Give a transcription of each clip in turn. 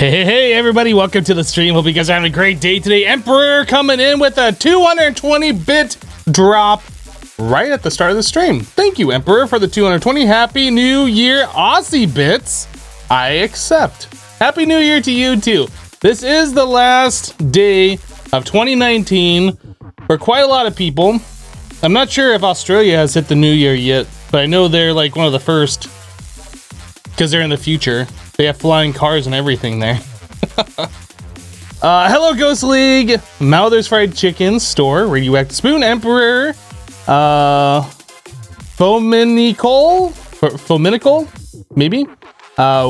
Hey, everybody, welcome to the stream. Hope you guys are having a great day today. Emperor coming in with a 220-bit drop right at the start of the stream. Thank you, Emperor, for the 220. Happy New Year, Aussie bits. I accept. Happy New Year to you, too. This is the last day of 2019 for quite a lot of people. I'm not sure if Australia has hit the new year yet, but I know they're like one of the first because they're in the future. They have flying cars and everything there. Hello, Ghost League, Mouthers Fried Chicken Store, Radioactive Spoon, Emperor, Fominical, maybe,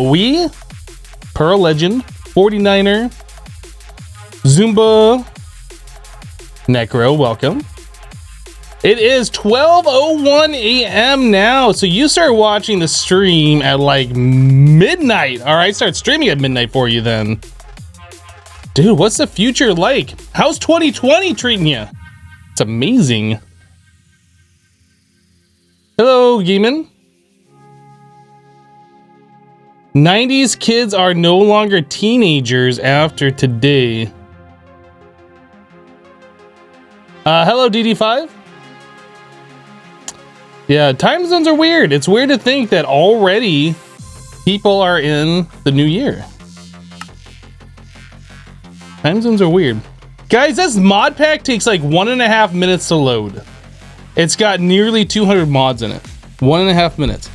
We, Pearl Legend, 49er, Zumba, Necro, welcome. It is 12:01 a.m. now, so you start watching the stream at like midnight. All right, start streaming at midnight for you then. Dude, what's the future like? How's 2020 treating you? It's amazing. Hello, Geeman. 90s kids are no longer teenagers after today. Hello, DD5. Yeah, time zones are weird. It's weird to think that already people are in the new year. Time zones are weird. Guys, this mod pack takes like 1.5 minutes to load. It's got nearly 200 mods in it. 1.5 minutes.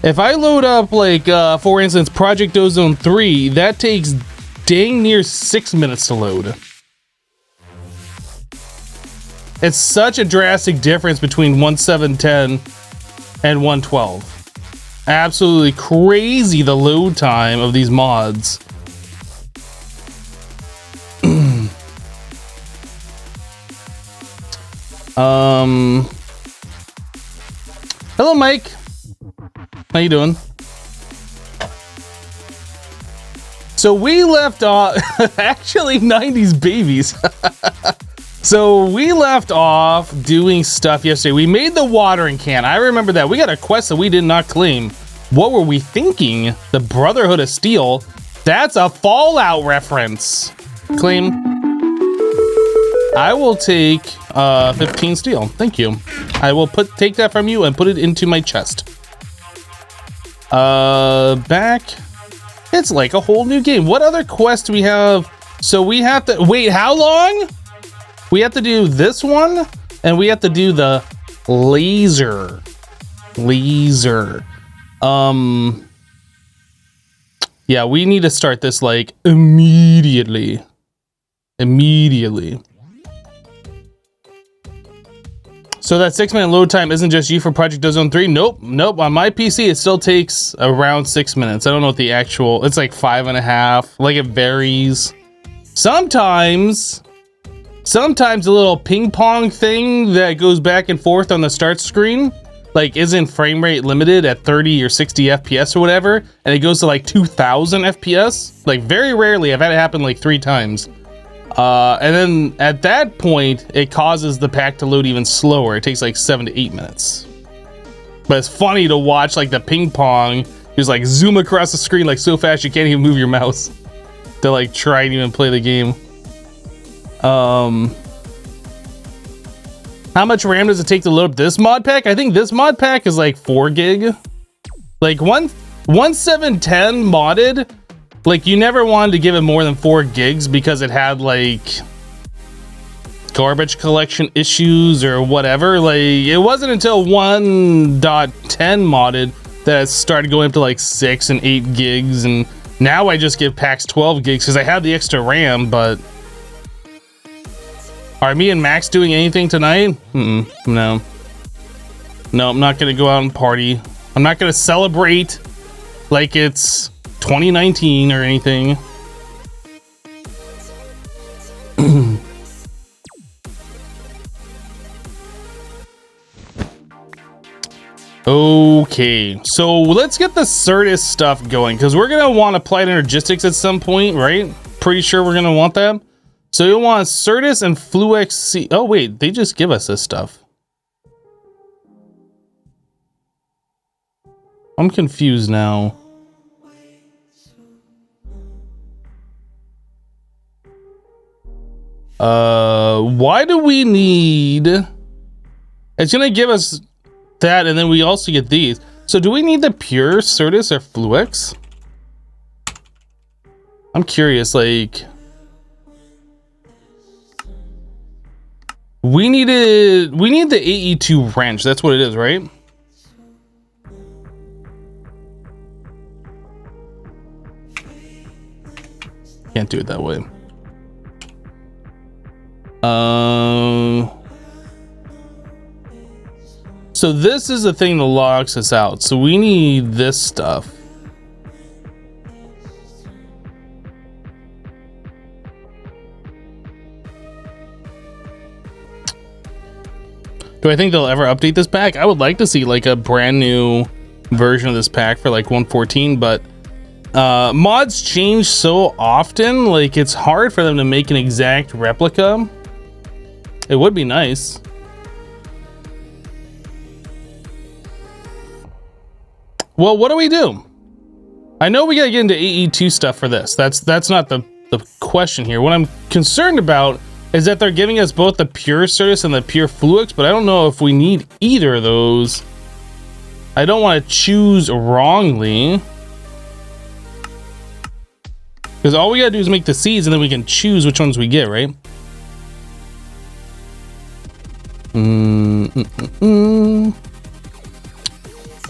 If I load up like, for instance, Project Ozone 3, that takes dang near 6 minutes to load. It's such a drastic difference between 1.7.10 and 1.12. Absolutely crazy the load time of these mods. Hello, Mike. How you doing? So we left off, actually 90s babies. So we left off doing stuff yesterday. We made the watering can. I remember that. We got a quest that we did not claim. What were we thinking? The Brotherhood of Steel. That's a Fallout reference. Claim. I will take 15 steel. Thank you. I will take that from you and put it into my chest. Back. It's like a whole new game. What other quest do we have? So we have to wait. How long? We have to do this one, and we have to do the laser. Yeah, we need to start this like immediately. So that 6-minute load time isn't just you for Project Ozone 3? Nope. On my PC, it still takes around 6 minutes. I don't know what the actual, it's like 5.5. Like it varies. Sometimes a little ping pong thing that goes back and forth on the start screen, like isn't frame rate limited at 30 or 60 FPS or whatever, and it goes to like 2000 FPS. Like very rarely, I've had it happen like 3 times. And then at that point, it causes the pack to load even slower. It takes like 7 to 8 minutes. But it's funny to watch like the ping pong just like zoom across the screen like so fast you can't even move your mouse to like try and even play the game. How much RAM does it take to load up this mod pack? I think this mod pack is like 4 gig. Like 1.7.10 modded, like you never wanted to give it more than 4 gigs because it had like garbage collection issues or whatever. Like it wasn't until 1.10 modded that it started going up to like 6 and 8 gigs, and now I just give packs 12 gigs because I have the extra RAM. But are me and Max doing anything tonight? No, I'm not gonna go out and party. I'm not gonna celebrate like it's 2019 or anything. Okay, so let's get the Certus stuff going because we're gonna want applied energistics at some point, right? Pretty sure we're gonna want that. So you'll want Certus and FluXC. Oh wait, they just give us this stuff. I'm confused now. Why do we need... It's gonna give us that, and then we also get these. So do we need the pure Certus or Fluix? I'm curious, like... We need the AE2 wrench. That's what it is, right? Can't do it that way. So this is the thing that locks us out. So we need this stuff. Do I think they'll ever update this pack? I would like to see like a brand new version of this pack for like 1.14, but mods change so often, like it's hard for them to make an exact replica. It would be nice. Well, what do we do? I know we gotta get into AE2 stuff for this. That's not the question here. What I'm concerned about is that they're giving us both the pure Certus and the pure Fluix, but I don't know if we need either of those. I don't want to choose wrongly. Because all we gotta do is make the seeds and then we can choose which ones we get, right?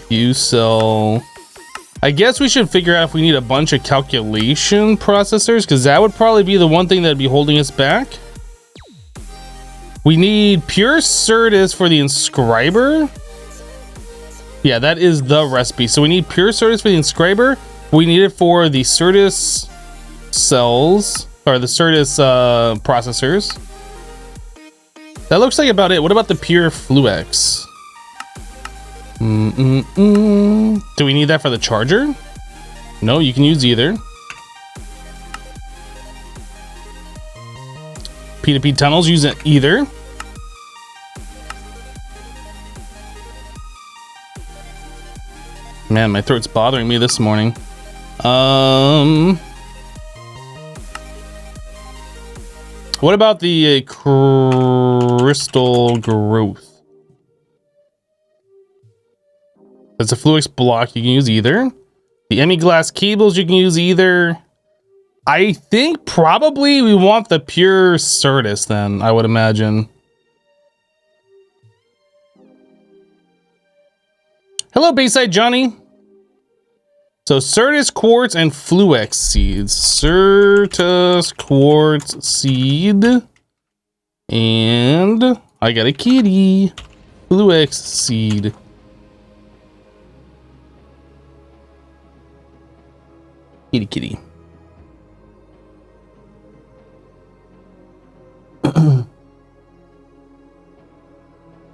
You sell... I guess we should figure out if we need a bunch of calculation processors, because that would probably be the one thing that'd be holding us back. We need pure Certus for the inscriber. Yeah, that is the recipe. So we need pure Certus for the inscriber. We need it for the Certus cells, or the Certus processors. That looks like about it. What about the pure Fluix? Do we need that for the charger? No, you can use either. P2P tunnels, use it either. Man, my throat's bothering me this morning. What about the crystal growth? That's a Fluix block, you can use either. The ME glass cables, you can use either. I think probably we want the pure Certus then, I would imagine. Hello, Bayside Johnny. So Certus quartz and Fluix seeds. Certus quartz seed. And I got a kitty. Fluix seed. Kitty kitty.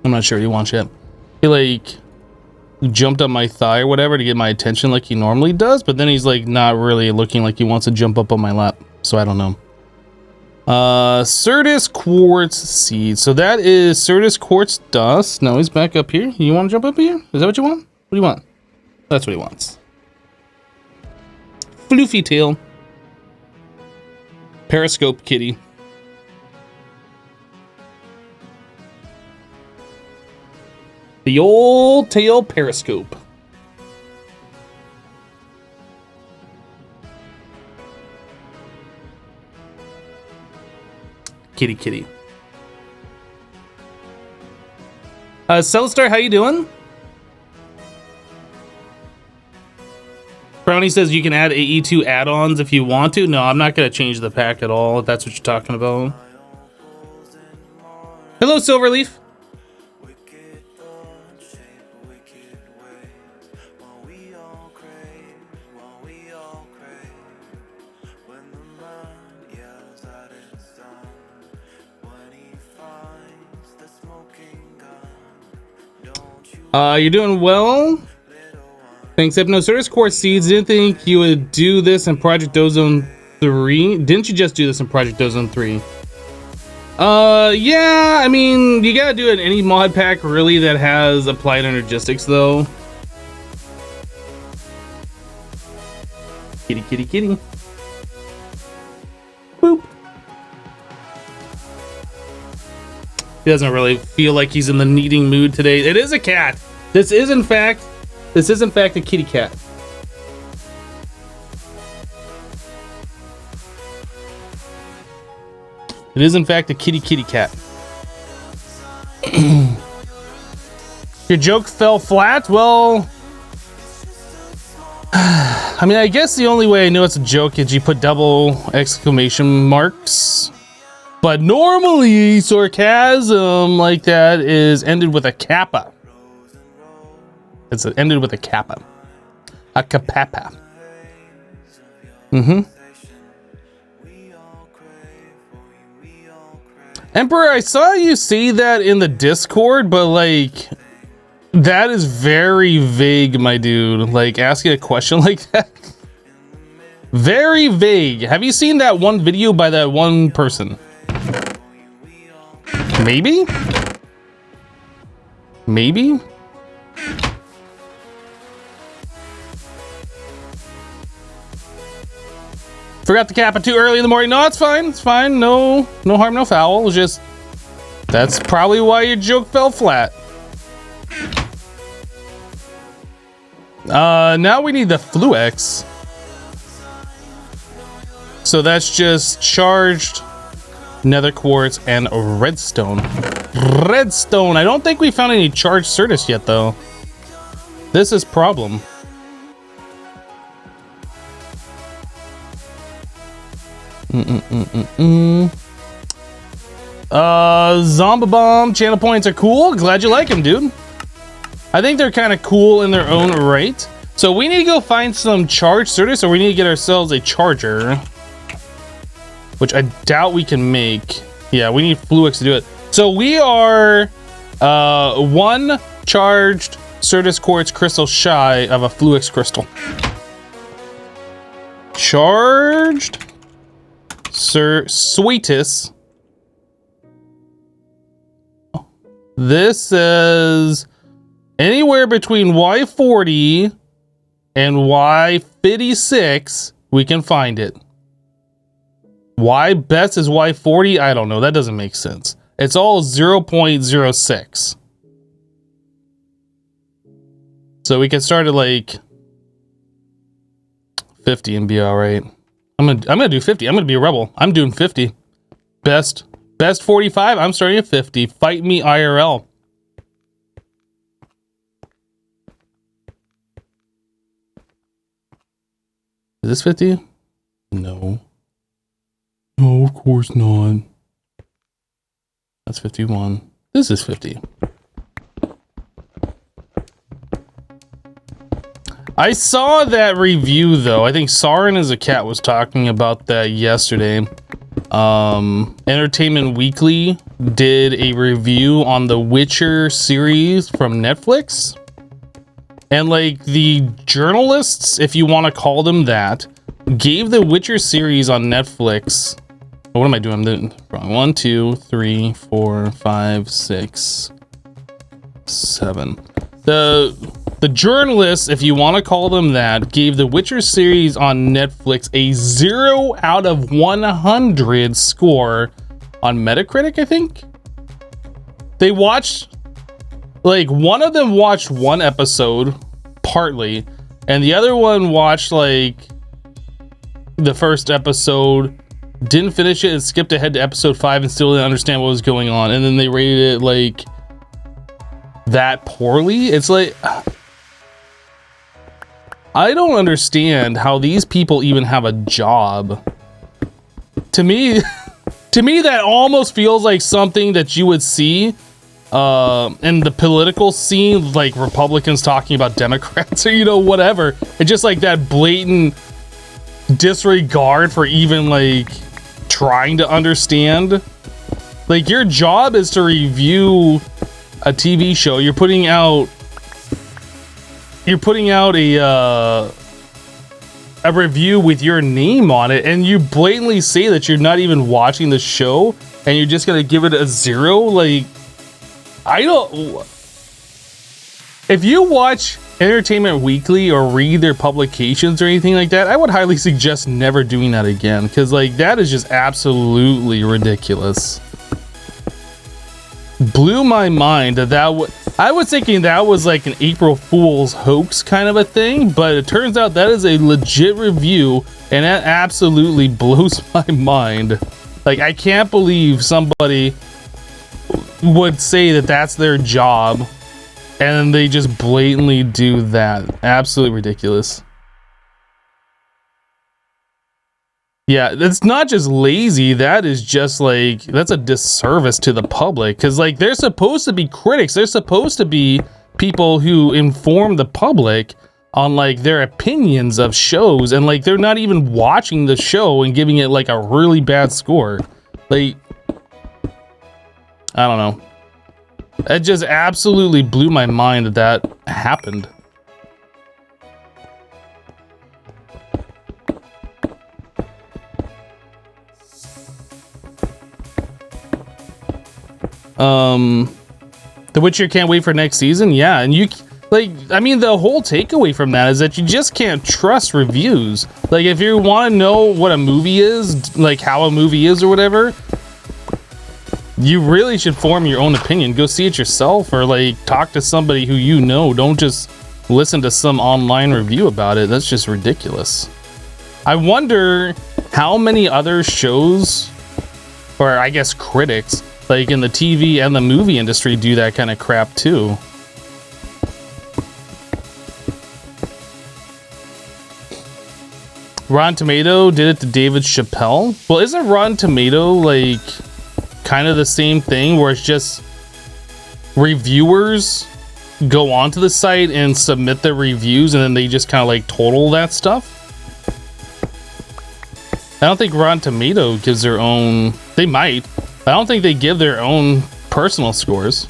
I'm not sure what he wants yet. He like jumped up my thigh or whatever to get my attention like he normally does, but then he's like not really looking like he wants to jump up on my lap, so I don't know. Certus quartz seed. So that is Certus quartz dust. No, he's back up here. You want to jump up here? Is that what you want? What do you want? That's what he wants. Floofy tail. Periscope kitty. The old tail periscope. Kitty kitty. Cellstar, how you doing? Brownie says you can add AE2 add-ons if you want to. No, I'm not going to change the pack at all, if that's what you're talking about. Hello, Silverleaf. You're doing well. Thanks, Hypno. Certus Quartz Seeds. Didn't think you would do this in Project Ozone 3. Didn't you just do this in Project Ozone 3? Yeah, I mean, you gotta do it in any mod pack really that has applied energistics though. Kitty, kitty, kitty. Boop. He doesn't really feel like he's in the kneading mood today. It is a cat. This is in fact a kitty cat. It is in fact a kitty cat. Your joke fell flat? Well, I mean, I guess the only way I know it's a joke is you put double exclamation marks. But normally sarcasm like that is ended with a kappa. It's ended with a kappa. A kapapa. Mm-hmm. Emperor, I saw you say that in the Discord, but like, that is very vague, my dude. Like, asking a question like that. Very vague. Have you seen that one video by that one person? Maybe? Maybe? Forgot the kappa too early in the morning. No, it's fine. It's fine. No harm, no foul. It's just, that's probably why your joke fell flat. Now we need the Fluex. So that's just charged nether quartz and redstone. Redstone. I don't think we found any charged Certus yet, though. This is problem. Zombie Bomb channel points are cool. Glad you like them, dude. I think they're kind of cool in their own right. So we need to go find some charged Certus, or we need to get ourselves a charger, which I doubt we can make. Yeah, we need Fluix to do it. So we are one charged Certus quartz crystal shy of a Fluix crystal. Charged Sweetest. This says anywhere between Y40 and Y56 we can find it. Why best is Y40? I don't know. That doesn't make sense. It's all 0.06. So we can start at like 50 and be all right. I'm gonna do 50. I'm gonna be a rebel. I'm doing 50. Best 45. I'm starting at 50. Fight me IRL. Is this 50? No. No, of course not. That's 51. This is 50. I saw that review though. I think Sarin as a cat was talking about that yesterday. Entertainment Weekly did a review on the Witcher series from Netflix. And like the journalists, if you want to call them that, gave the Witcher series on Netflix. What am I doing? I'm doing wrong. 1, 2, 3, 4, 5, 6, 7. The journalists, if you want to call them that, gave the Witcher series on Netflix a 0 out of 100 score on Metacritic, I think. They watched, like, one of them watched one episode, partly, and the other one watched, like, the first episode, didn't finish it, and skipped ahead to episode 5 and still didn't understand what was going on, and then they rated it, like, that poorly. It's like, I don't understand how these people even have a job. To me, that almost feels like something that you would see in the political scene, like Republicans talking about Democrats or, you know, whatever. It's just like that blatant disregard for even like trying to understand. Like, your job is to review a TV show. You're putting out a review with your name on it, and you blatantly say that you're not even watching the show and you're just gonna give it a 0. Like, I don't. If you watch Entertainment Weekly or read their publications or anything like that, I would highly suggest never doing that again, because like that is just absolutely ridiculous. blew my mind that I was thinking that was like an April Fool's hoax kind of a thing, but it turns out that is a legit review, and that absolutely blows my mind. Like, I can't believe somebody would say that that's their job, and they just blatantly do that. Absolutely ridiculous. Yeah, that's not just lazy, that is just like, that's a disservice to the public, because like, they're supposed to be critics, they're supposed to be people who inform the public on like their opinions of shows, and like, they're not even watching the show and giving it like a really bad score. Like, I don't know. It just absolutely blew my mind that that happened. The Witcher can't wait for next season. Yeah, and you like, I mean, the whole takeaway from that is that you just can't trust reviews. Like, if you want to know what a movie is, like how a movie is or whatever, you really should form your own opinion. Go see it yourself, or like talk to somebody who you know. Don't just listen to some online review about it. That's just ridiculous. I wonder how many other shows, or I guess critics, like in the TV and the movie industry, do that kind of crap too. Rotten Tomato did it to David Chappelle. Well, isn't Rotten Tomato like kind of the same thing, where it's just reviewers go onto the site and submit their reviews, and then they just kind of like total that stuff? I don't think Rotten Tomato gives their own. They might. I don't think they give their own personal scores.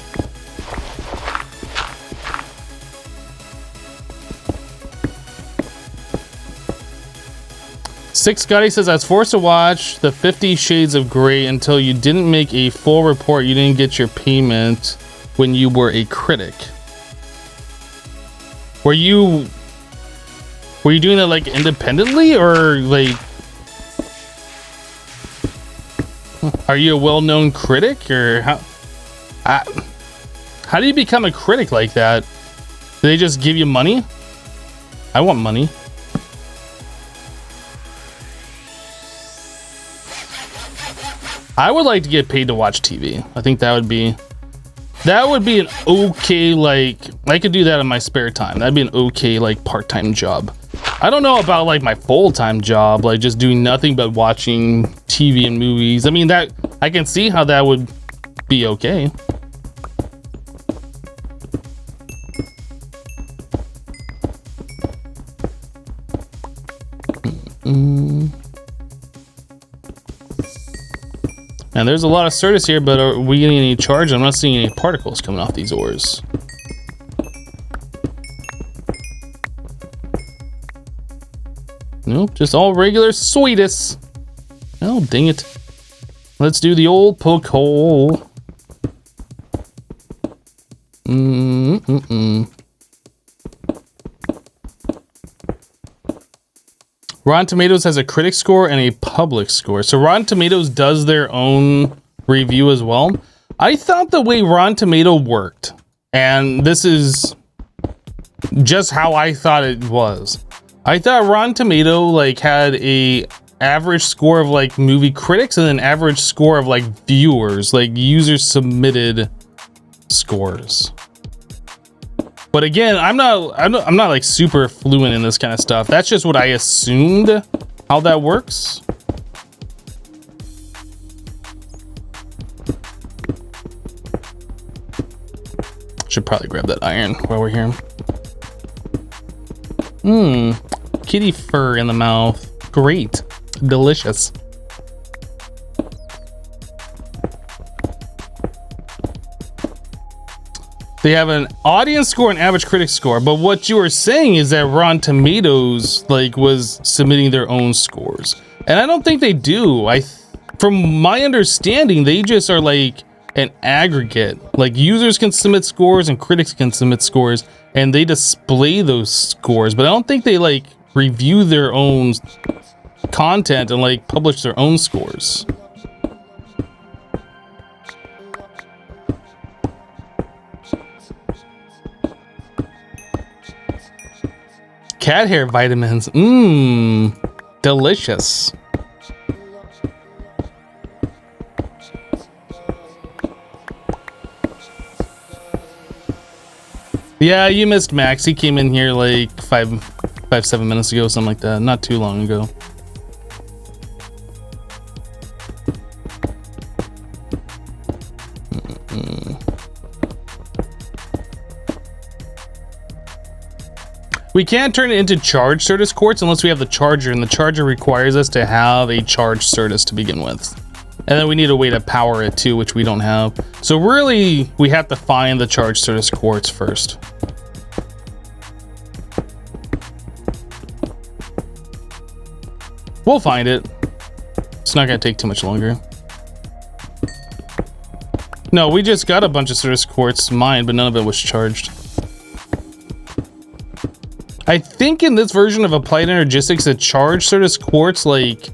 Six Scotty says, I was forced to watch the 50 Shades of Grey until you didn't make a full report. You didn't get your payment when you were a critic. Were you doing that like independently, or like, are you a well-known critic, or how do you become a critic like that? Do they just give you money? I want money. I would like to get paid to watch TV. I think that would be an okay, like, I could do that in my spare time. That'd be an okay, like, part-time job. I don't know about like my full-time job, like just doing nothing but watching TV and movies. I mean, that I can see how that would be okay. And there's a lot of Certus here, but are we getting any charge? I'm not seeing any particles coming off these ores. Nope, just all regular Sweetus. Oh, dang it. Let's do the old poke hole. Rotten Tomatoes has a critic score and a public score. So Rotten Tomatoes does their own review as well. I thought the way Rotten Tomato worked, and this is just how I thought it was. I thought Rotten Tomato like had a average score of like movie critics and an average score of like viewers, like user submitted scores. But again, I'm not like super fluent in this kind of stuff. That's just what I assumed how that works. Should probably grab that iron while we're here. Kitty fur in the mouth. Great. Delicious. They have an audience score and average critic score, but what you were saying is that Rotten Tomatoes like was submitting their own scores, and I don't think they do. From my understanding, they just are like an aggregate. Like users can submit scores and critics can submit scores, and they display those scores, but I don't think they like review their own content and like publish their own scores. cat hair vitamins. Mmm. Delicious. Yeah, you missed Max. He came in here like 7 minutes ago, something like that. Not too long ago. We can't turn it into charged Certus quartz unless we have the charger, and the charger requires us to have a charged Certus to begin with. And then we need a way to power it too, which we don't have. So really, we have to find the charged Certus quartz first. We'll find it. It's not gonna take too much longer. No, we just got a bunch of Certus quartz mined, but none of it was charged. I think in this version of Applied Energistics, the charged Certus quartz like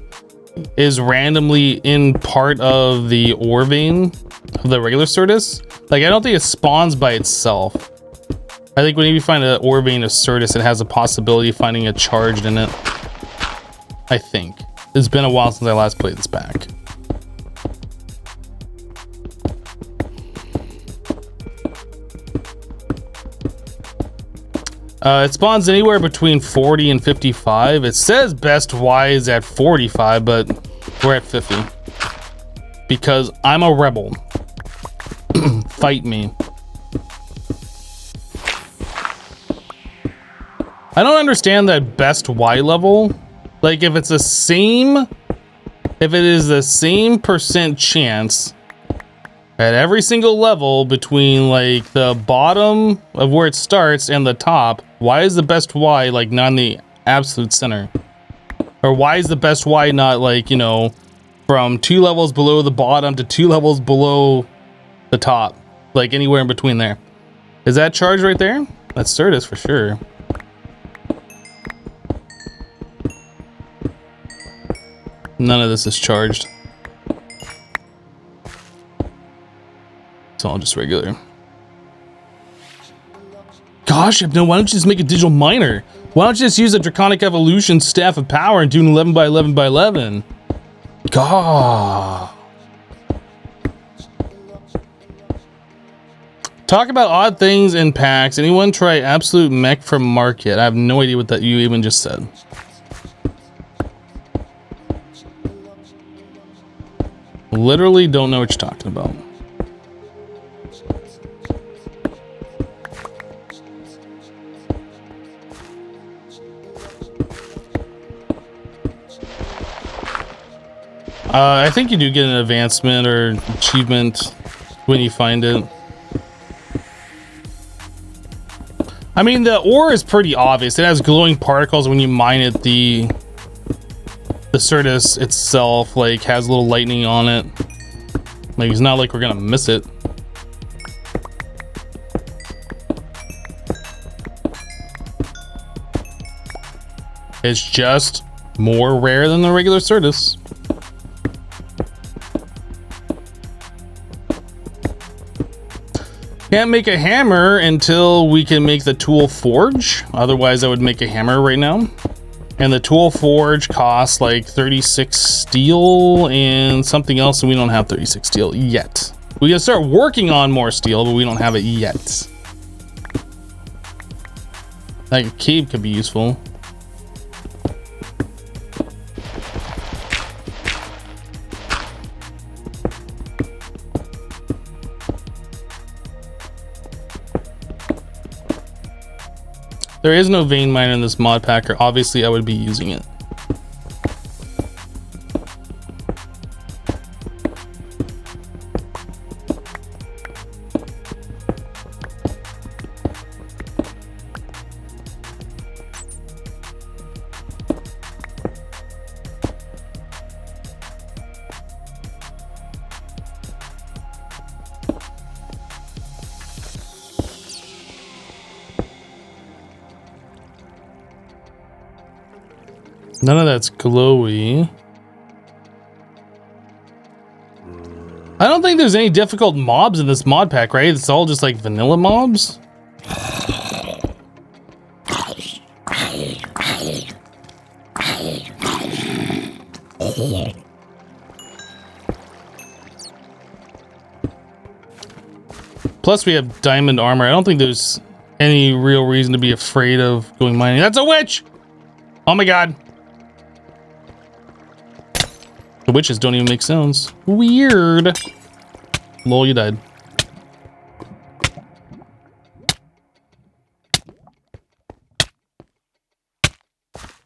is randomly in part of the ore vein of the regular Certus. Like, I don't think it spawns by itself. I think when you find an ore vein of Certus, it has a possibility of finding a charged in it. I think. It's been a while since I last played this pack. It spawns anywhere between 40 and 55. It says best Y is at 45, but we're at 50. Because I'm a rebel. Fight me. I don't understand that best Y level. Like, if it's the same, if it is the same percent chance at every single level between like the bottom of where it starts and the top, why is the best Y like not in the absolute center? Or why is the best Y not like, you know, from 2 levels below the bottom to 2 levels below the top? Like anywhere in between there. Is that charged right there? That's Certus for sure. None of this is charged. It's all just regular. Gosh, no, why don't you just make a digital miner? Why don't you just use a Draconic Evolution Staff of Power and do an 11 by 11 by 11? God. Talk about odd things in packs. Anyone try Absolute Mech from Market? I have no idea what that you even just said. Literally don't know what you're talking about. I think you do get an advancement or achievement when you find it. I mean, the ore is pretty obvious. It has glowing particles when you mine it. The Certus itself like has a little lightning on it. Like, it's not like we're gonna miss it. It's just more rare than the regular Certus. Can't make a hammer until we can make the tool forge. Otherwise, I would make a hammer right now. And the tool forge costs like 36 steel and something else, and we don't have 36 steel yet. We can start working on more steel, but we don't have it yet. That cave could be useful. There is no vein miner in this mod pack, or obviously I would be using it. None of that's glowy. I don't think there's any difficult mobs in this mod pack, right? It's all just like vanilla mobs. Plus, we have diamond armor. I don't think there's any real reason to be afraid of going mining. That's a witch! Oh my god. The witches don't even make sounds. Weird. Lol, you died.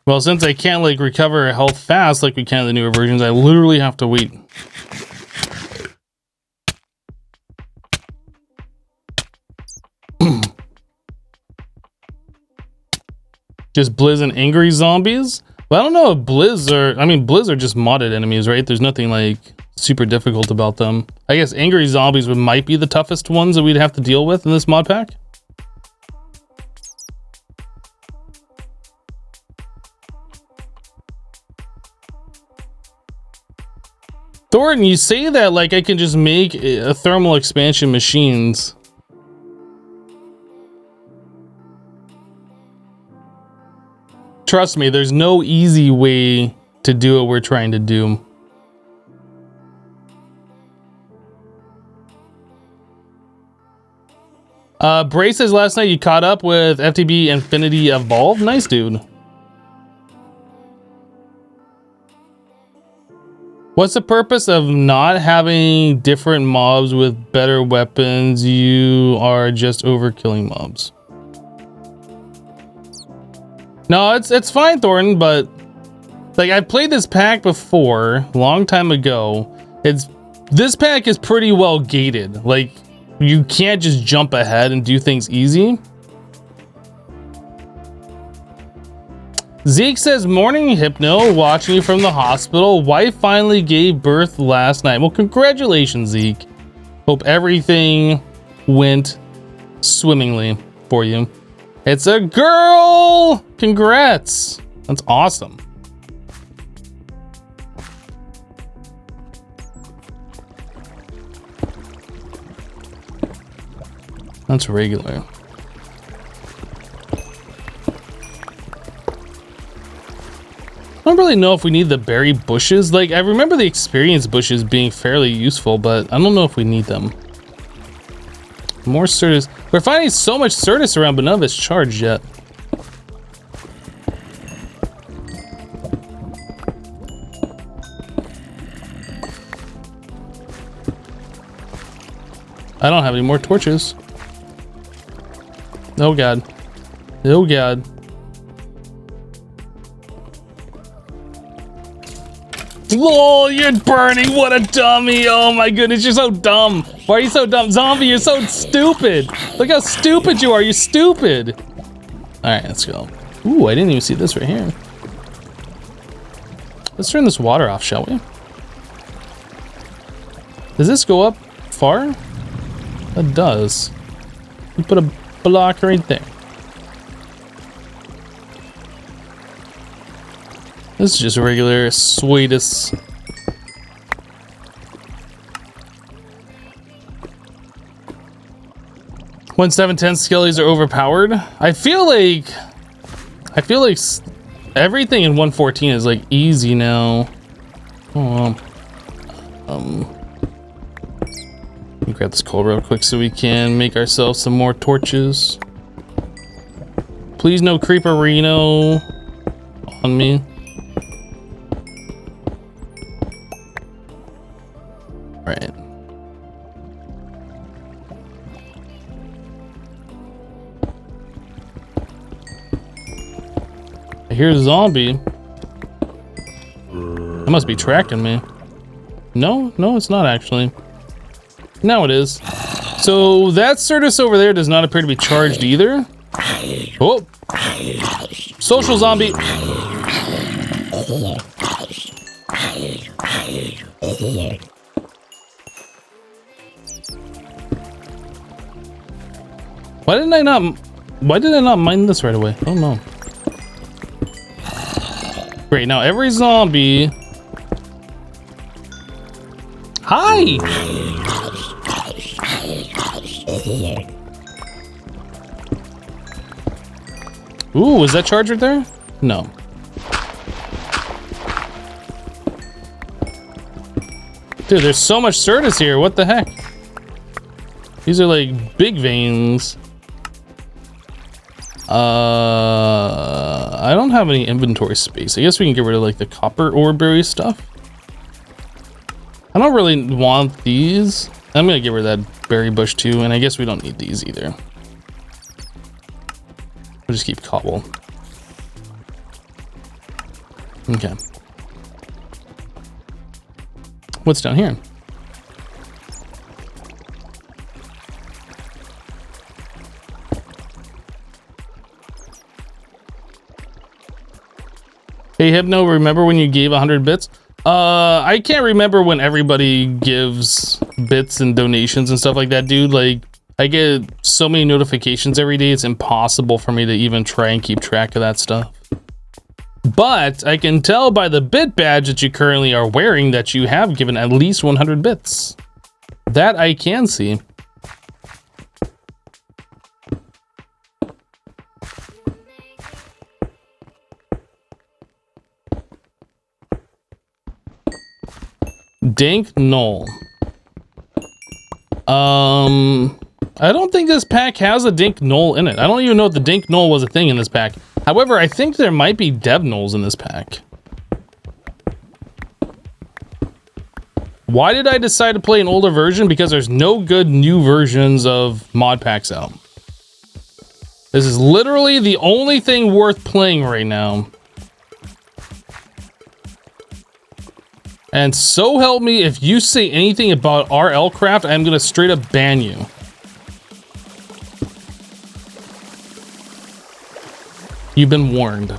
Well, since I can't, like, recover health fast like we can in the newer versions, I literally have to wait. Just Blizz and angry zombies? Well, I don't know if Blizz are... I mean, Blizz are just modded enemies, right? There's nothing, like, super difficult about them. I guess angry zombies might be the toughest ones that we'd have to deal with in this mod pack. Thornton, you say that like I can just make a thermal expansion machines. Trust me, there's no easy way to do what we're trying to do. Bray says last night you caught up with FTB Infinity Evolve. Nice, dude. What's the purpose of not having different mobs with better weapons? You are just overkilling mobs. No, it's fine, Thornton, but like I played this pack before, a long time ago. This pack is pretty well gated. Like you can't just jump ahead and do things easy. Zeke says, morning Hypno, watching you from the hospital. Wife finally gave birth last night. Well, congratulations, Zeke. Hope everything went swimmingly for you. It's a girl! Congrats! That's awesome. That's regular. I don't really know if we need the berry bushes. Like, I remember the experience bushes being fairly useful, but I don't know if we need them. More Certus. We're finding so much Certus around, but none of it's charged yet. I don't have any more torches. Oh god. Oh god. LOL, you're burning, what a dummy. Oh my goodness, you're so dumb. Why are you so dumb? Zombie, you're so stupid. Look how stupid you are, you're stupid. Alright, let's go. Ooh, I didn't even see this right here. Let's turn this water off, shall we? Does this go up far? It does. We put a block right there. This is just a regular sweetest. When 710 skellies are overpowered, I feel like everything in 114 is like easy now. Oh, let me grab this coal real quick so we can make ourselves some more torches. Please no creeper Reno on me. Right. I hear a zombie. It must be tracking me. No, it's not actually. Now it is. So that Certus over there does not appear to be charged either. Oh! Social zombie! Why did I not mine this right away? Oh no. Great, now every zombie. Hi! Ooh, was that charged right there? No. Dude, there's so much Certus here. What the heck? These are like big veins. I don't have any inventory space. I guess we can get rid of like the copper ore berry stuff. I don't really want these. I'm gonna get rid of that berry bush too, and I guess we don't need these either. We'll just keep cobble. Okay. What's down here? Hey Hypno, remember when you gave 100 bits? I can't remember when everybody gives bits and donations and stuff like that, dude. Like, I get so many notifications every day, it's impossible for me to even try and keep track of that stuff. But I can tell by the bit badge that you currently are wearing that you have given at least 100 bits. That I can see. Dink Knoll. I don't think this pack has a Dink Knoll in it. I don't even know if the Dink Knoll was a thing in this pack. However, I think there might be Dev Knolls in this pack. Why did I decide to play an older version? Because there's no good new versions of mod packs out. This is literally the only thing worth playing right now. And so help me, if you say anything about RL Craft, I'm gonna straight up ban you. You've been warned.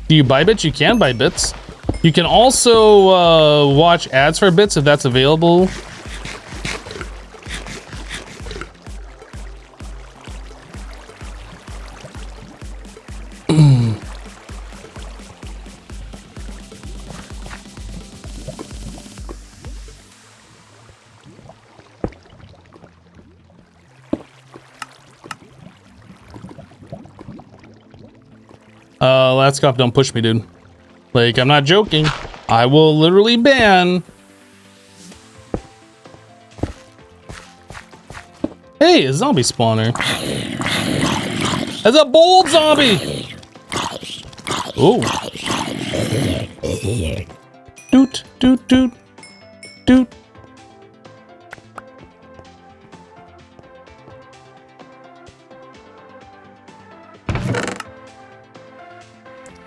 Do you buy bits? You can buy bits. You can also watch ads for bits if that's available. Latskoff, don't push me, dude. Like, I'm not joking. I will literally ban. Hey, a zombie spawner. That's a bold zombie. Oh. Doot, doot, doot, doot.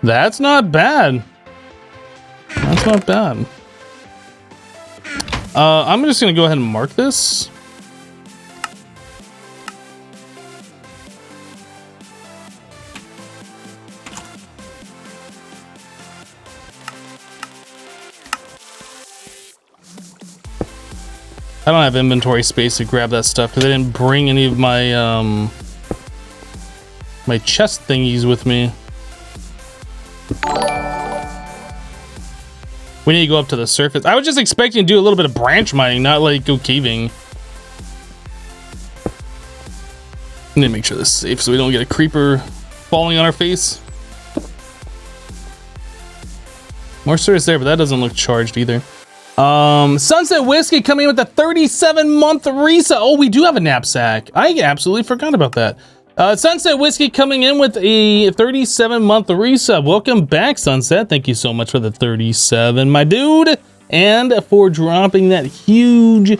That's not bad. That's not bad. I'm just gonna go ahead and mark this. I don't have inventory space to grab that stuff because I didn't bring any of my my chest thingies with me. We need to go up to the surface. I was just expecting to do a little bit of branch mining, not like go caving. I need to make sure this is safe so we don't get a creeper falling on our face. More surface there, but that doesn't look charged either. Sunset Whiskey coming in with a 37-month reset. Oh, we do have a knapsack. I absolutely forgot about that. Sunset Whiskey coming in with a 37-month resub. Welcome back, Sunset. Thank you so much for the 37, my dude. And for dropping that huge,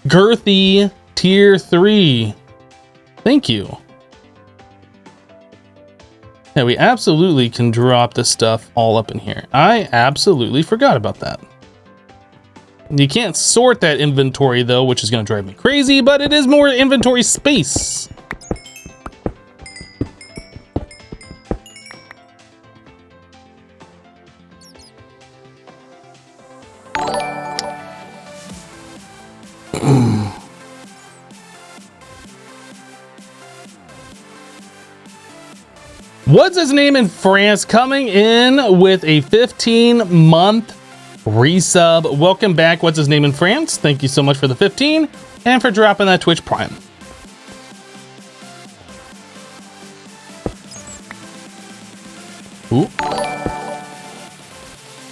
girthy tier 3. Thank you. Yeah, we absolutely can drop this stuff all up in here. I absolutely forgot about that. You can't sort that inventory, though, which is going to drive me crazy, but it is more inventory space. What's his name in France coming in with a 15-month resub. Welcome back. What's his name in France? Thank you so much for the 15 and for dropping that Twitch Prime.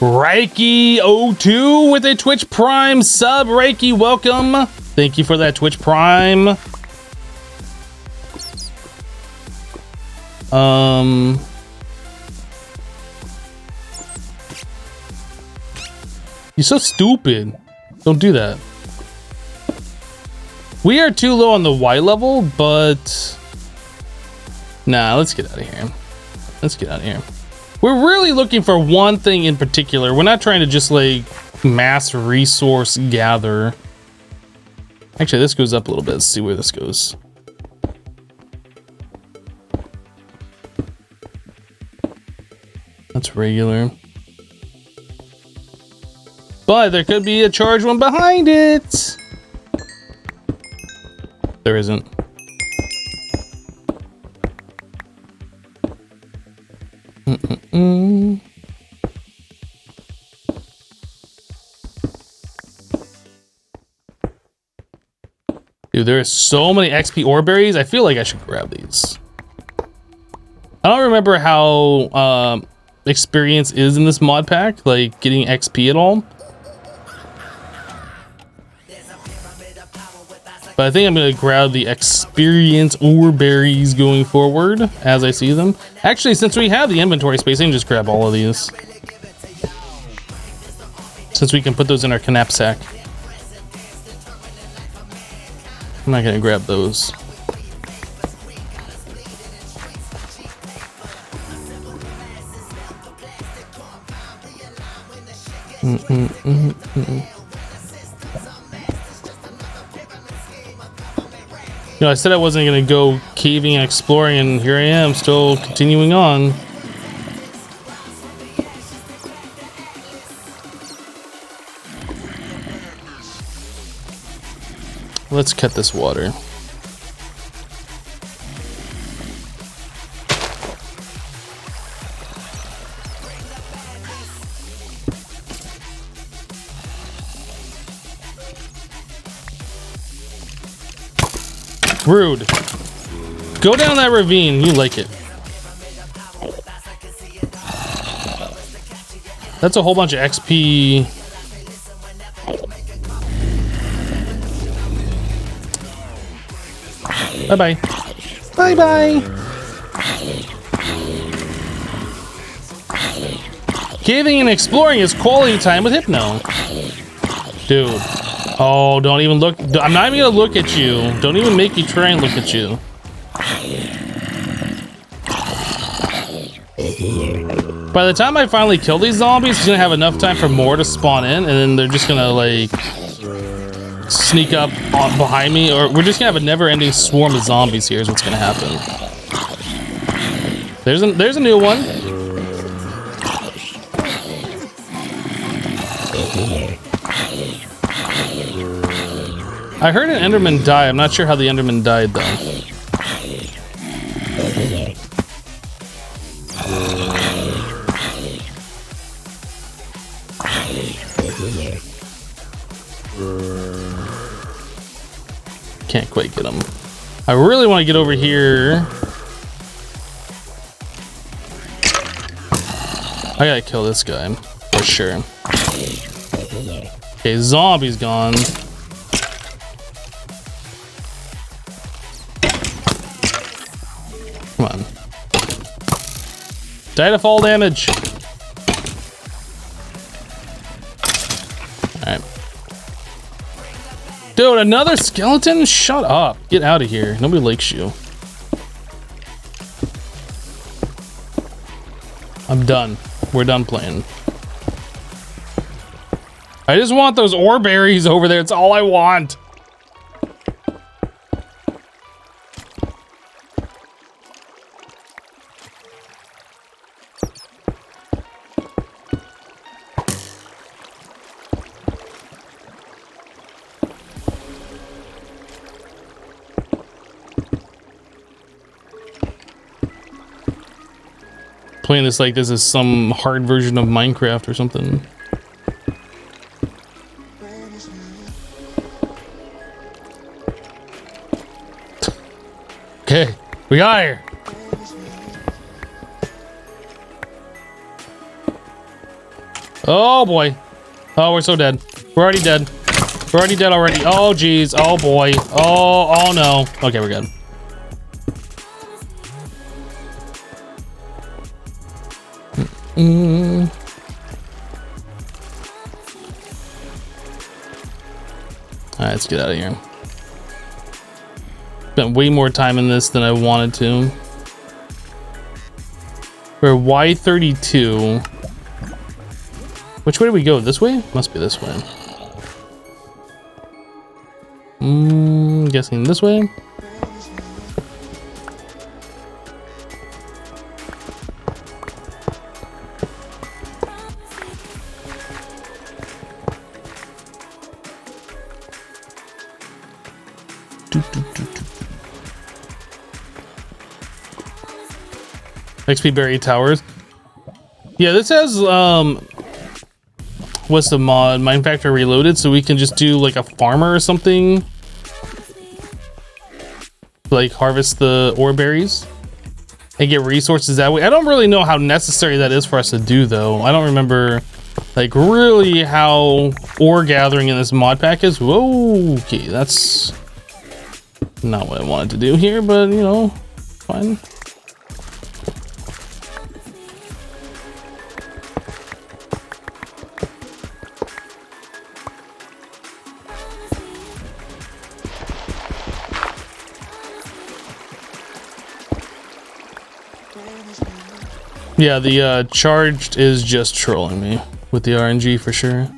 Reiki02 with a Twitch Prime sub. Reiki, welcome. Thank you for that Twitch Prime. You're so stupid. Don't do that. We are too low on the Y level, but nah, let's get out of here. Let's get out of here. We're really looking for one thing in particular. We're not trying to just like mass resource gather. Actually, this goes up a little bit. Let's see where this goes. That's regular. But there could be a charged one behind it. There isn't. Dude, there are so many XP ore berries. I feel like I should grab these. I don't remember how experience is in this mod pack, like getting XP at all. But I think I'm gonna grab the experience ore berries going forward as I see them. Actually, since we have the inventory space, I can just grab all of these. Since we can put those in our knapsack. I'm not gonna grab those. You know, I said I wasn't gonna go caving and exploring, and here I am, still continuing on. Let's cut this water. Rude. Go down that ravine. You like it. That's a whole bunch of XP. Bye-bye. Bye-bye. Caving and exploring is quality time with Hypno. Dude. Oh, don't even look. I'm not even gonna look at you. Don't even make me try and look at you. By the time I finally kill these zombies, he's gonna have enough time for more to spawn in, and then they're just gonna like sneak up on behind me, or we're just gonna have a never-ending swarm of zombies here is what's gonna happen. There's a new one. I heard an Enderman die. I'm not sure how the Enderman died though. Can't quite get him. I really want to get over here. I gotta kill this guy for sure. Okay, zombie's gone. Come on. Die to fall damage. Alright. Dude, another skeleton? Shut up. Get out of here. Nobody likes you. I'm done. We're done playing. I just want those ore berries over there. It's all I want. Playing this like this is some hard version of Minecraft or something. Okay, we got here. Oh boy. Oh, we're so dead. We're already dead. We're already dead already. Oh geez. Oh boy. Oh no. Okay, we're good. Alright, let's get out of here. Spent way more time in this than I wanted to. We're Y32. Which way do we go? This way? Must be this way. Guessing this way. XP buried towers. Yeah, this has what's the mod? Mine Factor Reloaded, so we can just do like a farmer or something. Like harvest the ore berries and get resources that way. I don't really know how necessary that is for us to do though. I don't remember like really how ore gathering in this mod pack is. Whoa, okay, that's not what I wanted to do here, but you know, fine. Yeah, the charged is just trolling me with the RNG for sure.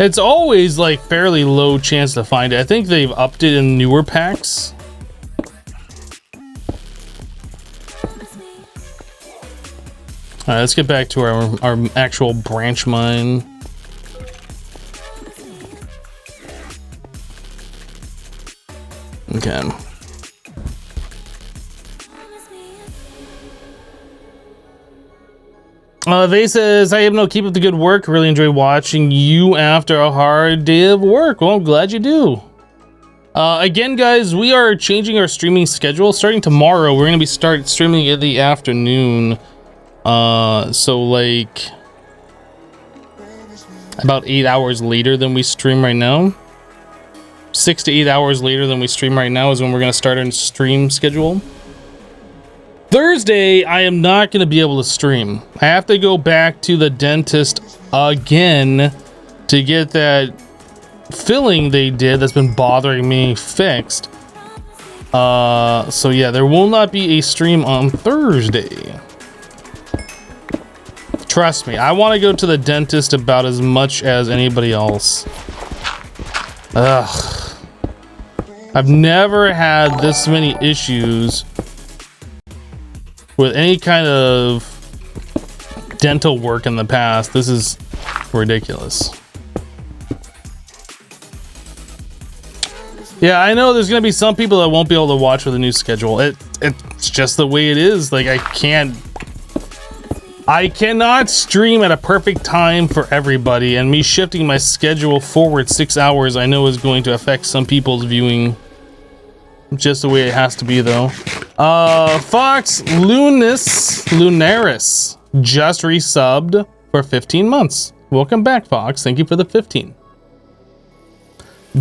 It's always like fairly low chance to find it. I think they've upped it in newer packs. Alright, let's get back to our actual branch mine. Okay. Vay says, "Hi Hypno, keep up the good work. Really enjoy watching you after a hard day of work." Well, I'm glad you do. Again, guys, we are changing our streaming schedule. Starting tomorrow, we're going to start streaming in the afternoon. So like about 8 hours later than we stream right now. 6 to 8 hours later than we stream right now is when we're going to start our stream schedule. Thursday, I am not going to be able to stream. I have to go back to the dentist again to get that filling they did that's been bothering me fixed. So yeah, there will not be a stream on Thursday. Trust me, I want to go to the dentist about as much as anybody else. Ugh. I've never had this many issues with any kind of dental work in the past. This is ridiculous. Yeah, I know there's gonna be some people that won't be able to watch with the new schedule. It's just the way it is. Like I cannot stream at a perfect time for everybody, and me shifting my schedule forward 6 hours I know is going to affect some people's viewing. Just the way it has to be though. Fox Lunaris just resubbed for 15 months. Welcome back, Fox. Thank you for the 15.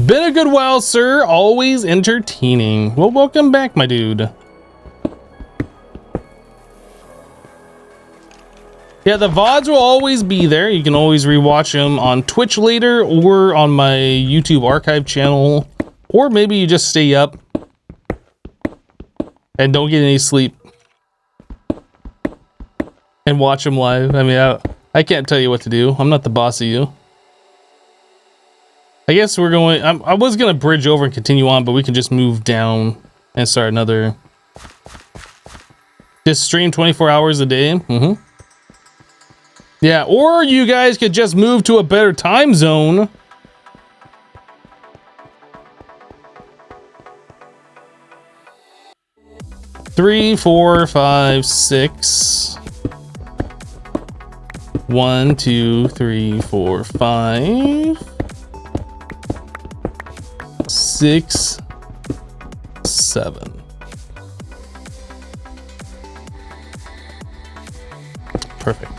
Been a good while, sir. Always entertaining. Well, welcome back, my dude. Yeah, the VODs will always be there. You can always rewatch them on Twitch later or on my YouTube archive channel. Or maybe you just stay up and don't get any sleep and watch them live. I mean, I can't tell you what to do. I'm not the boss of you. I guess we're going... I was going to bridge over and continue on, but we can just move down and start another... Just stream 24 hours a day. Yeah, or you guys could just move to a better time zone. Three, 4, 5, 6. 1, 2, 3, 4, 5. 6, 7. Perfect.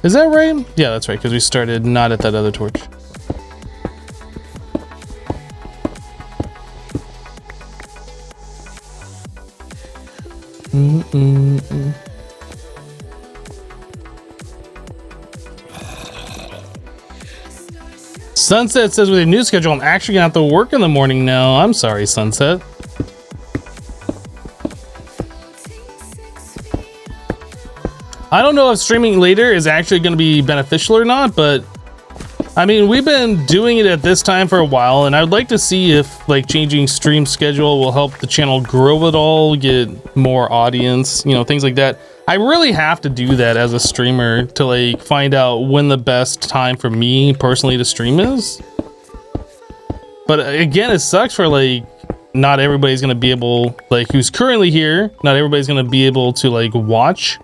Is that right? Yeah, that's right, because we started not at that other torch. Sunset says with a new schedule, I'm actually gonna have to work in the morning now. I'm sorry, Sunset. I don't know if streaming later is actually going to be beneficial or not, but I mean, we've been doing it at this time for a while, and I'd like to see if like changing stream schedule will help the channel grow at all, get more audience, you know, things like that. I really have to do that as a streamer to like find out when the best time for me personally to stream is. But again, it sucks for like not everybody's going to be able, like who's currently here, not everybody's going to be able to like watch.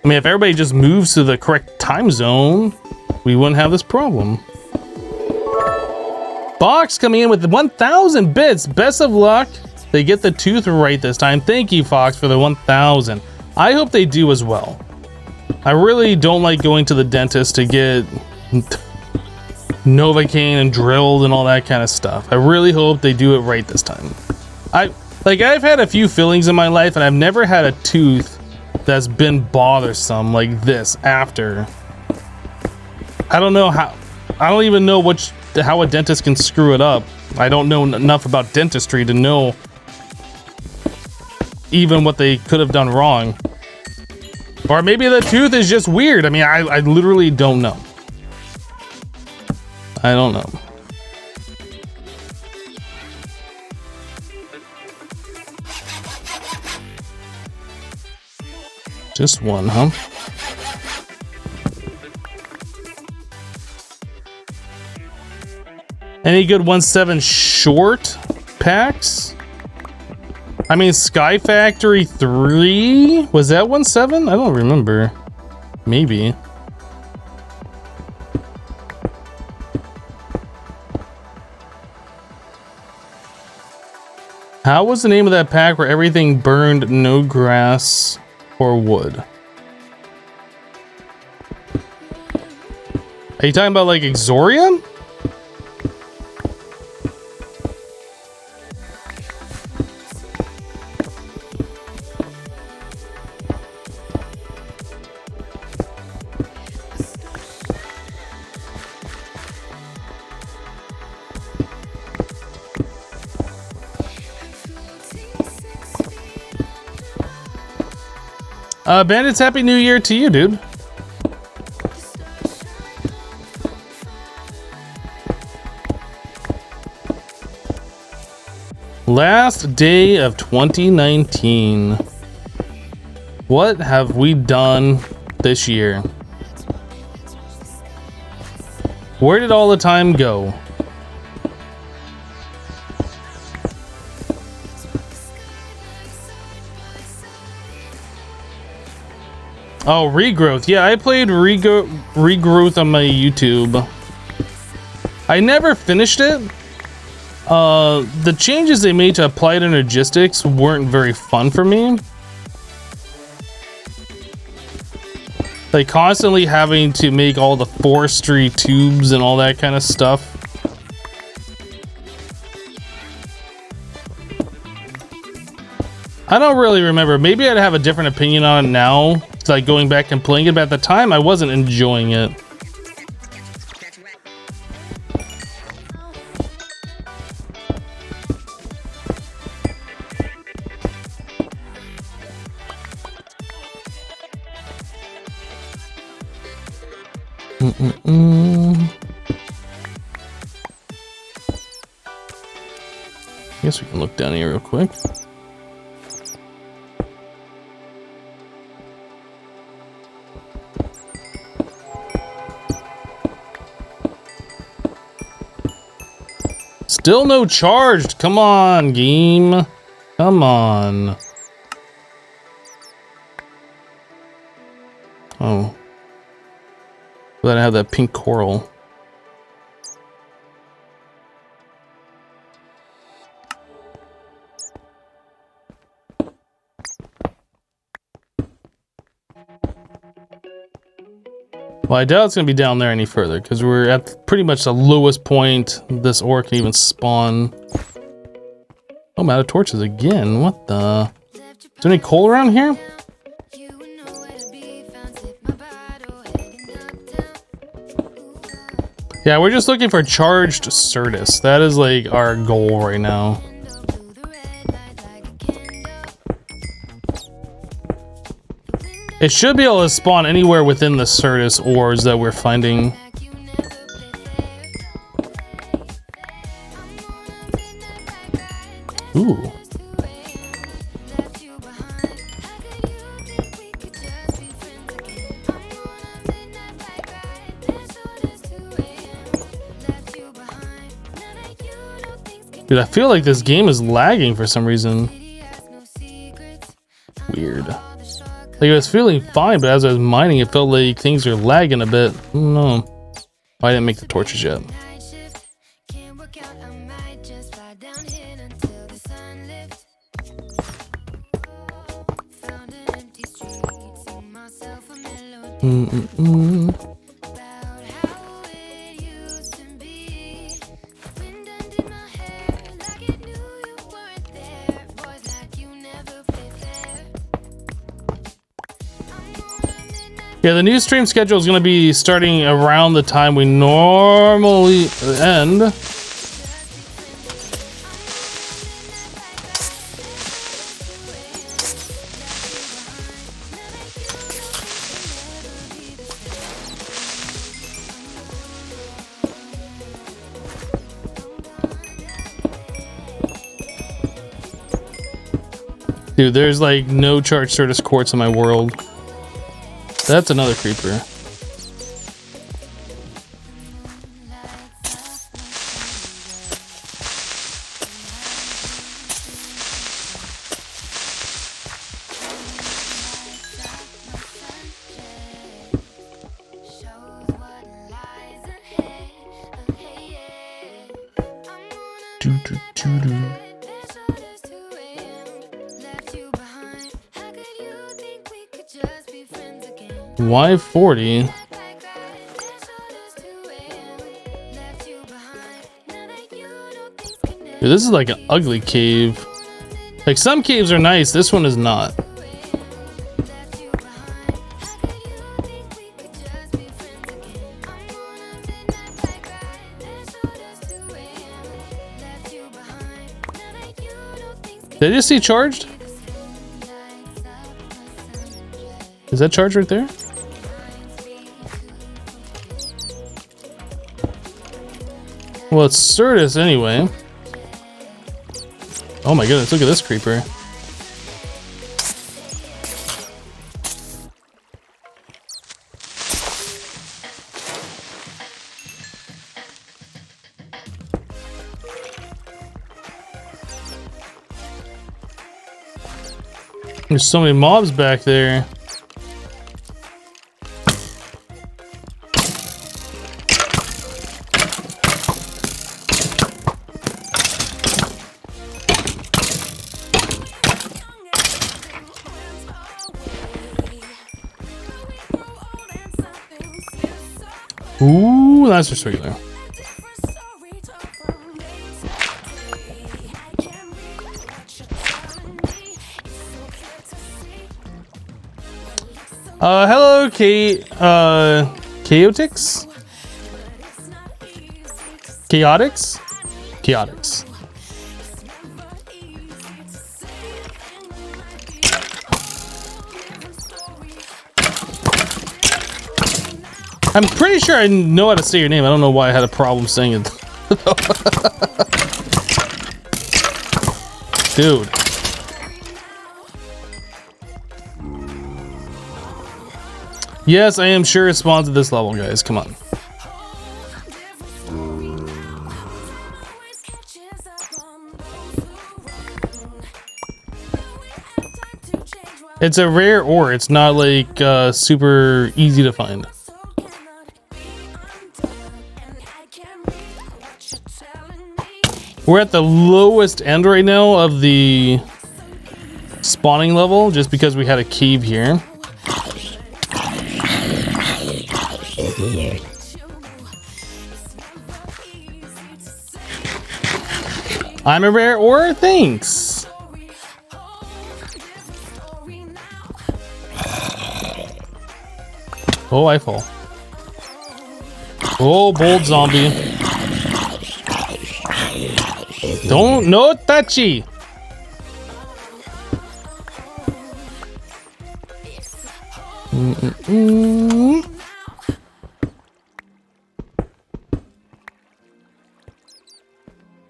I mean, if everybody just moves to the correct time zone, we wouldn't have this problem. Fox coming in with 1,000 bits. Best of luck. They get the tooth right this time. Thank you, Fox, for the 1,000. I hope they do as well. I really don't like going to the dentist to get Novocaine and drilled and all that kind of stuff. I really hope they do it right this time. I've had a few fillings in my life, and I've never had a tooth that's been bothersome like this after. I don't know how. I don't even know how a dentist can screw it up. I don't know enough about dentistry to know even what they could have done wrong. Or maybe the tooth is just weird. I mean, I literally don't know. I don't know. Just one, huh? Any good 1.7 short packs? I mean, Sky Factory 3? Was that 1.7? I don't remember. Maybe. How was the name of that pack where everything burned, no grass or wood? Are you talking about like Exoria? Bandits, Happy New Year to you, dude. Last day of 2019. What have we done this year? Where did all the time go? Oh, Regrowth. Yeah, I played Regrowth on my YouTube. I never finished it. The changes they made to Applied Energistics weren't very fun for me. Like constantly having to make all the forestry tubes and all that kind of stuff. I don't really remember. Maybe I'd have a different opinion on it now, like going back and playing it, but at the time I wasn't enjoying it. Guess we can look down here real quick. Still no charged. Come on, game. Come on. Oh. Glad I have that pink coral. Well, I doubt it's gonna be down there any further because we're at pretty much the lowest point this ore can even spawn. Oh, I'm out of torches again. What the? Is there any coal around here? Yeah, we're just looking for charged Certus. That is like our goal right now. It should be able to spawn anywhere within the Certus ores that we're finding. Ooh. Dude, I feel like this game is lagging for some reason. Weird. Like, I was feeling fine, but as I was mining, it felt like things are lagging a bit. I don't know. I didn't make the torches yet. Yeah, the new stream schedule is going to be starting around the time we normally end. Dude, there's like no charged Certus quartz in my world. That's another creeper. Why 40? Dude, this is like an ugly cave. Like, some caves are nice, this one is not. Did I just see charged? Is that charged right there? Well, it's Certus anyway. Oh my goodness, look at this creeper. There's so many mobs back there. Ooh, that's just regular. Hello, Chaotix? Chaotix? Chaotix. I'm pretty sure I know how to say your name. I don't know why I had a problem saying it. Dude. Yes, I am sure it spawns at this level, guys. Come on. It's a rare ore. It's not like super easy to find. We're at the lowest end right now of the spawning level just because we had a cave here. I'm a rare ore, thanks. Oh, I fall. Oh, bold zombie. Don't, no touchy.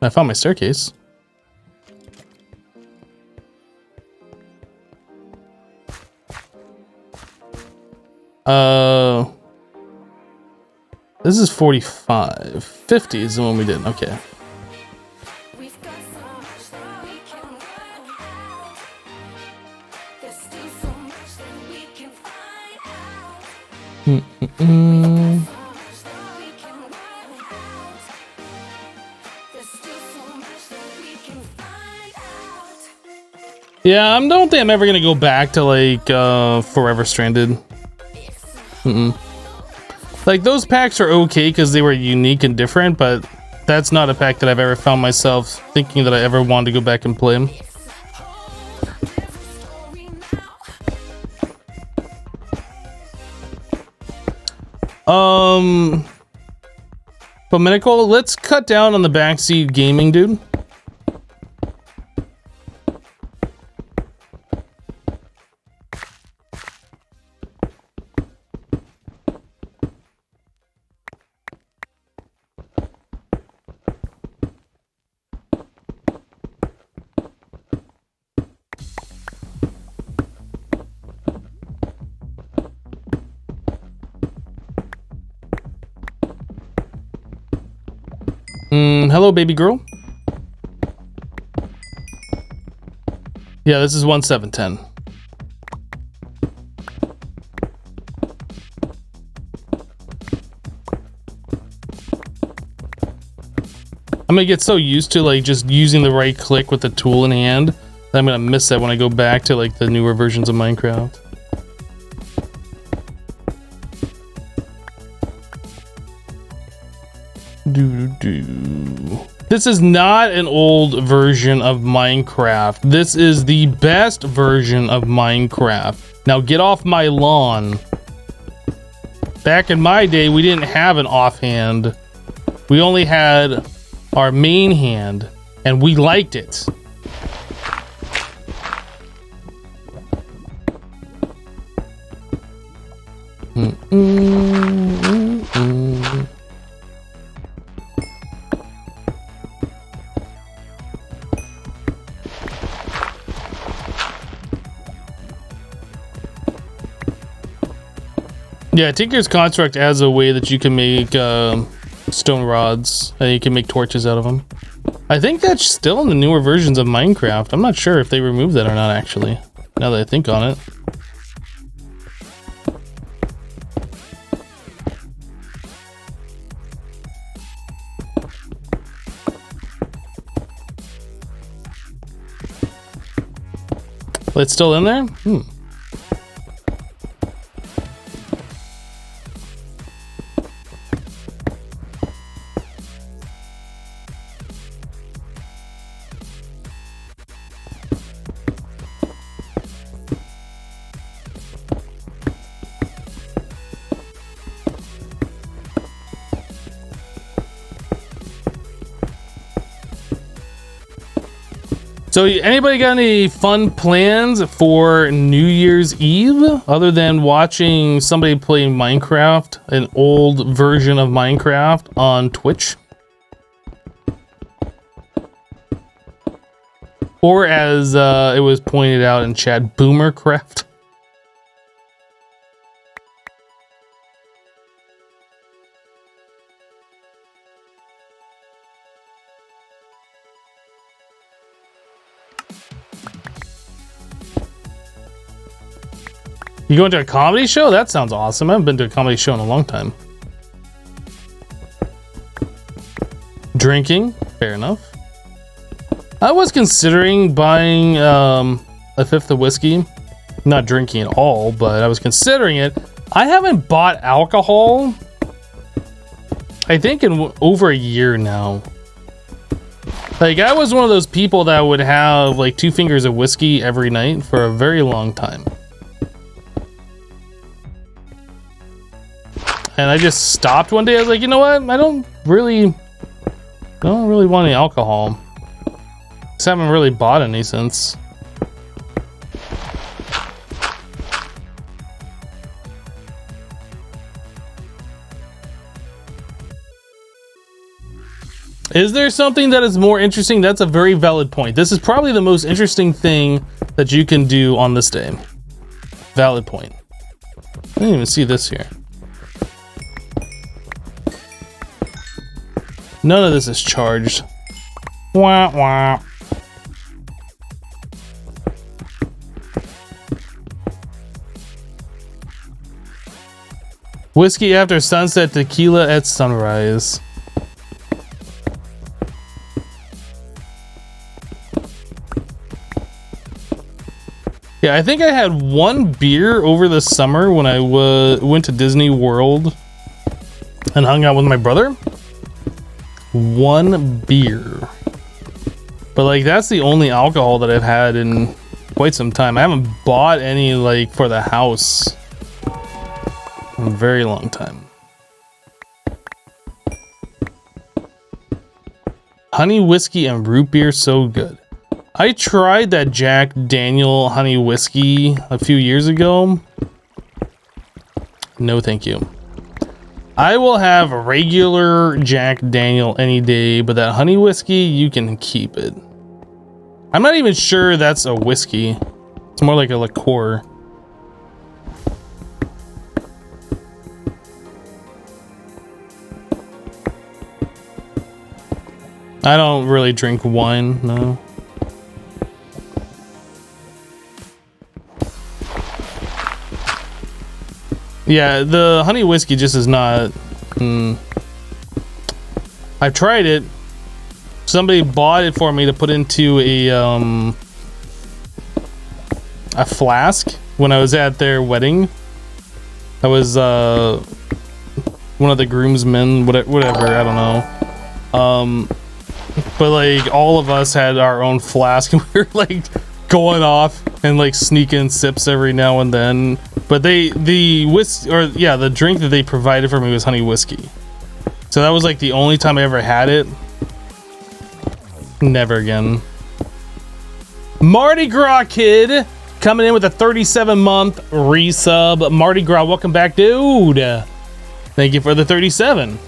I found my staircase. This is 45. 50 is the one we did. Okay. Yeah, I don't think I'm ever gonna go back to like Forever Stranded. Like those packs are okay because they were unique and different, but that's not a pack that I've ever found myself thinking that I ever wanted to go back and play. But Manapool, let's cut down on the backseat gaming, dude. Hello, baby girl. Yeah, this is 1710. I'm gonna get so used to like just using the right click with the tool in hand that I'm gonna miss that when I go back to like the newer versions of Minecraft. This is not an old version of Minecraft. This is the best version of Minecraft. Now get off my lawn. Back in my day, we didn't have an offhand. We only had our main hand, and we liked it. Yeah, Tinker's Construct has a way that you can make stone rods, and you can make torches out of them. I think that's still in the newer versions of Minecraft. I'm not sure if they removed that or not, actually, now that I think on it. Well, it's still in there? So anybody got any fun plans for New Year's Eve other than watching somebody play Minecraft, an old version of Minecraft on Twitch? Or as it was pointed out in chat, Boomercraft? You going to a comedy show? That sounds awesome. I haven't been to a comedy show in a long time. Drinking? Fair enough. I was considering buying a fifth of whiskey. Not drinking at all, but I was considering it. I haven't bought alcohol I think in over a year now. Like, I was one of those people that would have like 2 fingers of whiskey every night for a very long time. And I just stopped one day. I was like, you know what? I don't really want any alcohol. Just haven't really bought any since. Is there something that is more interesting? That's a very valid point. This is probably the most interesting thing that you can do on this day. Valid point. I didn't even see this here. None of this is charged. Wah, wah. Whiskey after sunset, tequila at sunrise. Yeah, I think I had 1 beer over the summer when I went to Disney World and hung out with my brother. 1 beer. But like, that's the only alcohol that I've had in quite some time. I haven't bought any like for the house in a very long time. Honey whiskey and root beer, so good. I tried that Jack Daniel honey whiskey a few years ago. No, thank you. I will have a regular Jack Daniel any day, but that honey whiskey, you can keep it. I'm not even sure that's a whiskey. It's more like a liqueur. I don't really drink wine, no. Yeah, the honey whiskey just is not. I've tried it. Somebody bought it for me to put into a flask when I was at their wedding. I was one of the groomsmen, whatever, I don't know. But like, all of us had our own flask, and we were like going off and like sneaking sips every now and then. But the drink that they provided for me was honey whiskey. So that was like the only time I ever had it. Never again. Mardi Gras Kid coming in with a 37-month resub. Mardi Gras, welcome back, dude. Thank you for the 37.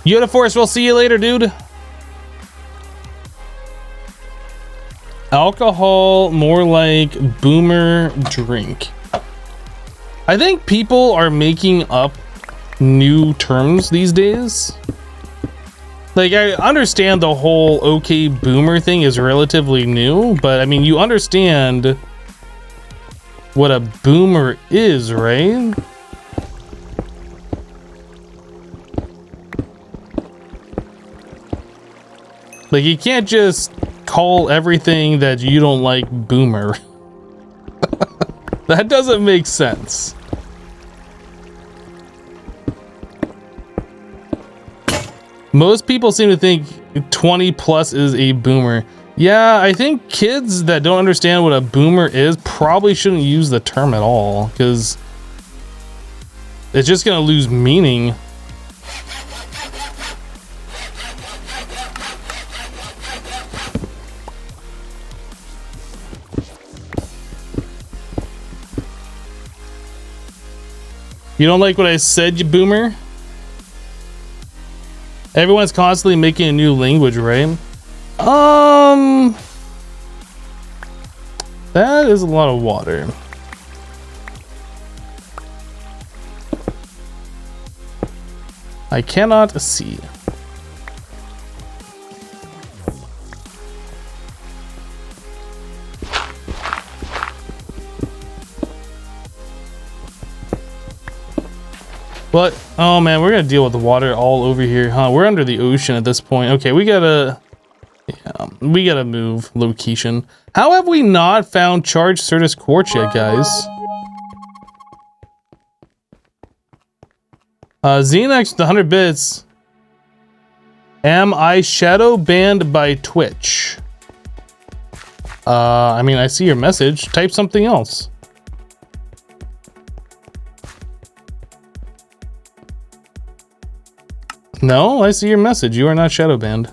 Yoda Force, we'll see you later, dude. Alcohol, more like boomer drink. I think people are making up new terms these days. Like, I understand the whole okay boomer thing is relatively new, but I mean, you understand what a boomer is, right? Like, you can't just call everything that you don't like boomer. That doesn't make sense. Most people seem to think 20 plus is a boomer. Yeah, I think kids that don't understand what a boomer is probably shouldn't use the term at all, because it's just gonna lose meaning. You don't like what I said, you boomer? Everyone's constantly making a new language, right? That is a lot of water. I cannot see. But, oh man, we're gonna deal with the water all over here, huh? We're under the ocean at this point. Okay, we gotta move location. How have we not found charged Certus Quartz yet, guys? Xenex, the 100 bits. Am I shadow banned by Twitch? I mean, I see your message. Type something else. No, I see your message. You are not shadow banned.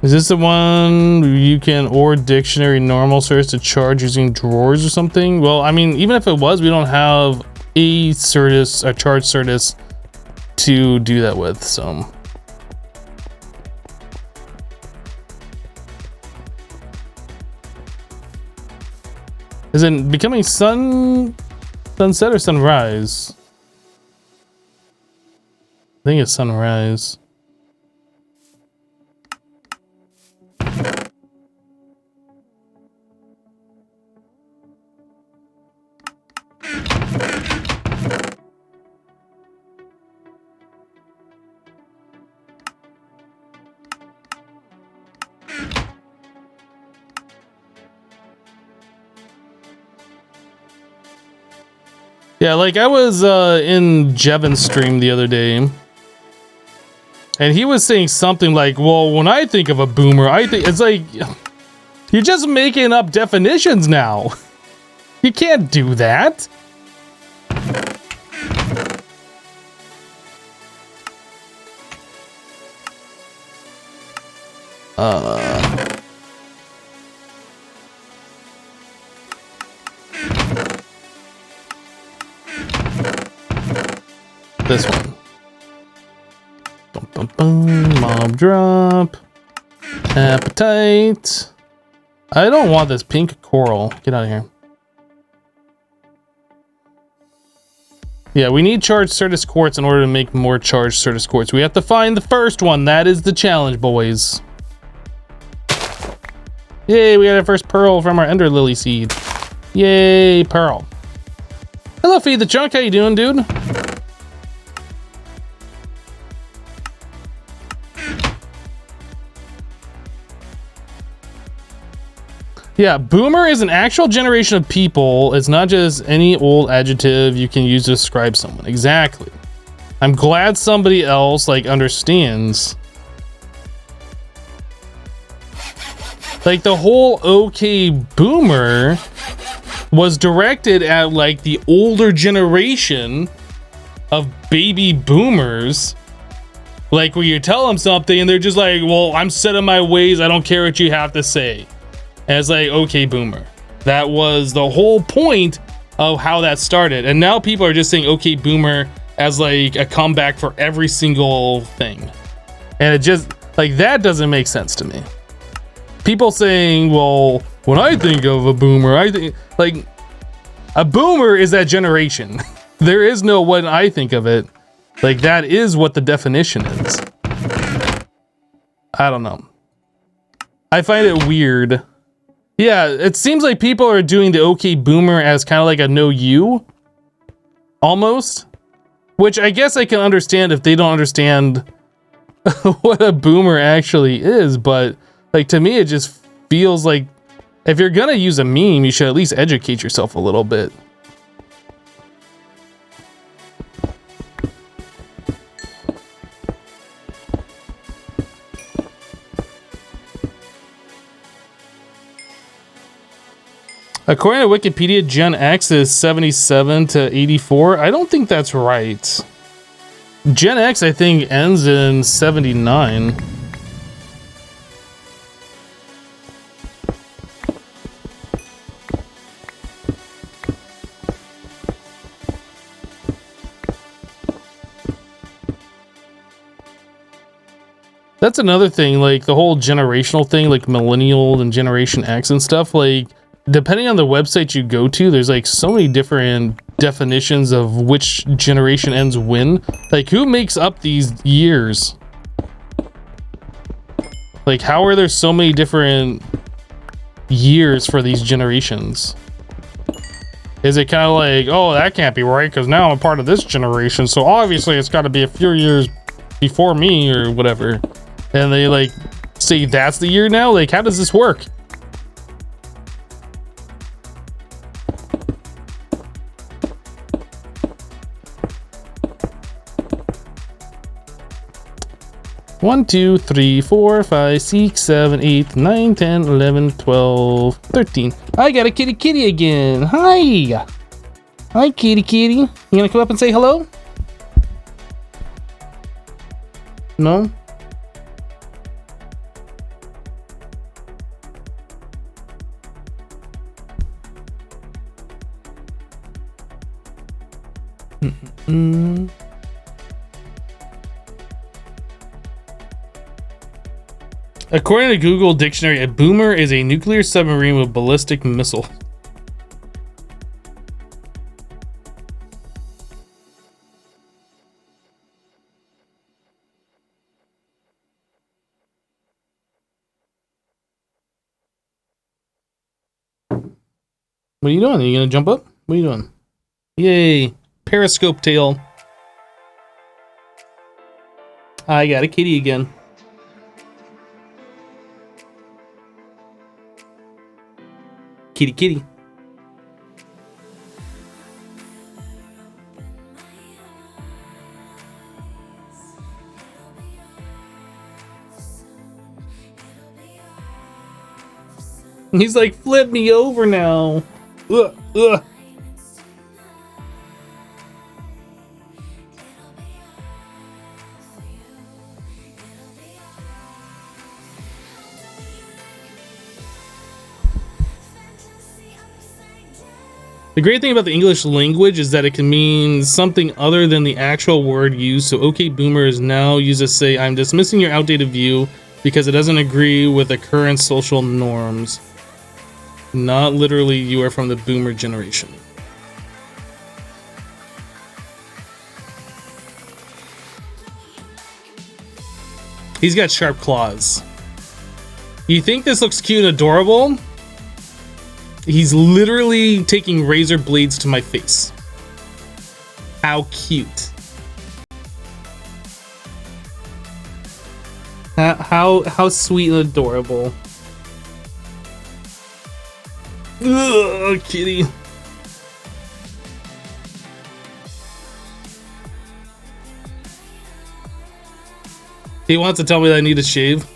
Is this the one you can or dictionary normal search to charge using drawers or something? Well, I mean, even if it was, we don't have a Certus, a charge Certus to do that with, so. Is it becoming sunset or sunrise? I think it's sunrise. Yeah, like I was in Jevin's stream the other day, and he was saying something like, well, when I think of a boomer, I think it's like, you're just making up definitions now. You can't do that. This one. Bum, bum, bum. Mob drop. Appetite. I don't want this pink coral. Get out of here. Yeah, we need charged Certus quartz in order to make more charged Certus quartz. We have to find the first one. That is the challenge, boys. Yay, we got our first pearl from our Ender Lily seed. Yay, pearl. Hello, Feed the Chunk. How you doing, dude? Yeah, boomer is an actual generation of people. It's not just any old adjective you can use to describe someone. Exactly. I'm glad somebody else like understands. Like the whole okay boomer was directed at like the older generation of baby boomers. Like where you tell them something and they're just like, well, I'm set in my ways. I don't care what you have to say. And it's like, okay, boomer. That was the whole point of how that started. And now people are just saying, okay, boomer as like a comeback for every single thing. And it just, like, that doesn't make sense to me. People saying, well, when I think of a boomer, I think, like, a boomer is that generation. There is no when I think of it. Like, that is what the definition is. I don't know. I find it weird. Yeah, it seems like people are doing the okay boomer as kind of like a no you. Almost. Which I guess I can understand if they don't understand what a boomer actually is. But like to me, it just feels like if you're gonna use a meme, you should at least educate yourself a little bit. According to Wikipedia, Gen X is 77 to 84. I don't think that's right. Gen X, I think, ends in 79. That's another thing, like the whole generational thing, like millennial and Generation X and stuff, like depending on the website you go to, there's like so many different definitions of which generation ends when. Like who makes up these years? Like how are there so many different years for these generations? Is it kind of like, oh, that can't be right because now I'm a part of this generation, so obviously it's got to be a few years before me or whatever, and they like say that's the year now? Like, how does this work? One, 2, 3, 4, 5, 6, 7, 8, 9, 10, 11, 12, 13. I got a kitty again. Hi. Hi, kitty. You gonna come up and say hello? No? According to Google Dictionary, a boomer is a nuclear submarine with ballistic missile. What are you doing? Are you gonna jump up? What are you doing? Yay! Periscope tail. I got a kitty again. Kitty. He's like, flip me over now. Ugh. The great thing about the English language is that it can mean something other than the actual word used. So okay boomer is now used to say I'm dismissing your outdated view because it doesn't agree with the current social norms. Not literally you are from the boomer generation. He's got sharp claws. You think this looks cute and adorable? He's literally taking razor blades to my face. How cute. How sweet and adorable. Ugh, kitty. He wants to tell me that I need to shave.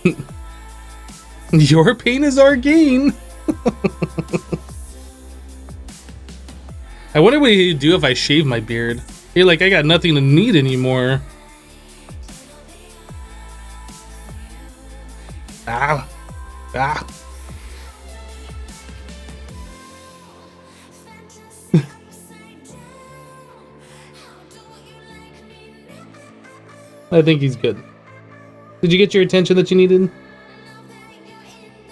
Your pain is our gain. I wonder what he'd do if I shave my beard. Hey, like I got nothing to need anymore. Ah. I think he's good. Did you get your attention that you needed?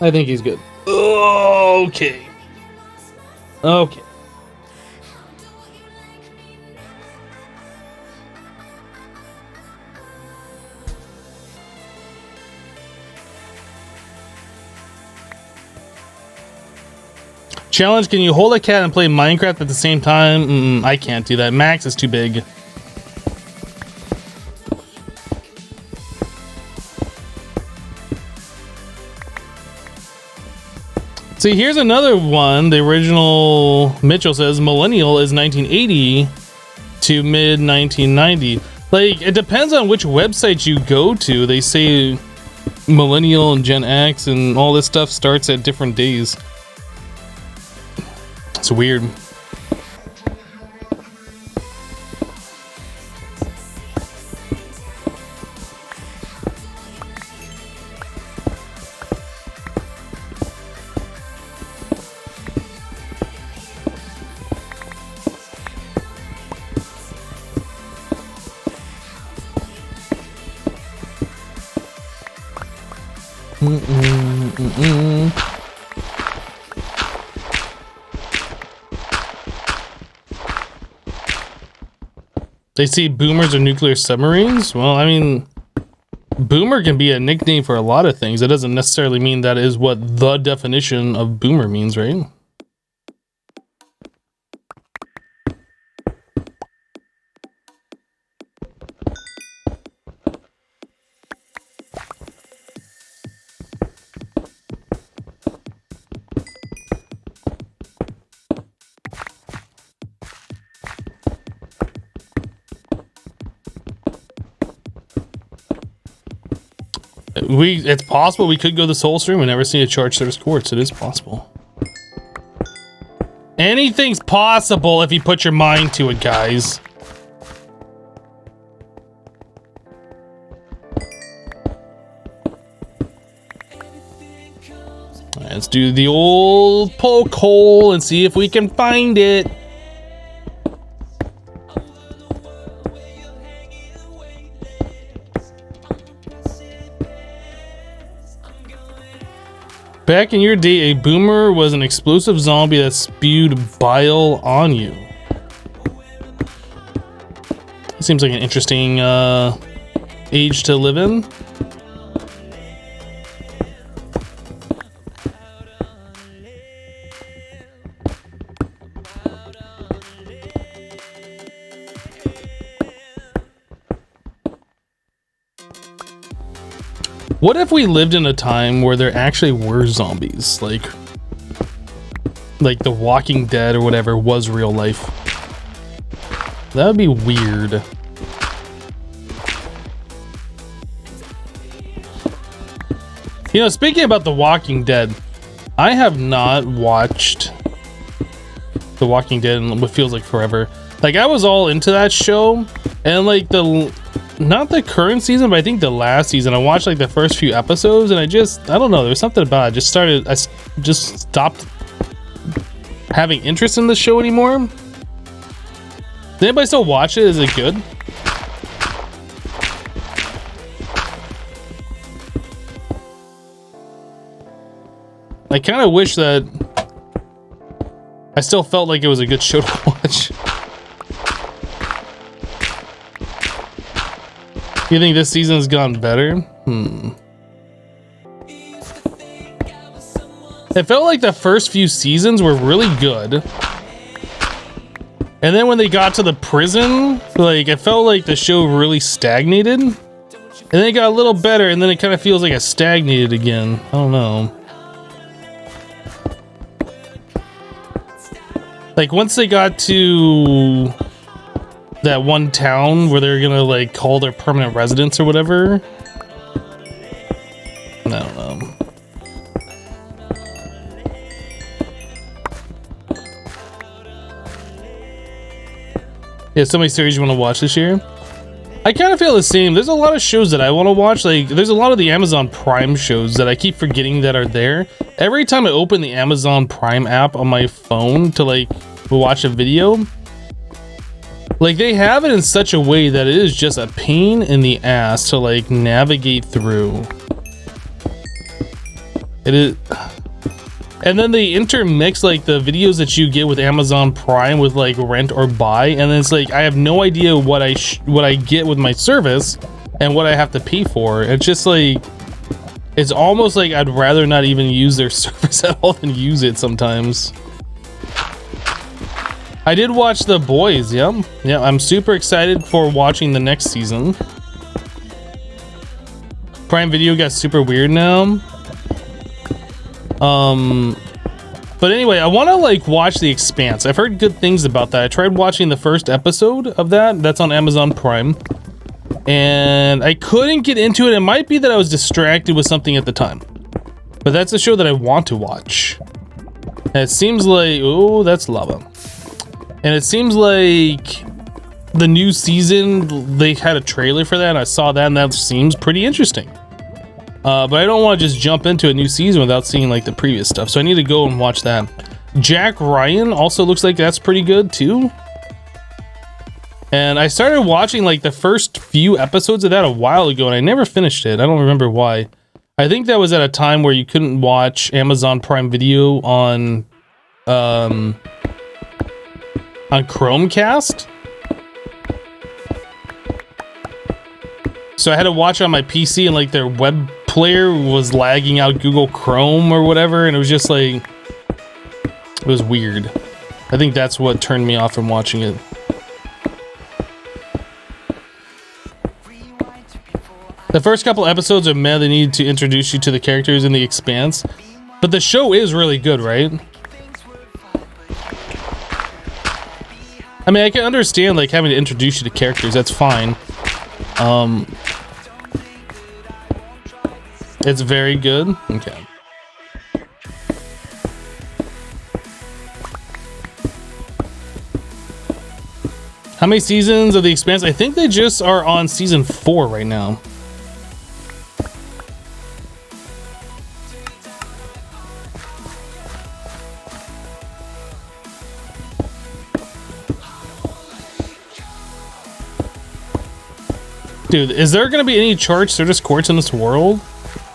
I think he's good. Okay. Challenge, can you hold a cat and play Minecraft at the same time? I can't do that. Max is too big. See, here's another one. The original Mitchell says millennial is 1980 to mid 1990. Like, it depends on which website you go to. They say millennial and Gen X and all this stuff starts at different days. It's weird. They see boomers are nuclear submarines? Well, I mean, Boomer can be a nickname for a lot of things. It doesn't necessarily mean that is what the definition of boomer means, right? It's possible we could go this whole stream and never see a charge service quartz. It is possible. Anything's possible if you put your mind to it, guys. Let's do the old poke hole and see if we can find it. Back in your day, a boomer was an explosive zombie that spewed bile on you. Seems like an interesting age to live in. What if we lived in a time where there actually were zombies, like The Walking Dead or whatever was real life? That would be weird. You know, speaking about The Walking Dead, I have not watched The Walking Dead in what feels like forever. Like, I was all into that show, and like not the current season, but I think the last season, I watched like the first few episodes, and I don't know, there was something about it. I just stopped having interest in the show anymore. Does anybody still watch it? Is it good? I kind of wish that I still felt like it was a good show to watch. You think this season's gone better? It felt like the first few seasons were really good. And then when they got to the prison, like, it felt like the show really stagnated. And then it got a little better, and then it kind of feels like it stagnated again. I don't know. Like, once they got to that one town where they're gonna like call their permanent residents or whatever. I don't know. Yeah, so many series you want to watch this year? I kind of feel the same. There's a lot of shows that I want to watch. Like, there's a lot of the Amazon Prime shows that I keep forgetting that are there. Every time I open the Amazon Prime app on my phone to like watch a video, like, they have it in such a way that it is just a pain in the ass to like navigate through. It is. And then they intermix like the videos that you get with Amazon Prime with like rent or buy, and then it's like I have no idea what I get with my service and what I have to pay for. It's just like, it's almost like I'd rather not even use their service at all than use it sometimes. I did watch The Boys, yeah, I'm super excited for watching the next season. Prime Video got super weird now. But anyway, I want to like watch The Expanse. I've heard good things about that. I tried watching the first episode of that's on Amazon Prime, and I couldn't get into it. It might be that I was distracted with something at the time, but that's a show that I want to watch. And it seems like, oh, that's lava. And it seems like the new season, they had a trailer for that, and I saw that, and that seems pretty interesting. But I don't want to just jump into a new season without seeing like the previous stuff, so I need to go and watch that. Jack Ryan also looks like that's pretty good too. And I started watching like the first few episodes of that a while ago, and I never finished it. I don't remember why. I think that was at a time where you couldn't watch Amazon Prime Video on Chromecast. so I had to watch it on my PC, and like their web player was lagging out Google Chrome or whatever, and it was just like, it was weird. I think that's what turned me off from watching it. The first couple episodes are meh, they need to introduce you to the characters in The Expanse, but the show is really good, right? I mean, I can understand like having to introduce you to characters, that's fine. It's very good. Okay. How many seasons of The Expanse? I think they just are on season 4 right now. Dude, is there going to be any charged Certus quartz in this world?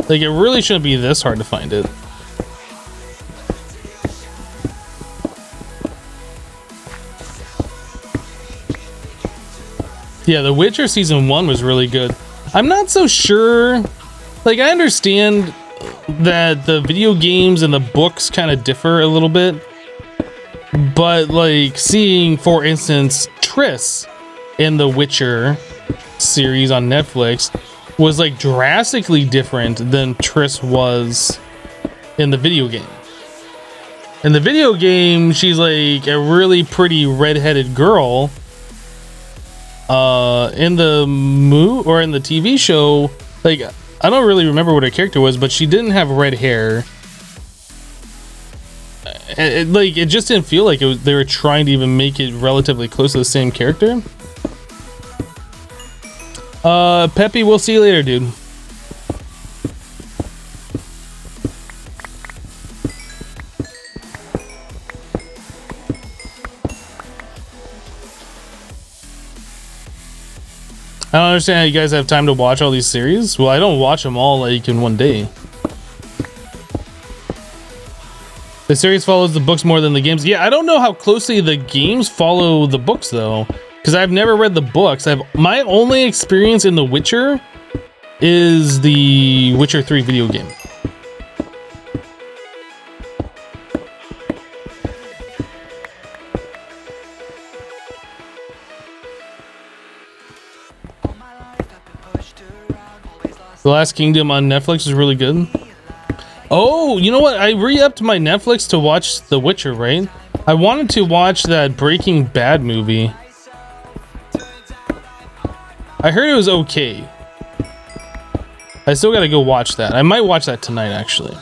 Like, it really shouldn't be this hard to find it. Yeah, The Witcher season 1 was really good. I'm not so sure. Like, I understand that the video games and the books kind of differ a little bit. But, like, seeing, for instance, Triss in The Witcher series on Netflix was like drastically different than Triss was in the video game. In the video game, she's like a really pretty redheaded girl. In the in the TV show, like I don't really remember what her character was, but she didn't have red hair. It just didn't feel like they were trying to even make it relatively close to the same character. Peppy, we'll see you later, dude. I don't understand how you guys have time to watch all these series. Well, I don't watch them all like in one day. The series follows the books more than the games. Yeah, I don't know how closely the games follow the books though, because I've never read the books. My only experience in The Witcher is the Witcher 3 video game. The Last Kingdom on Netflix is really good. Oh, you know what? I re-upped my Netflix to watch The Witcher, right? I wanted to watch that Breaking Bad movie. I heard it was okay. I still gotta go watch that. I might watch that tonight, actually.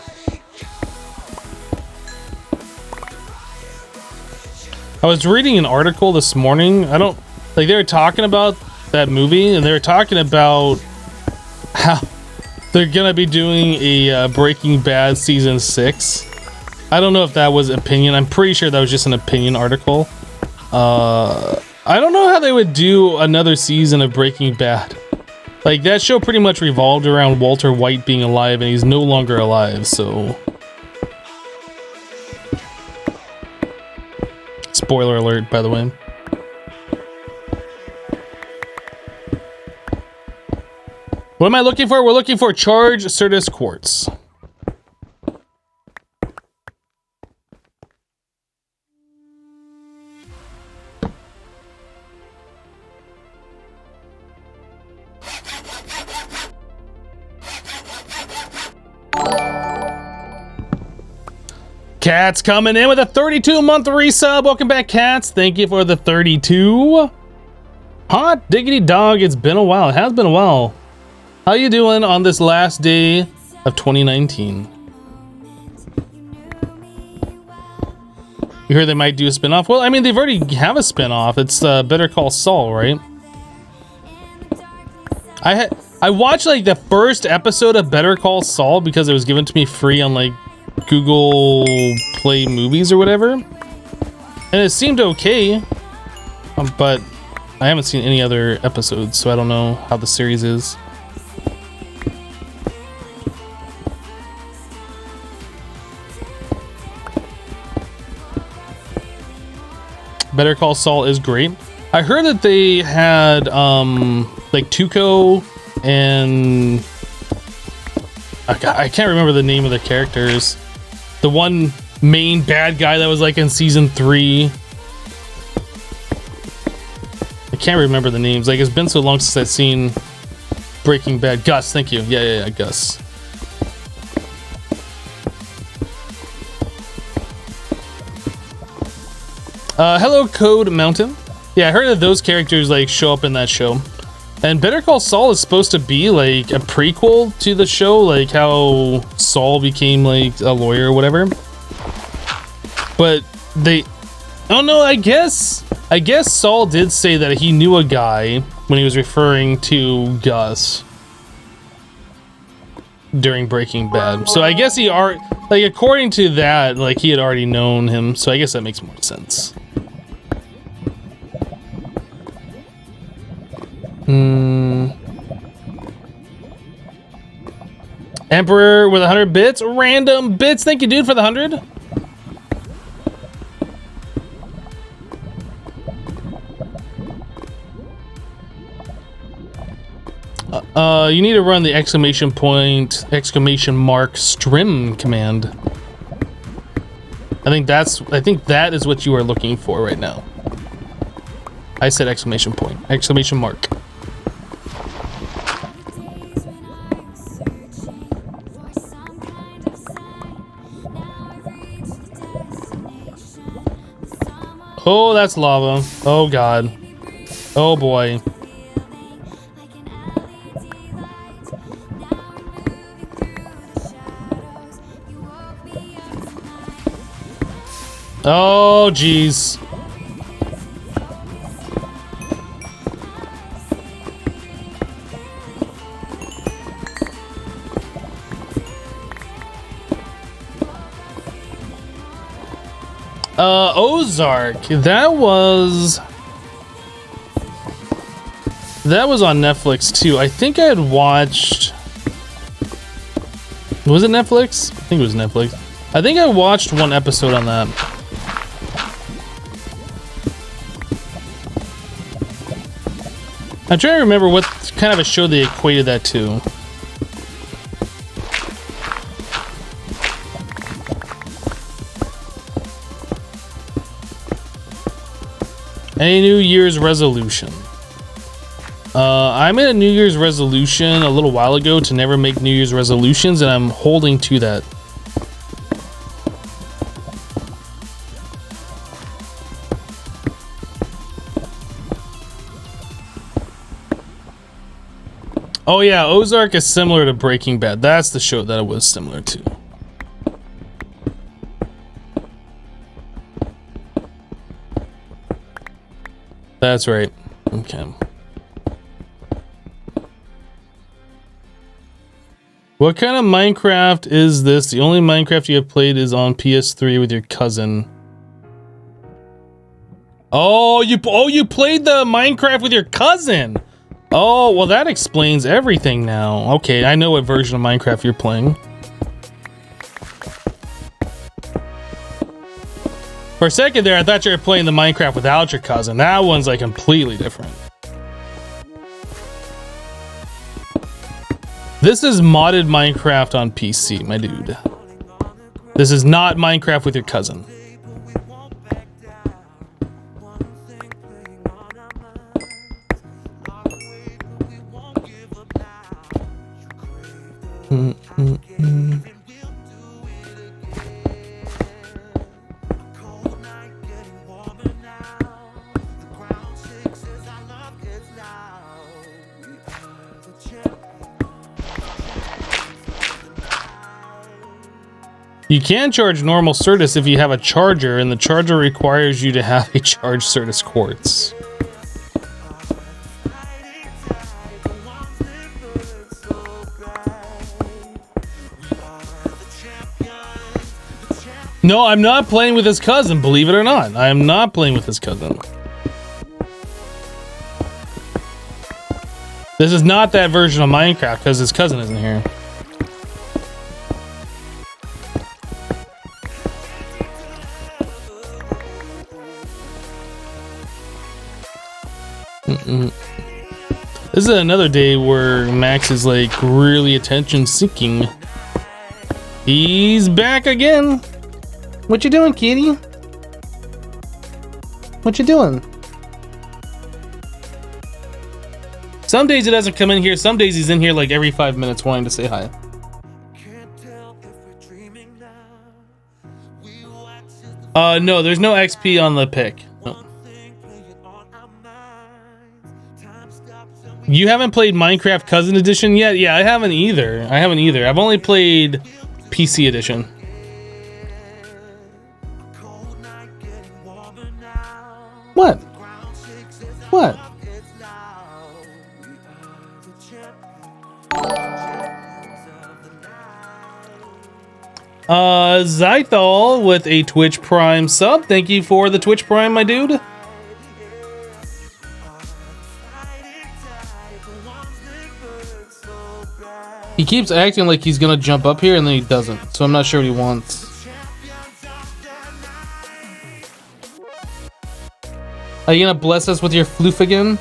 I was reading an article this morning. They were talking about that movie, and they were talking about how they're gonna be doing a Breaking Bad season 6. I don't know if that was opinion. I'm pretty sure that was just an opinion article. I don't know how they would do another season of Breaking Bad. Like, that show pretty much revolved around Walter White being alive, and he's no longer alive, so... Spoiler alert, by the way. What am I looking for? We're looking for charged Certus quartz. Cat's coming in with a 32-month resub. Welcome back, Cats. Thank you for the 32. Hot diggity dog. It's been a while. It has been a while. How you doing on this last day of 2019? You heard they might do a spinoff? Well, I mean, they've already have a spinoff. It's Better Call Saul, right? I watched like the first episode of Better Call Saul because it was given to me free on like Google Play Movies or whatever, and it seemed okay, but I haven't seen any other episodes, so I don't know how the series is. Better Call Saul is great. I heard that they had like Tuco and I can't remember the name of the characters. The one main bad guy that was like in season 3. I can't remember the names. Like, it's been so long since I've seen Breaking Bad. Gus, thank you. Yeah, Gus. Hello, Code Mountain. Yeah, I heard that those characters like show up in that show. And Better Call Saul is supposed to be like a prequel to the show, like how Saul became like a lawyer or whatever. But they, oh no, I guess Saul did say that he knew a guy when he was referring to Gus during Breaking Bad. So I guess he are like, according to that, like he had already known him. So I guess that makes more sense. Emperor with 100 bits. Random bits. Thank you, dude, for the 100. You need to run the exclamation mark strim command. I think that is what you are looking for right now. I said exclamation mark. Oh, that's lava. Oh god. Oh boy. Oh jeez. Ozark. That was on Netflix too. I think I had watched. Was it Netflix? I think it was Netflix. I think I watched one episode on that. I'm trying to remember what kind of a show they equated that to. Any New Year's resolution? I made a New Year's resolution a little while ago to never make New Year's resolutions, and I'm holding to that. Oh yeah, Ozark is similar to Breaking Bad. That's the show that it was similar to. That's right. Okay. What kind of Minecraft is this? The only Minecraft you have played is on PS3 with your cousin. Oh, you played the Minecraft with your cousin. Oh, well that explains everything now. Okay, I know what version of Minecraft you're playing. For a second there, I thought you were playing the Minecraft without your cousin. That one's like completely different. This is modded Minecraft on PC, my dude. This is not Minecraft with your cousin. You can charge normal Certus if you have a charger, and the charger requires you to have a charged Certus quartz. No, I'm not playing with his cousin, believe it or not. I am not playing with his cousin. This is not that version of Minecraft because his cousin isn't here. This is another day where Max is like really attention seeking. He's back again. What you doing, kitty? What you doing? Some days he doesn't come in here. Some days he's in here like every 5 minutes wanting to say hi. No, there's no XP on the pick. No. You haven't played Minecraft Cousin Edition yet? Yeah, I haven't either. I've only played PC Edition. What? What? Zythal with a Twitch Prime sub. Thank you for the Twitch Prime, my dude. He keeps acting like he's gonna jump up here and then he doesn't, so I'm not sure what he wants. Are you gonna bless us with your floof again?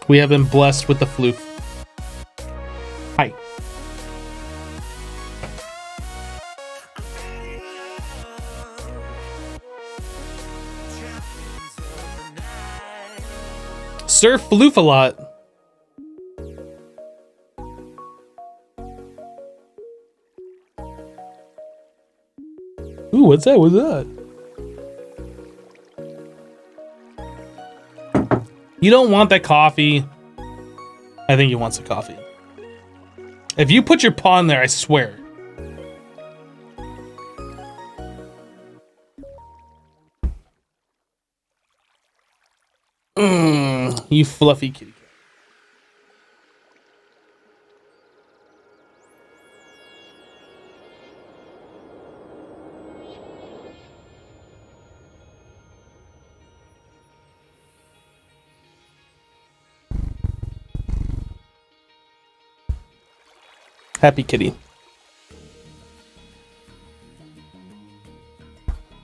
We have been blessed with the floof. Hi. Surf floof a lot. Ooh, what's that? What's that? You don't want that coffee. I think he wants the coffee. If you put your paw in there, I swear. You fluffy kitty cat. Happy kitty.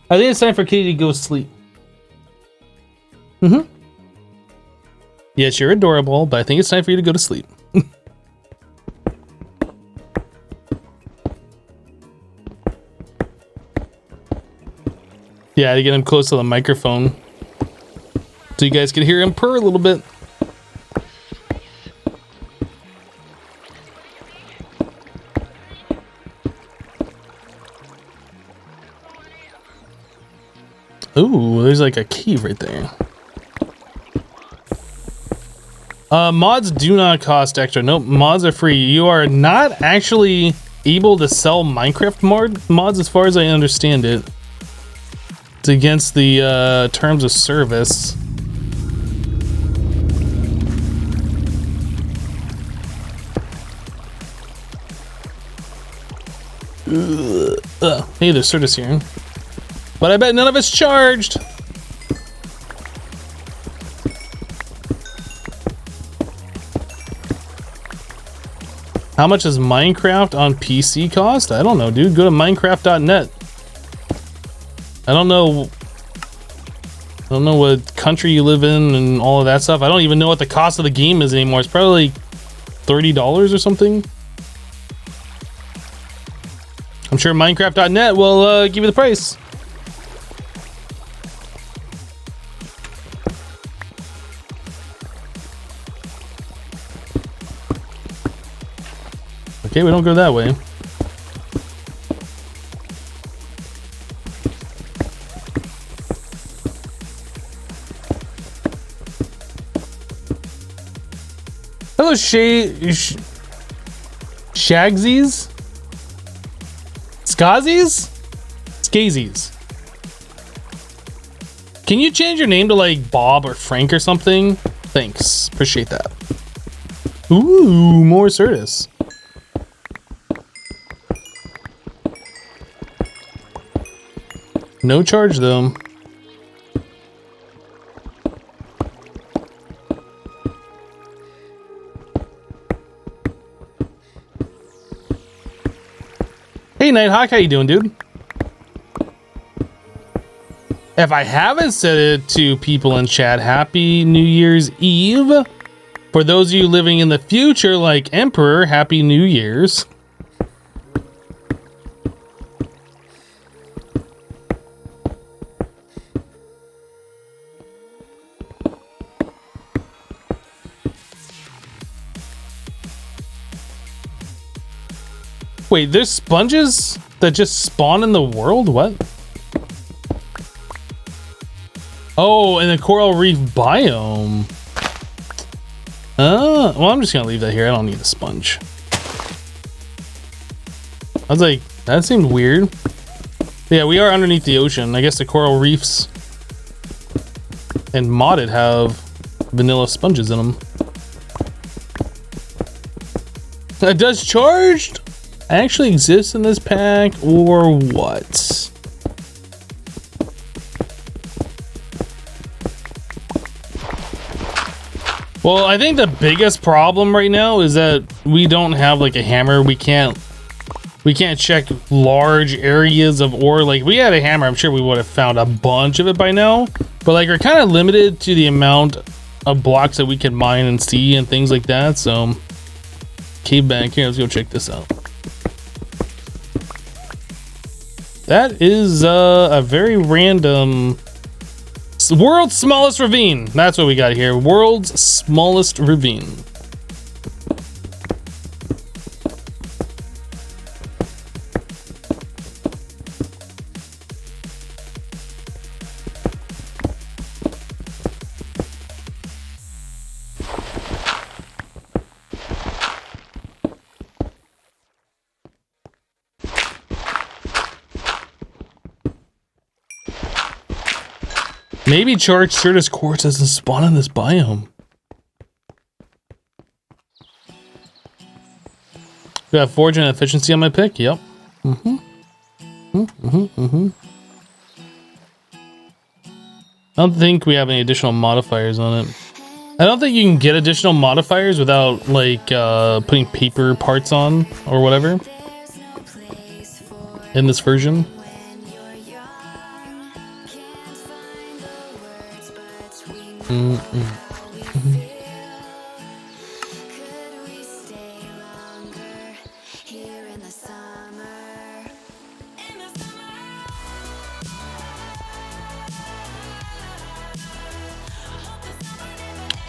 I think it's time for Kitty to go sleep. Mm-hmm. Yes, you're adorable, but I think it's time for you to go to sleep. Yeah, to get him close to the microphone so you guys can hear him purr a little bit. Ooh, there's like a key right there. Mods do not cost extra. Nope, mods are free. You are not actually able to sell Minecraft mods as far as I understand it. It's against the terms of service. Hey, there's Certus here. But I bet none of it's charged. How much does Minecraft on PC cost? I don't know, dude. Go to minecraft.net. I don't know what country you live in and all of that stuff. I don't even know what the cost of the game is anymore. It's probably like $30 or something. I'm sure minecraft.net will give you the price. Okay, we don't go that way. Hello, Shagsies? Skazies? Skazies. Can you change your name to like Bob or Frank or something? Thanks. Appreciate that. Ooh, more Certus. No charge though. Hey Nighthawk, how you doing, dude? If I haven't said it to people in chat, Happy New Year's Eve. For those of you living in the future, like Emperor, Happy New Year's. Wait, there's sponges that just spawn in the world? What? Oh, in the coral reef biome. Well, I'm just gonna leave that here. I don't need a sponge. I was like, that seemed weird. Yeah, we are underneath the ocean. I guess the coral reefs and modded have vanilla sponges in them. That does charged? Actually exists in this pack or what? Well, I think the biggest problem right now is that we don't have like a hammer. We can't check large areas of ore. Like, we had a hammer, I'm sure we would have found a bunch of it by now. But like, we're kind of limited to the amount of blocks that we can mine and see and things like that. So, cave bank here. Let's go check this out. That is a very random world's smallest ravine. That's what we got here. World's smallest ravine. Maybe charged Certus quartz doesn't spawn in this biome. Do I have forge and efficiency on my pick? Yep. I don't think we have any additional modifiers on it. I don't think you can get additional modifiers without like putting paper parts on or whatever in this version.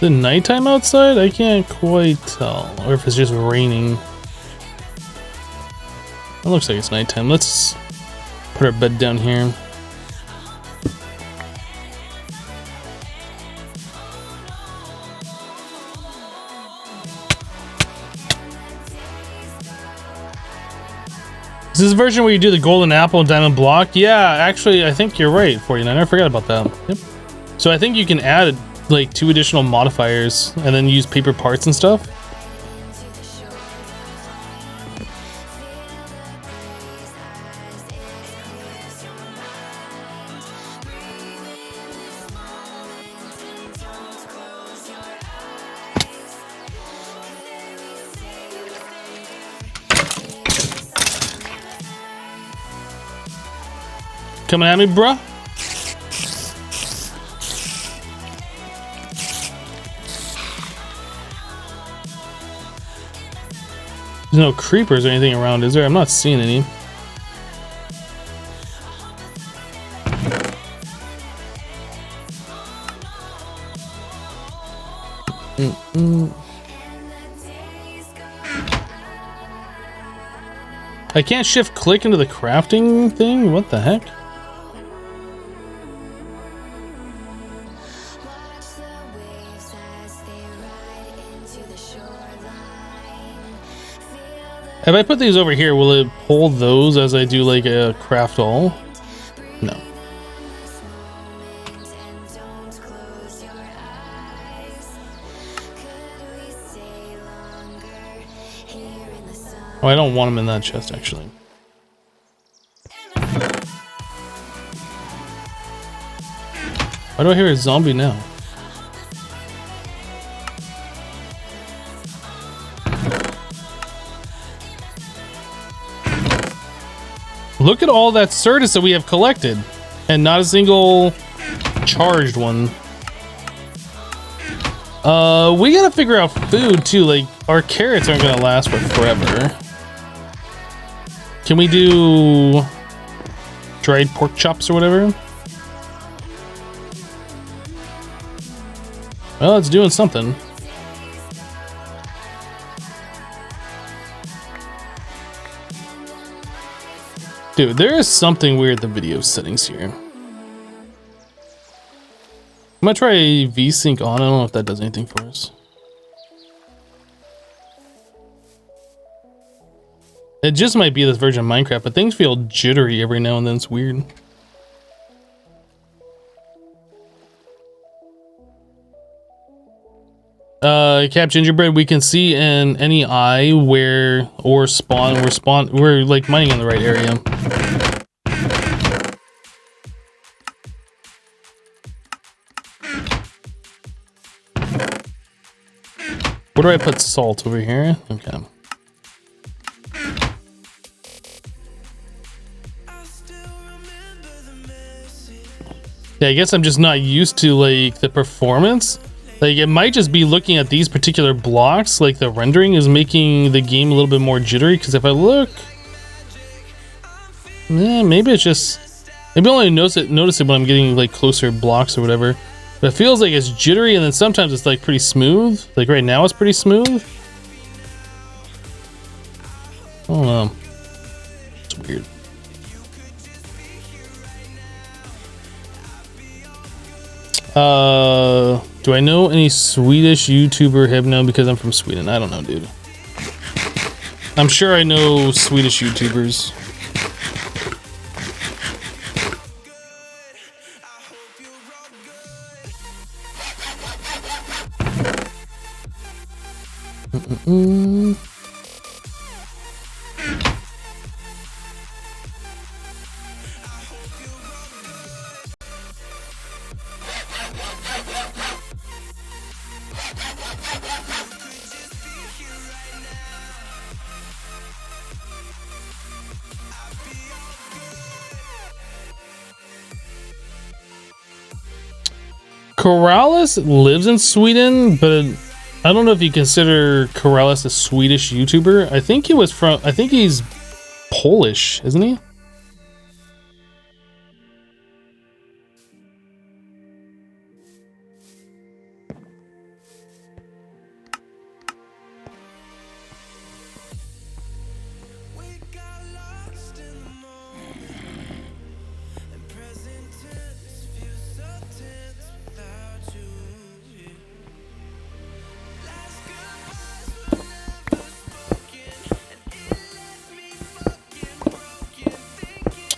Is it nighttime outside? I can't quite tell. Or if it's just raining. It looks like it's nighttime. Let's put our bed down here. Is this version where you do the golden apple and diamond block? Yeah, actually, I think you're right, 49. I forgot about that. Yep. So I think you can add like 2 additional modifiers and then use paper parts and stuff. Coming at me, bruh? There's no creepers or anything around, is there? I'm not seeing any. I can't shift click into the crafting thing? What the heck? If I put these over here, will it hold those as I do like a craft all? No. Oh, I don't want them in that chest, actually. Why do I hear a zombie now? Look at all that Certus that we have collected. And not a single charged one. We gotta figure out food too. Like, our carrots aren't gonna last for forever. Can we do dried pork chops or whatever? Well, it's doing something. Dude, there is something weird in the video settings here. I'm gonna try VSync on. I don't know if that does anything for us. It just might be this version of Minecraft, but things feel jittery every now and then. It's weird. Cap Gingerbread, we can see in any eye where or spawn. We're like mining in the right area. Where do I put salt? Over here? Okay. Yeah, I guess I'm just not used to like the performance. Like, it might just be looking at these particular blocks, like the rendering is making the game a little bit more jittery, because if I look, maybe it's just, maybe I only notice it when I'm getting like closer blocks or whatever. But it feels like it's jittery, and then sometimes it's like pretty smooth. Like right now it's pretty smooth. I don't know. It's weird. Do I know any Swedish YouTuber Hypno because I'm from Sweden? I don't know, dude. I'm sure I know Swedish YouTubers. Corrales lives in Sweden, but I don't know if you consider Corrales a Swedish YouTuber. I think he's Polish, isn't he?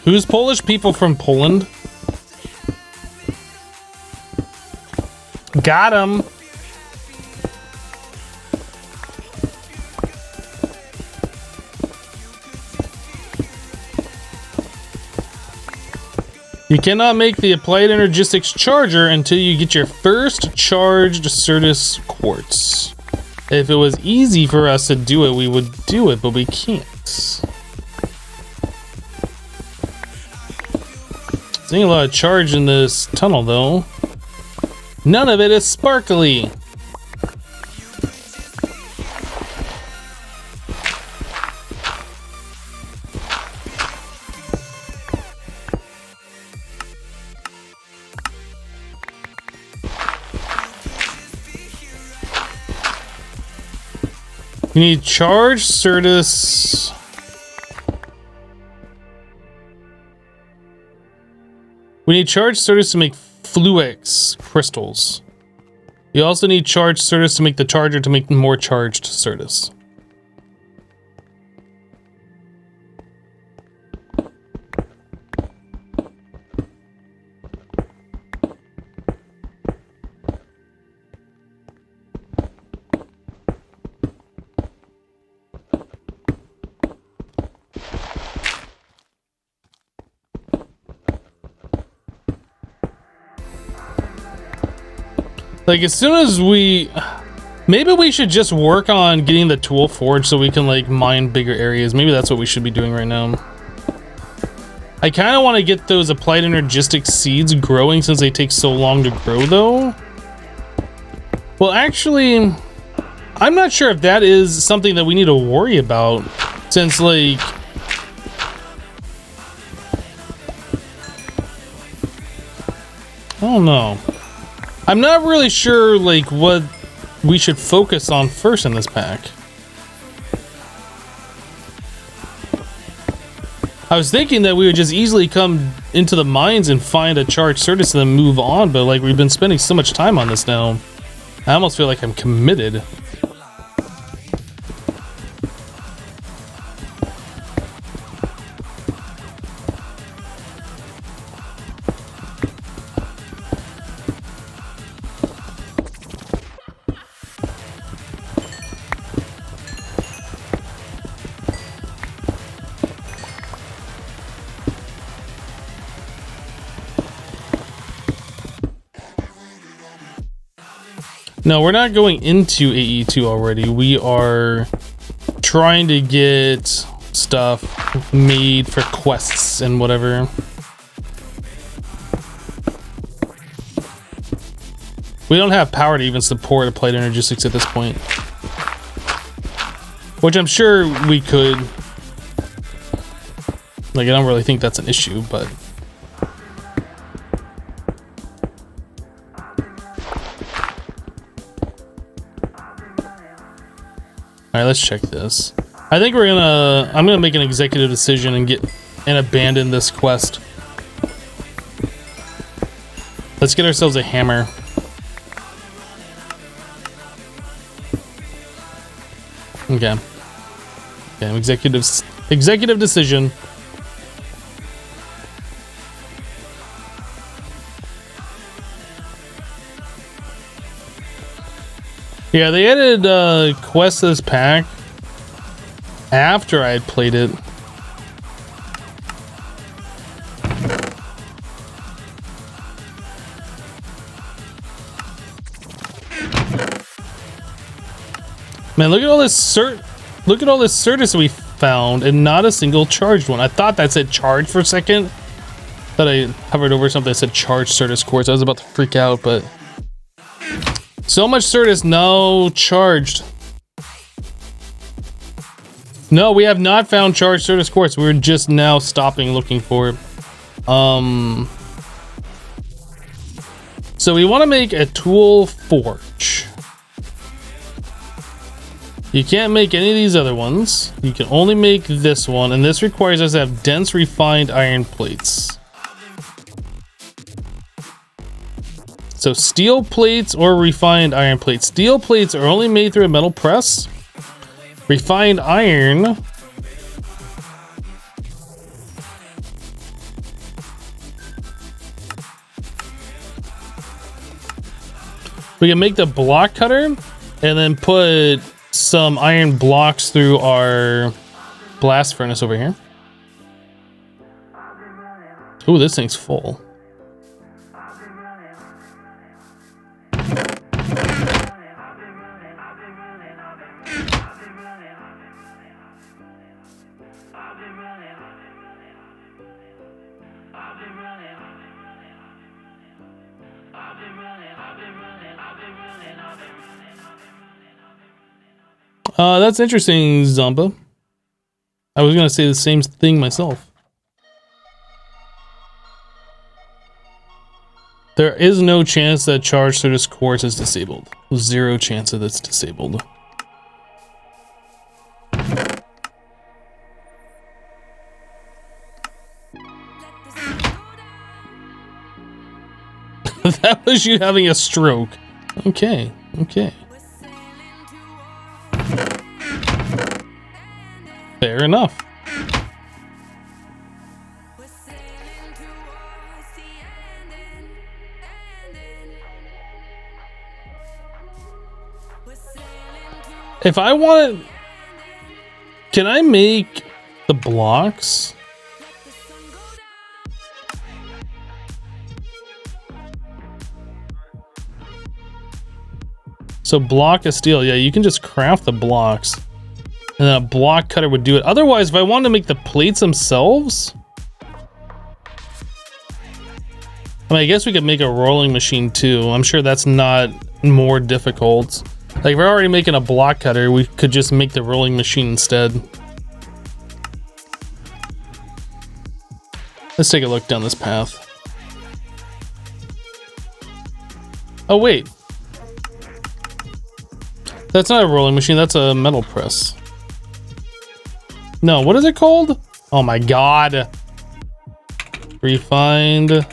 Who's Polish? People from Poland. Got him. You cannot make the applied energistics charger until you get your first charged Certus quartz. If it was easy for us to do it, we would do it, but we can't. Seeing a lot of charge in this tunnel, though. None of it is sparkly. You need charged Certus. We need charged Certus to make Fluix crystals. You also need charged Certus to make the charger to make more charged Certus. Like, as soon as maybe we should just work on getting the tool forge so we can like mine bigger areas. Maybe that's what we should be doing right now. I kind of want to get those applied energistic seeds growing since they take so long to grow, though. Well, actually, I'm not sure if that is something that we need to worry about, since, like... I don't know. I'm not really sure, like, what we should focus on first in this pack. I was thinking that we would just easily come into the mines and find a charged Certus and then move on, but, like, we've been spending so much time on this now. I almost feel like I'm committed. No, we're not going into AE2 already. We are trying to get stuff made for quests and whatever. We don't have power to even support applied energistics at this point. Which I'm sure we could. Like, I don't really think that's an issue, but... Alright, let's check this. I think I'm gonna make an executive decision and abandon this quest. Let's get ourselves a hammer. Okay. Okay, executive decision. Yeah, they added quests to this pack after I had played it. Man, look at all this Certus we found and not a single charged one. I thought that said charged for a second. Thought I hovered over something that said charged Certus cores. I was about to freak out, but so much Certus, no charged. No, we have not found charged Certus quartz. We're just now stopping looking for it. So we want to make a tool forge. You can't make any of these other ones. You can only make this one, and this requires us to have dense refined iron plates. So steel plates or refined iron plates. Steel plates are only made through a metal press. Refined iron we can make the block cutter and then put some iron blocks through our blast furnace over here. Ooh, this thing's full. That's interesting, Zomba. I was gonna say the same thing myself. There is no chance that charged Certus quartz is disabled. 0 chance that it's disabled. That was you having a stroke. Okay, okay. Fair enough. If I want, can I make the blocks? So block of steel, yeah, you can just craft the blocks. And then a block cutter would do it. Otherwise, if I wanted to make the plates themselves, I mean, I guess we could make a rolling machine too. I'm sure that's not more difficult. Like, if we're already making a block cutter, we could just make the rolling machine instead. Let's take a look down this path. Oh, wait. That's not a rolling machine, that's a metal press. No, what is it called? Oh my god. Refined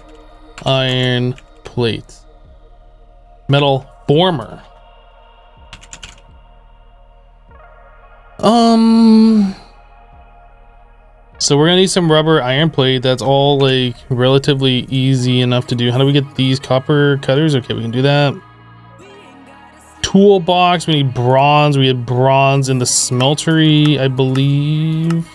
iron plate. Metal former. So we're gonna need some rubber iron plate. That's all like relatively easy enough to do. How do we get these copper cutters? Okay, we can do that. Toolbox, we need bronze. We had bronze in the smeltery, I believe.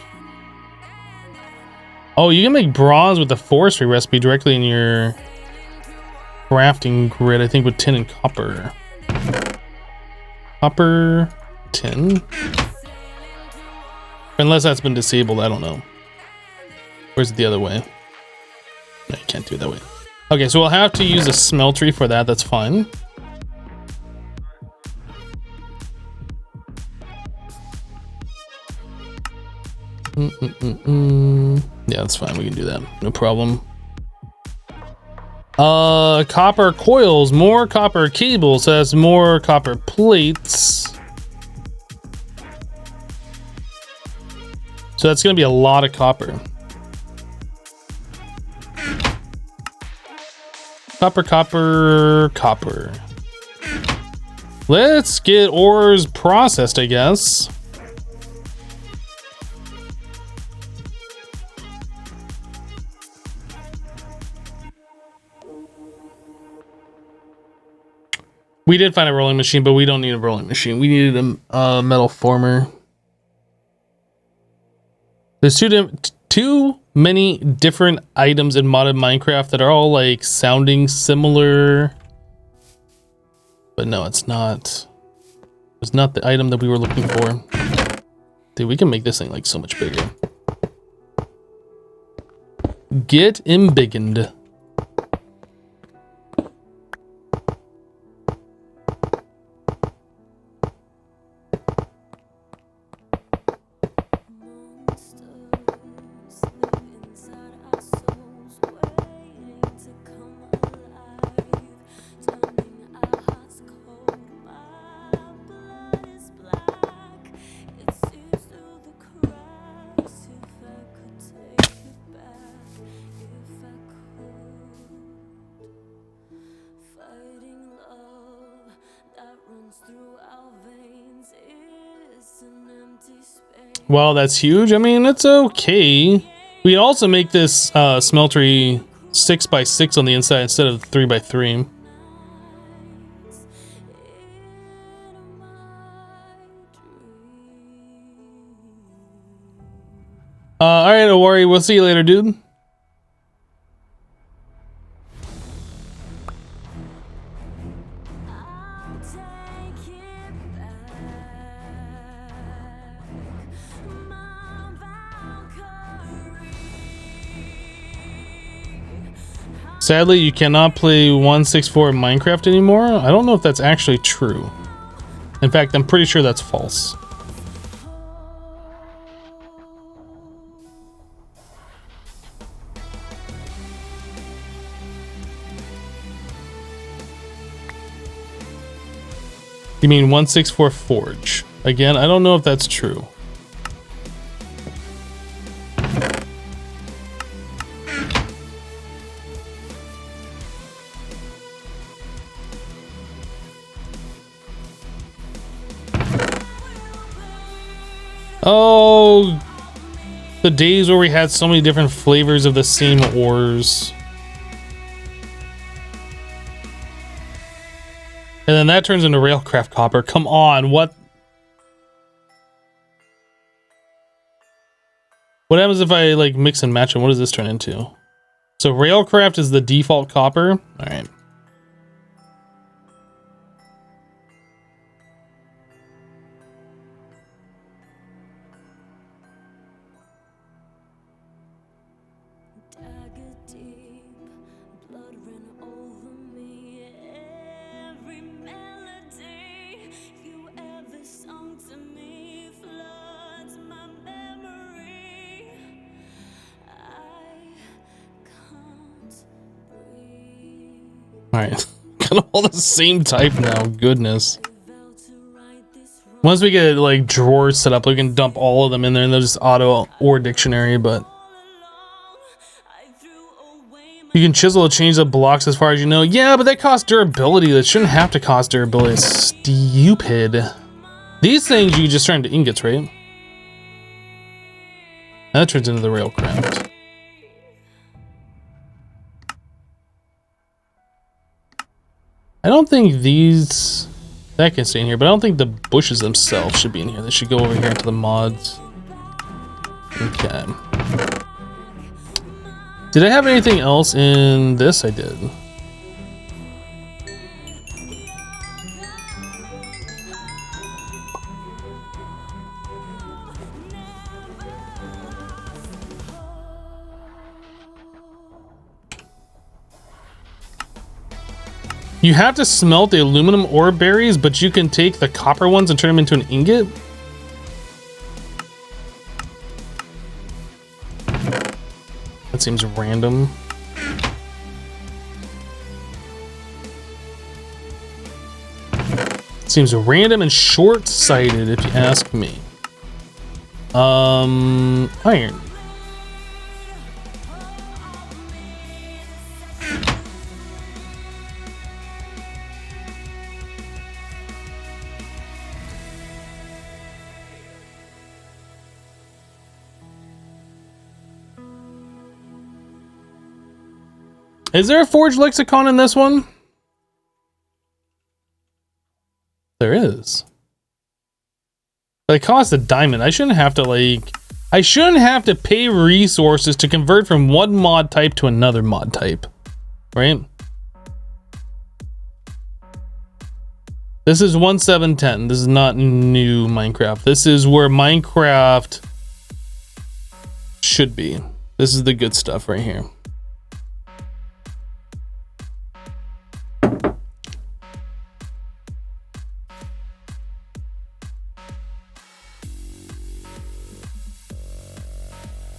Oh, you can make bronze with the forestry recipe directly in your crafting grid, I think, with tin and copper. Copper, tin. Unless that's been disabled, I don't know. Where's it the other way? No, you can't do it that way. Okay, so we'll have to use a smeltery for that, that's fine. Yeah, that's fine, we can do that, no problem. Copper coils, more copper cables, so that's more copper plates. So that's gonna be a lot of copper. Copper, copper, copper. Let's get ores processed, I guess. We did find a rolling machine, but we don't need a rolling machine. We needed a metal former. There's too many different items in modded Minecraft that are all like sounding similar. But no, it's not. It's not the item that we were looking for. Dude, we can make this thing like so much bigger. Get embiggened. Well, that's huge. I mean, it's okay. We can also make this smeltery 6x6 on the inside instead of 3x3. All right, don't worry. We'll see you later, dude. Sadly, you cannot play 164 Minecraft anymore. I don't know if that's actually true. In fact, I'm pretty sure that's false. You mean 164 Forge? Again, I don't know if that's true. Oh, the days where we had so many different flavors of the same ores. And then that turns into Railcraft copper. Come on, what? What happens if I like mix and match them? What does this turn into? So Railcraft is the default copper. All right. Alright. Got all the same type now. Goodness. Once we get like drawers set up, we can dump all of them in there and they'll just auto or dictionary, but you can chisel or change the blocks as far as you know. Yeah, but that costs durability. That shouldn't have to cost durability. It's stupid. These things you just turn into ingots, right? That turns into the railcraft. I don't think these... That can stay in here, but I don't think the bushes themselves should be in here. They should go over here into the mods. Okay. Did I have anything else in this? I did. You have to smelt the aluminum ore berries, but you can take the copper ones and turn them into an ingot? That seems random. Seems random and short-sighted, if you ask me. Iron. Is there a forged lexicon in this one? There is. But it costs a diamond. I shouldn't have to like... I shouldn't have to pay resources to convert from one mod type to another mod type. Right? This is 1.7.10. This is not new Minecraft. This is where Minecraft should be. This is the good stuff right here.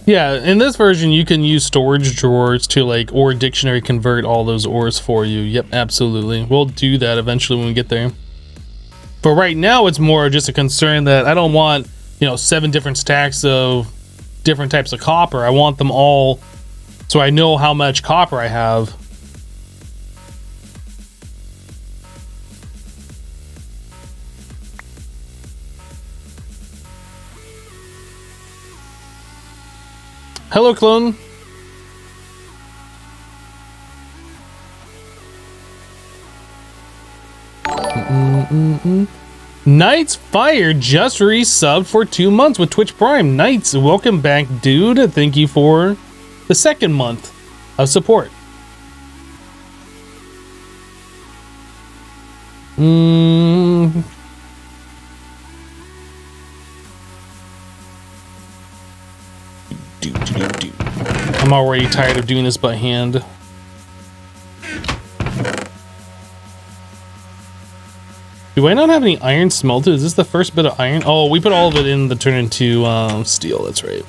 Yeah, in this version, you can use storage drawers to like ore dictionary convert all those ores for you. Yep, absolutely. We'll do that eventually when we get there. But right now, it's more just a concern that I don't want, you know, 7 different stacks of different types of copper. I want them all so I know how much copper I have. Hello, clone. Knights Fire just resubbed for 2 months with Twitch Prime. Knights, welcome back, dude. Thank you for the 2nd month of support. I'm already tired of doing this by hand. Do I not have any iron smelted? Is this the first bit of iron? Oh, we put all of it in the turn into steel. That's right.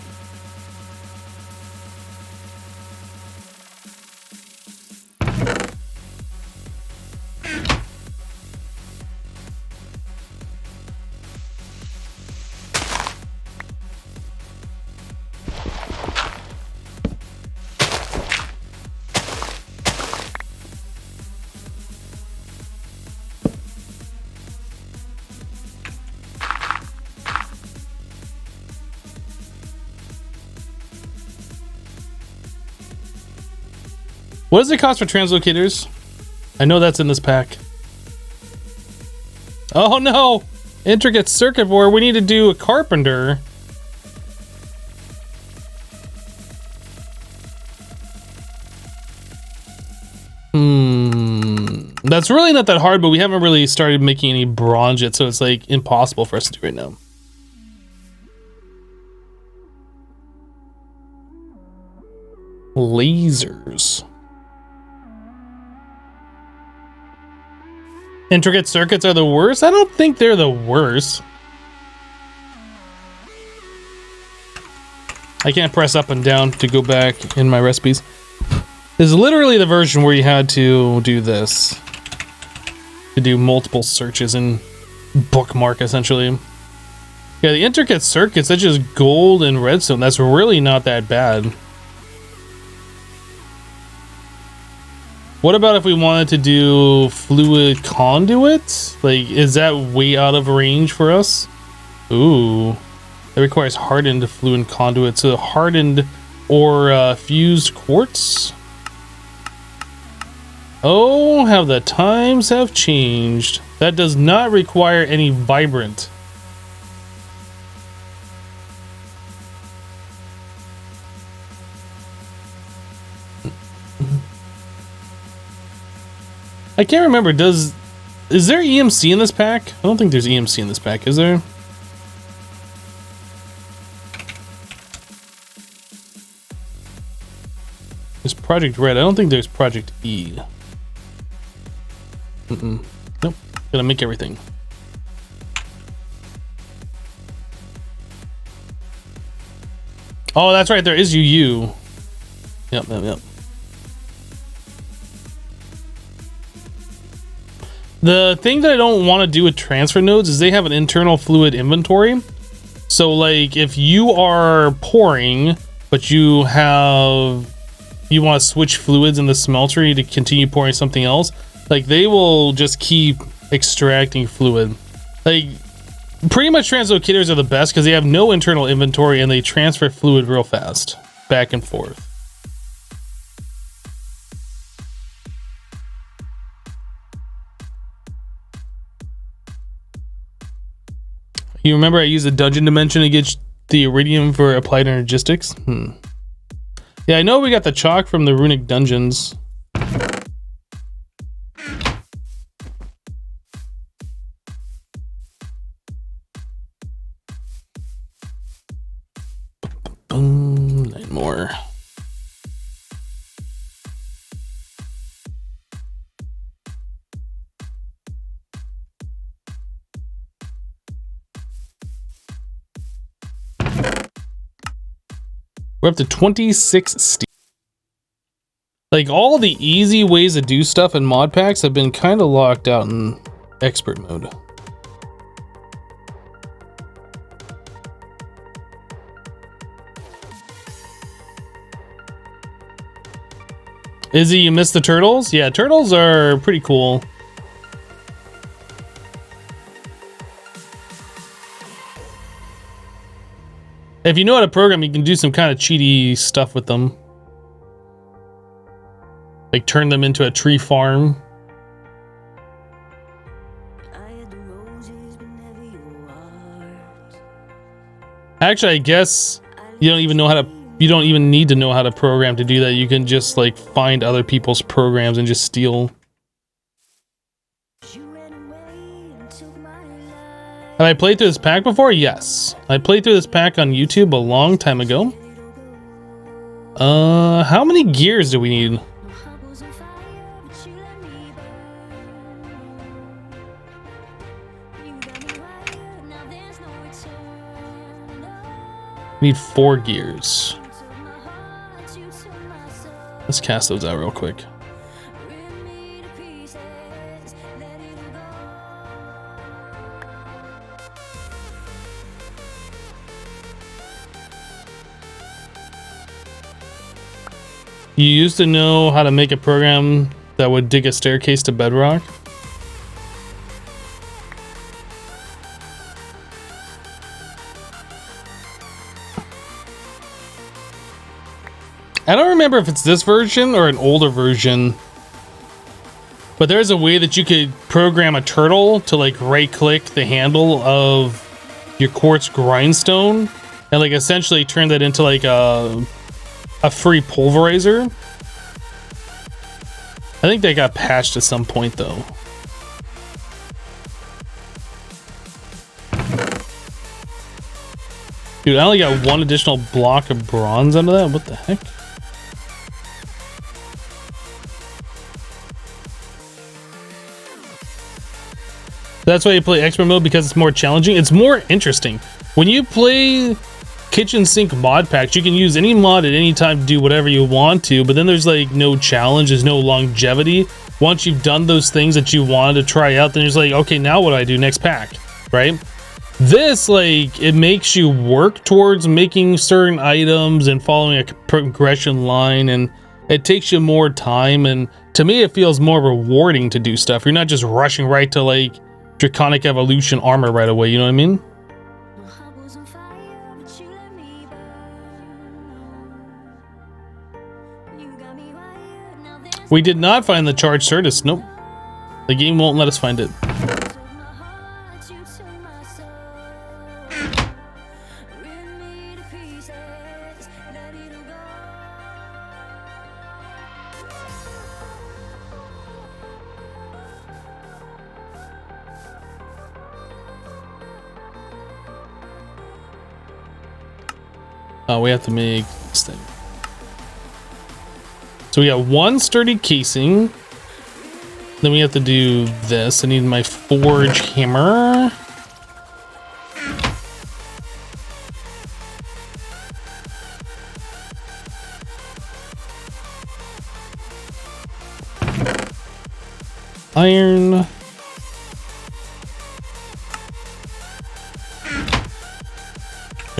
What does it cost for translocators? I know that's in this pack. Oh no! Intricate circuit board. We need to do a carpenter. That's really not that hard, but we haven't really started making any bronze yet, so it's like impossible for us to do right now. Lasers. Intricate circuits are the worst? I don't think they're the worst. I can't press up and down to go back in my recipes. This is literally the version where you had to do this. To do multiple searches and bookmark, essentially. Yeah, the intricate circuits, that's just gold and redstone. That's really not that bad. What about if we wanted to do fluid conduit? Like, is that way out of range for us? Ooh. That requires hardened fluid conduit. So hardened or fused quartz? Oh, how the times have changed. That does not require any vibrant. I can't remember, is there EMC in this pack? I don't think there's EMC in this pack, is there? There's Project Red, I don't think there's Project E. Nope, gonna make everything. Oh, that's right, there is UU. Yep. The thing that I don't want to do with transfer nodes is they have an internal fluid inventory. So like if you are pouring, but you want to switch fluids in the smeltery to continue pouring something else, like they will just keep extracting fluid. Like pretty much translocators are the best because they have no internal inventory and they transfer fluid real fast, back and forth. You remember I used a dungeon dimension to get the iridium for applied energistics? Yeah, I know we got the chalk from the runic dungeons. Boom, 9 more. We're up to 26 steel. Like all the easy ways to do stuff in mod packs have been kind of locked out in expert mode. Izzy, you missed the turtles? Yeah, turtles are pretty cool. If you know how to program, you can do some kind of cheaty stuff with them. Like turn them into a tree farm. Actually, I guess you don't even need to know how to program to do that. You can just like find other people's programs and just steal. Have I played through this pack before? Yes. I played through this pack on YouTube a long time ago. How many gears do we need? We need 4 gears. Let's cast those out real quick. You used to know how to make a program that would dig a staircase to bedrock? I don't remember if it's this version or an older version, but there's a way that you could program a turtle to like right click the handle of your quartz grindstone and like essentially turn that into like a free pulverizer. I think they got patched at some point though. Dude, I only got 1 additional block of bronze out of that. What the heck? That's why you play expert mode, because it's more challenging. It's more interesting. When you play kitchen sink mod packs. You can use any mod at any time to do whatever you want to, but then there's like no challenge, there's no longevity. Once you've done those things that you wanted to try out, then there's like, okay, now what do I do next pack, right? This, like, it makes you work towards making certain items and following a progression line, and it takes you more time, and to me it feels more rewarding to do stuff. You're not just rushing right to like Draconic Evolution armor right away, you know what I mean? We did not find the charged Certus. Nope. The game won't let us find it. Oh, we have to make this thing. So we got one sturdy casing. Then we have to do this. I need my forge hammer. Iron.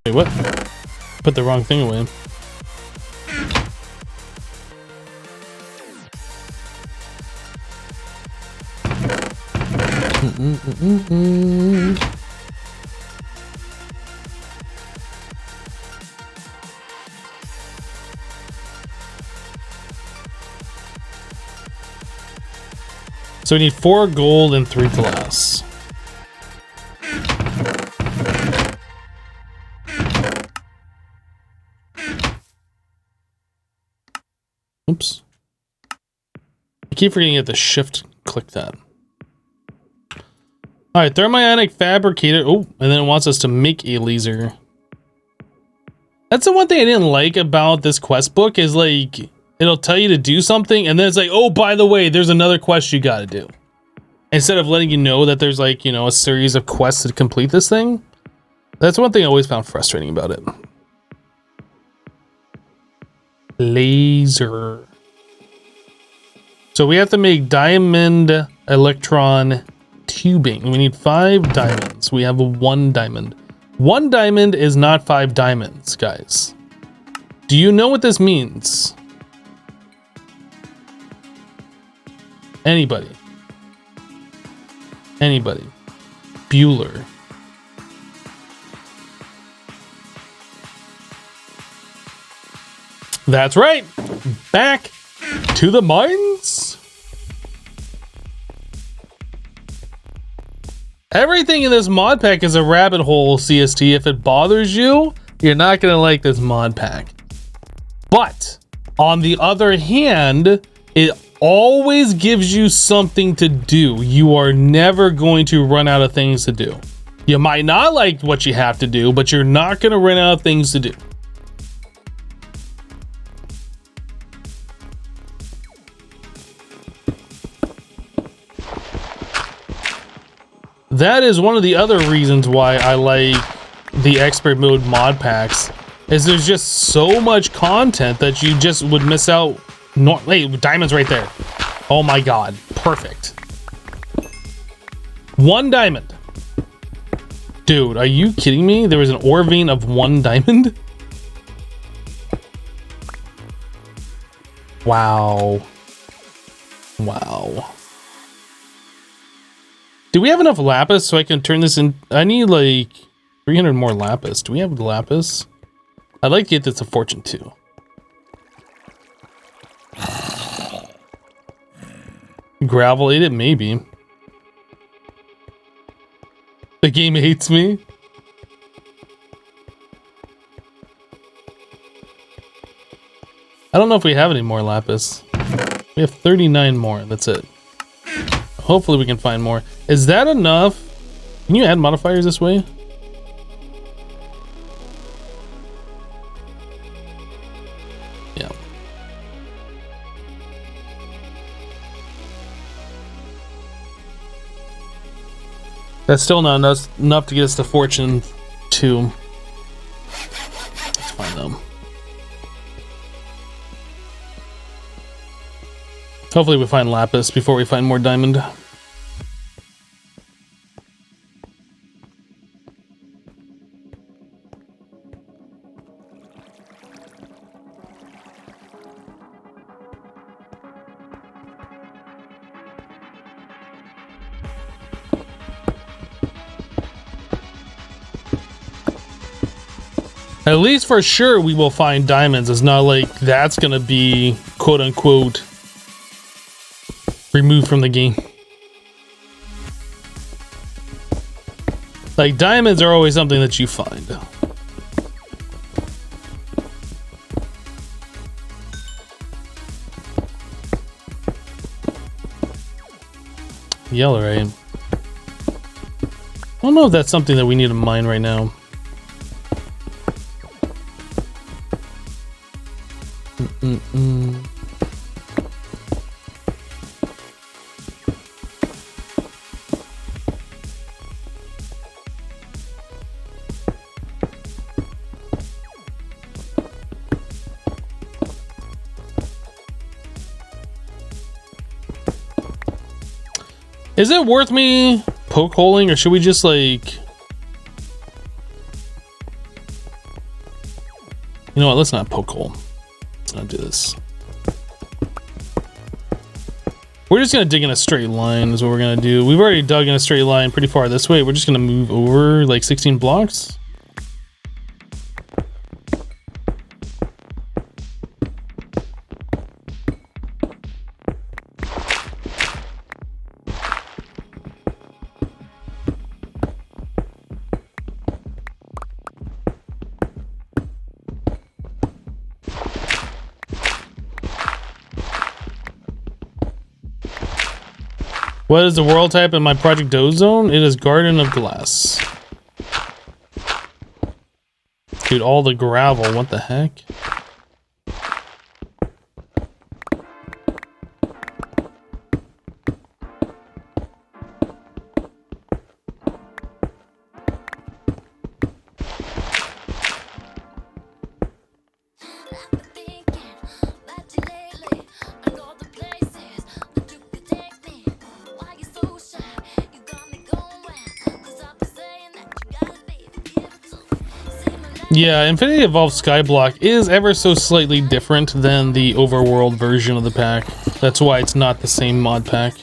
Wait, what? Put the wrong thing away. So we need 4 gold and 3 glass. Oops. I keep forgetting you have to shift click that. Alright, thermionic fabricator. Oh, and then it wants us to make a laser. That's the one thing I didn't like about this quest book is like, it'll tell you to do something and then it's like, oh, by the way, there's another quest you gotta do. Instead of letting you know that there's like, you know, a series of quests to complete this thing. That's one thing I always found frustrating about it. Laser. So we have to make diamond electron tubing. We need 5 diamonds. We have 1 diamond. 1 diamond is not 5 diamonds, guys. Do you know what this means? Anybody? Anybody? Bueller. That's right. Back to the mines. Everything in this mod pack is a rabbit hole, CST. If it bothers you, you're not gonna like this mod pack. But on the other hand, it always gives you something to do. You are never going to run out of things to do. You might not like what you have to do, but you're not gonna run out of things to do. That is one of the other reasons why I like the expert mode mod packs, is there's just so much content that you just would miss out. No, hey, diamonds right there. Oh my god, perfect. 1 diamond. Dude, are you kidding me? There was an ore vein of 1 diamond? Wow. Wow. Do we have enough lapis so I can turn this in? I need like 300 more lapis. Do we have lapis? I'd like to get this to fortune 2. Gravel ate it? Maybe. The game hates me. I don't know if we have any more lapis. We have 39 more. That's it. Hopefully we can find more. Is that enough? Can you add modifiers this way? Yeah. That's still not enough to get us to fortune 2. Hopefully we find lapis before we find more diamond. At least for sure we will find diamonds. It's not like that's gonna be quote unquote removed from the game. Like diamonds are always something that you find. Yellow, right? I don't know if that's something that we need to mine right now. Is it worth me poke holing, or should we just like... You know what, let's not poke hole. Let's not do this. We're just gonna dig in a straight line is what we're gonna do. We've already dug in a straight line pretty far this way. We're just gonna move over like 16 blocks. What is the world type in my Project Ozone? It is Garden of Glass. Dude, all the gravel, what the heck? Yeah, Infinity Evolved Skyblock is ever so slightly different than the overworld version of the pack. That's why it's not the same mod pack.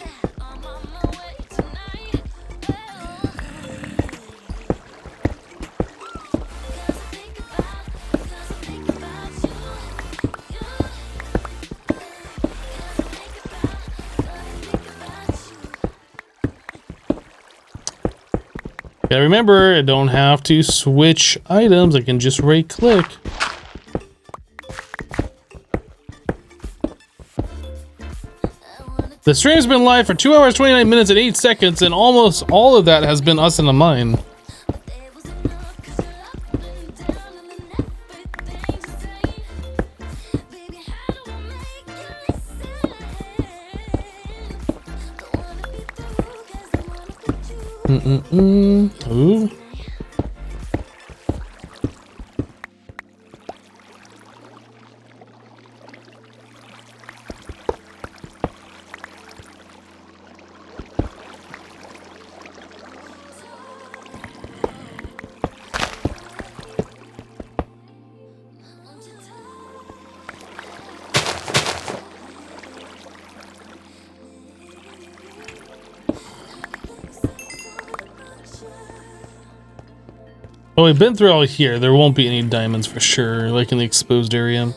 Gotta remember, I don't have to switch items, I can just right click. The stream's been live for 2 hours, 29 minutes, and 8 seconds, and almost all of that has been us in a mine. Ooh. Oh, we've been through all here. There won't be any diamonds for sure, like in the exposed area.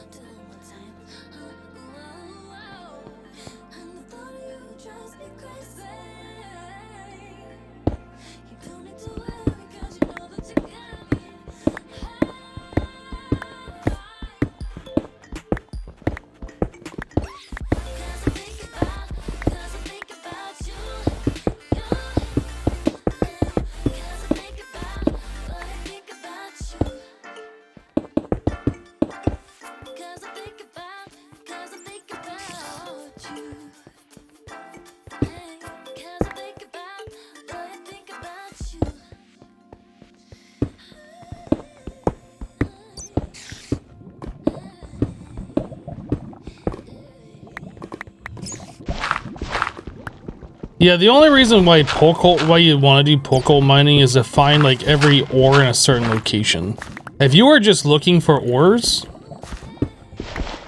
Yeah, the only reason why you want to do poke hole mining is to find like every ore in a certain location. If you were just looking for ores,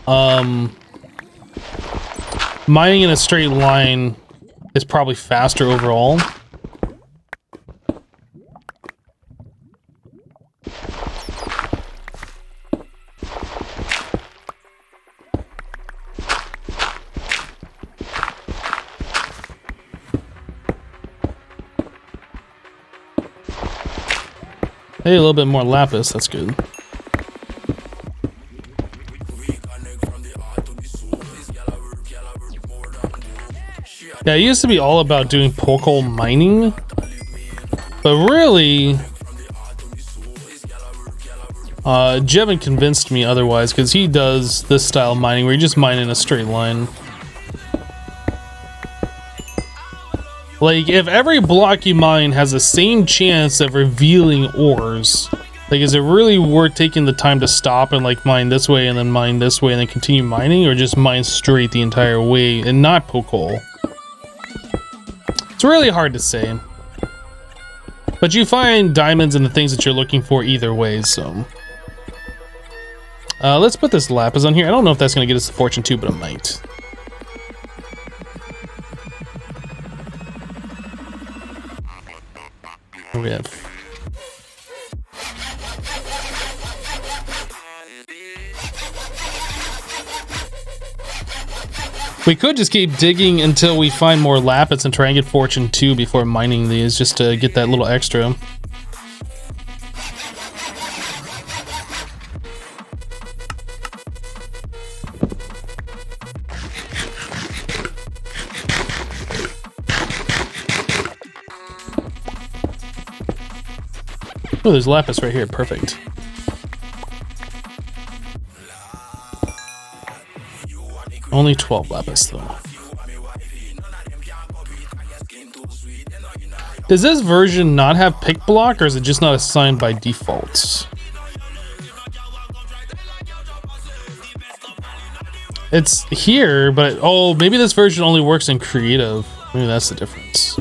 mining in a straight line is probably faster overall. Hey, a little bit more lapis, that's good. Yeah, it used to be all about doing poke hole mining, but really, Jevin convinced me otherwise, because he does this style of mining where you just mine in a straight line. Like, if every block you mine has the same chance of revealing ores, like, is it really worth taking the time to stop and, like, mine this way and then mine this way and then continue mining, or just mine straight the entire way and not poke hole? It's really hard to say. But you find diamonds and the things that you're looking for either way, so... let's put this lapis on here. I don't know if that's going to get us the fortune 2, but it might. What do we have? We could just keep digging until we find more lapis and try and get fortune 2 before mining these, just to get that little extra. Oh, there's lapis right here. Perfect. Only 12 lapis, though. Does this version not have pick block, or is it just not assigned by default? It's here, but oh, maybe this version only works in creative. Maybe that's the difference.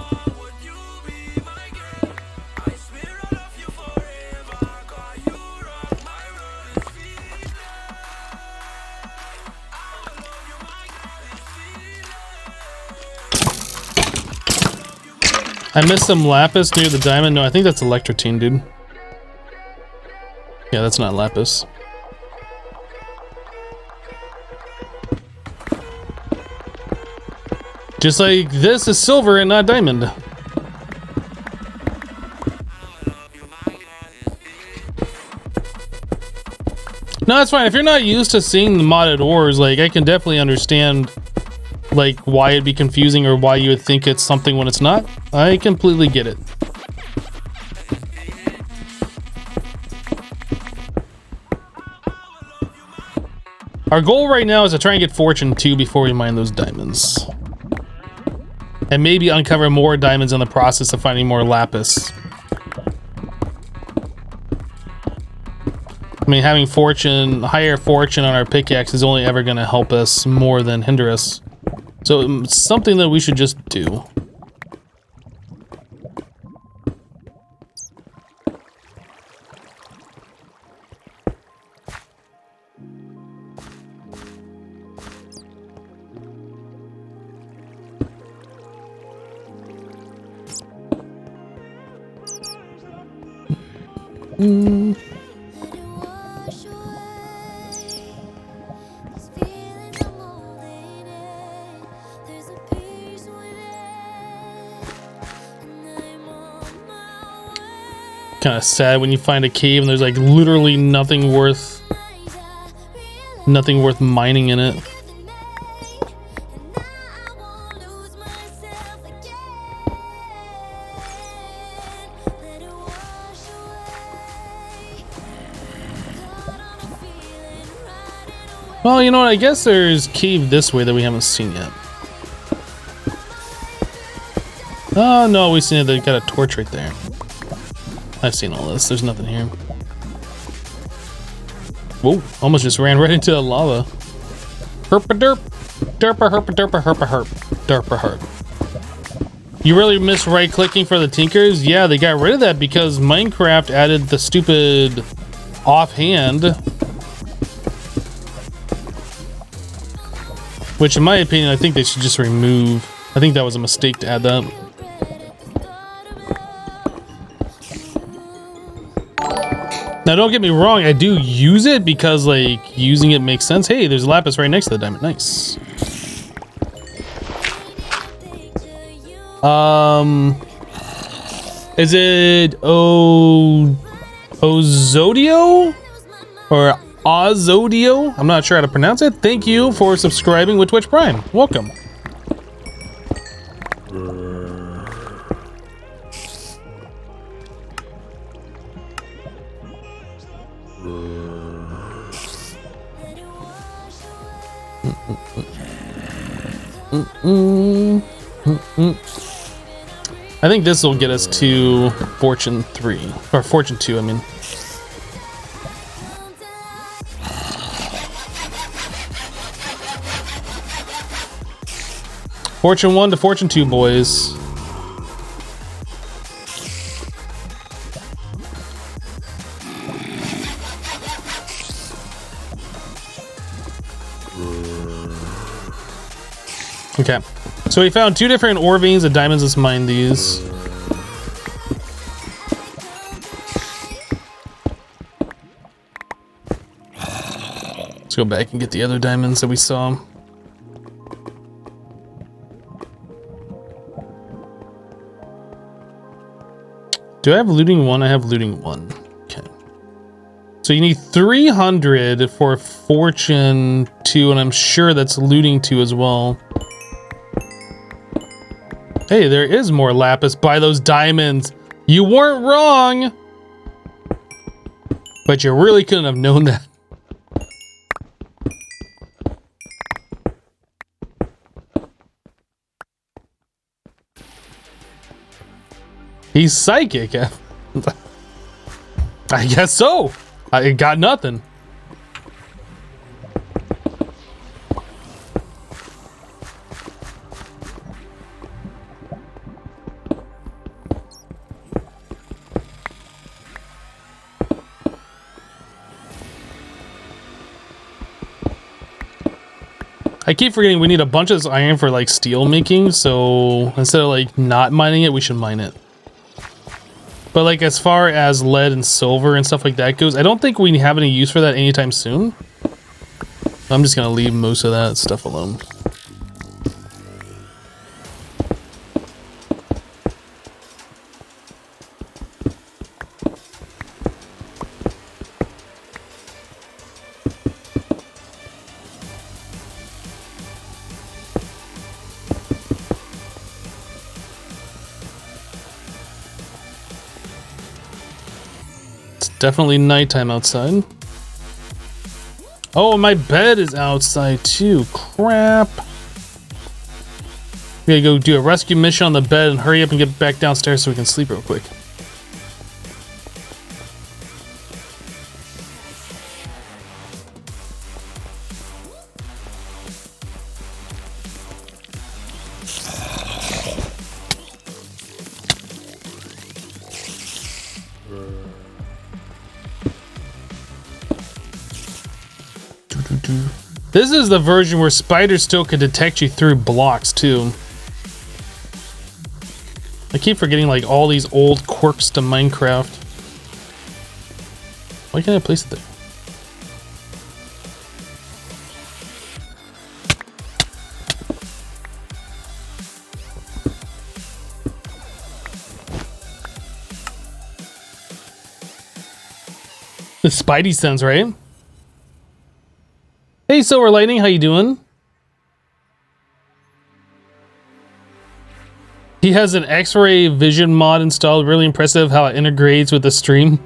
I missed some lapis near the diamond. No, I think that's electrotine, dude. Yeah, that's not lapis. Just like this is silver and not diamond. No, that's fine. If you're not used to seeing the modded ores, like, I can definitely understand, like, why it'd be confusing or why you would think it's something when it's not. I completely get it. Our goal right now is to try and get fortune 2 before we mine those diamonds. And maybe uncover more diamonds in the process of finding more lapis. I mean, having higher fortune on our pickaxe is only ever going to help us more than hinder us. So it's something that we should just do. Kind of sad when you find a cave and there's like literally nothing worth mining in it. Well, you know what? I guess there's cave this way that we haven't seen yet. Oh no, we seen it. They got a torch right there. I've seen all this. There's nothing here. Whoa, almost just ran right into the lava. Herpa derp. Derpa herpa derpa herpa herp. Derpa herp. You really miss right-clicking for the Tinkers? Yeah, they got rid of that because Minecraft added the stupid offhand. Which, in my opinion, I think they should just remove. I think that was a mistake to add that. Now, don't get me wrong, I do use it because, like, using it makes sense. Hey, there's a lapis right next to the diamond. Nice. Is it Ozodio? Or Ozodio? I'm not sure how to pronounce it. Thank you for subscribing with Twitch Prime. Welcome. I think this will get us to Fortune 3. Or Fortune 2, I mean. Fortune 1 to Fortune 2, boys. Okay, so we found 2 different ore veins of diamonds. Let's mine these. Let's go back and get the other diamonds that we saw. Do I have looting 1? I have looting 1. Okay. So you need 300 for Fortune 2, and I'm sure that's looting 2 as well. Hey, there is more lapis by those diamonds. You weren't wrong. But you really couldn't have known that. He's psychic. I guess so. I got nothing. I keep forgetting we need a bunch of this iron for like steel making, so instead of like not mining it, we should mine it. But like as far as lead and silver and stuff like that goes, I don't think we have any use for that anytime soon. I'm just gonna leave most of that stuff alone. Definitely nighttime outside. Oh, my bed is outside too. Crap. We gotta go do a rescue mission on the bed and hurry up and get back downstairs so we can sleep real quick. This is the version where spiders still can detect you through blocks too. I keep forgetting like all these old quirks to Minecraft. Why can't I place it there? The Spidey sense, right? Hey, Silver Lightning, how you doing? He has an X-ray vision mod installed. Really impressive how it integrates with the stream.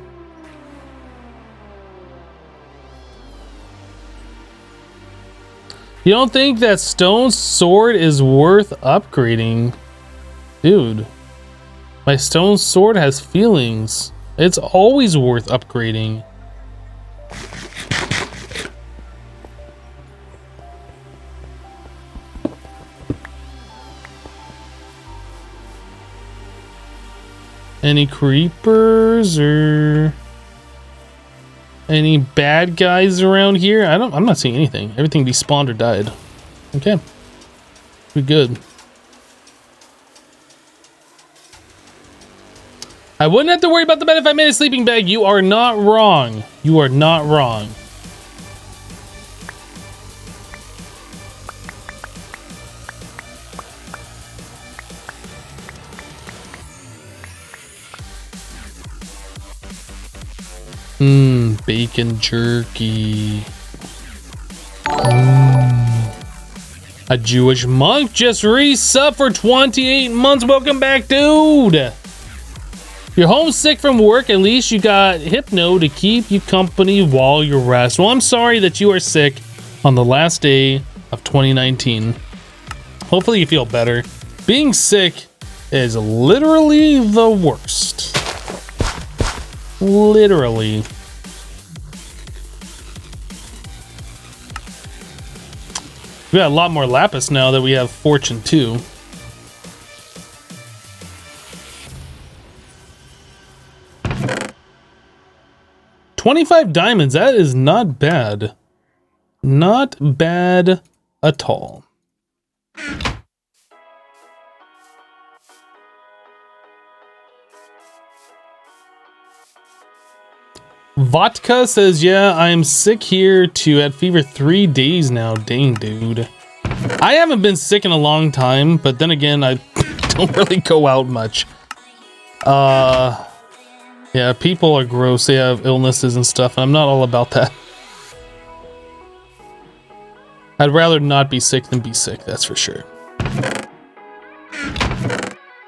You don't think that stone sword is worth upgrading? Dude, my stone sword has feelings. It's always worth upgrading. Any creepers or any bad guys around here? I'm not seeing anything. Everything despawned or died. Okay. We're good. I wouldn't have to worry about the bed if I made a sleeping bag. You are not wrong. You are not wrong. Bacon jerky. A Jewish monk just re-subbed for 28 months. Welcome back, dude. You're homesick from work. At least you got Hypno to keep you company while you rest. Well, I'm sorry that you are sick on the last day of 2019. Hopefully you feel better. Being sick is literally the worst. Literally. We got a lot more lapis now that we have Fortune 2. $25 diamonds, that is not bad. Not bad at all. Vodka says, yeah, I'm sick here too. Had fever 3 days now. Dang, dude. I haven't been sick in a long time, but then again, I don't really go out much. Yeah, people are gross. They have illnesses and stuff, and I'm not all about that. I'd rather not be sick than be sick, that's for sure.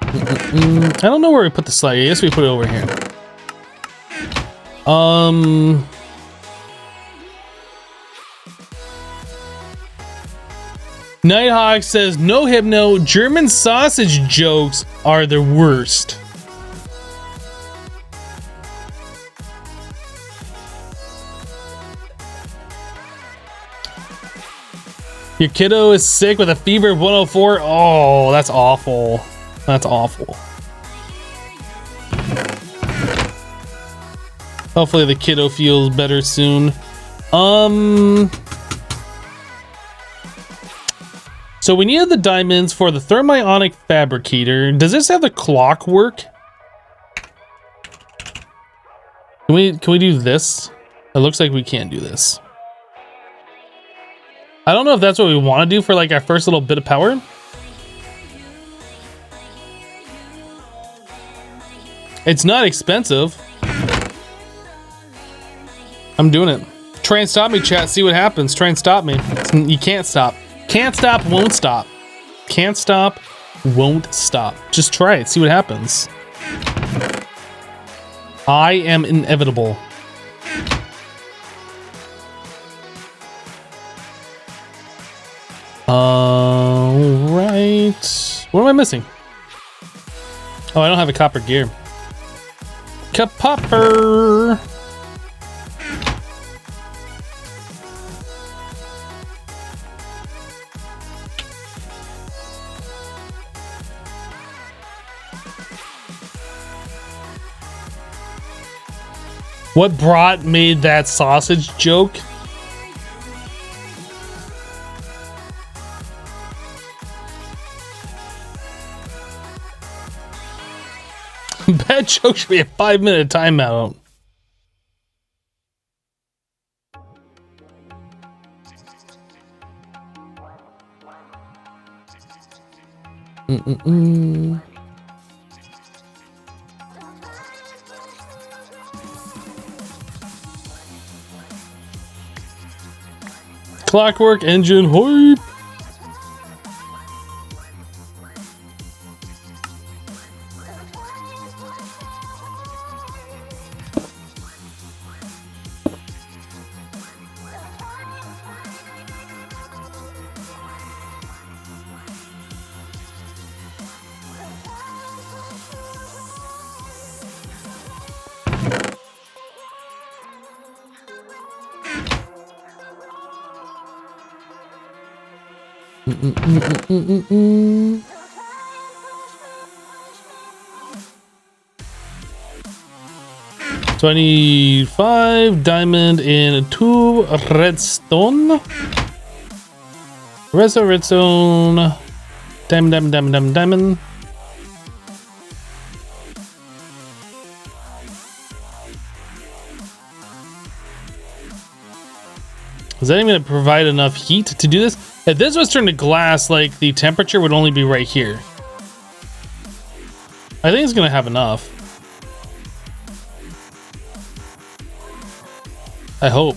I don't know where we put the slide. I guess we put it over here. Nighthawk says, no Hypno, German sausage jokes are the worst. Your kiddo is sick with a fever of 104. Oh, that's awful. That's awful. Hopefully the kiddo feels better soon. So we needed the diamonds for the thermionic fabricator. Does this have the clockwork? Can we do this? It looks like we can't do this. I don't know if that's what we want to do for like our first little bit of power. It's not expensive. I'm doing it. Try and stop me, chat. See what happens. Try and stop me. You can't stop. Can't stop, won't stop. Can't stop, won't stop. Just try it. See what happens. I am inevitable. Alright. What am I missing? Oh, I don't have a copper gear. Kapopper! What brat made that sausage joke? Bad joke should be a 5-minute timeout. Clockwork engine, hoip! So I need 5 diamond and 2 redstone. Redstone. Diamond. Is that even going to provide enough heat to do this? If this was turned to glass, like, the temperature would only be right here. I think it's going to have enough. I hope.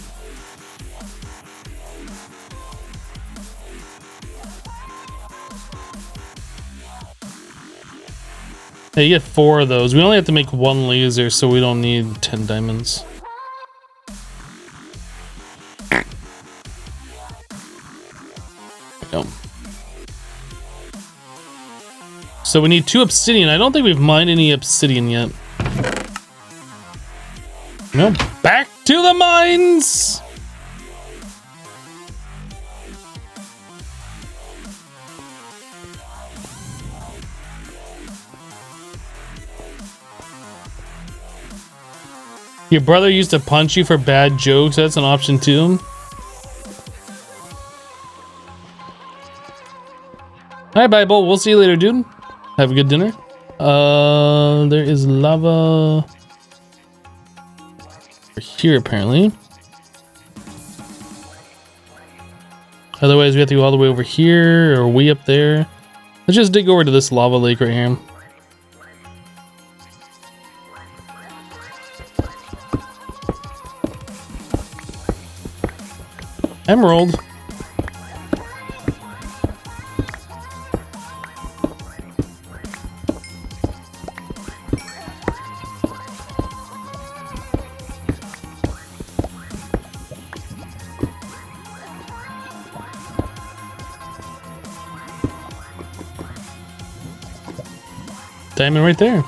Yeah, you get 4 of those. We only have to make 1 laser, so we don't need 10 diamonds. So we need 2 obsidian. I don't think we've mined any obsidian yet. No, back to the mines! Your brother used to punch you for bad jokes. That's an option too. Hi, Bible. We'll see you later, dude. Have a good dinner. There is lava here, apparently. Otherwise, we have to go all the way over here or way up there. Let's just dig over to this lava lake right here. Emerald. Diamond right there.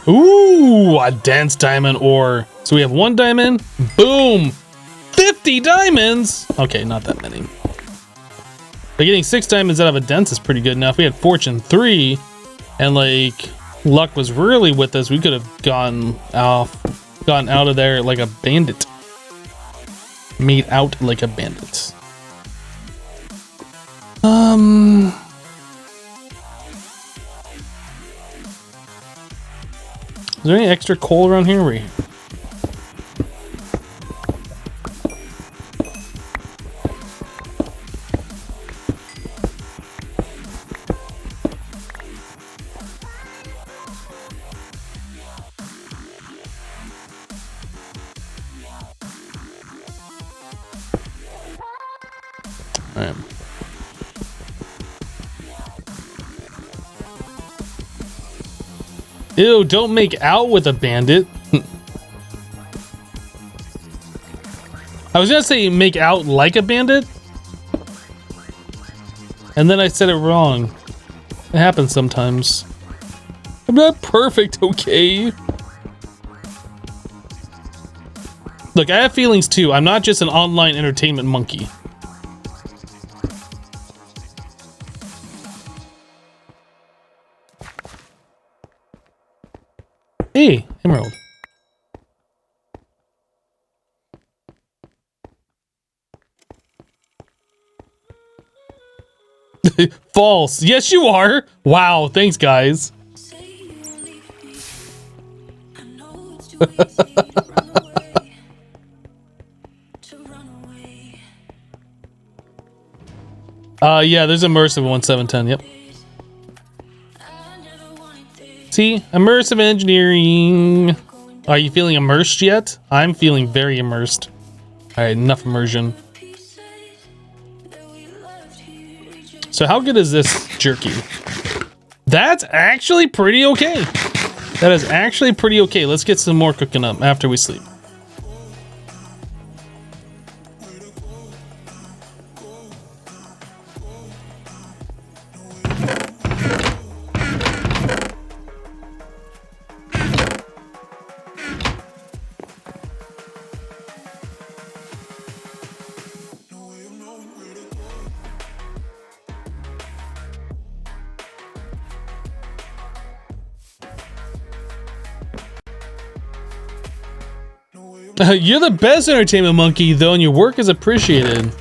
Ooh, a dense diamond ore. So we have 1 diamond. Boom. 50 diamonds. Okay, not that many. But getting 6 diamonds out of a dense is pretty good. Now, if we had fortune 3 and like luck was really with us, we could have gone out of there like a bandit. Made out like a bandit. Is there any extra coal around here? Right. Alright. Ew, don't make out with a bandit. I was gonna say make out like a bandit. And then I said it wrong. It happens sometimes. I'm not perfect, okay? Look, I have feelings too. I'm not just an online entertainment monkey. Hey, emerald. False. Yes, you are. Wow, thanks, guys. Yeah, there's immersive 1710. Yep. See, immersive engineering. Are you feeling immersed yet? I'm feeling very immersed. All right, enough immersion. So how good is this jerky? That's actually pretty okay. That is actually pretty okay. Let's get some more cooking up after we sleep. You're the best entertainment monkey, though, and your work is appreciated.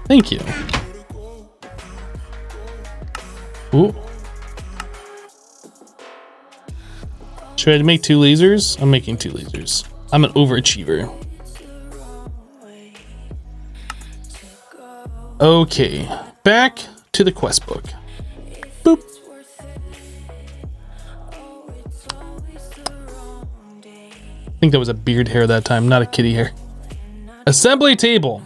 Thank you. Ooh. Should I make 2 lasers? I'm making 2 lasers. I'm an overachiever. Okay, back to the quest book. Boop. I think that was a beard hair that time, not a kitty hair. Assembly table.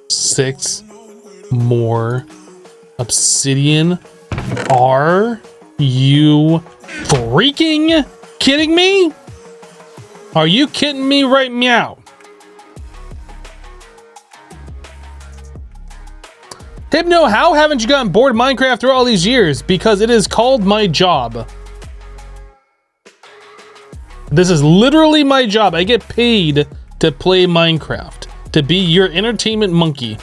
Six more obsidian. Are you freaking kidding me? Are you kidding me right meow? Hypno, how haven't you gotten bored of Minecraft after all these years? Because it is called my job. This is literally my job. I get paid to play Minecraft, to be your entertainment monkey.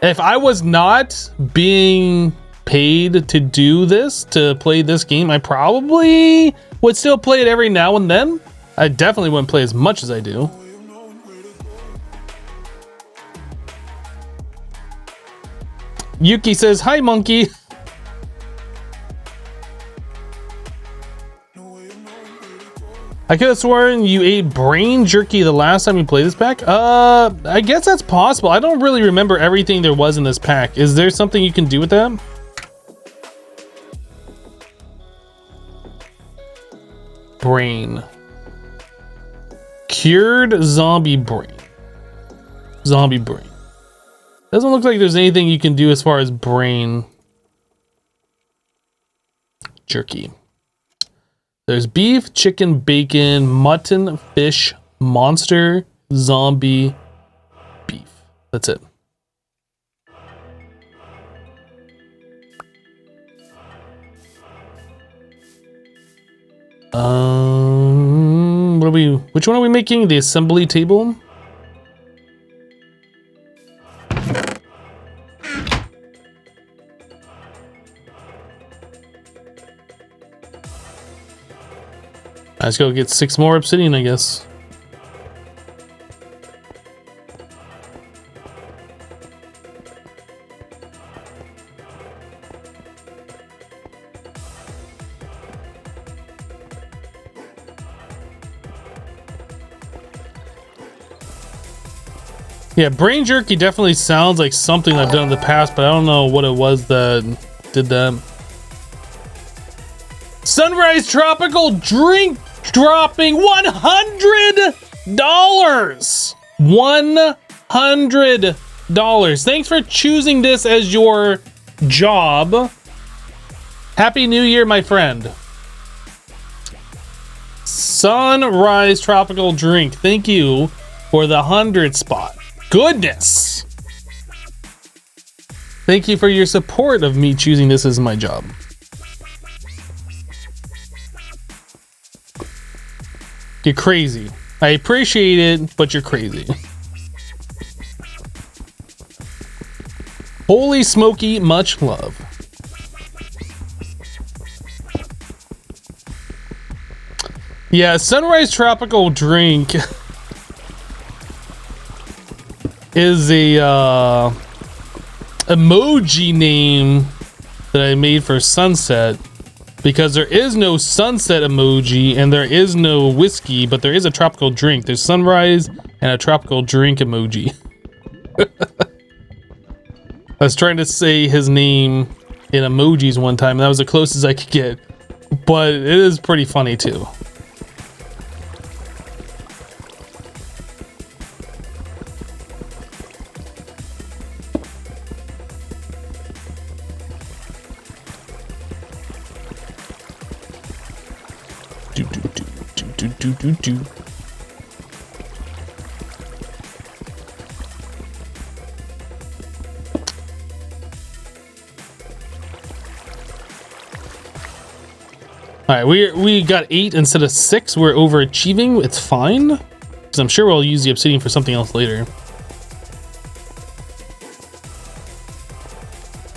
If I was not being paid to do this, to play this game, I probably would still play it every now and then. I definitely wouldn't play as much as I do. Yuki says, hi, monkey. I could have sworn you ate brain jerky the last time you played this pack. I guess that's possible. I don't really remember everything there was in this pack. Is there something you can do with that? Brain. Cured zombie brain. Zombie brain. Doesn't look like there's anything you can do as far as brain jerky. There's beef, chicken, bacon, mutton, fish, monster, zombie, beef. That's it. Which one are we making? The assembly table? Let's go get 6 more obsidian, I guess. Yeah, brain jerky definitely sounds like something I've done in the past, but I don't know what it was that did that. Sunrise Tropical Drink dropping $100. $100. Thanks for choosing this as your job. Happy New Year, my friend. Sunrise Tropical Drink. Thank you for the 100 spot. Goodness. Thank you for your support of me choosing this as my job. You're crazy. I appreciate it, but you're crazy. Holy Smoky, much love. Yeah, Sunrise Tropical Drink is a emoji name that I made for Sunset. Because there is no sunset emoji and there is no whiskey, but there is a tropical drink. There's sunrise and a tropical drink emoji. I was trying to say his name in emojis one time, and that was the closest I could get. But it is pretty funny too. Do. All right, we got 8 instead of 6. We're overachieving. It's fine. Because I'm sure we'll use the obsidian for something else later.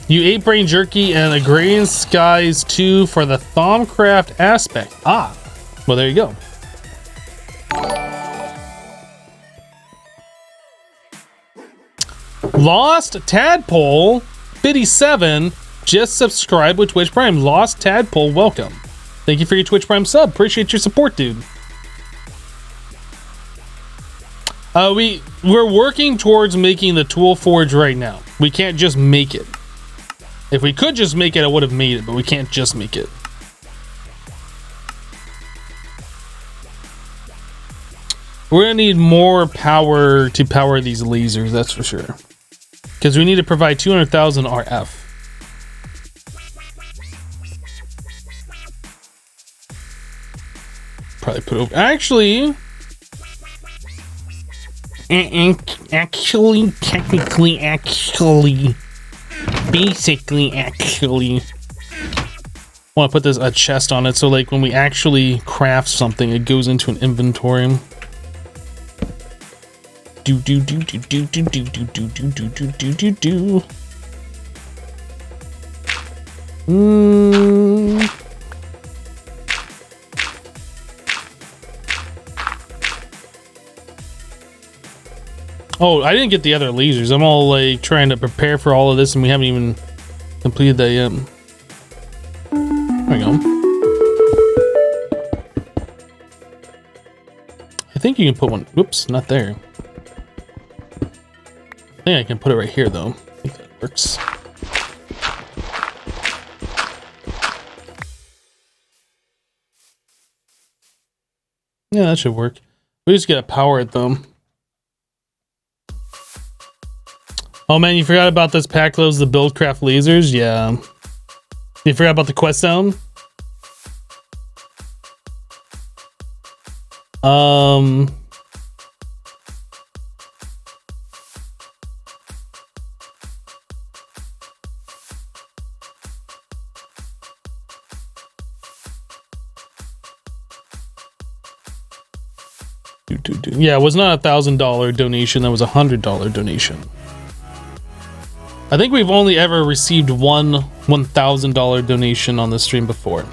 You ate brain jerky and agrarian skies 2 for the Thaumcraft aspect. Ah, well, there you go. Lost Tadpole 57 just subscribed with Twitch Prime. Lost Tadpole, welcome. Thank you for your Twitch Prime sub. Appreciate your support, dude. We're working towards making the tool forge right now. We can't just make it. If we could just make it, I would have made it, but we can't just make it. We're gonna need more power to power these lasers, that's for sure. Because we need to provide 200,000 RF. Probably put over. Actually, basically, I want to put this a chest on it so like when we actually craft something, it goes into an inventory. Do. Oh, I didn't get the other lasers. I'm all like trying to prepare for all of this and we haven't even completed that yet. There we go. I think you can put one. Whoops, not there. I think I can put it right here though. I think that works. Yeah, that should work. We just gotta power it though. Oh man, you forgot about this pack loads, the Buildcraft lasers? Yeah. You forgot about the quest zone? Yeah, it was not $1,000 donation, that was a $100 donation. I think we've only ever received one $1,000 donation on the stream before.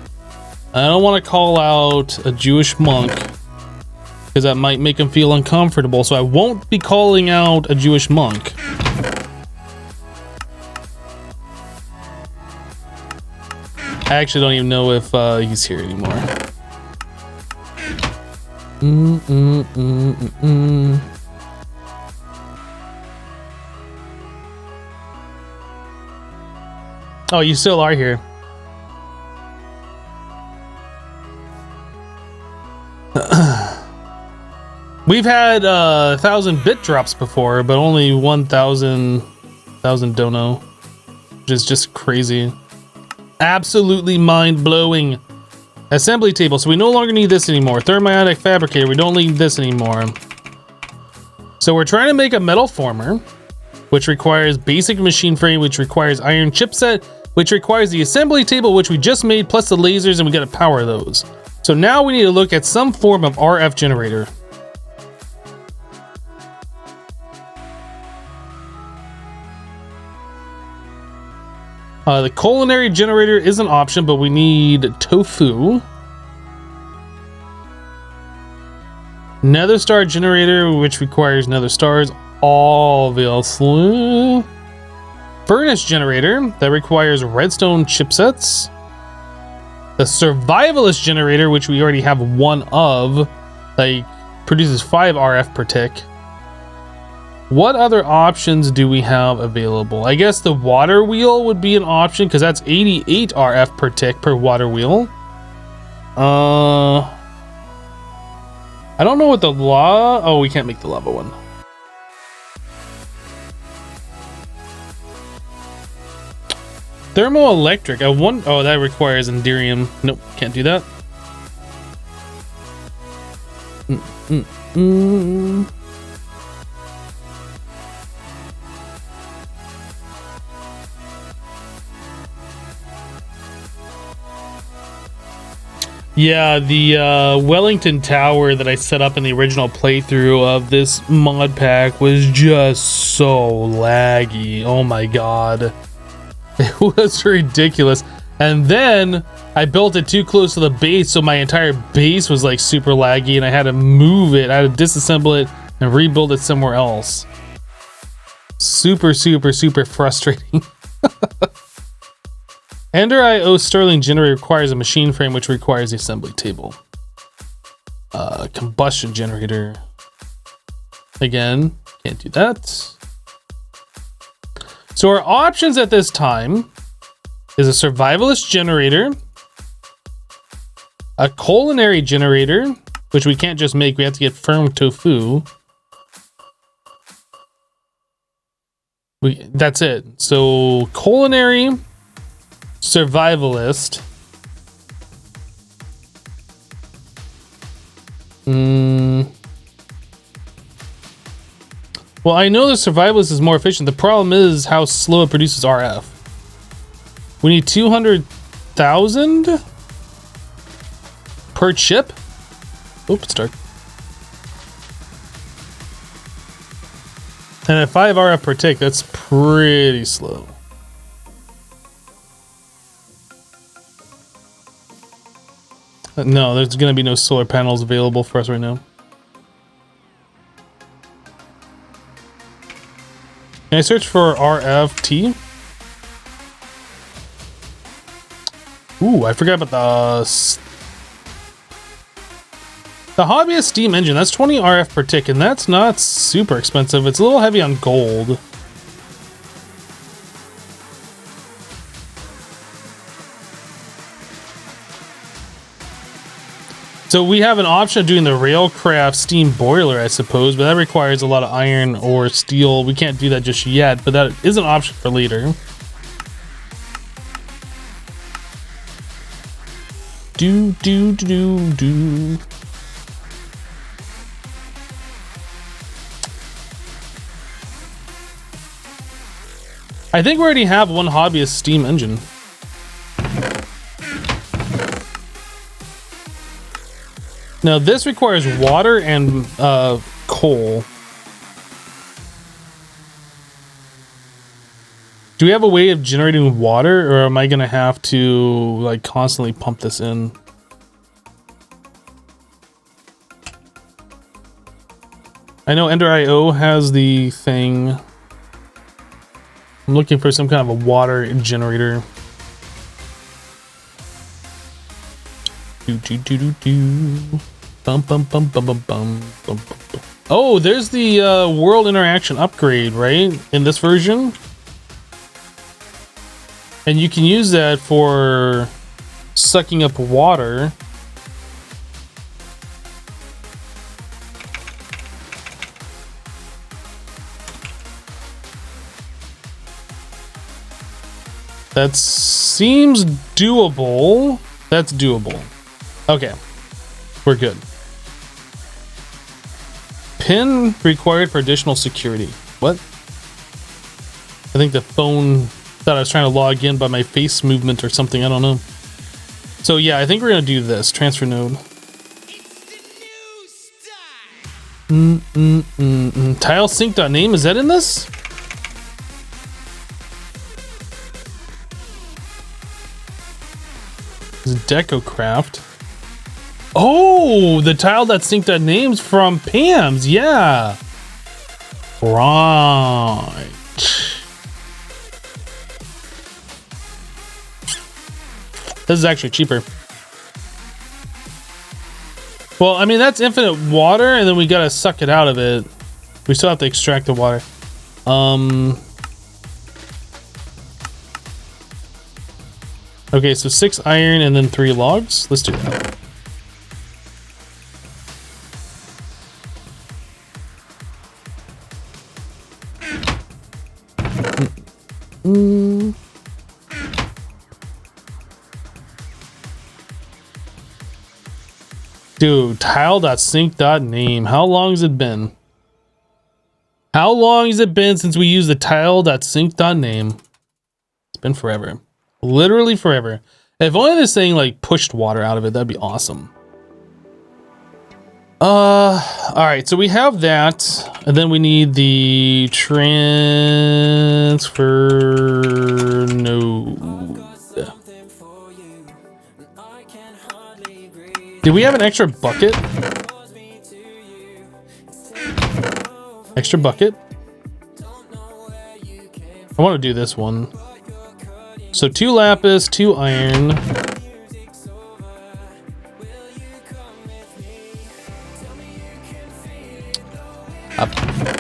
I don't want to call out a Jewish monk because that might make him feel uncomfortable, so I won't be calling out a Jewish monk. I actually don't even know if he's here anymore. Oh, you still are here. We've had 1,000 bit drops before, but only 1,000 dono, which is just crazy. Absolutely mind-blowing. Assembly table, so we no longer need this anymore. Thermiotic fabricator, we don't need this anymore. So we're trying to make a metal former, which requires basic machine frame, which requires iron chipset, which requires the assembly table, which we just made, plus the lasers, and we gotta power those. So now we need to look at some form of RF generator. The culinary generator is an option, but we need tofu. Nether star generator, which requires nether stars, obviously. Furnace generator, that requires redstone chipsets. The survivalist generator, which we already have one of, like produces 5 RF per tick. What other options do we have available? I guess the water wheel would be an option because that's 88 RF per tick per water wheel. I don't know what the oh, we can't make the lava one. Thermoelectric. Oh, that requires Enderium. Nope, can't do that. Yeah, the Wellington Tower that I set up in the original playthrough of this mod pack was just so laggy. Oh my god. It was ridiculous. And then I built it too close to the base, so my entire base was like super laggy, and I had to move it. I had to disassemble it and rebuild it somewhere else. Super, super, super frustrating. Ender IO Sterling generator requires a machine frame, which requires the assembly table. Combustion generator. Again, can't do that. So our options at this time is a survivalist generator, a culinary generator, which we can't just make, we have to get firm tofu. That's it. So culinary, survivalist. Well, I know the survivalist is more efficient. The problem is how slow it produces RF. We need 200,000 per chip. Oops, it's dark. And at 5 RF per tick, that's pretty slow. No, there's going to be no solar panels available for us right now. Can I search for RFT? Ooh, I forgot about the hobbyist steam engine. That's 20 RF per tick, and that's not super expensive. It's a little heavy on gold. So we have an option of doing the Railcraft steam boiler, I suppose, but that requires a lot of iron or steel. We can't do that just yet, but that is an option for later. Do. I think we already have one hobbyist steam engine. Now this requires water and coal. Do we have a way of generating water, or am I gonna have to like constantly pump this in? I know Ender IO has the thing. I'm looking for some kind of a water generator. Oh, there's the world interaction upgrade, right? In this version. And you can use that for sucking up water. That seems doable. That's doable. Okay, we're good. PIN required for additional security. What? I think the phone thought I was trying to log in by my face movement or something. I don't know. So yeah, I think we're gonna do this. Transfer node. Tile sync.name, is that in this? This is DecoCraft. Oh, the tile.sync.name's from Pam's, yeah. Right. This is actually cheaper. Well, I mean, that's infinite water, and then we gotta suck it out of it. We still have to extract the water. Okay, so 6 iron and then 3 logs. Let's do that. Dude, tile.sync.name. How long has it been? How long has it been since we used the tile.sync.name? It's been forever. Literally forever. If only this thing like pushed water out of it, that'd be awesome. All right, so we have that, and then we need the transfer node. Do we have an extra bucket? Extra bucket? I want to do this one. So 2 lapis, 2 iron.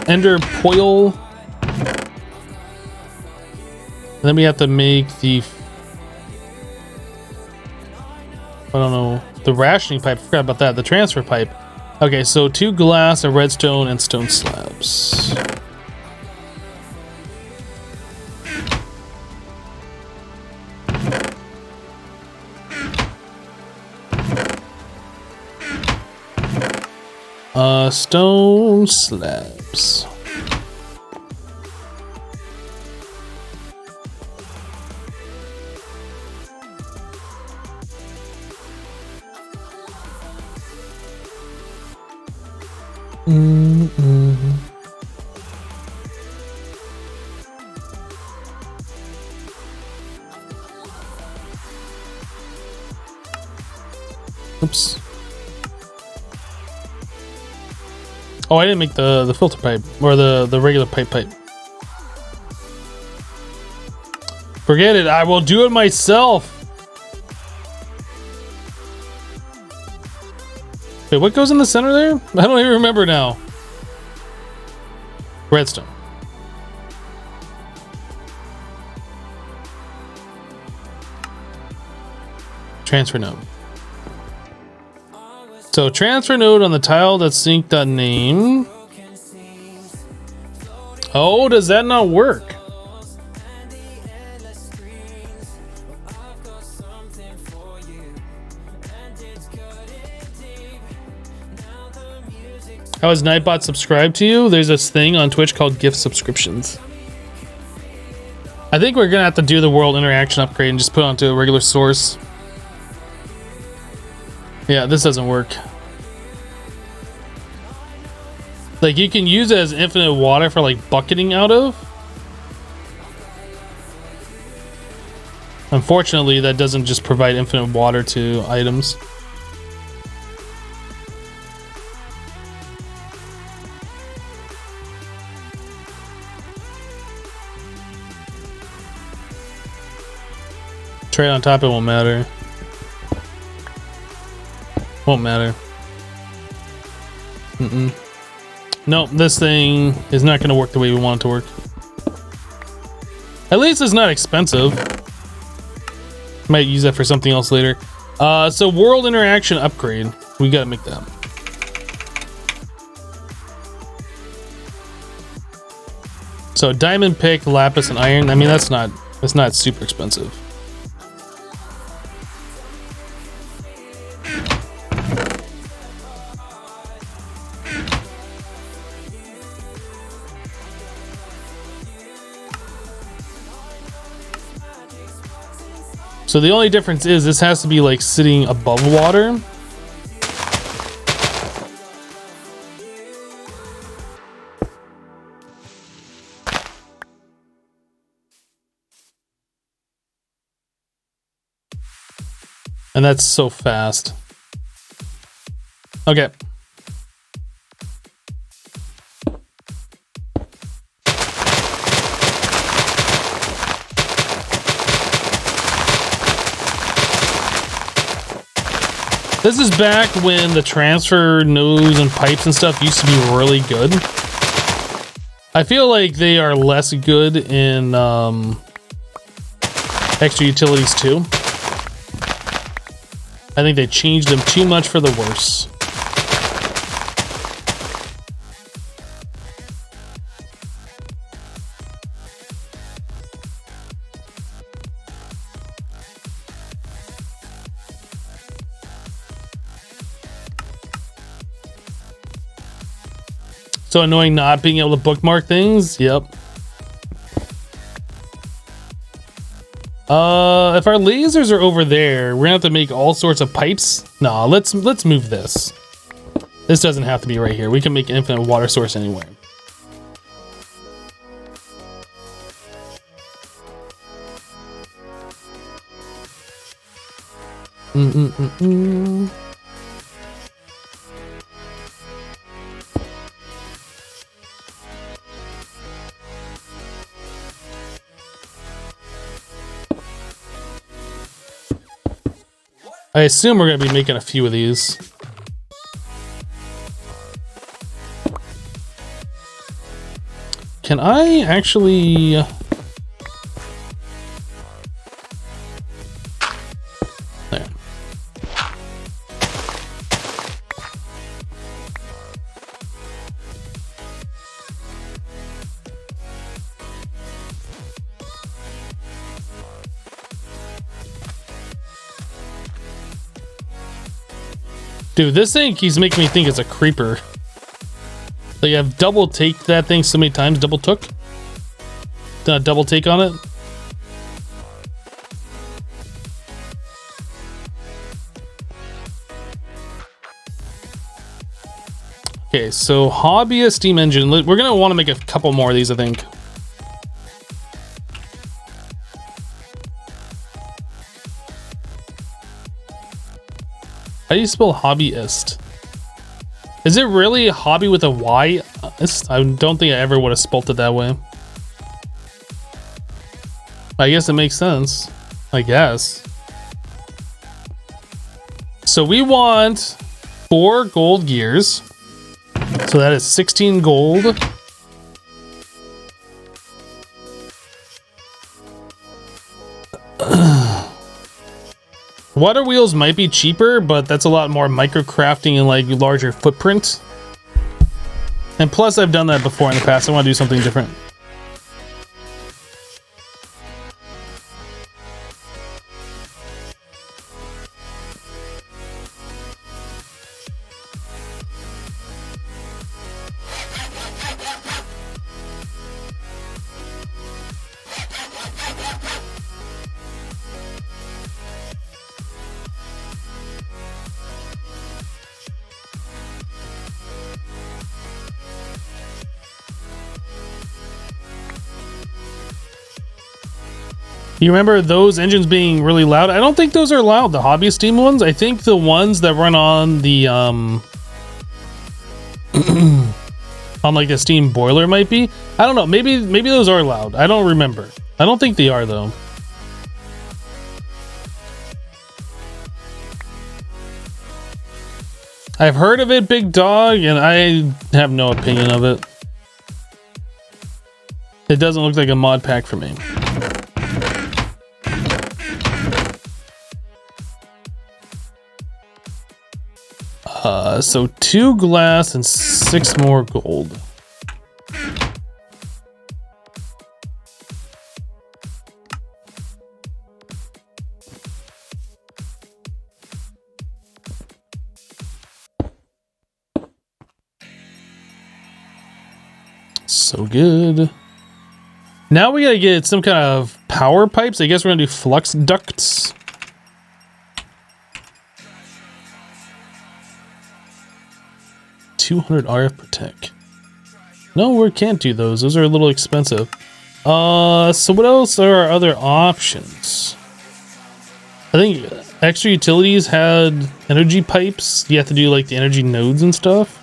Ender Poil. And then we have to make the... I don't know. The rationing pipe. I forgot about that. The transfer pipe. Okay, so 2 glass, a redstone, and stone slabs. Stone slabs. Oops. Oh, I didn't make the filter pipe or the regular pipe. Forget it. I will do it myself. Wait, what goes in the center there? I don't even remember now. Redstone. Transfer node. So transfer node on the tile that's sync.name. Oh, does that not work? How is Nightbot subscribed to you? There's this thing on Twitch called gift subscriptions. I think we're gonna have to do the world interaction upgrade and just put it onto a regular source. Yeah, this doesn't work. Like, you can use it as infinite water for like bucketing out of. Unfortunately, that doesn't just provide infinite water to items. Trade on top, it won't matter. Won't matter. Nope, this thing is not going to work the way we want it to work. At least it's not expensive. Might use that for something else later. So world interaction upgrade. We got to make that. So diamond pick, lapis, and iron. I mean, that's not super expensive. So the only difference is this has to be like sitting above water. And that's so fast. Okay. This is back when the transfer nodes and pipes and stuff used to be really good. I feel like they are less good in extra utilities too. I think they changed them too much for the worse. So annoying not being able to bookmark things. Yep. If our lasers are over there, we're gonna have to make all sorts of pipes. Nah, let's move this. This doesn't have to be right here. We can make an infinite water source anywhere. I assume we're gonna be making a few of these. Can I actually... There. Dude, this thing keeps making me think it's a creeper. Like, I've double taked that thing so many times. Double took? Done a double take on it? Okay, so hobbyist steam engine. We're gonna want to make a couple more of these, I think. How do you spell hobbyist? Is it really a hobby with a Y? I don't think I ever would have spelt it that way. I guess it makes sense. I guess. So we want 4 gold gears. So that is 16 gold. Water wheels might be cheaper, but that's a lot more micro crafting and like larger footprint. And plus I've done that before in the past. I want to do something different. You remember those engines being really loud? I don't think those are loud, the hobbyist steam ones. I think the ones that run on the on like a steam boiler might be. I don't know. Maybe those are loud. I don't remember. I don't think they are though. I've heard of it, Big Dog, and I have no opinion of it. It doesn't look like a mod pack for me. So 2 glass and 6 more gold. So good. Now we gotta get some kind of power pipes. I guess we're gonna do flux ducts. $200 RF per tech. No, we can't do those. Those are a little expensive. So what else are our other options? I think extra utilities had energy pipes. You have to do like the energy nodes and stuff.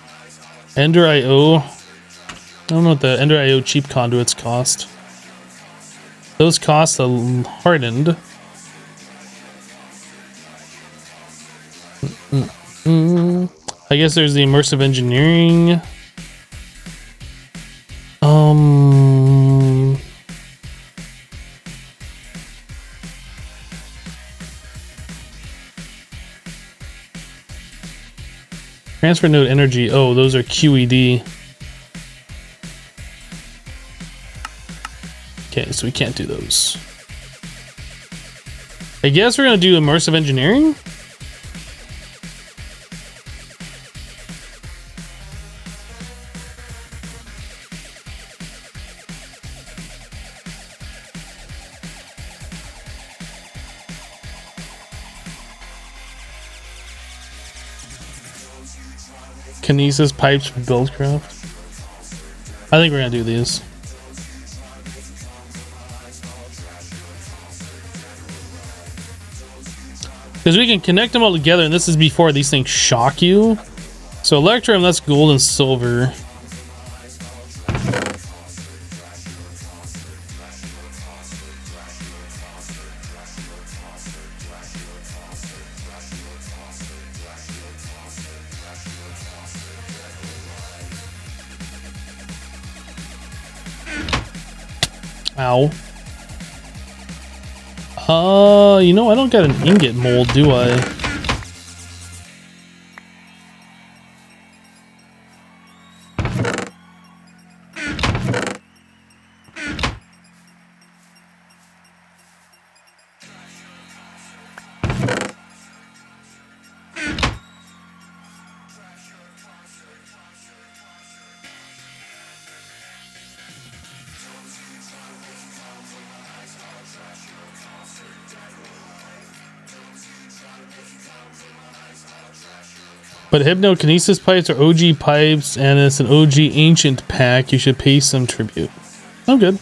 Ender IO. I don't know what the Ender IO cheap conduits cost. Those cost a hardened. I guess there's the immersive engineering. Transfer node energy. Oh, those are QED. Okay, so we can't do those. I guess we're gonna do immersive engineering. Kinesis pipes for Buildcraft. I think we're gonna do these. Because we can connect them all together, and this is before these things shock you. So Electrum, that's gold and silver. Ow. You know, I don't got an ingot mold, do I? But Hypnokinesis pipes are OG pipes, and it's an OG ancient pack. You should pay some tribute. I'm good.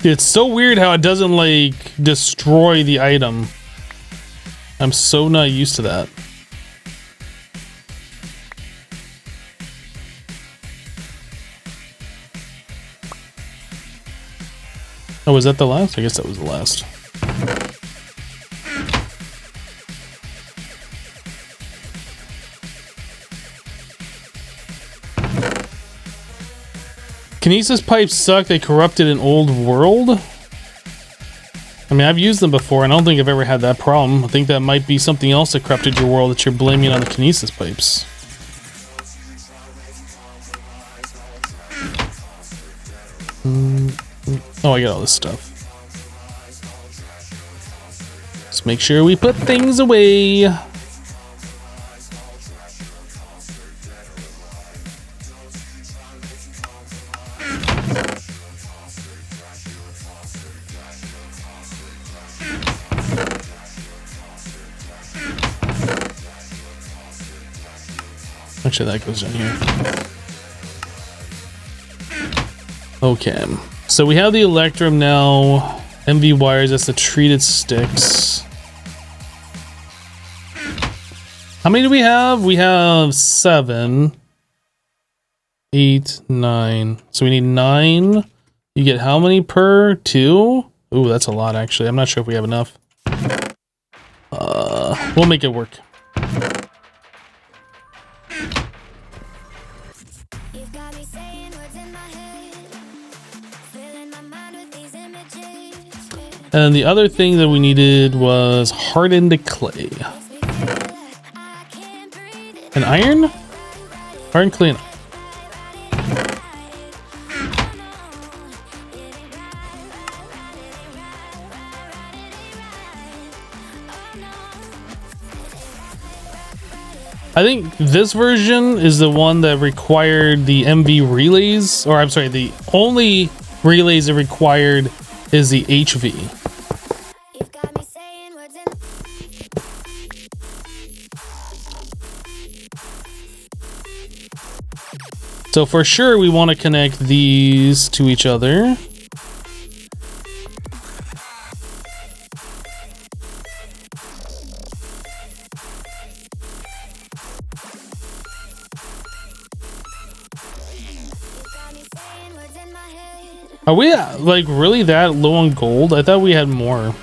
It's so weird how it doesn't, like, destroy the item. I'm so not used to that. Oh, was that the last? I guess that was the last. Kinesis pipes suck. They corrupted an old world. I mean, I've used them before, and I don't think I've ever had that problem. I think that might be something else that corrupted your world that you're blaming on the kinesis pipes. Oh, I got all this stuff. Let's make sure we put things away. Actually, that goes down here. Okay. So we have the Electrum now. MV wires, that's the treated sticks. How many do we have? We have 7, 8, 9. So we need 9. You get how many per 2? Ooh, that's a lot actually. I'm not sure if we have enough. We'll make it work. And the other thing that we needed was hardened clay. An iron? Hardened clay and I think this version is the one that required the MV relays, or I'm sorry, the only relays it required is the HV. So for sure we want to connect these to each other. Are we like really that low on gold? I thought we had more.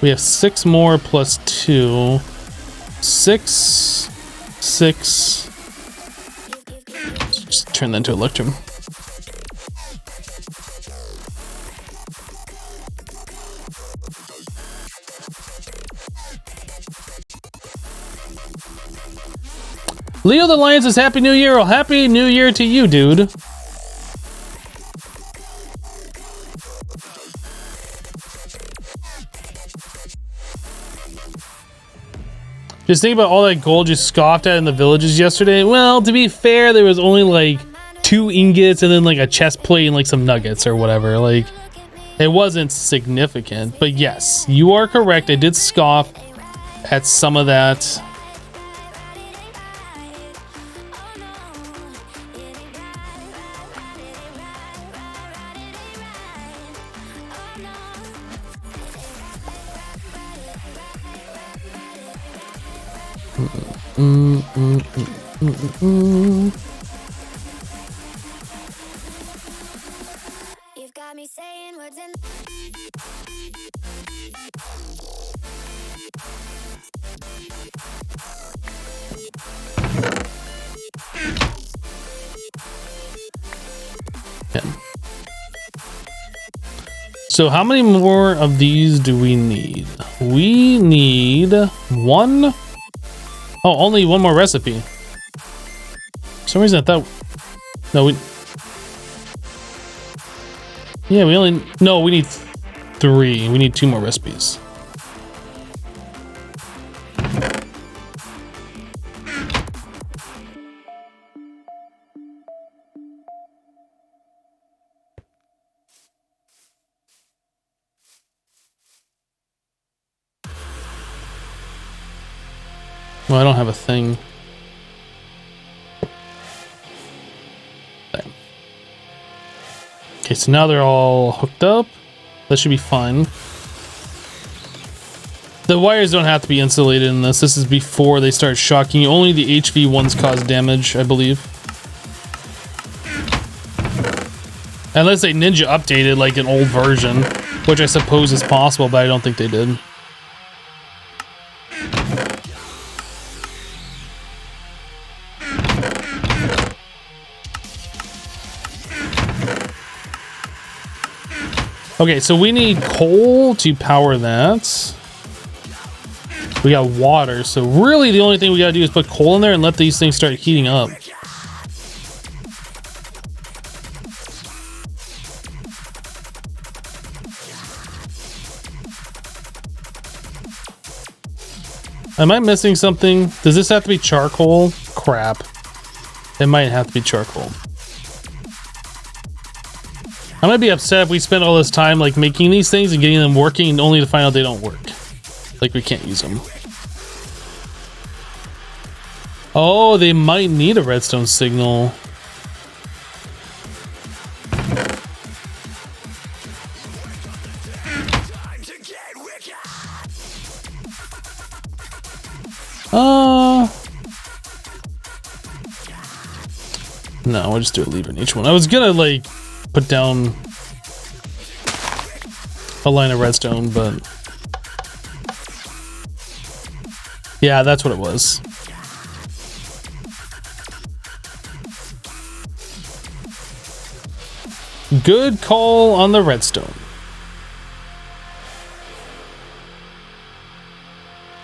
We have 6 more plus 2. 6, 6. Just turn that into Electrum. Leo the Lion says Happy New Year. Well, Happy New Year to you, dude. Just think about all that gold you scoffed at in the villages yesterday. Well, to be fair, there was only like 2 ingots and then like a chest plate and like some nuggets or whatever. Like, it wasn't significant, but yes, you are correct. I did scoff at some of that. You've got me saying words in. Yeah. So how many more of these do we need? We need 1. Oh, only 1 more recipe. For some reason I thought... No, we... Yeah, we only... No, we need 3. We need 2 more recipes. Well, I don't have a thing. There. Okay, so now they're all hooked up. That should be fine. The wires don't have to be insulated in this. This is before they start shocking you. Only the HV ones cause damage, I believe. Unless they ninja updated like an old version, which I suppose is possible, but I don't think they did. Okay, so we need coal to power that. We got water, so really the only thing we gotta do is put coal in there and let these things start heating up. Am I missing something? Does this have to be charcoal? Crap. It might have to be charcoal. I might be upset if we spend all this time like making these things and getting them working only to find out they don't work. Like we can't use them. Oh, they might need a redstone signal. No, I'll just do a lever in each one. I was gonna like put down a line of redstone, but yeah, that's what it was. Good call on the redstone.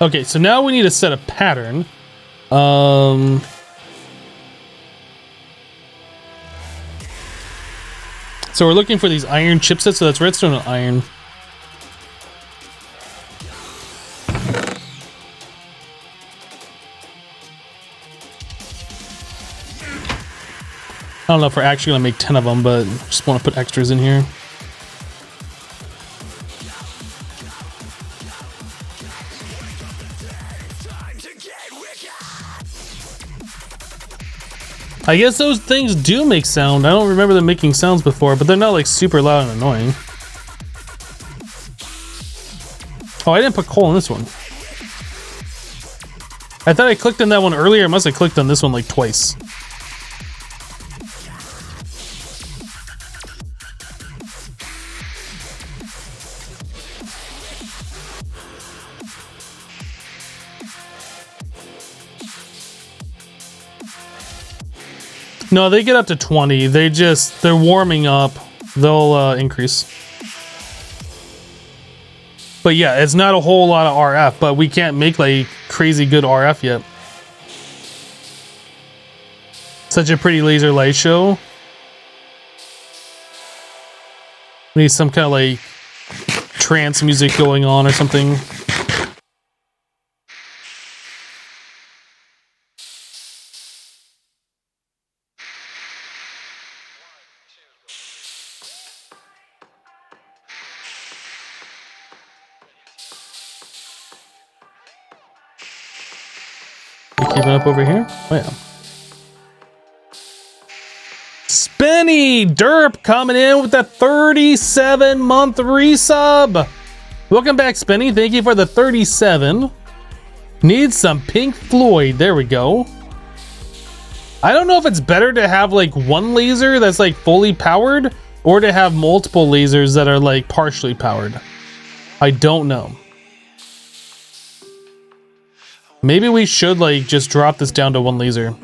Okay, so now we need to set a pattern. So we're looking for these iron chipsets, so that's redstone and iron. I don't know if we're actually gonna make 10 of them, but just want to put extras in here. I guess those things do make sound. I don't remember them making sounds before, but they're not like super loud and annoying. Oh, I didn't put coal in this one. I thought I clicked on that one earlier. I must have clicked on this one like twice. No, they get up to 20. They're warming up. They'll increase. But yeah, it's not a whole lot of RF, but we can't make like crazy good RF yet. Such a pretty laser light show. We need some kind of like trance music going on or something. Keeping up over here? Oh yeah. Spenny Derp coming in with the 37-month resub. Welcome back, Spenny. Thank you for the 37. Need some Pink Floyd. There we go. I don't know if it's better to have like one laser that's like fully powered or to have multiple lasers that are like partially powered. I don't know. Maybe we should like just drop this down to one laser.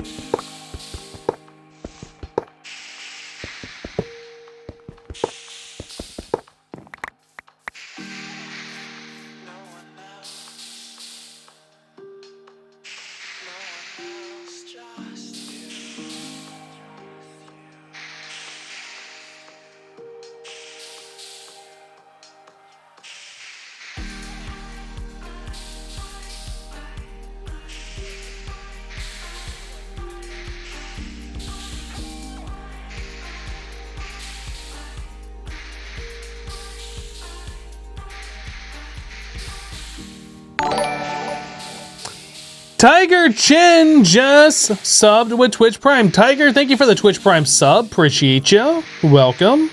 Tiger Chin just subbed with Twitch Prime. Tiger, thank you for the Twitch Prime sub. Appreciate you. Welcome.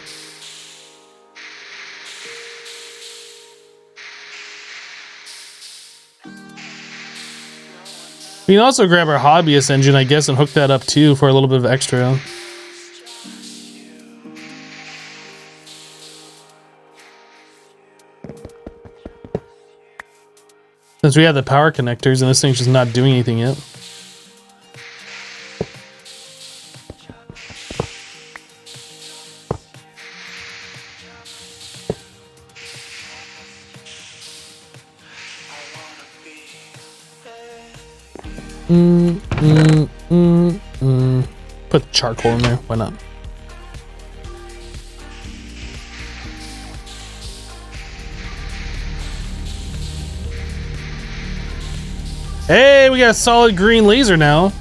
We can also grab our hobbyist engine, I guess, and hook that up too for a little bit of extra. Since we have the power connectors and this thing's just not doing anything yet. Put charcoal in there, why not? Hey, we got a solid green laser now.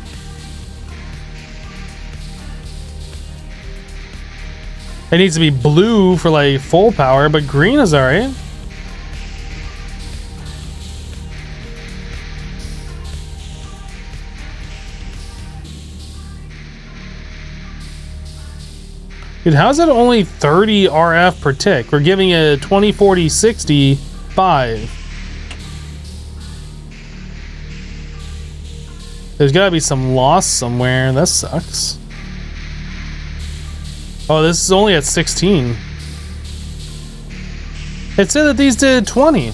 It needs to be blue for like full power, but green is alright. Dude, how's it only 30 RF per tick? We're giving it 20, 40, 60, 5. There's gotta be some loss somewhere. That sucks. Oh, this is only at 16. It said that these did 20.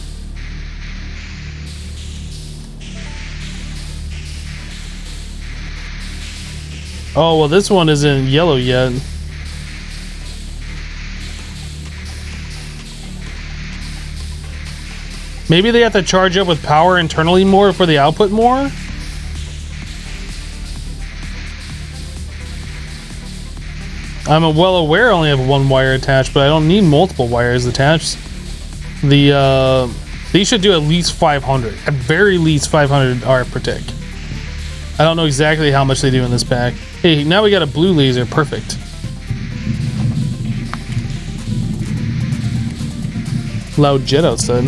Oh, well, this one isn't yellow yet. Maybe they have to charge up with power internally more for the output more? I'm well aware I only have one wire attached, but I don't need multiple wires attached. These should do at least 500. At very least 500 RF per tick. I don't know exactly how much they do in this pack. Hey, now we got a blue laser. Perfect. Loud jet outside.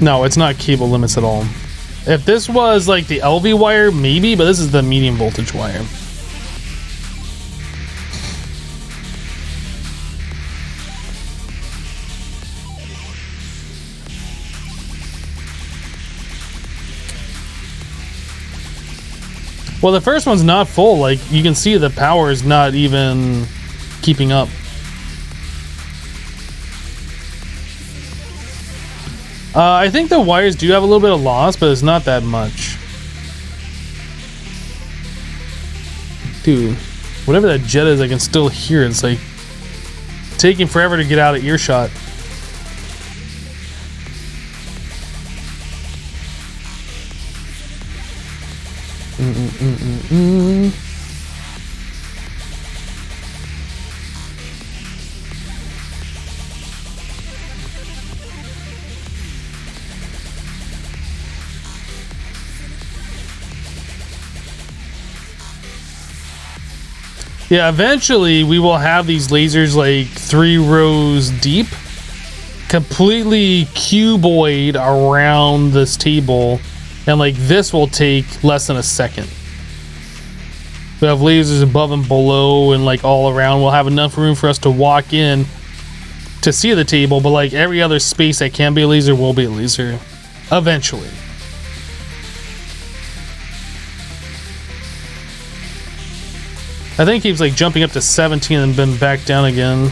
No, it's not cable limits at all. If this was like the LV wire, maybe, but this is the medium voltage wire. Well, the first one's not full. Like, you can see the power is not even keeping up. I think the wires do have a little bit of loss, but it's not that much. Dude, whatever that jet is, I can still hear it. It's like taking forever to get out of earshot. Yeah, eventually we will have these lasers like 3 rows deep, completely cuboid around this table, and like this will take less than a second. We have lasers above and below and like all around. We'll have enough room for us to walk in to see the table, but like every other space that can be a laser will be a laser eventually. I think he keeps like jumping up to 17 and then back down again.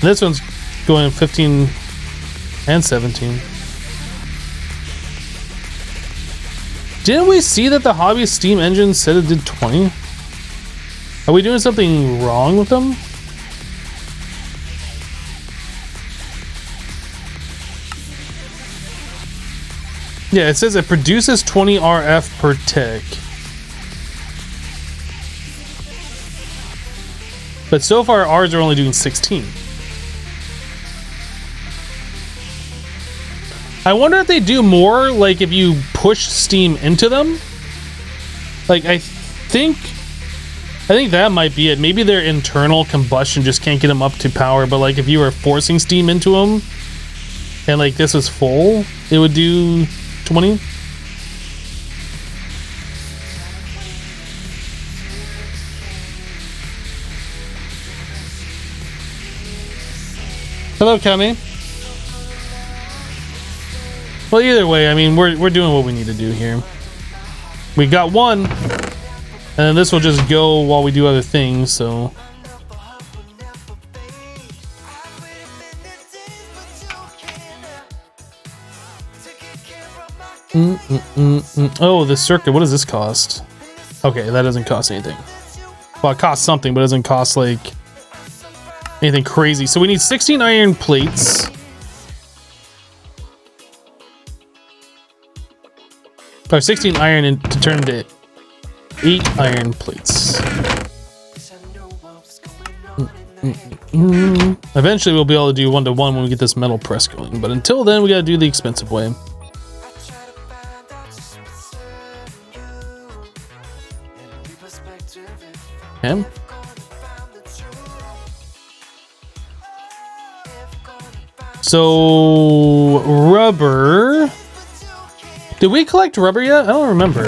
This one's going 15 and 17. Didn't we see that the hobby Steam engine said it did 20? Are we doing something wrong with them? Yeah, it says it produces 20 RF per tick. But so far ours are only doing 16. I wonder if they do more, like if you push steam into them. Like I think that might be it. Maybe their internal combustion just can't get them up to power, but like if you were forcing steam into them and like this was full, it would do 20. Hello, Kami. Well, either way, I mean, we're doing what we need to do here. We got one, and then this will just go while we do other things, so. Oh, the circuit, what does this cost? Okay, that doesn't cost anything. Well, it costs something, but it doesn't cost, like, anything crazy. So we need 16 iron plates. Or 16 iron to turn to 8 iron plates. Eventually we'll be able to do 1-to-1 when we get this metal press going, but until then we gotta do the expensive way. Okay. So rubber. Did we collect rubber yet? I don't remember.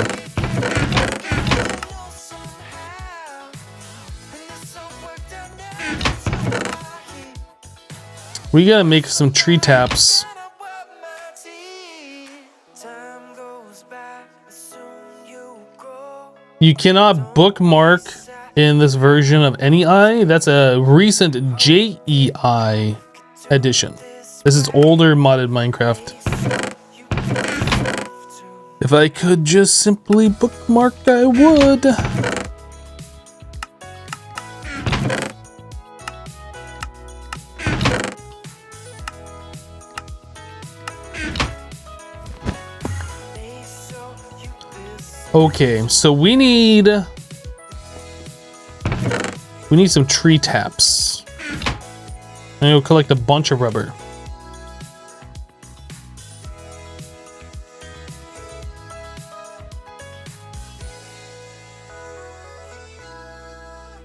We gotta make some tree taps. You cannot bookmark in this version of any eye. That's a recent JEI edition. This is older modded Minecraft. If I could just simply bookmark, I would. Okay, so we need some tree taps. And we'll collect a bunch of rubber.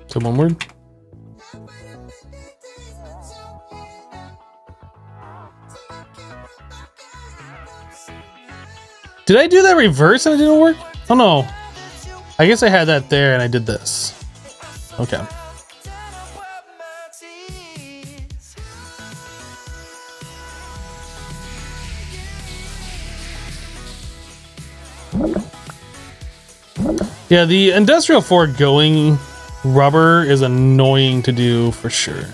So one word. Did I do that reverse and it didn't work? Oh no. I guess I had that there and I did this. Okay. Yeah, the industrial foregoing rubber is annoying to do for sure.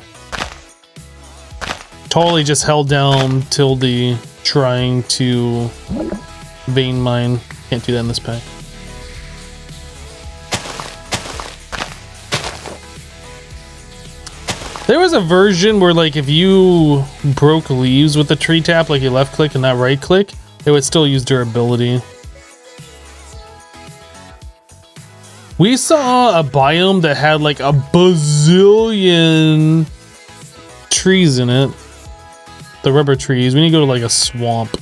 Totally just held down tilde trying to vein mine. Can't do that in this pack. There was a version where like if you broke leaves with the tree tap, like you left click and not right click, it would still use durability. We saw a biome that had like a bazillion trees in it. The rubber trees. We need to go to like a swamp.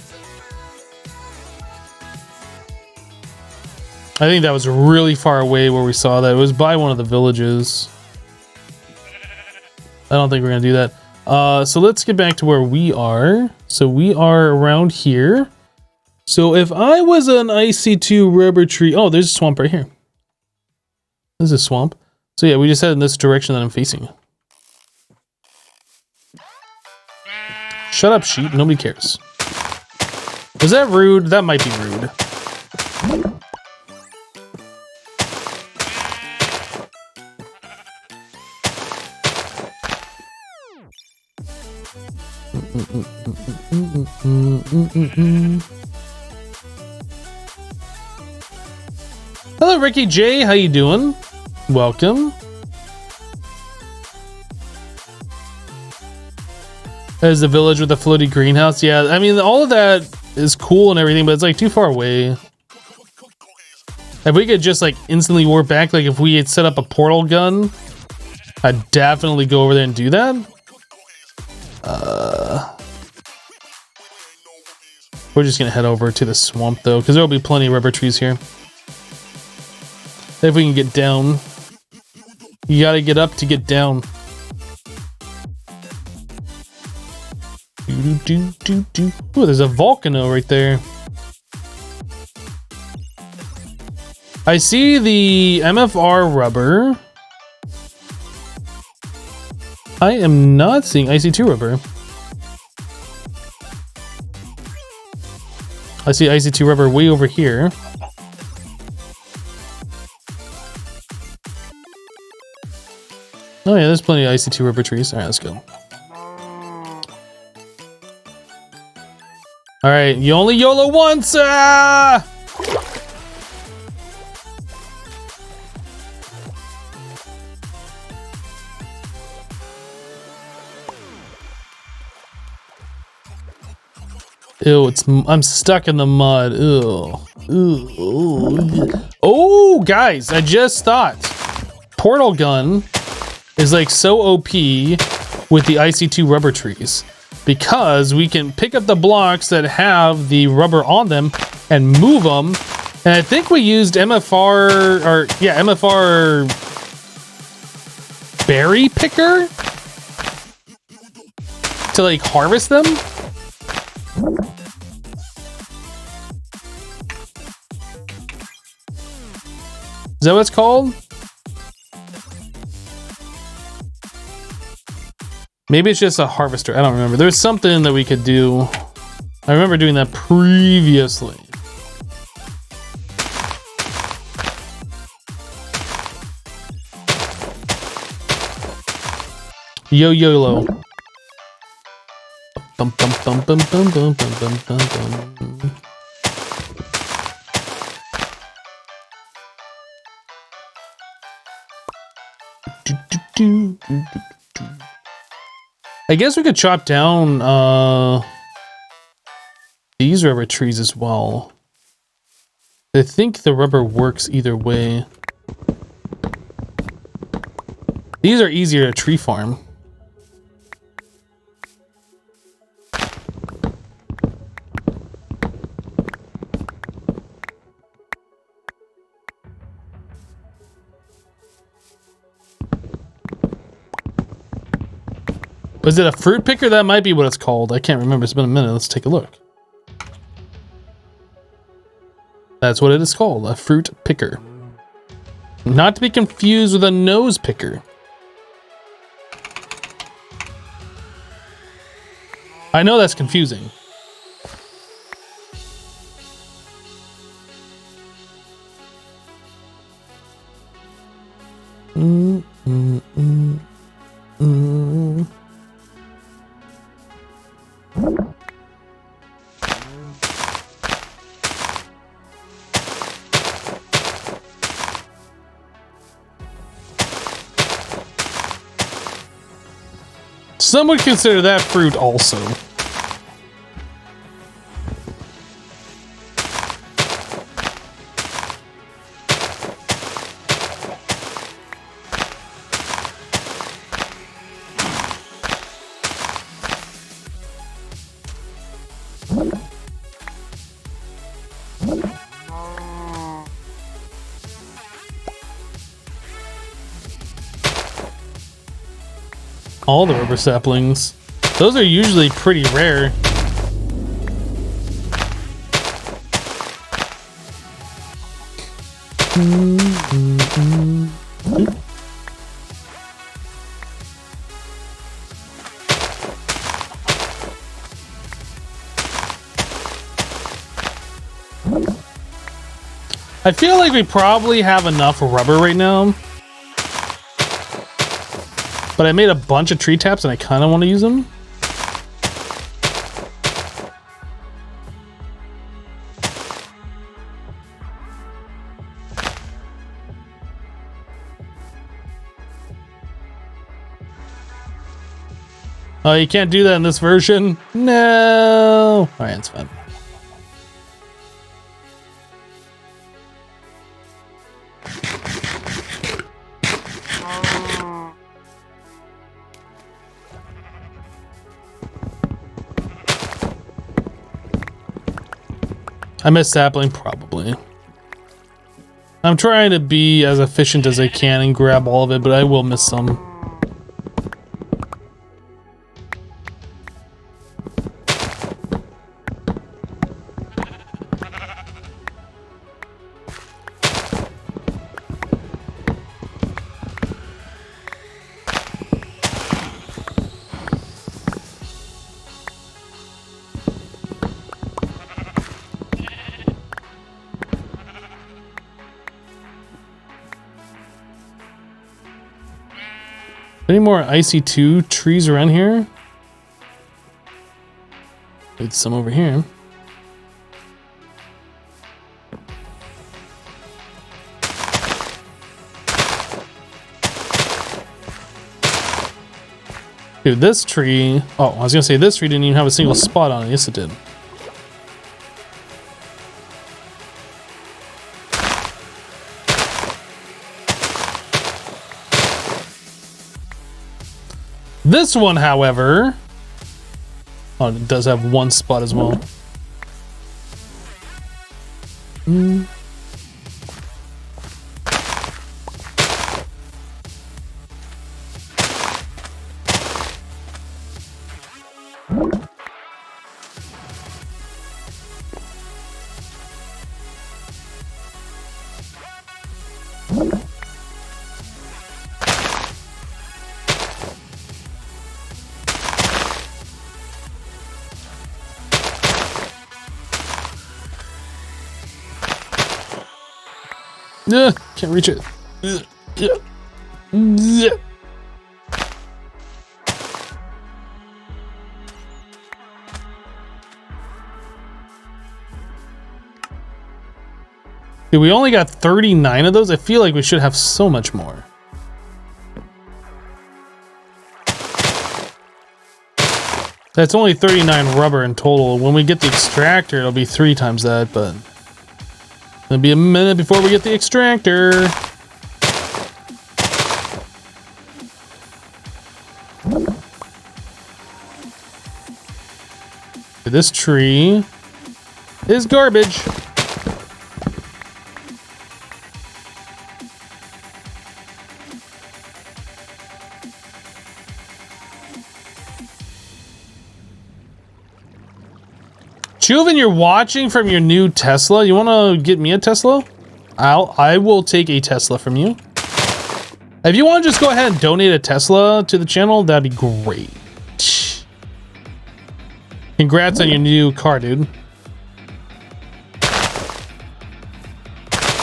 I think that was really far away where we saw that. It was by one of the villages. I don't think we're gonna do that. So let's get back to where we are. So we are around here. So if I was an IC2 rubber tree, oh, there's a swamp right here. There's a swamp. So yeah, we just head in this direction that I'm facing. Shut up, sheep. Nobody cares. Was that rude? That might be rude. Hello, Ricky J. How you doing? Welcome. There's the village with the floaty greenhouse. Yeah, I mean, all of that is cool and everything, but it's like too far away. If we could just like instantly warp back, like if we had set up a portal gun, I'd definitely go over there and do that. We're just gonna head over to the swamp though, because there'll be plenty of rubber trees here. If we can get down. You gotta get up to get down. Ooh, there's a volcano right there. I see the MFR rubber. I am not seeing IC2 rubber. I see IC2 rubber way over here. Oh yeah, there's plenty of IC2 rubber trees. Alright, let's go. Alright, you only YOLO once! Ah! Ew, I'm stuck in the mud. Ew. Ew. Oh, guys, I just thought. Portal gun is like so OP with the IC2 rubber trees because we can pick up the blocks that have the rubber on them and move them. And I think we used MFR berry picker to like harvest them. Is that what it's called? Maybe it's just a harvester. I don't remember. There's something that we could do. I remember doing that previously. YOLO. Bum bum bum bum bum bum bum bum bum. I guess we could chop down these rubber trees as well. I think the rubber works either way. These are easier to tree farm. Was it a fruit picker? That might be what it's called. I can't remember. It's been a minute. Let's take a look. That's what it is called. A fruit picker. Not to be confused with a nose picker. I know that's confusing. Some would consider that fruit also. all the rubber saplings. Those are usually pretty rare. I feel like we probably have enough rubber right now. But I made a bunch of tree taps and I kind of want to use them. Oh, you can't do that in this version? No. All right, it's fine. I miss sapling, probably. I'm trying to be as efficient as I can and grab all of it, but I will miss some. Any more IC2 trees around here? There's some over here. Dude, this tree... Oh, I was gonna say this tree didn't even have a single spot on it. Yes, it did. This one, however... Oh, it does have one spot as well. Can't reach it. Dude, we only got 39 of those. I feel like we should have so much more. That's only 39 rubber in total. When we get the extractor, it'll be 3 times that, but it'll be a minute before we get the extractor. This tree is garbage. Chuven, you're watching from your new Tesla. You want to get me a Tesla? I will take a Tesla from you. If you want to just go ahead and donate a Tesla to the channel, that'd be great. Congrats on your new car, dude.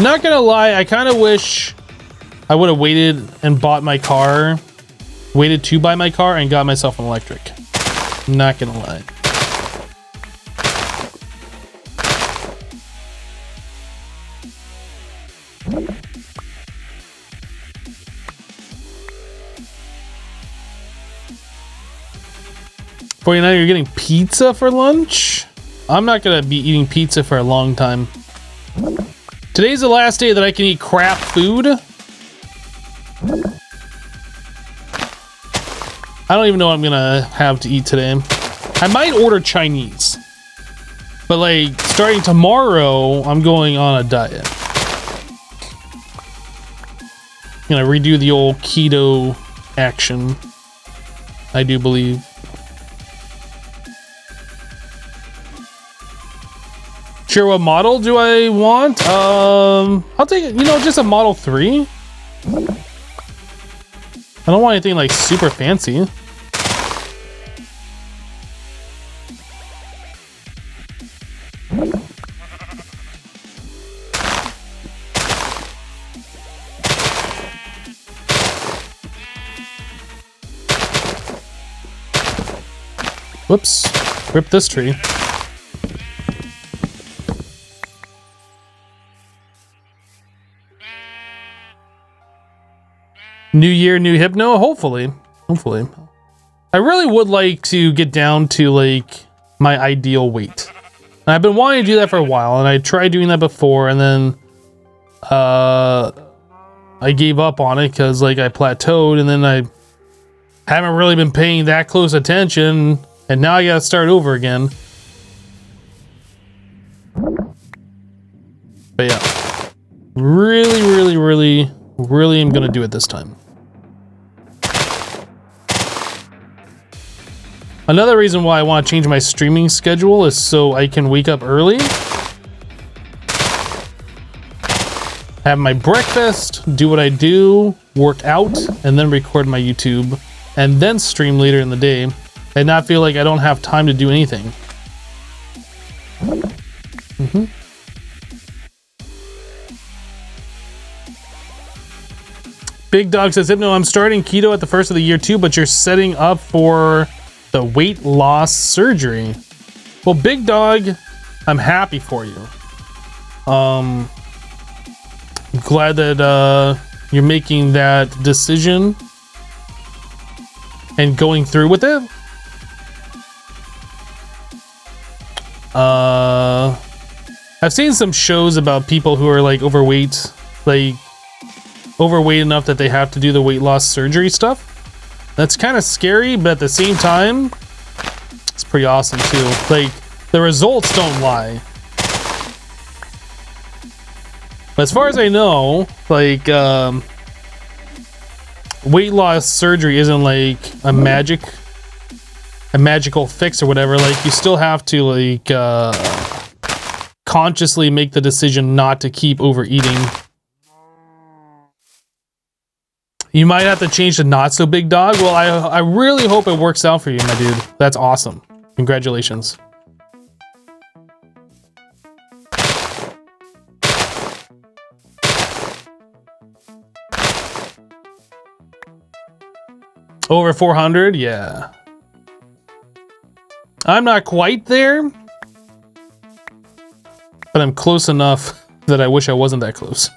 Not gonna lie, I kind of wish I would have waited and bought my car, waited to buy my car and got myself an electric. Not gonna lie. Boy, now you're getting pizza for lunch? I'm not gonna be eating pizza for a long time. Today's the last day that I can eat crap food. I don't even know what I'm gonna have to eat today. I might order Chinese. But like, starting tomorrow, I'm going on a diet. I'm gonna redo the old keto action. I do believe. Sure, what model do I want? I'll take, you know, just a Model 3. I don't want anything like super fancy. Whoops, rip this tree. New year, new hypno, hopefully. Hopefully. I really would like to get down to like my ideal weight. And I've been wanting to do that for a while, and I tried doing that before, and then I gave up on it because like I plateaued, and then I haven't really been paying that close attention, and now I gotta start over again. But yeah, really am gonna do it this time. Another reason why I want to change my streaming schedule is so I can wake up early, have my breakfast, do what I do, work out, and then record my YouTube, and then stream later in the day, and not feel like I don't have time to do anything. Big Dog says, Hypno, I'm starting keto at the first of the year too, but you're setting up for the weight loss surgery. Well, Big Dog, I'm happy for you. I'm glad that you're making that decision and going through with it. I've seen some shows about people who are like overweight enough that they have to do the weight loss surgery stuff. That's kind of scary, but at the same time, it's pretty awesome too. Like, the results don't lie. But as far as I know, like, weight loss surgery isn't like a magical fix or whatever. Like, you still have to like consciously make the decision not to keep overeating. You might have to change to not so Big Dog. Well, I really hope it works out for you, my dude. That's awesome. Congratulations. Over 400? Yeah. I'm not quite there, but I'm close enough that I wish I wasn't that close.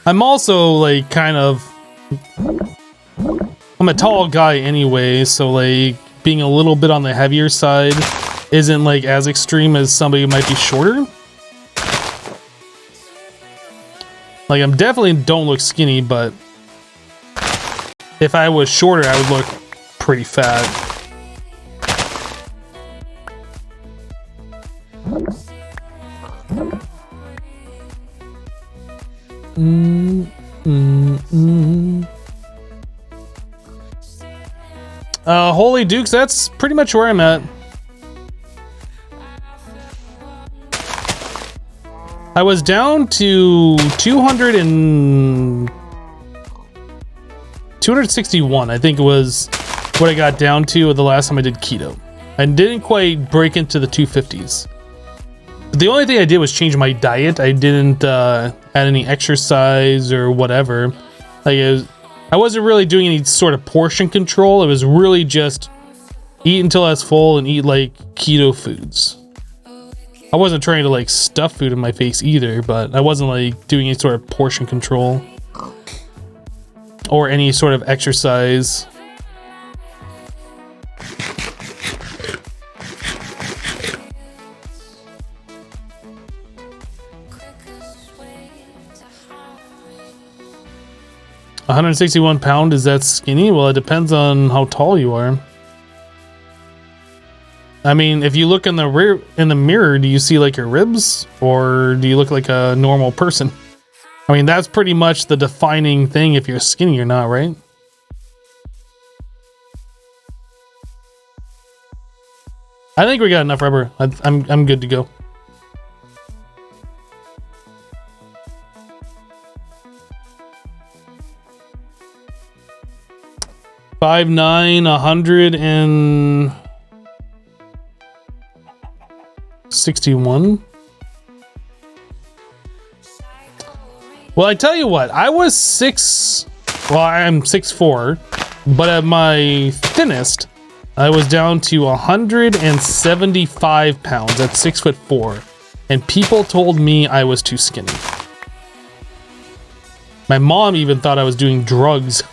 I'm also like kind of, I'm a tall guy anyway, so like being a little bit on the heavier side isn't like as extreme as somebody who might be shorter. Like, I'm definitely don't look skinny, but if I was shorter, I would look pretty fat. Holy Dukes, that's pretty much where I'm at. I was down to 261, I think it was what I got down to the last time I did keto. I didn't quite break into the 250s. The only thing I did was change my diet. I didn't add any exercise or whatever. Like, I wasn't really doing any sort of portion control. It was really just eat until I was full and eat like keto foods. I wasn't trying to like stuff food in my face either, but I wasn't like doing any sort of portion control or any sort of exercise. £161, is that skinny? Well, it depends on how tall you are. I mean, if you look in the mirror, do you see like your ribs, or do you look like a normal person? I mean, that's pretty much the defining thing if you're skinny or not, right? I think we got enough rubber. I'm good to go. $5.9, 161. Well, I tell you what, I was I'm 6'4", but at my thinnest, I was down to 175 pounds at 6'4", and people told me I was too skinny. My mom even thought I was doing drugs.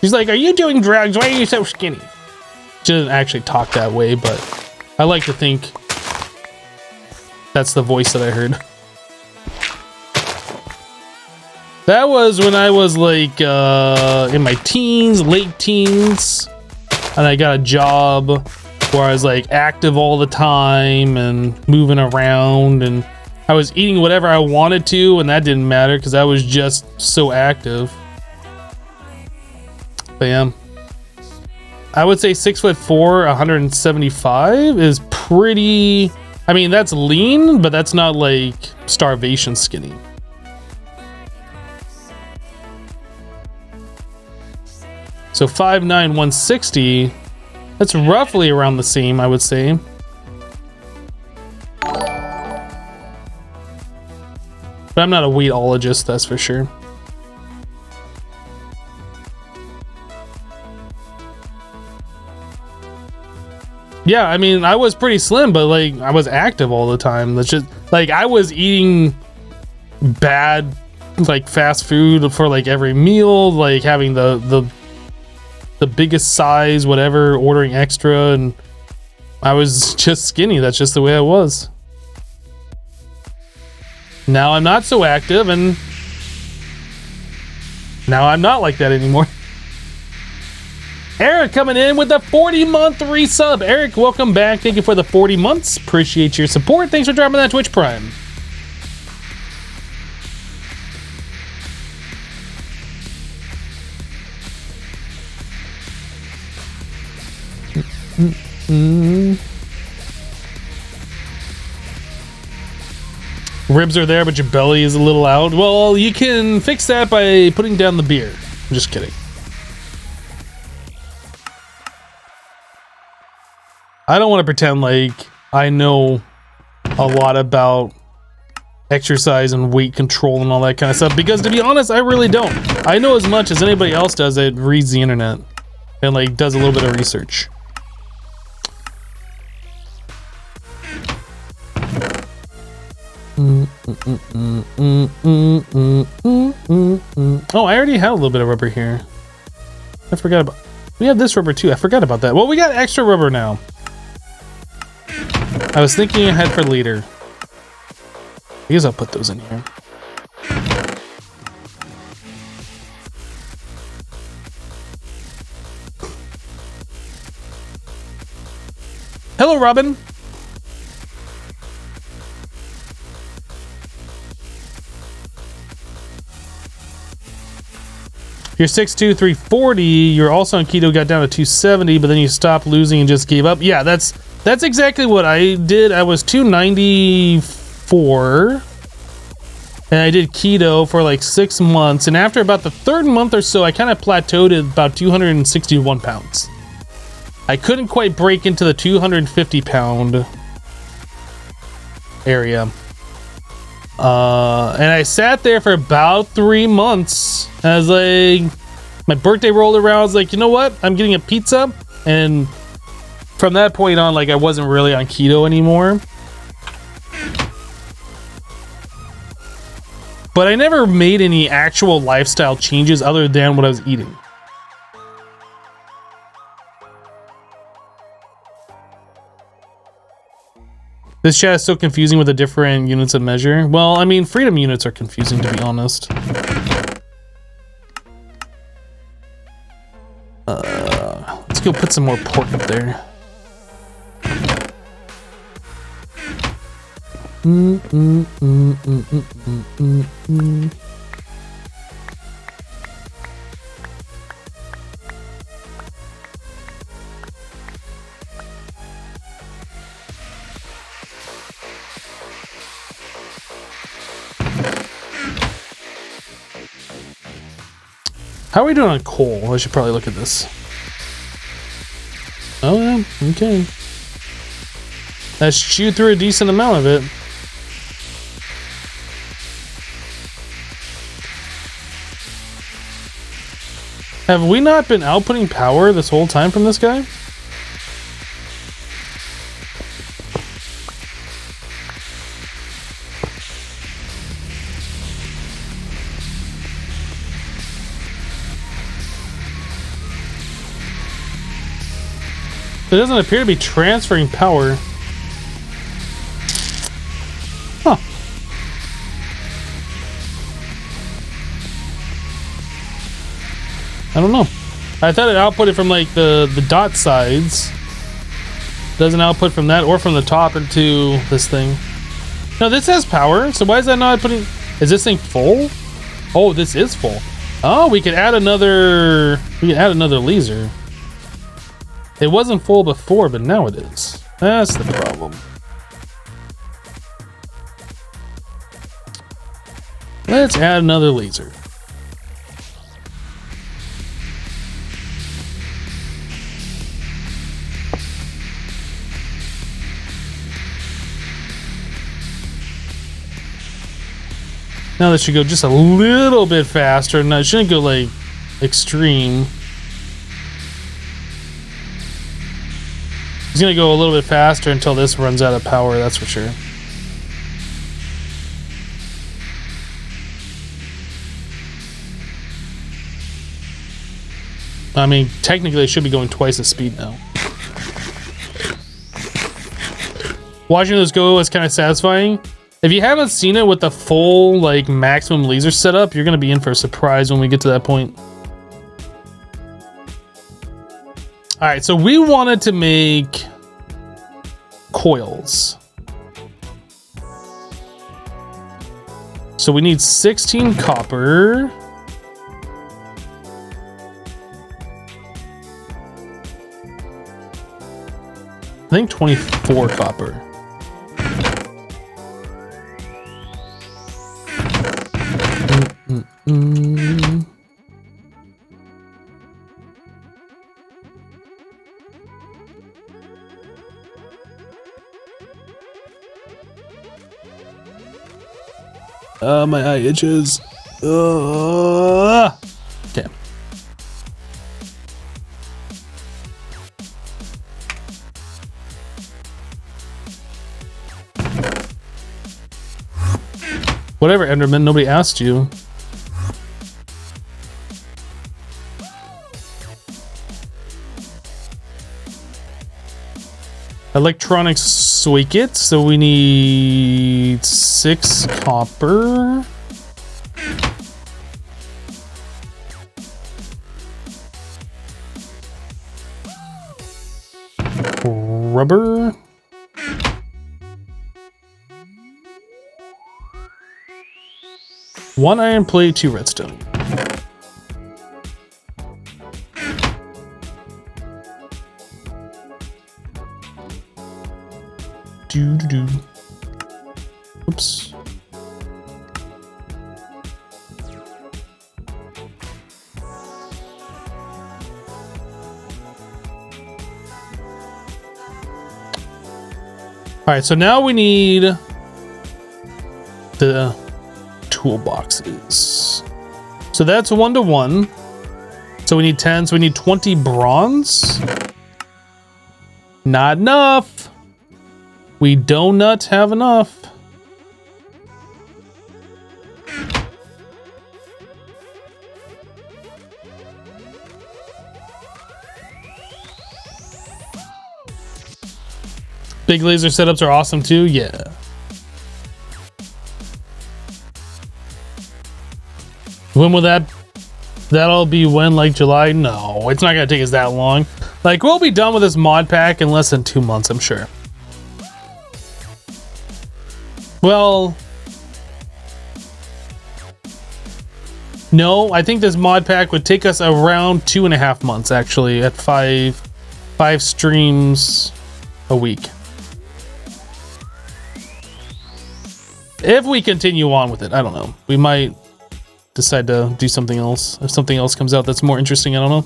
She's like, "Are you doing drugs? Why are you so skinny?" She didn't actually talk that way, but I like to think that's the voice that I heard. That was when I was like in my teens, late teens, and I got a job where I was like active all the time and moving around, and I was eating whatever I wanted to, and that didn't matter because I was just so active. But yeah, I would say 6'4", 175 is pretty. I mean, that's lean, but that's not like starvation skinny. So 5'9", 160, that's roughly around the same, I would say. But I'm not a weightologist, that's for sure. Yeah, I mean, I was pretty slim, but like I was active all the time. That's just like I was eating bad, like fast food for like every meal, like having the biggest size, whatever, ordering extra, and I was just skinny. That's just the way I was. Now I'm not so active, and now I'm not like that anymore. Eric coming in with a 40-month resub. Eric, welcome back. Thank you for the 40 months. Appreciate your support. Thanks for dropping that Twitch Prime. Ribs are there, but your belly is a little out. Well, you can fix that by putting down the beer. I'm just kidding. I don't want to pretend like I know a lot about exercise and weight control and all that kind of stuff, because to be honest, I really don't. I know as much as anybody else does that reads the internet and like does a little bit of research. Oh, I already had a little bit of rubber here. I forgot about. We have this rubber too. I forgot about that. Well, we got extra rubber now. I was thinking ahead for later. I guess I'll put those in here. Hello, Robin. You're 6'2", 340. You're also on keto, got down to 270, but then you stopped losing and just gave up. Yeah, that's exactly what I did. I was 294, and I did keto for like 6 months. And after about the third month or so, I kind of plateaued at about 261 pounds. I couldn't quite break into the 250 pound area. And I sat there for about 3 months. And I was like, my birthday rolled around. I was like, you know what? I'm getting a pizza. And from that point on, like, I wasn't really on keto anymore. But I never made any actual lifestyle changes other than what I was eating. This chat is so confusing with the different units of measure. Well, I mean, freedom units are confusing, to be honest. Let's go put some more pork up there. How are we doing on coal? I should probably look at this. Oh yeah, okay. Let's chew through a decent amount of it. Have we not been outputting power this whole time from this guy? It doesn't appear to be transferring power. Huh. I don't know. I thought it outputted from like the dot sides. Doesn't output from that or from the top into this thing. No, this has power, so why is that not putting... Is this thing full? Oh, this is full. Oh, we could add another... We could add another laser. It wasn't full before, but now it is. That's the problem. Let's add another laser. Now this should go just a little bit faster. No, it shouldn't go like extreme. It's gonna go a little bit faster until this runs out of power, that's for sure. I mean, technically it should be going twice the speed now. Watching those go is kind of satisfying. If you haven't seen it with the full, like, maximum laser setup, you're gonna be in for a surprise when we get to that point. Alright, so we wanted to make coils. So we need 16 copper. I think 24 copper. My eye itches. Okay. Whatever, Enderman, nobody asked you. Electronics circuit, so we need 6 copper. Rubber. One iron plate, 2 redstone. Do. Oops. All right, so now we need the toolboxes. So that's 1 to 1. So we need 10, so we need 20 bronze. Not enough. We do not have enough. Big laser setups are awesome too, yeah. When will that'll be when, like July? No, it's not gonna take us that long. Like, we'll be done with this mod pack in less than 2 months, I'm sure. Well, no, I think this mod pack would take us around 2.5 months actually at five streams a week. If we continue on with it, I don't know. We might decide to do something else. If something else comes out that's more interesting, I don't know.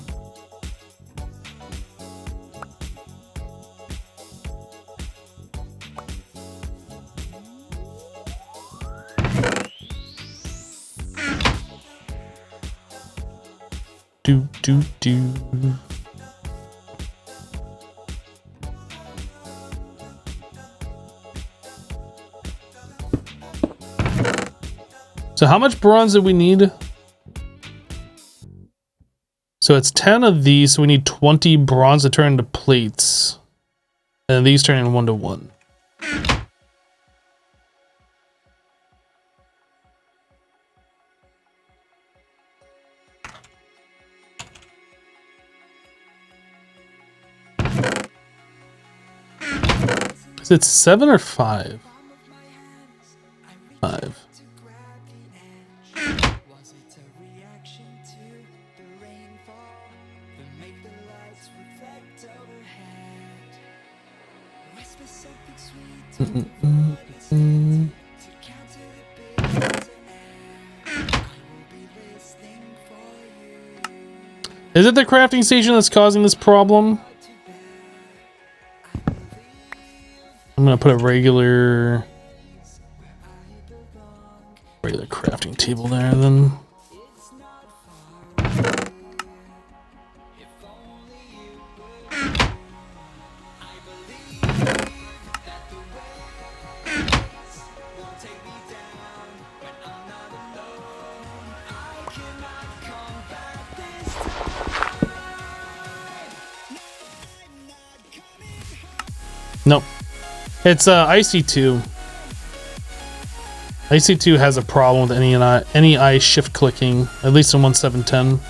Do. So how much bronze do we need? So it's 10 of these, so we need 20 bronze to turn into plates. And these turn in 1 to 1. Is it 7 or 5? 5. Is it the crafting station that's causing this problem? I'm gonna put a regular crafting table there then. Nope. It's IC2. IC2 has a problem with any I shift clicking, at least in 1.7.10.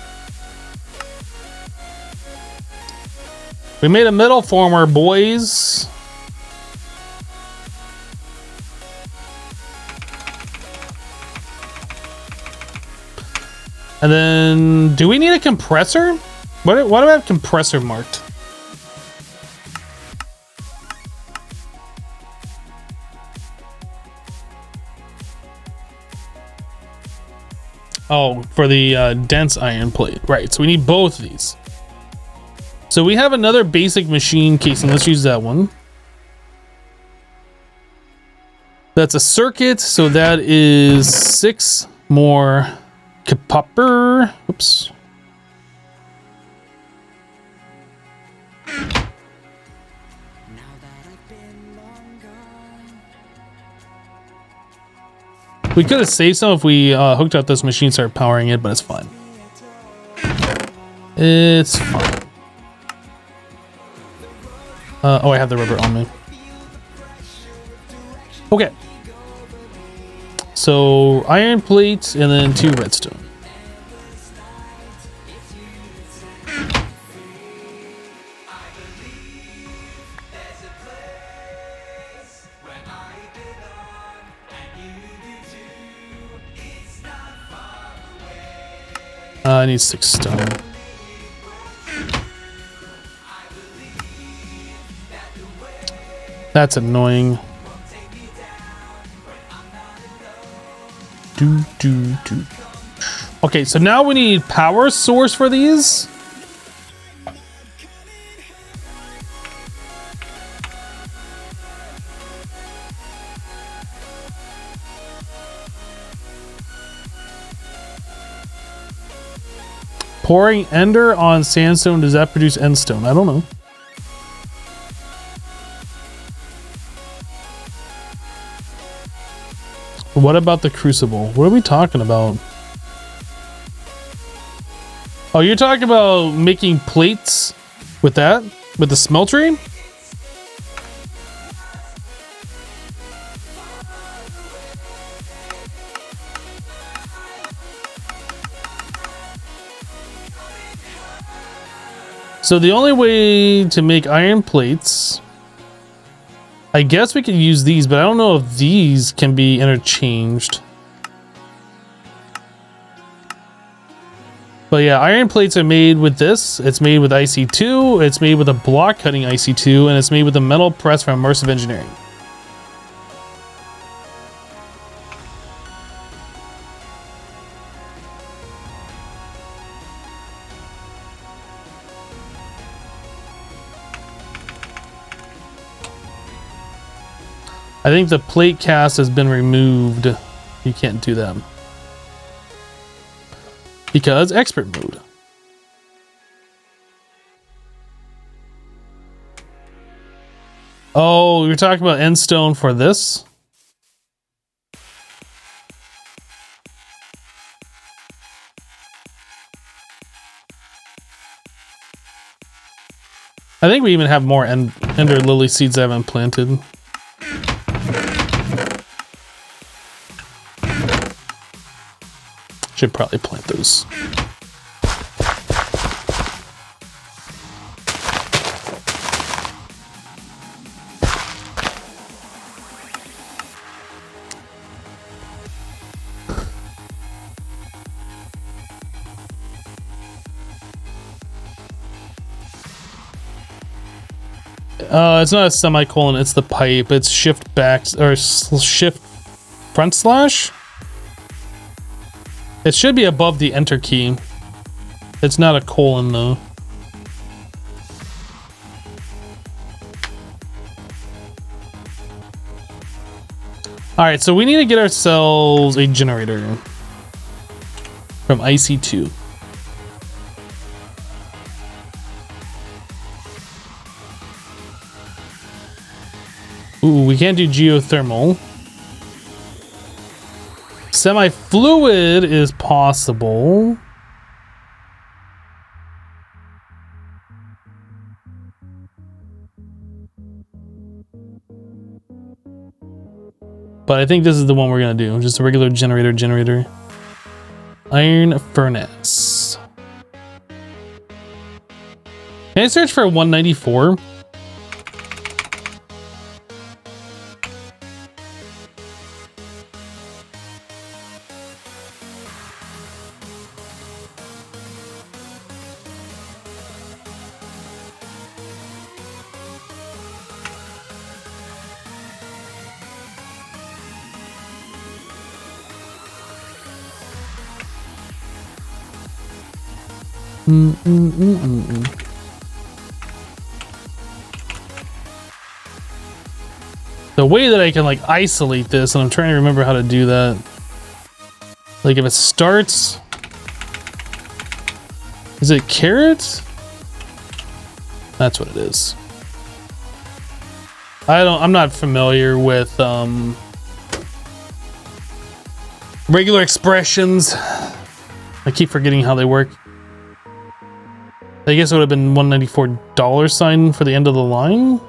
We made a metal former, boys. And then, do we need a compressor? Why do I have compressor marked? Oh, for the dense iron plate. Right, so we need both of these. So we have another basic machine casing. Let's use that one. That's a circuit, so that is 6 more copper. Oops. We could have saved some if we hooked up this machine and started powering it, but it's fine. It's fine. Oh, I have the rubber on me. Okay. So, iron plates and then 2 redstone. I need 6 stone. That's annoying. Okay, so now we need power source for these. Pouring ender on sandstone, does that produce endstone? I don't know. What about the crucible? What are we talking about? Oh, you're talking about making plates with that? With the smeltery? So the only way to make iron plates I guess we could use these, but I don't know if these can be interchanged. But yeah, iron plates are made with this. It's made with IC2, it's made with a block cutting IC2, and it's made with a metal press from Immersive Engineering. I think the plate cast has been removed. You can't do that. Because expert mode. Oh, you're talking about end stone for this? I think we even have more ender lily seeds I haven't planted. Should probably plant those. It's not a semicolon, it's the pipe. It's shift back or shift front slash. It should be above the enter key. It's not a colon though. All right, so we need to get ourselves a generator from IC2. Ooh, we can't do geothermal. Semi-fluid is possible. But I think this is the one we're gonna do. Just a regular generator. Iron furnace. Can I search for 194? The way that I can like isolate this, and I'm trying to remember how to do that. Like if it starts, is it carrots? That's what it is. I'm not familiar with regular expressions. I keep forgetting how they work. I guess it would have been $194 sign for the end of the line.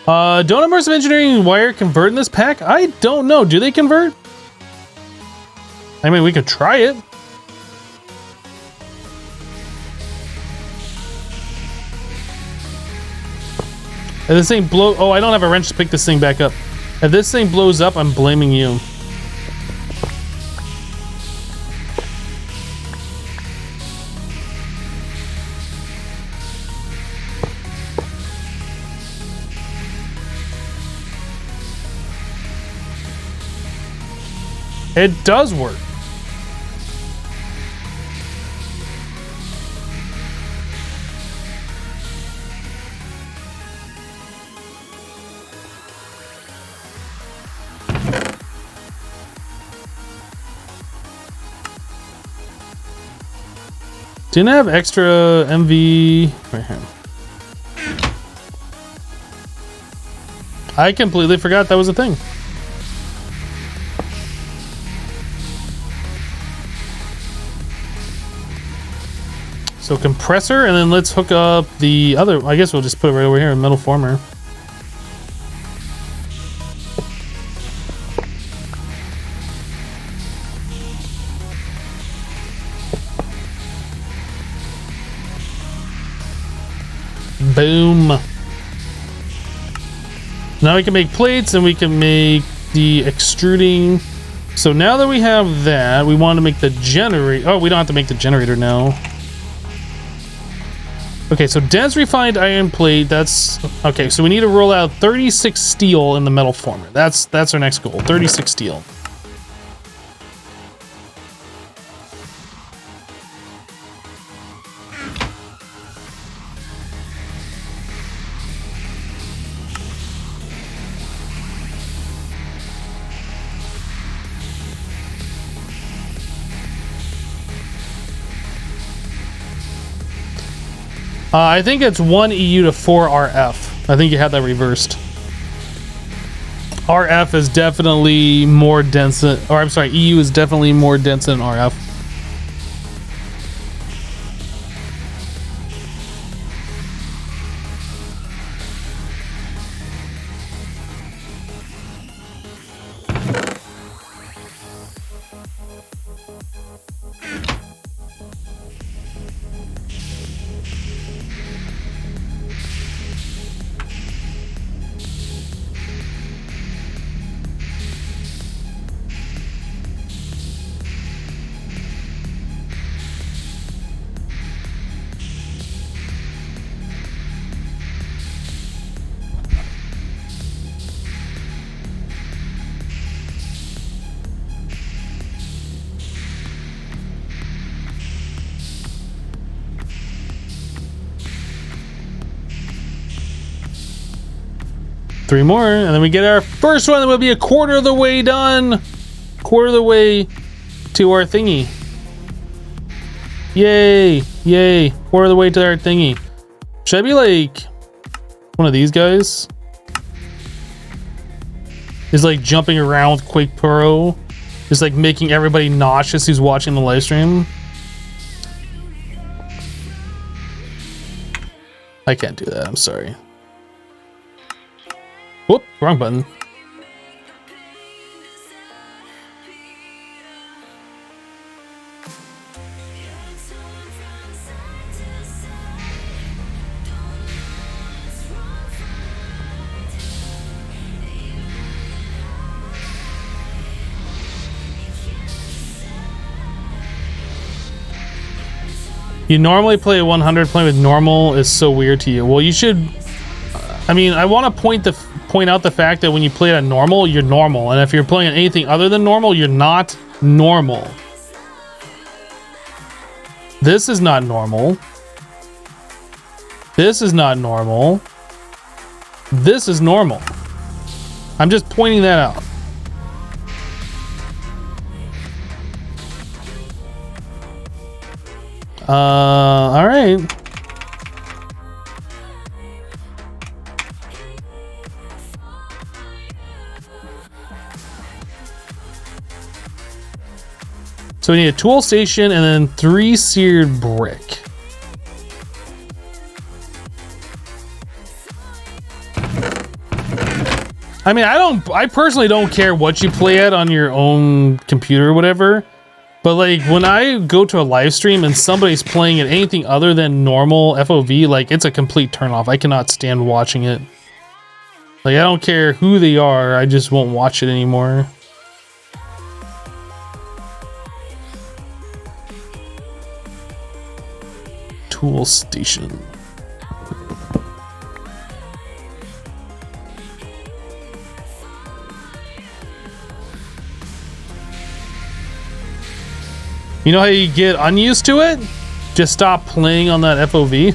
Don't Immersive Engineering wire convert in this pack? I don't know. Do they convert? I mean, we could try it. If this thing blow, oh, I don't have a wrench to pick this thing back up. If this thing blows up, I'm blaming you. It does work. Didn't I have extra MV right here? I completely forgot that was a thing. So compressor, and then let's hook up the other. I guess we'll just put it right over here in metal former. Now we can make plates and we can make the extruding. So now that we have that, we want to make the generator. Oh, we don't have to make the generator now. Okay, so dense refined iron plate. That's okay. So we need to roll out 36 steel in the metal former. That's our next goal. 36 steel. I think it's 1 EU to 4 RF. I think you had that reversed. RF is definitely more dense than, or I'm sorry, EU is definitely more dense than RF. Three more, and then we get our first one that will be a quarter of the way done. Quarter of the way to our thingy. Yay, yay. Quarter of the way to our thingy. Should I be like one of these guys? Is like jumping around with Quake Pro. Just like making everybody nauseous who's watching the live stream. I can't do that, I'm sorry. Whoop, wrong button. You normally play a 100, playing with normal is so weird to you. Well, you should, I mean, I want to point out the fact that when you play at normal, you're normal. And if you're playing at anything other than normal, you're not normal. This is not normal. This is not normal. This is normal. I'm just pointing that out. All right. So we need a tool station and then 3 seared brick. I mean, I personally don't care what you play at on your own computer or whatever. But like when I go to a live stream and somebody's playing at anything other than normal FOV, like it's a complete turnoff. I cannot stand watching it. Like I don't care who they are, I just won't watch it anymore. Tool station. You know how you get unused to it? Just stop playing on that FOV.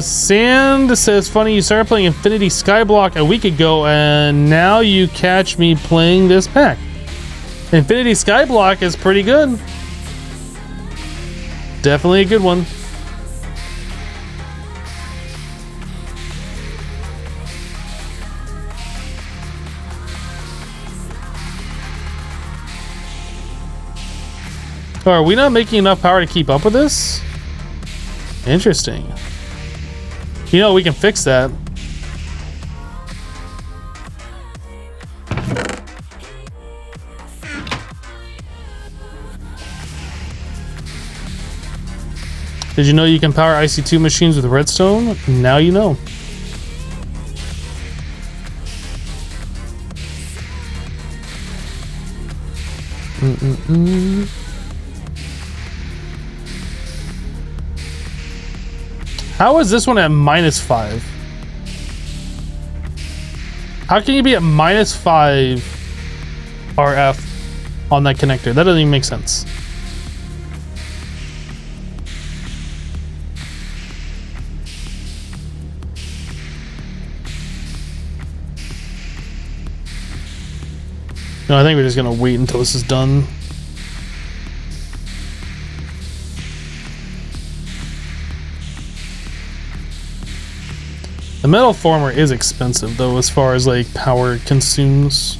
Sand says, funny, you started playing Infinity Skyblock a week ago and now you catch me playing this pack. Infinity Skyblock is pretty good. Definitely a good one. Oh, are we not making enough power to keep up with this? Interesting. You know, we can fix that. Did you know you can power IC2 machines with redstone? Now you know. How is this one at -5? How can you be at -5 RF on that connector? That doesn't even make sense. No, I think we're just gonna wait until this is done. The metal former is expensive though, as far as like power it consumes.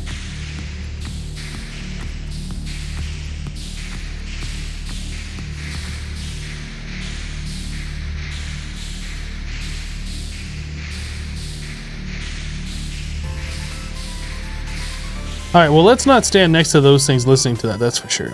All right, well, let's not stand next to those things listening to that, that's for sure.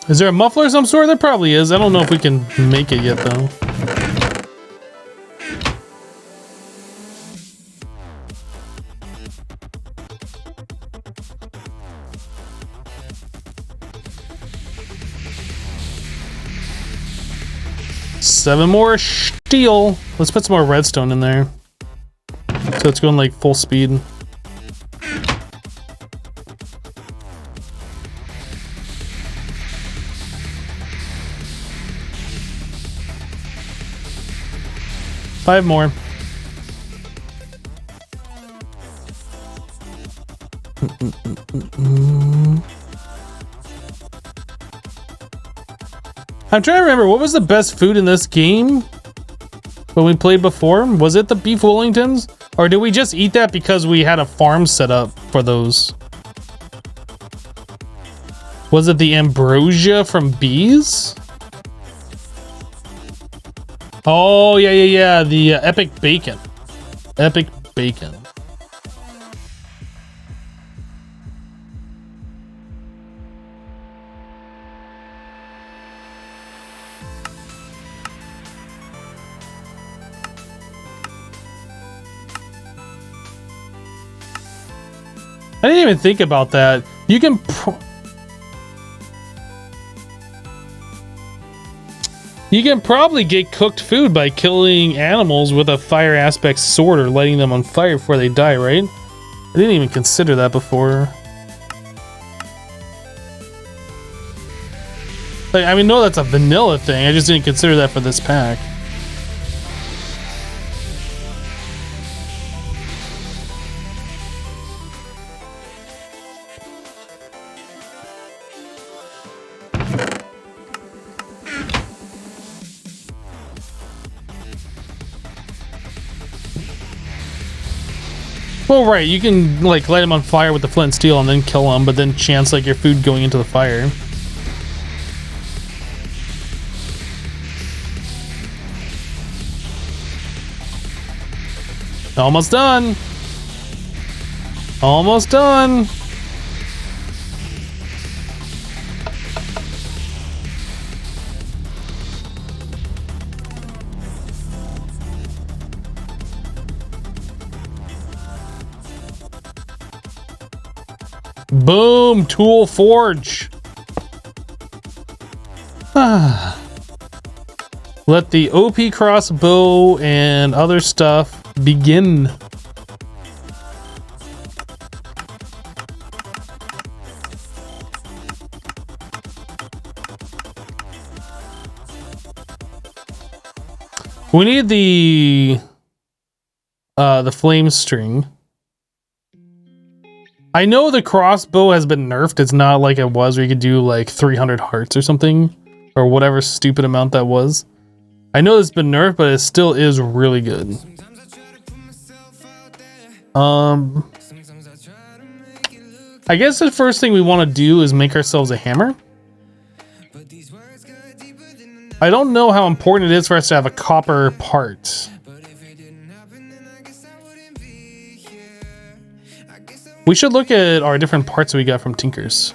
Is there a muffler of some sort? There probably is. I don't know if we can make it yet, though. Seven more steel. Let's put some more redstone in there. So it's going like full speed. Five more. I'm trying to remember, what was the best food in this game when we played before? Was it the beef Wellingtons? Or did we just eat that because we had a farm set up for those? Was it the ambrosia from bees? Oh, yeah. The epic bacon. Epic bacon. I didn't even think about that. You can probably get cooked food by killing animals with a fire aspect sword or lighting them on fire before they die, right? I didn't even consider that before. Like, I mean, no, that's a vanilla thing. I just didn't consider that for this pack. Well, right, you can like light them on fire with the flint and steel and then kill them, but then chance like your food going into the fire. Almost done. Almost done. Boom! Tool forge. Let the OP crossbow and other stuff begin. We need the flame string. I know the crossbow has been nerfed. It's not like it was where you could do like 300 hearts or something. or whatever stupid amount that was. I know it's been nerfed, but it still is really good. I guess the first thing we want to do is make ourselves a hammer. I don't know how important it is for us to have a copper part. We should look at our different parts that we got from Tinkers.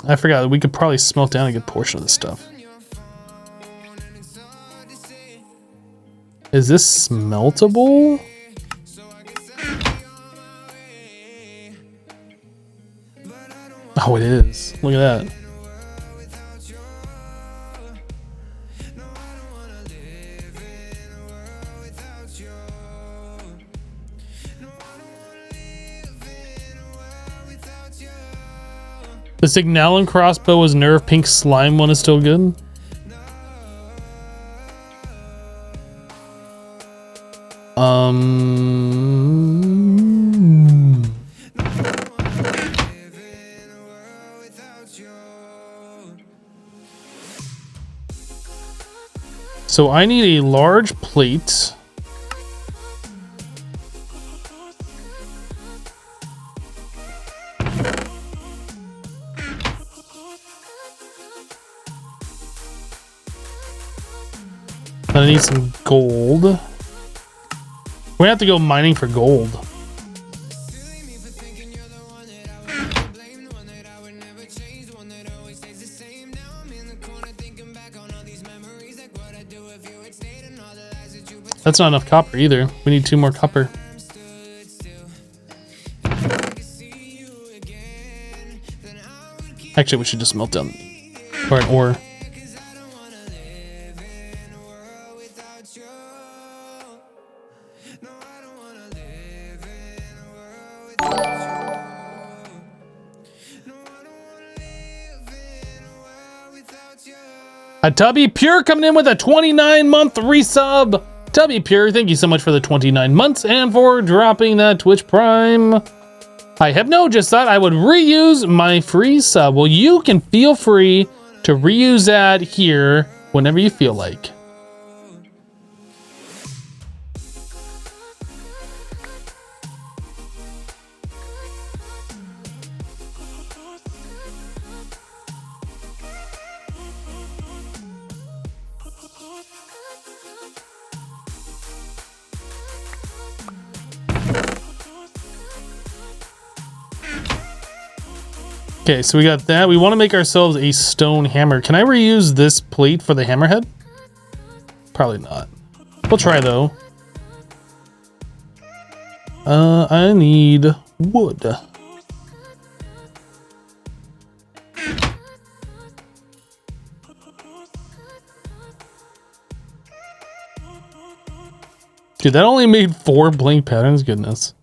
I forgot that we could probably smelt down a good portion of this stuff. Is this smeltable? Oh, it is. Look at that. The Signalum crossbow was nerfed. Pink slime one is still good. So I need a large plate. I need some gold. We're gonna have to go mining for gold. That's not enough copper either. We need 2 more copper. Actually, we should just melt down or an ore. A Tubby Pure coming in with a 29-month resub. Tubby Pure, thank you so much for the 29 months and for dropping that Twitch Prime. I have just thought I would reuse my free sub. Well, you can feel free to reuse that here whenever you feel like. Okay, so we got that. We want to make ourselves a stone hammer. Can I reuse this plate for the hammerhead? Probably not. We'll try though. I need wood. Dude, that only made 4 blank patterns. Goodness.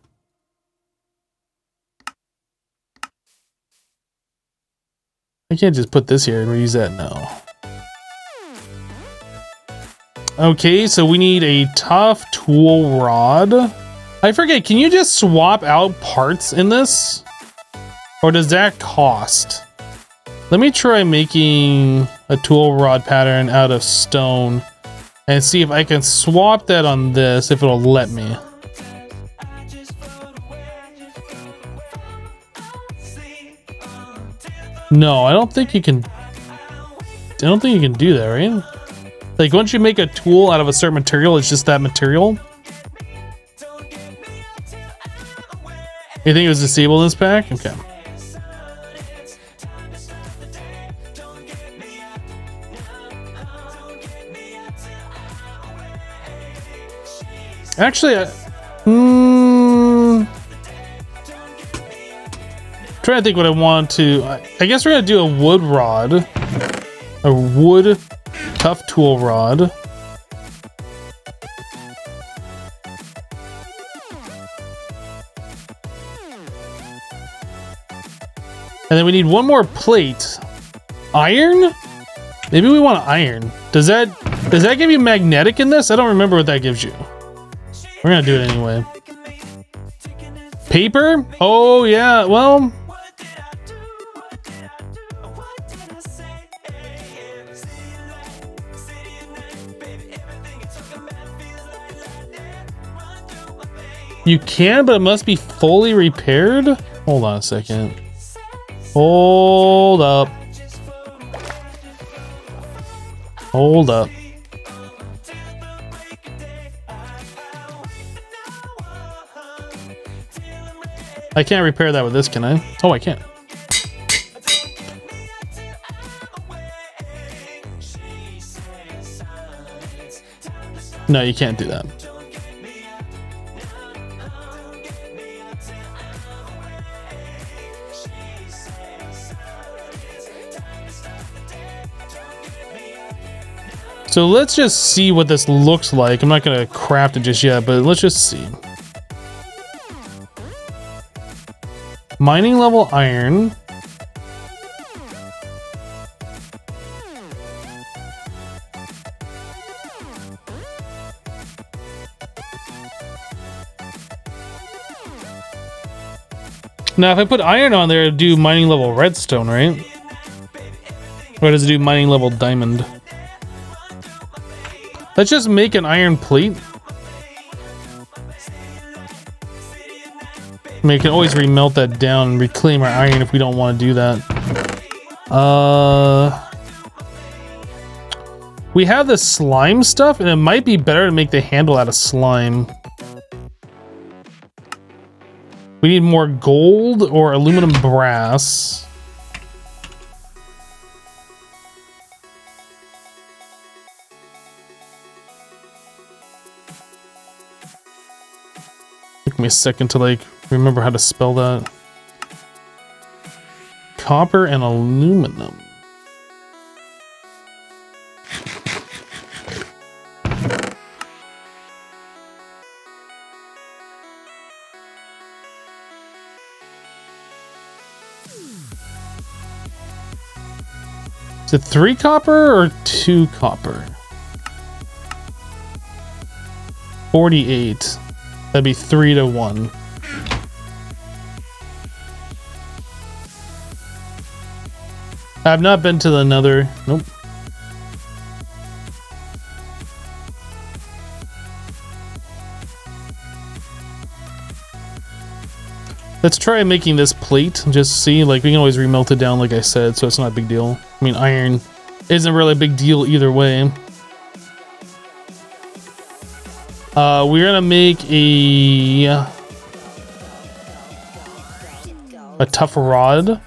I can't just put this here and reuse that. No. Okay, so we need a tough tool rod. I forget, can you just swap out parts in this? Or does that cost? Let me try making a tool rod pattern out of stone and see if I can swap that on this, if it'll let me. No, I don't think you can. I don't think you can do that, right? Like once you make a tool out of a certain material, it's just that material. You think it was disabled in this pack? Okay. Actually, trying to think what I want to. I guess we're gonna do a wood rod, a wood tough tool rod. And then we need 1 more plate. Iron? Maybe we want iron. Does that give you magnetic in this? I don't remember what that gives you. We're gonna do it anyway. Paper? Oh yeah, well. You can, but it must be fully repaired? Hold on a second. Hold up. Hold up. I can't repair that with this, can I? Oh, I can. No, you can't do that. So let's just see what this looks like. I'm not gonna craft it just yet, but let's just see. Mining level iron. Now, if I put iron on there, it'd do mining level redstone, right? Or does it do mining level diamond? Let's just make an iron plate. I mean, we can always remelt that down and reclaim our iron if we don't want to do that. We have the slime stuff, and it might be better to make the handle out of slime. We need more gold or aluminum brass. Took me a second to like remember how to spell that. Copper and aluminum. Is it 3 copper or 2 copper? 48. That'd be 3 to 1. I've not been to the Nether. Nope. Let's try making this plate. Just see, like, we can always remelt it down, like I said, so it's not a big deal. I mean, iron isn't really a big deal either way. We're gonna make a tough rod.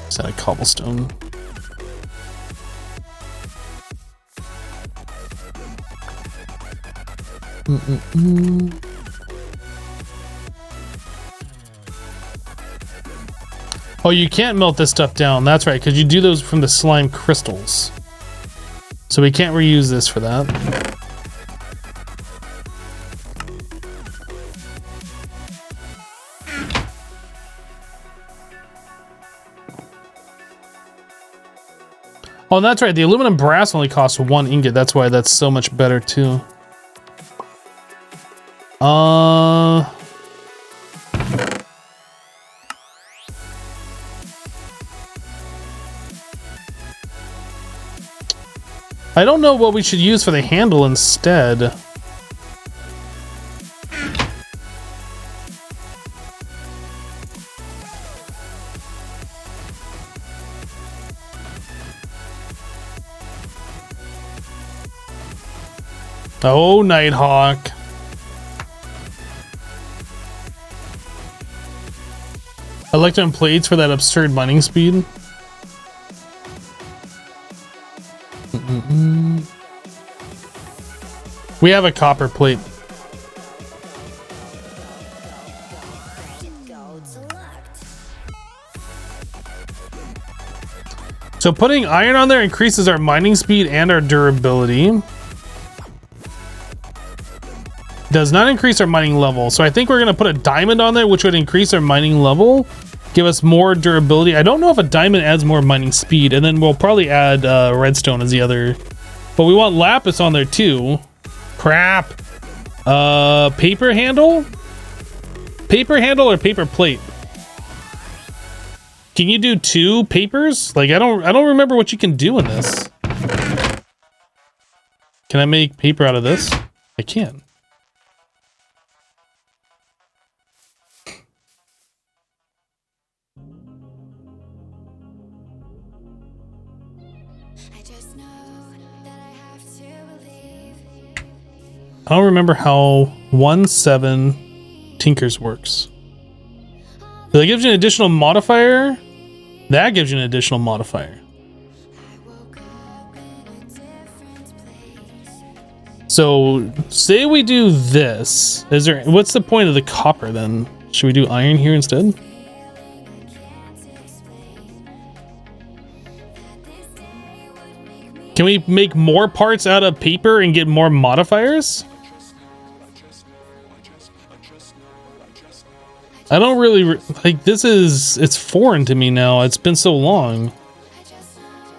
Is that a cobblestone? Oh, you can't melt this stuff down. That's right, because you do those from the slime crystals. So we can't reuse this for that. Oh, and that's right. The aluminum brass only costs 1 ingot. That's why that's so much better too. I don't know what we should use for the handle instead. Oh, Nighthawk. Electrum plates for that absurd mining speed. We have a copper plate. So putting iron on there increases our mining speed and our durability. Does not increase our mining level. So I think we're gonna put a diamond on there, which would increase our mining level, give us more durability. I don't know if a diamond adds more mining speed, and then we'll probably add redstone as the other. But we want lapis on there too. Crap. Paper handle? Paper handle or paper plate? Can you do 2 papers? Like I don't remember what you can do in this. Can I make paper out of this? I can. I don't remember how 1-7 Tinkers works. That gives you an additional modifier. That gives you an additional modifier. So say we do this. What's the point of the copper then? Should we do iron here instead? Can we make more parts out of paper and get more modifiers? I don't really like this it's foreign to me now. It's been so long.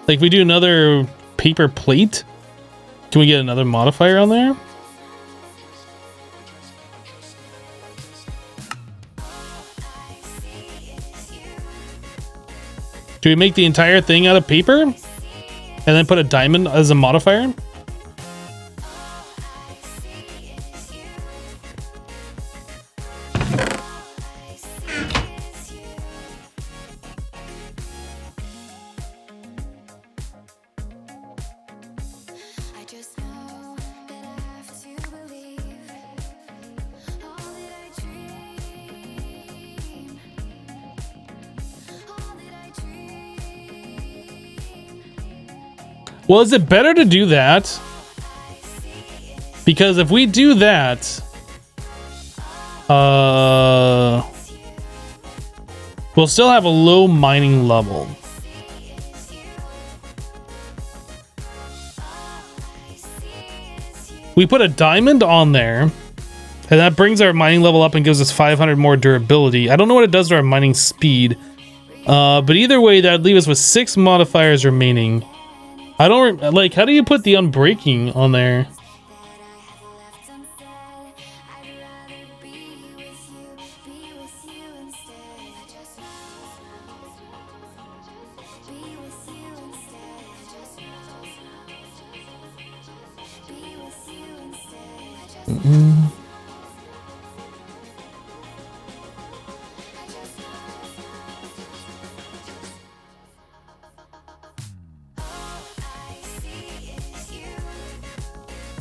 Like we do another paper plate. Can we get another modifier on there? Do we make the entire thing out of paper? And then put a diamond as a modifier? Well, is it better to do that? Because if we do that, we'll still have a low mining level. We put a diamond on there, and that brings our mining level up and gives us 500 more durability. I don't know what it does to our mining speed, but either way, that'd leave us with 6 modifiers remaining. I don't like, how do you put the unbreaking on there?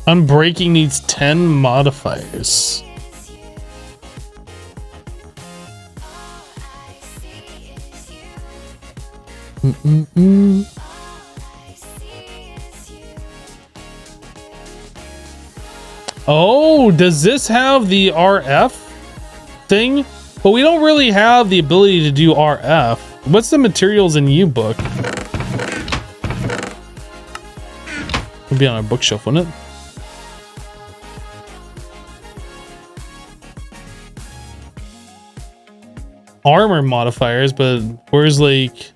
Unbreaking needs 10 modifiers. Oh, does this have the RF thing? But we don't really have the ability to do RF. What's the materials in U book? Would be on our bookshelf, wouldn't it? Armor modifiers, but where's like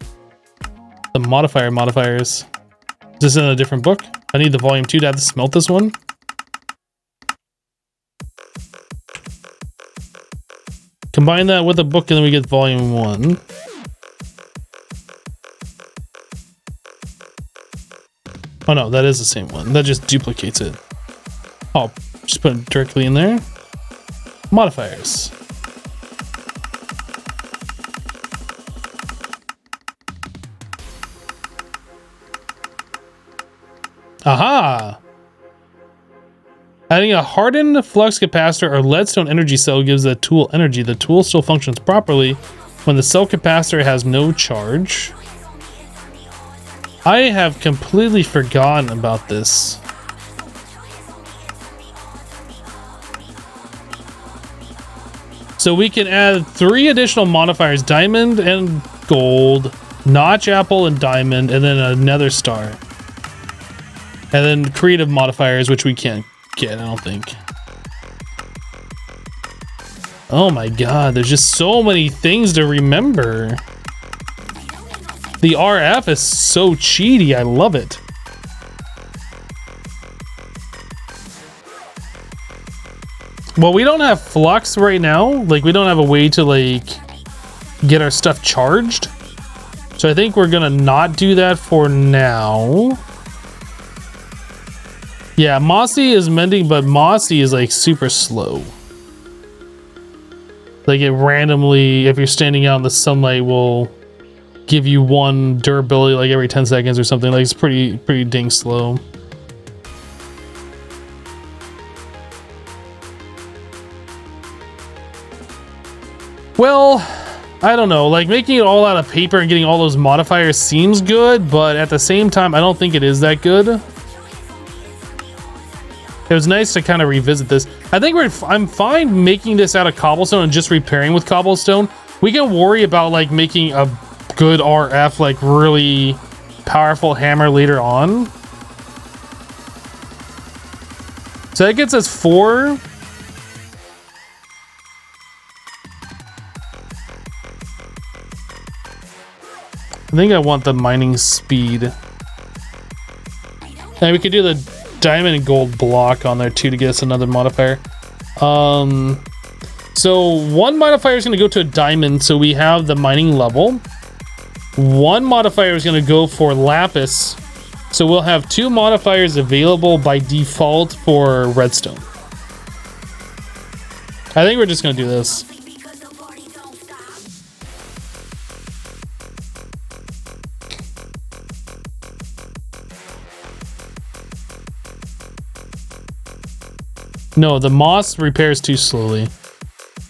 the modifiers? Is this in a different book? I need the volume 2 to have to smelt this one. Combine that with a book and then we get volume 1. Oh no, that is the same one. That just duplicates it. Oh, just put it directly in there. Modifiers. Aha! Adding a hardened flux capacitor or leadstone energy cell gives the tool energy. The tool still functions properly when the cell capacitor has no charge. I have completely forgotten about this. So we can add 3 additional modifiers: diamond and gold, notch apple and diamond, and then a nether star. And then creative modifiers, which we can't get, I don't think. Oh my god, there's just so many things to remember. The RF is so cheaty, I love it. Well, we don't have flux right now. Like, we don't have a way to, like, get our stuff charged. So I think we're gonna not do that for now. Yeah, Mossy is mending, but Mossy is, like, super slow. Like, it randomly, if you're standing out in the sunlight, will give you one durability, like, every 10 seconds or something. Like, it's pretty dang slow. Well, I don't know, like making it all out of paper and getting all those modifiers seems good, but at the same time, I don't think it is that good. It was nice to kind of revisit this. I think I'm fine making this out of cobblestone and just repairing with cobblestone. We can worry about like making a good RF, like really powerful hammer later on. So that gets us 4. I think I want the mining speed. And we could do the diamond and gold block on there too to get us another modifier. So one modifier is going to go to a diamond, so we have the mining level. One modifier is going to go for lapis, so we'll have 2 modifiers available by default for redstone. I think we're just going to do this. No, the moss repairs too slowly.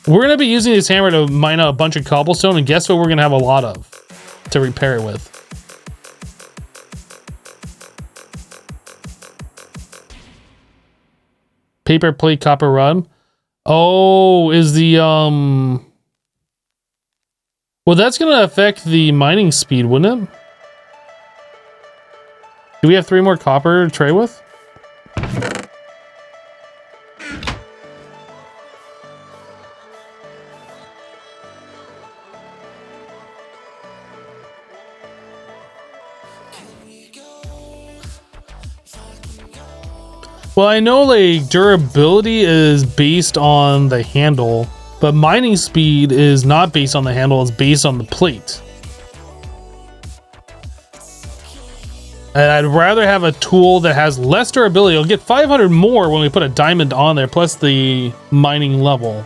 We're going to be using this hammer to mine out a bunch of cobblestone, and guess what we're going to have a lot of to repair it with. Paper plate, copper rod. Oh, is the, well, that's going to affect the mining speed, wouldn't it? Do we have 3 more copper to trade with? Well, I know like durability is based on the handle, but mining speed is not based on the handle, it's based on the plate. And I'd rather have a tool that has less durability. It'll get 500 more when we put a diamond on there, plus the mining level.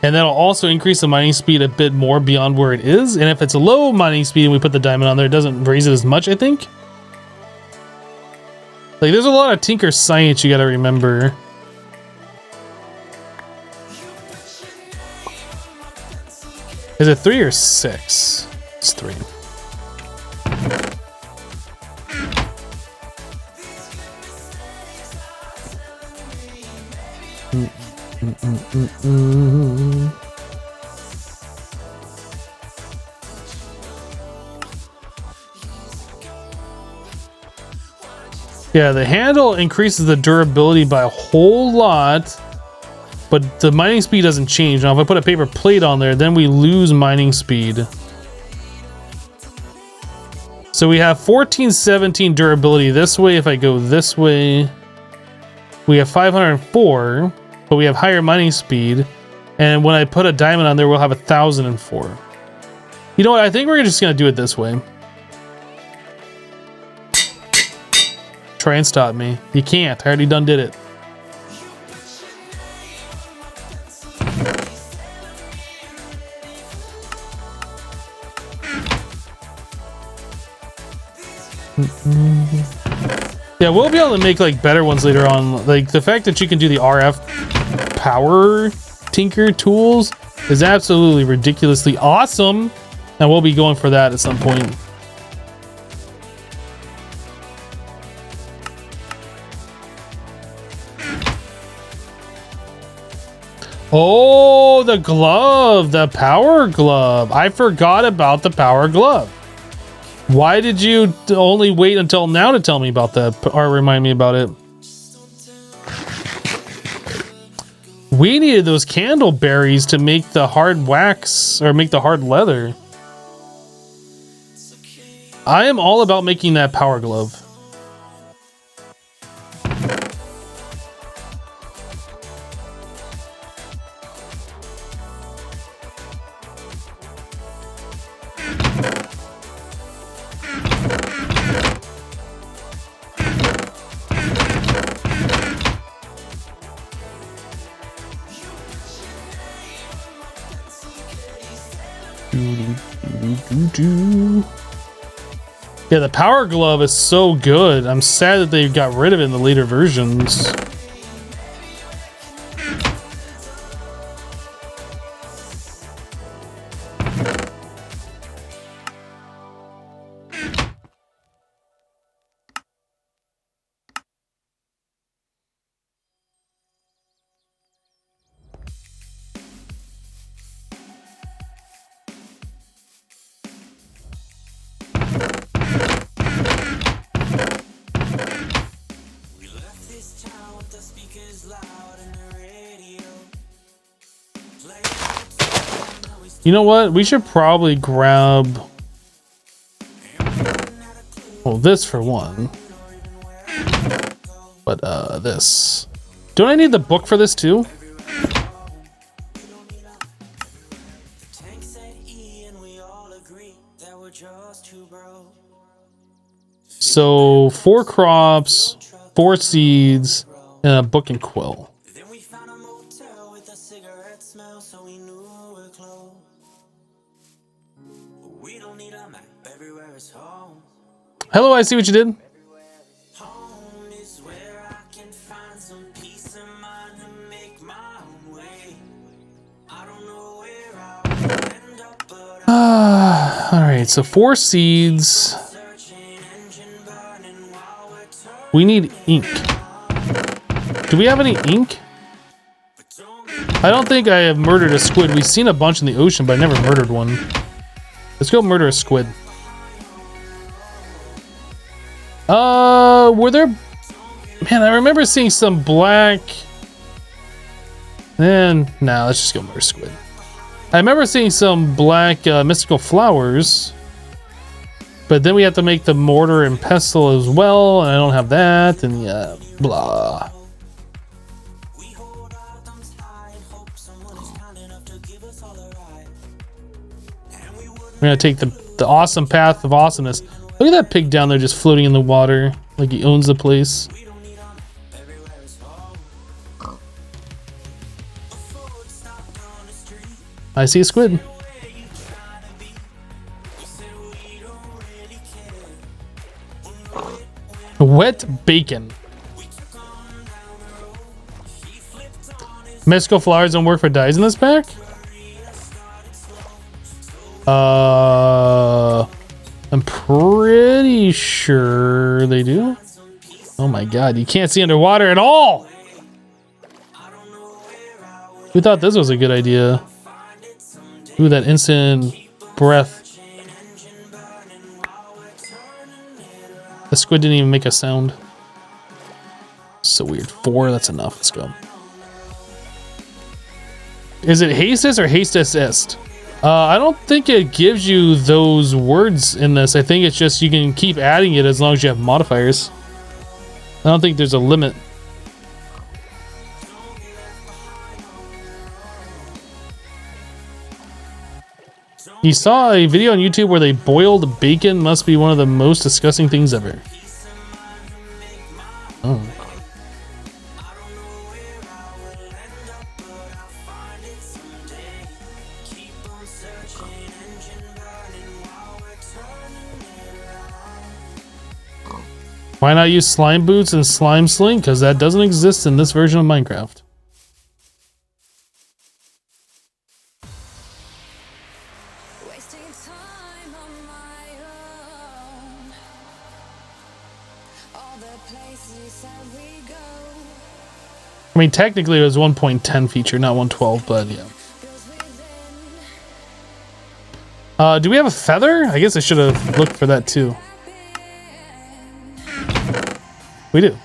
And that'll also increase the mining speed a bit more beyond where it is. And if it's a low mining speed and we put the diamond on there, it doesn't raise it as much, I think. Like, there's a lot of tinker science you gotta remember. Is it 3 or 6? It's 3. Yeah, the handle increases the durability by a whole lot, but the mining speed doesn't change. Now, if I put a paper plate on there, then we lose mining speed. So we have 1417 durability this way. If I go this way, we have 504, but we have higher mining speed. And when I put a diamond on there, we'll have 1004. You know what? I think we're just going to do it this way. Try and stop me. You can't. I already done did it. Yeah, we'll be able to make like better ones later on. Like the fact that you can do the RF power tinker tools is absolutely ridiculously awesome. And we'll be going for that at some point. Oh, the glove, the power glove. I forgot about the power glove. Why did you only wait until now to tell me about that or remind me about it? We needed those candle berries to make the hard wax or make the hard leather. I am all about making that power glove. Yeah, the Power Glove is so good. I'm sad that they got rid of it in the later versions. You know what? We should probably grab... well, this for one. But, this. Don't I need the book for this too? So, 4 crops, 4 seeds, and a book and quill. Hello, I see what you did. Alright, so 4 seeds. We need ink. Do we have any ink? I don't think I have murdered a squid. We've seen a bunch in the ocean, but I never murdered one. Let's go murder a squid. Were there... man, I remember seeing some black... and nah, let's just go murder squid. I remember seeing some black mystical flowers, but then we have to make the mortar and pestle as well, and I don't have that, and yeah, blah. We're gonna take the awesome path of awesomeness. Look at that pig down there just floating in the water, like he owns the place. I see a squid. Wet bacon. Mystical flowers don't work for dyes in this pack? I'm pretty sure they do. Oh my god, you can't see underwater at all! Who thought this was a good idea? Ooh, that instant breath. The squid didn't even make a sound. So weird. 4, that's enough. Let's go. Is it hastes or hastes est? I don't think it gives you those words in this. I think it's just you can keep adding it as long as you have modifiers. I don't think there's a limit. You saw a video on YouTube where they boiled bacon. Must be one of the most disgusting things ever. Oh. Why not use slime boots and slime sling? Because that doesn't exist in this version of Minecraft. I mean, technically it was 1.10 feature, not 112, but yeah. Do we have a feather? I guess I should have looked for that too. We do.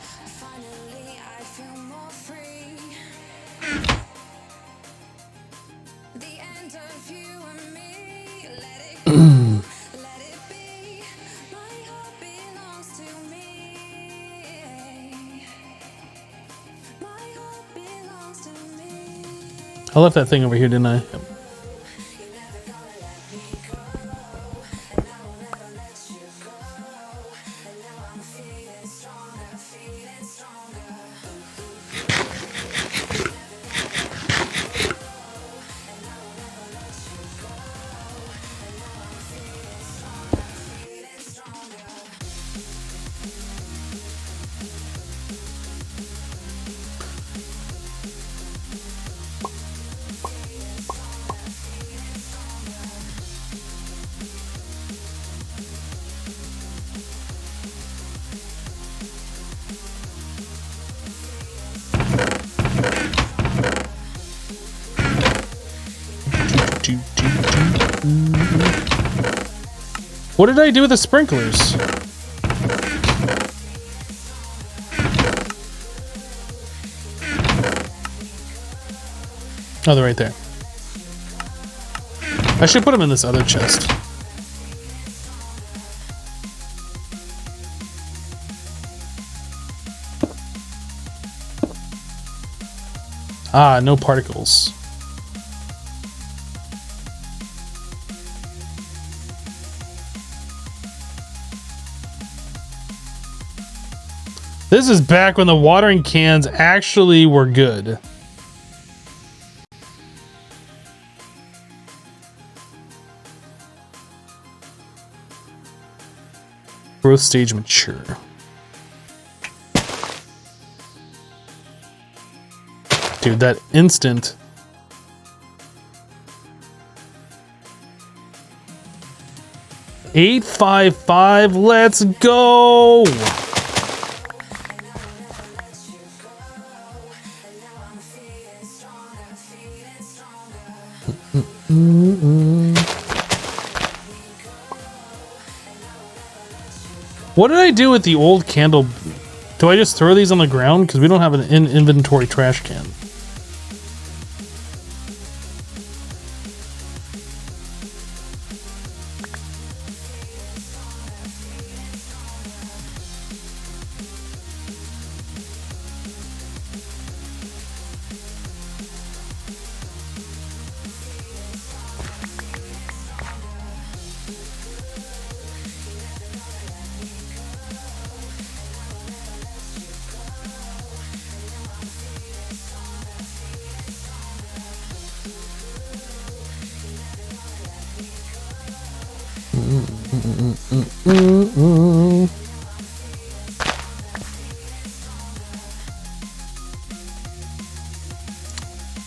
I left that thing over here, didn't I? Yep. What did I do with the sprinklers? Oh, they're right there. I should put them in this other chest. Ah, no particles. This is back when the watering cans actually were good. Growth stage mature. Dude, that instant. $855, let's go! What did I do with the old candle? Do I just throw these on the ground? Because we don't have an inventory trash can.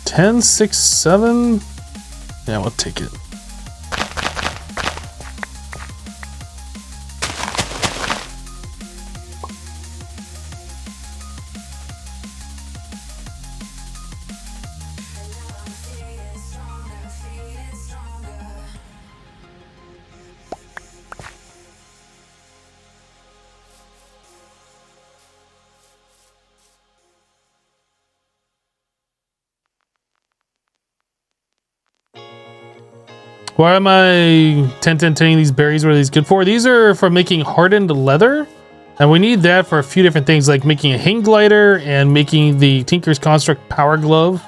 Ten, 6, 7. Yeah, we'll take it. Why am I 10-10-10ing these berries? What are these good for? These are for making hardened leather. And we need that for a few different things, like making a hang glider and making the Tinker's Construct power glove.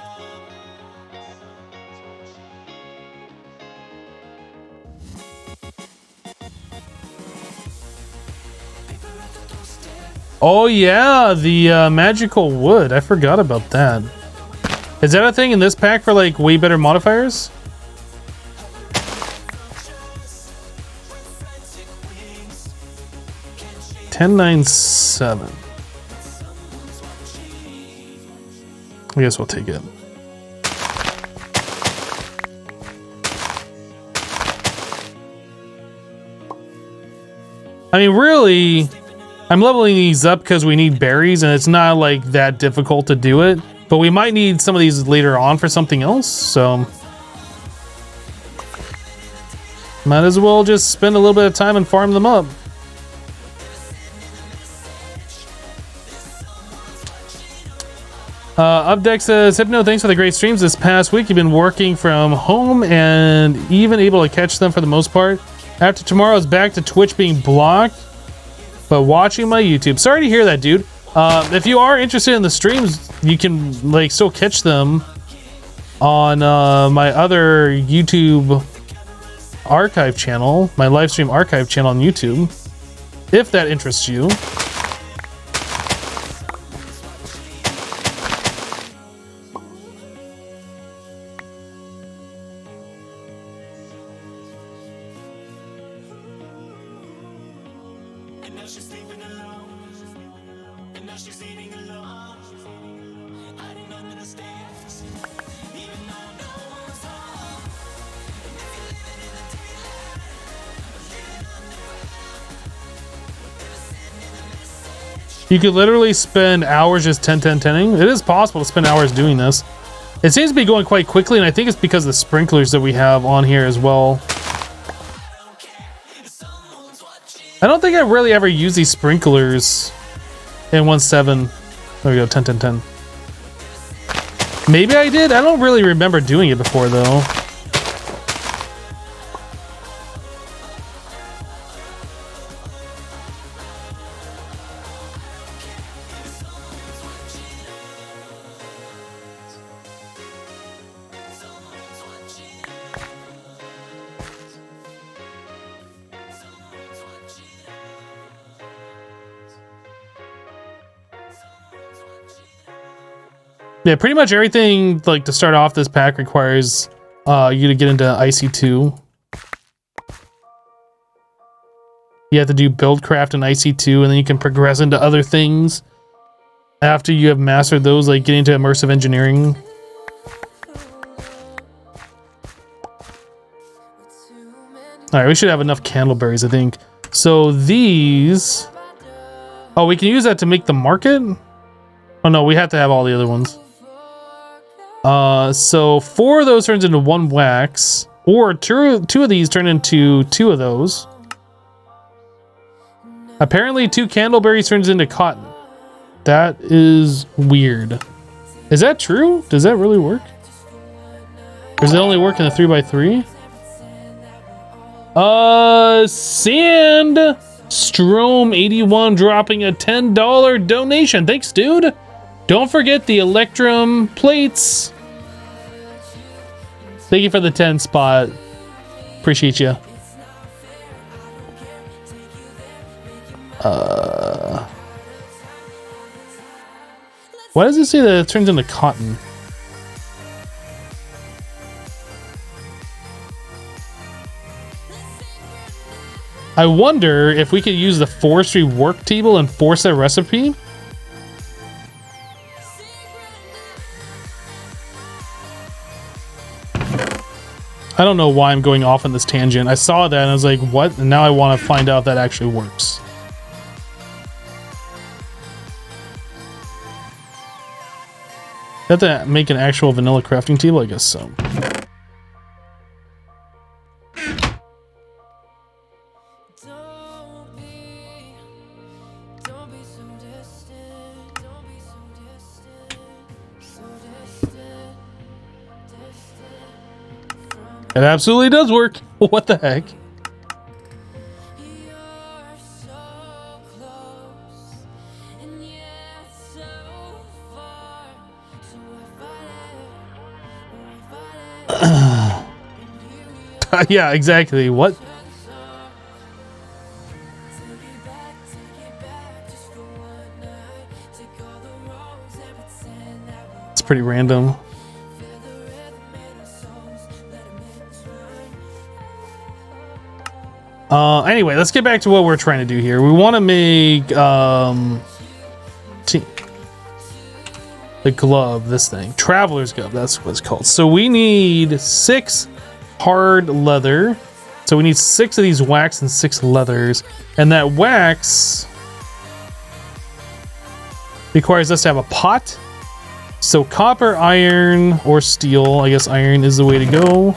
Oh yeah, the magical wood. I forgot about that. Is that a thing in this pack for like way better modifiers? $10.97. I guess we'll take it. I mean, really, I'm leveling these up because we need berries, and it's not like that difficult to do it. But we might need some of these later on for something else, so might as well just spend a little bit of time and farm them up. Updeck says, Hypno, thanks for the great streams this past week. You've been working from home and even able to catch them for the most part. After tomorrow's back to Twitch being blocked, but watching my YouTube. Sorry to hear that, dude. If you are interested in the streams, you can like still catch them on my other YouTube archive channel, my live stream archive channel on YouTube, if that interests you. You could literally spend hours just 10-10-10ing. It is possible to spend hours doing this. It seems to be going quite quickly, and I think it's because of the sprinklers that we have on here as well. I don't think I really ever use these sprinklers in 1.7. There we go, 10, 10, 10. Maybe I did? I don't really remember doing it before, though. Yeah, pretty much everything, like, to start off this pack requires you to get into IC2. You have to do Buildcraft in IC2, and then you can progress into other things after you have mastered those, like getting into Immersive Engineering. Alright, we should have enough candleberries, I think. So these... Oh, we can use that to make the market? Oh no, we have to have all the other ones. So 4 of those turns into 1 wax, or two of these turn into 2 of those. Apparently 2 candleberries turns into cotton. That is weird. Is that true? Does that really work? Or does it only work in the 3x3? Sand Strom 81 dropping a $10 donation. Thanks, dude. Don't forget the Electrum plates. Thank you for the 10 spot. Appreciate you. Why does it say that it turns into cotton? I wonder if we could use the forestry work table and force that recipe. I don't know why I'm going off on this tangent. I saw that and I was like, what? And now I want to find out if that actually works. Have to make an actual vanilla crafting table? I guess so. It absolutely does work. What the heck? Yeah, exactly. What? It's pretty random. Anyway, let's get back to what we're trying to do here. We want to make the glove, this thing. Traveler's glove, that's what it's called. So we need 6 hard leather. So we need 6 of these wax and 6 leathers. And that wax requires us to have a pot. So copper, iron, or steel. I guess iron is the way to go.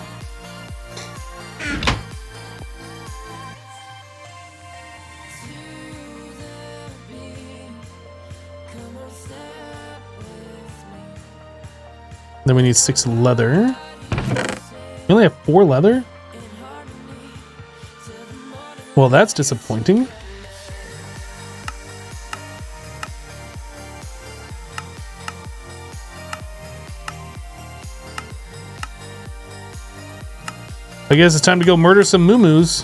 Then we need 6 leather. We only have 4 leather? Well, that's disappointing. I guess it's time to go murder some moo-moos.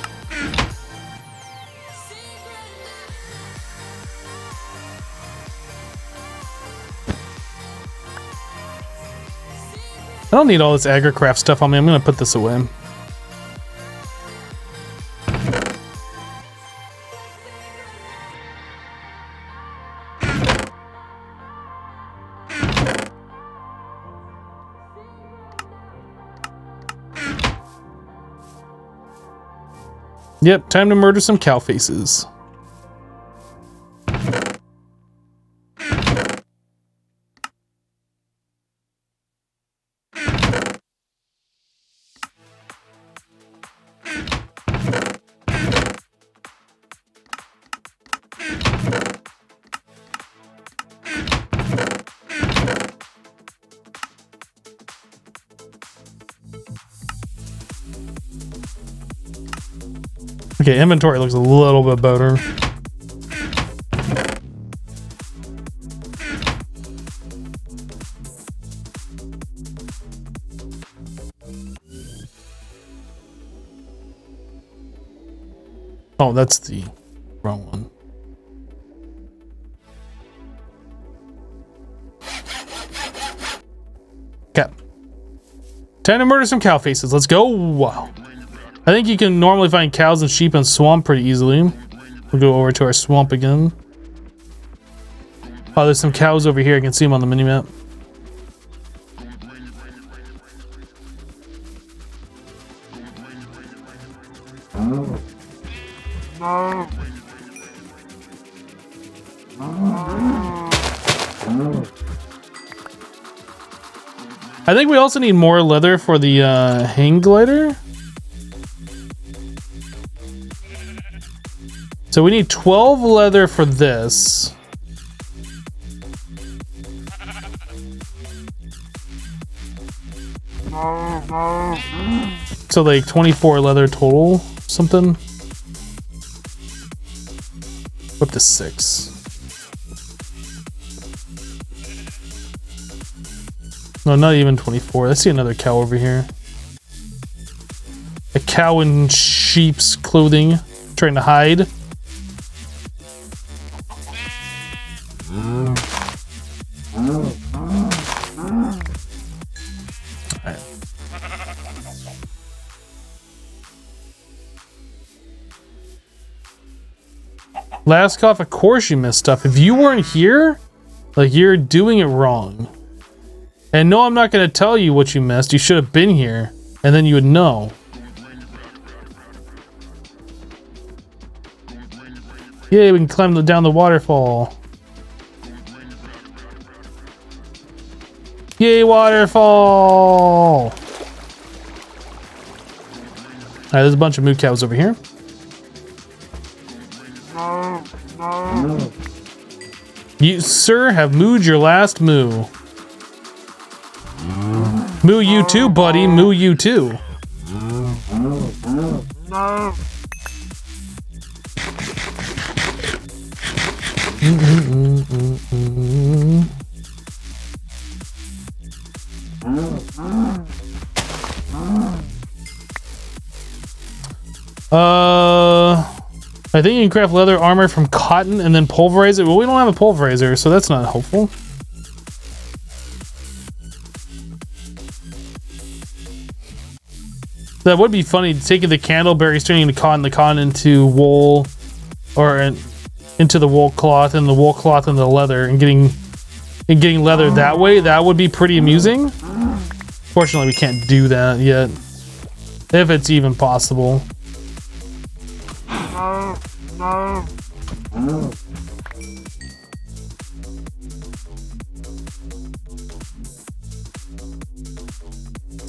I don't need all this agricraft stuff on me. I'm gonna put this away. Yep, time to murder some cow faces. Okay, inventory looks a little bit better. Oh, that's the wrong one. Okay. Time to murder some cow faces. Let's go. Wow. I think you can normally find cows and sheep in swamp pretty easily. We'll go over to our swamp again. Oh, there's some cows over here. I can see them on the minimap. I think we also need more leather for the hang glider. So we need 12 leather for this. So like 24 leather total, something. Up to 6. No, not even 24. Let's see another cow over here. A cow in sheep's clothing, trying to hide. Alright. Last cough, of course you missed stuff. If you weren't here, like, you're doing it wrong. And no, I'm not going to tell you what you missed. You should have been here, and then you would know. Yay, we can climb down the waterfall. Yay, waterfall! Alright, there's a bunch of moo cows over here. You, sir, have mooed your last moo. Moo you too, buddy. Moo you too. I think you can craft leather armor from cotton and then pulverize it. Well, we don't have a pulverizer, so that's not helpful. That would be funny, taking the candleberries, turning the cotton into wool, or into the wool cloth, and the wool cloth into the leather, and getting leather that way. That would be pretty amusing. Fortunately, we can't do that yet, if it's even possible.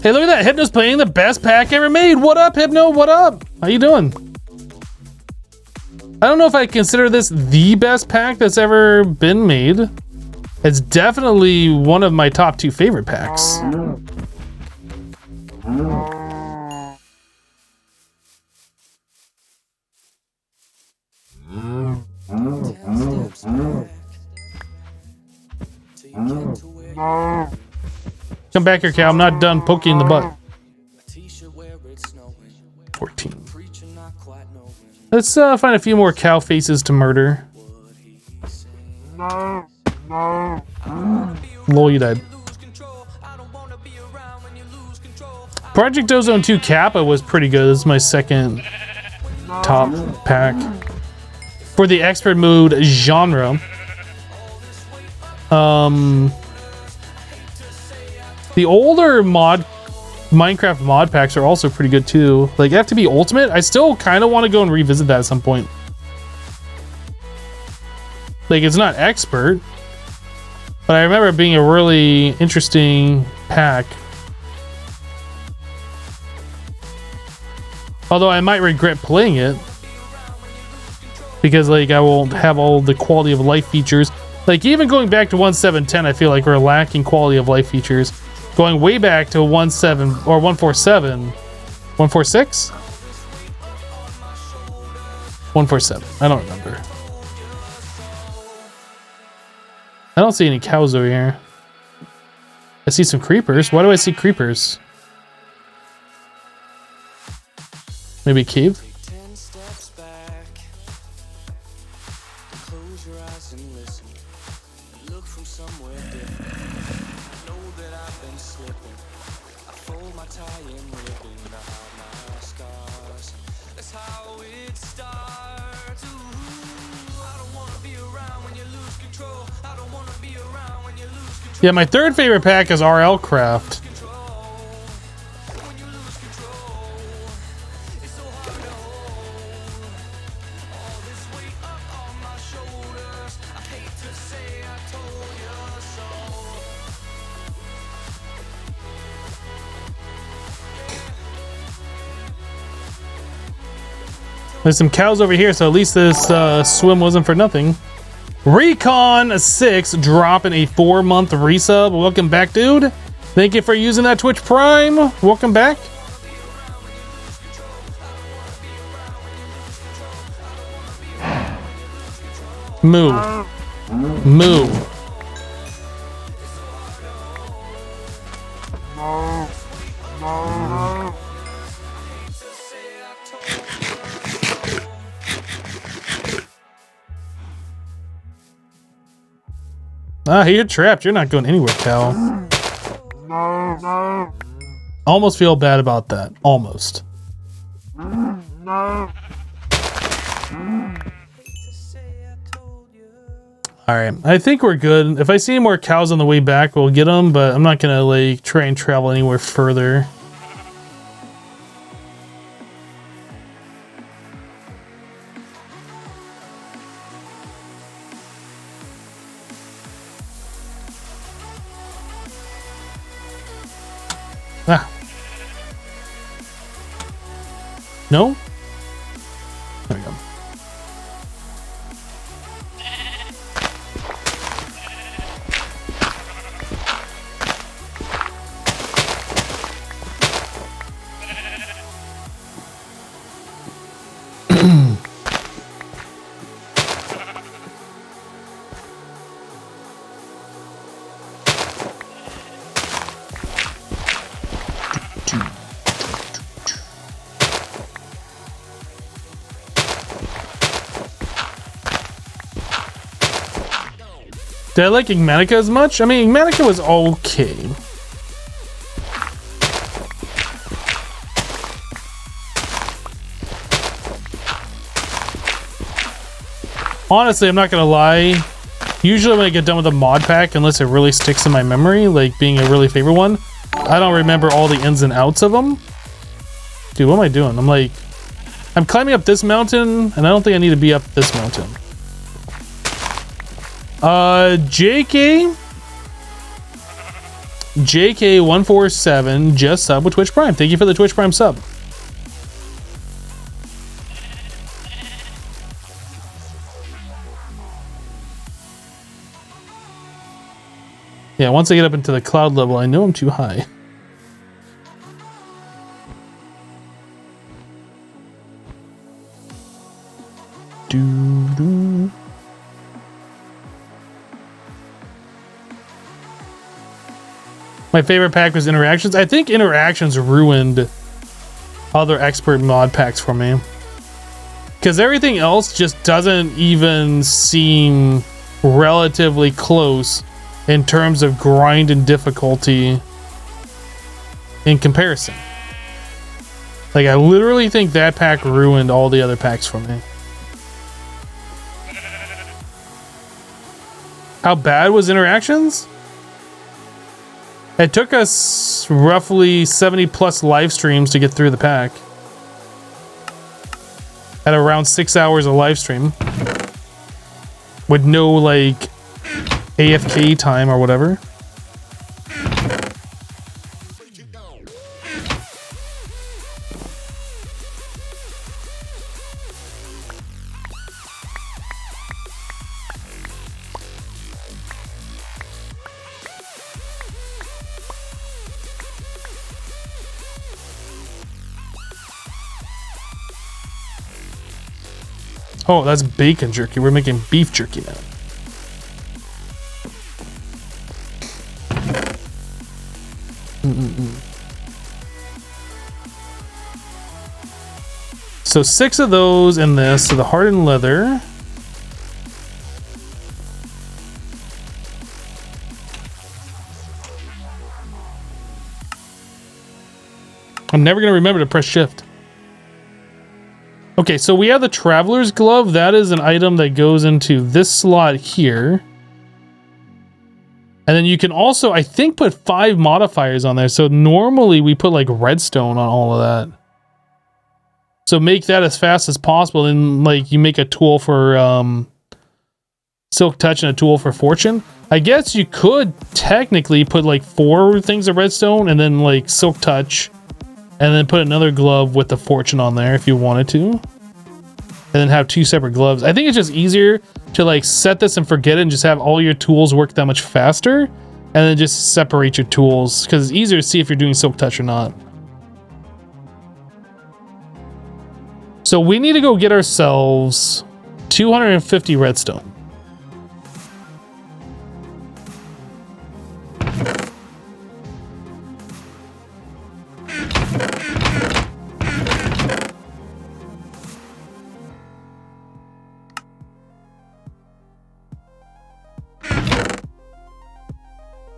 Hey, look at that. Hypno's playing the best pack ever made. What up, Hypno? What up? How you doing? I don't know if I consider this the best pack that's ever been made. It's definitely one of my top 2 favorite packs. Come back here, cow. I'm not done poking in the butt. 14. Let's find a few more cow faces to murder. Lol, you died. Project Ozone 2 Kappa was pretty good. This is my second top pack. For the expert mode genre. The older Minecraft mod packs are also pretty good too. Like FTB Ultimate, I still kind of want to go and revisit that at some point. Like, it's not expert, but I remember it being a really interesting pack. Although I might regret playing it, because like I won't have all the quality of life features. Like, even going back to 1.7.10, I feel like we're lacking quality of life features. Going way back to 1.7 or 1.47, 1.46. 147. I don't remember. I don't see any cows over here. I see some creepers. Why do I see creepers? Maybe a cave? Yeah, my third favorite pack is RL Craft. There's some cows over here, so at least this swim wasn't for nothing. Recon 6 dropping a 4-month resub. Welcome back, dude. Thank you for using that Twitch Prime. Welcome back. Moo. Moo. Ah, you're trapped. You're not going anywhere, Cal. Almost feel bad about that. Almost. Alright, I think we're good. If I see any more cows on the way back, we'll get them, but I'm not gonna, like, try and travel anywhere further. Ah. No? There we go. Did I like Igmanica as much? I mean, Igmanica was okay. Honestly, I'm not gonna lie. Usually when I get done with a mod pack, unless it really sticks in my memory, like being a really favorite one, I don't remember all the ins and outs of them. Dude, what am I doing? I'm climbing up this mountain, and I don't think I need to be up this mountain. JK147 just sub with Twitch Prime. Thank you for the Twitch Prime sub. Yeah, once I get up into the cloud level, I know I'm too high. Doo-doo. My favorite pack was Interactions. I think Interactions ruined other expert mod packs for me. Because everything else just doesn't even seem relatively close in terms of grind and difficulty in comparison. Like, I literally think that pack ruined all the other packs for me. How bad was Interactions? It took us roughly 70 plus live streams to get through the pack. At around 6 hours of live stream. With no, like, AFK time or whatever. Oh, that's bacon jerky. We're making beef jerky now. So 6 of those in this. So the hardened leather. I'm never going to remember to press shift. Okay, so we have the traveler's glove. That is an item that goes into this slot here. And then you can also, I think, put 5 modifiers on there. So normally we put like redstone on all of that. So make that as fast as possible. And like you make a tool for Silk Touch and a tool for Fortune. I guess you could technically put like 4 things of redstone and then like Silk Touch. And then put another glove with the Fortune on there if you wanted to. And then have 2 separate gloves. I think it's just easier to like set this and forget it and just have all your tools work that much faster. And then just separate your tools. Because it's easier to see if you're doing Silk Touch or not. So we need to go get ourselves 250 redstone.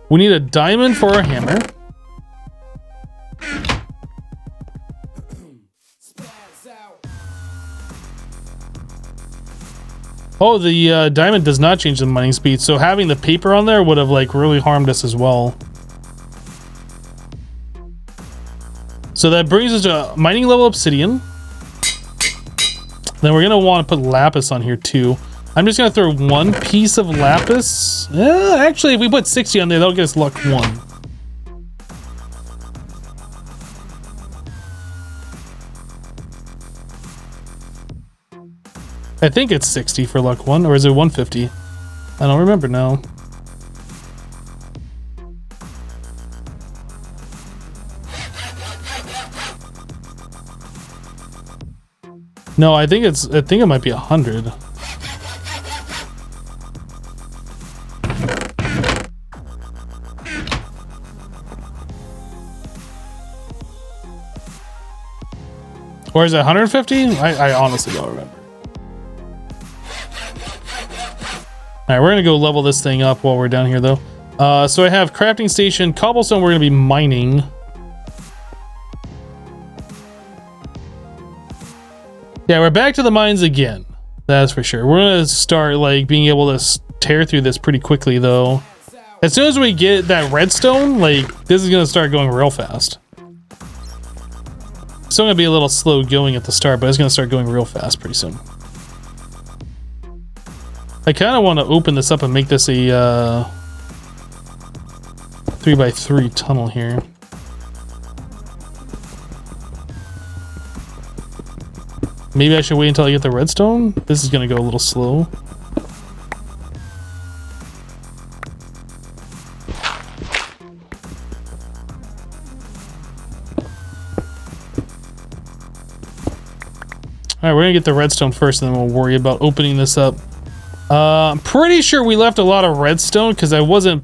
We need a diamond for our hammer. Oh, the diamond does not change the mining speed, so having the paper on there would have like really harmed us as well. So that brings us to mining level obsidian. Then we're gonna want to put lapis on here too. I'm just gonna throw 1 piece of lapis. Actually, if we put 60 on there, that'll get us luck 1. I think it's 60 for luck 1, or is it 150? I don't remember now. No, I think it might be 100. Or is it 150? I honestly don't remember. Alright, we're gonna go level this thing up while we're down here though. So I have crafting station, cobblestone we're gonna be mining. Yeah, we're back to the mines again. That's for sure. We're gonna start like being able to tear through this pretty quickly though. As soon as we get that redstone, like this is gonna start going real fast. Still gonna be a little slow going at the start, but it's gonna start going real fast pretty soon. I kind of want to open this up and make this a 3x3 tunnel here. Maybe I should wait until I get the redstone. This is gonna go a little slow. Alright, we're gonna get the redstone first and then we'll worry about opening this up. I'm pretty sure we left a lot of redstone because I wasn't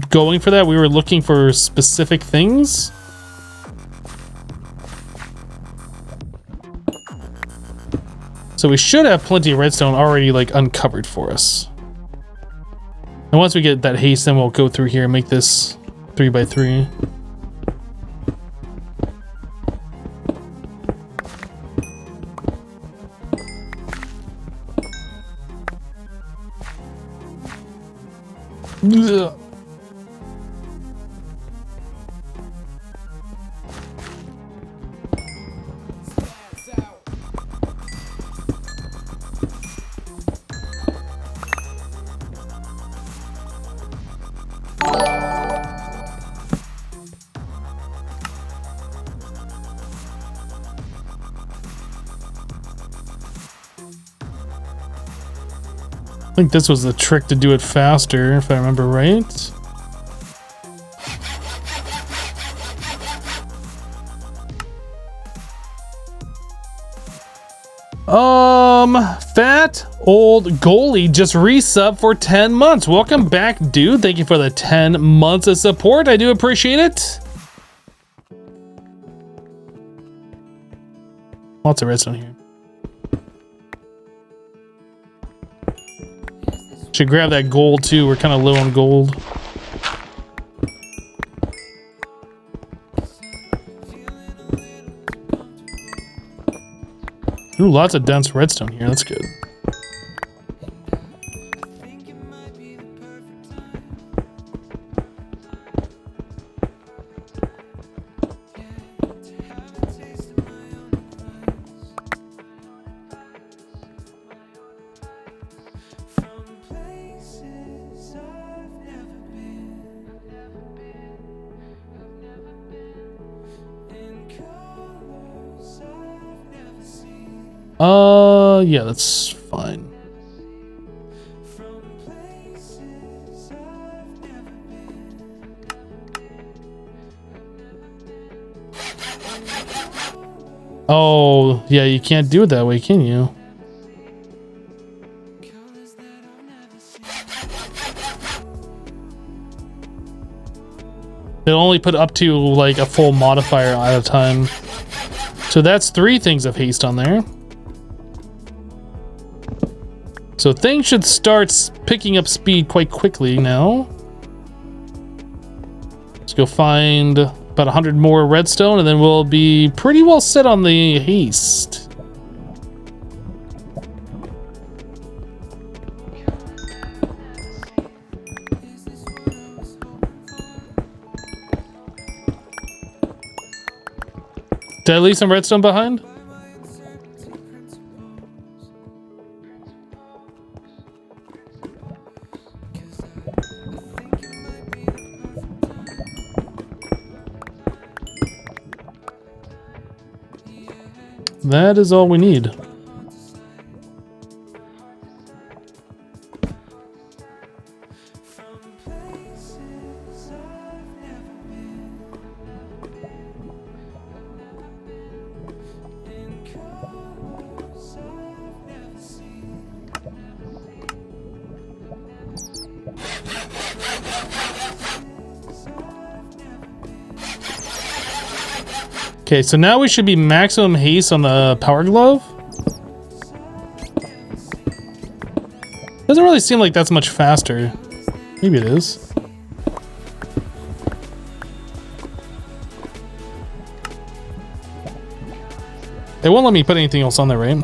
going for that. We were looking for specific things. So we should have plenty of redstone already like uncovered for us. And once we get that haste, then we'll go through here and make this 3x3. Ugh. I think this was the trick to do it faster, if I remember right. Fat old goalie just resub for 10 months. Welcome back, dude. Thank you for the 10 months of support. I do appreciate it. Lots of redstone here. Should grab that gold too. We're kind of low on gold. Ooh, lots of dense redstone here. That's good. Yeah, that's fine. Oh, yeah, you can't do it that way, can you? It'll only put up to like a full modifier at a time. So that's 3 things of haste on there. So things should start picking up speed quite quickly now. Let's go find about 100 more redstone and then we'll be pretty well set on the haste. Did I leave some redstone behind? That is all we need. Okay, so now we should be maximum haste on the power glove. Doesn't really seem like that's much faster. Maybe it is. They won't let me put anything else on there, right?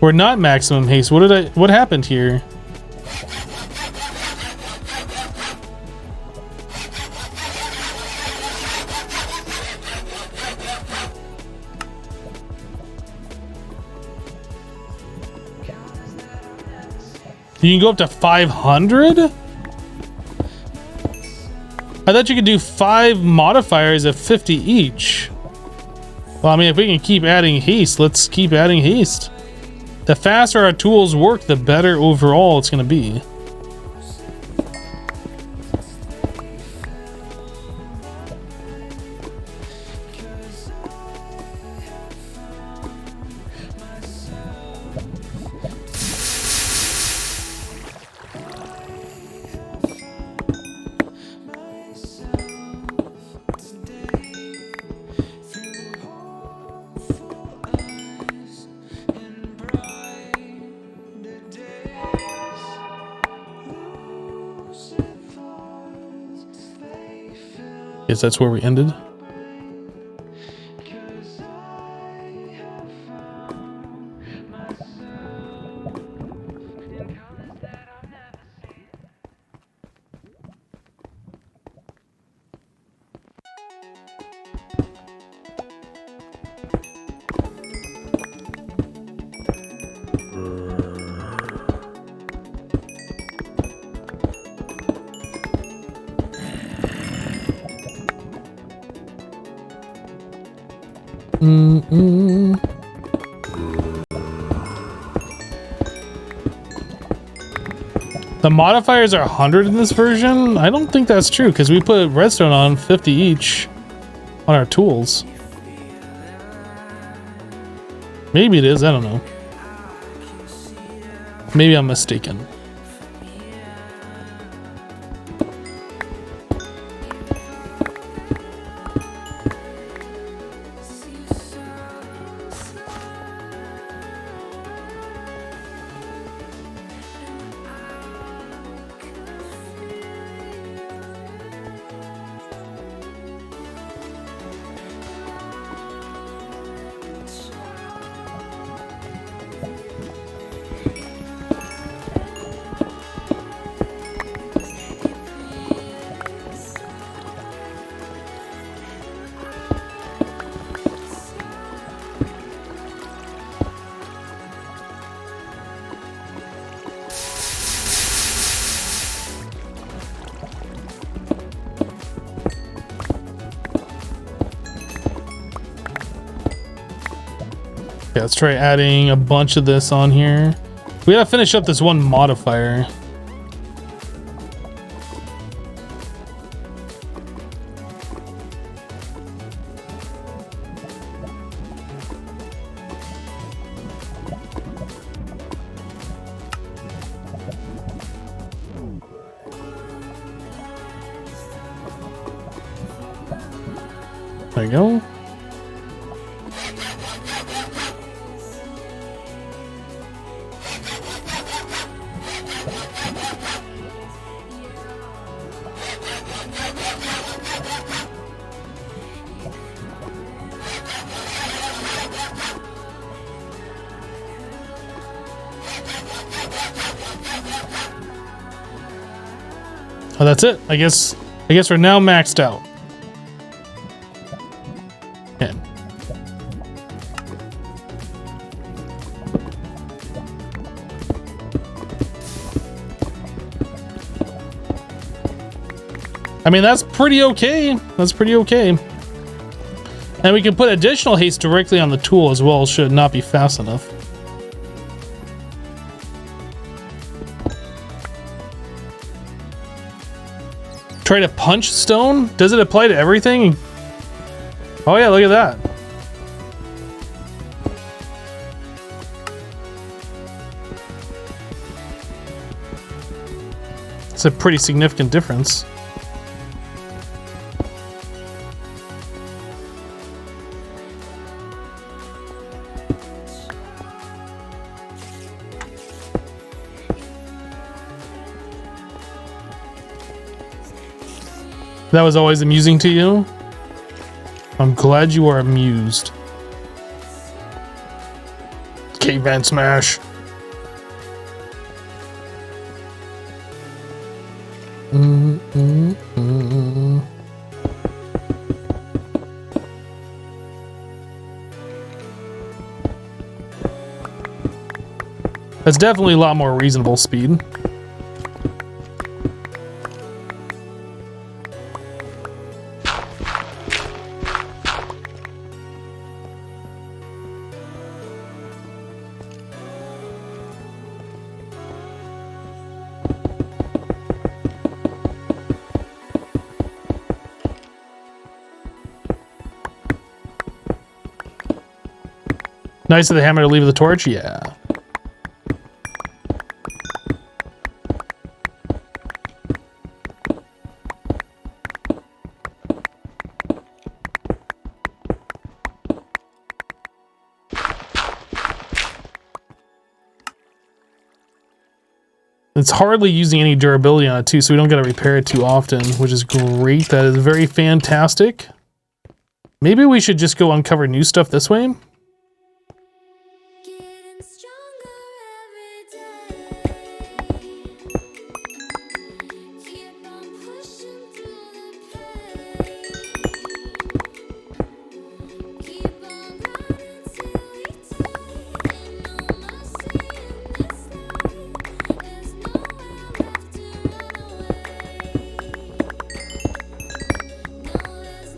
We're not maximum haste. What happened here? You can go up to 500? I thought you could do 5 modifiers at 50 each. Well, I mean, if we can keep adding haste, let's keep adding haste. The faster our tools work, the better overall it's going to be. Guess that's where we ended. The modifiers are 100 in this version? I don't think that's true because we put redstone on 50 each on our tools. Maybe it is, I don't know. Maybe I'm mistaken. Okay, let's try adding a bunch of this on here. We gotta finish up this one modifier. There you go. Oh, that's it. I guess we're now maxed out. Okay. I mean, that's pretty okay. That's pretty okay. And we can put additional haste directly on the tool as well, should it not be fast enough. Try to punch stone? Does it apply to everything? Oh yeah, look at that. It's a pretty significant difference. That was always amusing to you? I'm glad you are amused. Caveman smash. That's definitely a lot more reasonable speed. Nice of the hammer to leave the torch, yeah. It's hardly using any durability on it too, so we don't gotta repair it too often, which is great. That is very fantastic. Maybe we should just go uncover new stuff this way. Getting stronger every day. Keep on pushing through the pain. Keep on running till we die. Ain't no mercy in this life. There's nowhere left to run away. No, there's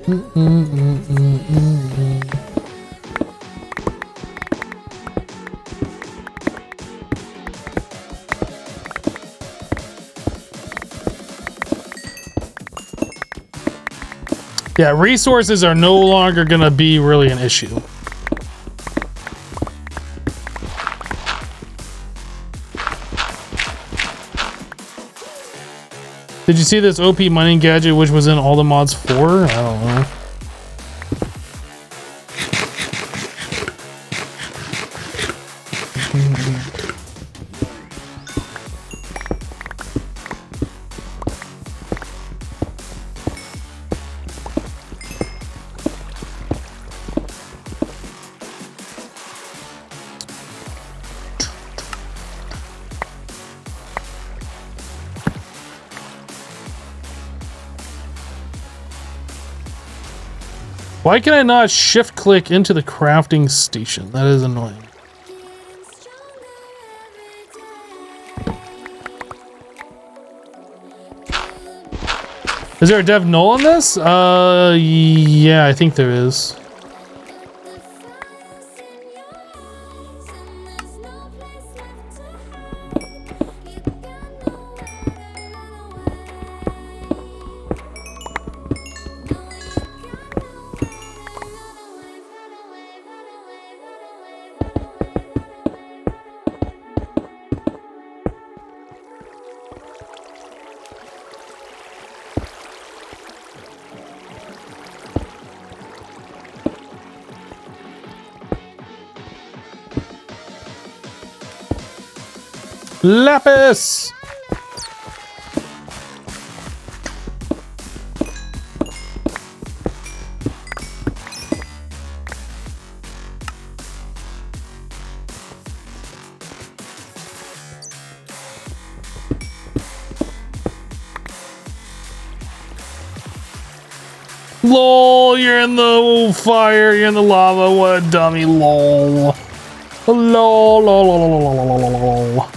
Yeah, resources are no longer gonna be really an issue. Did you see this OP mining gadget which was in all the mods 4? I don't know. Why can I not shift click into the crafting station? That is annoying. Is there a dev null on this? Yeah, I think there is. Lapis! LOL, you're in the fire, you're in the lava, what a dummy, lol. LOL, lol, lol, lol, lol, lol, lol.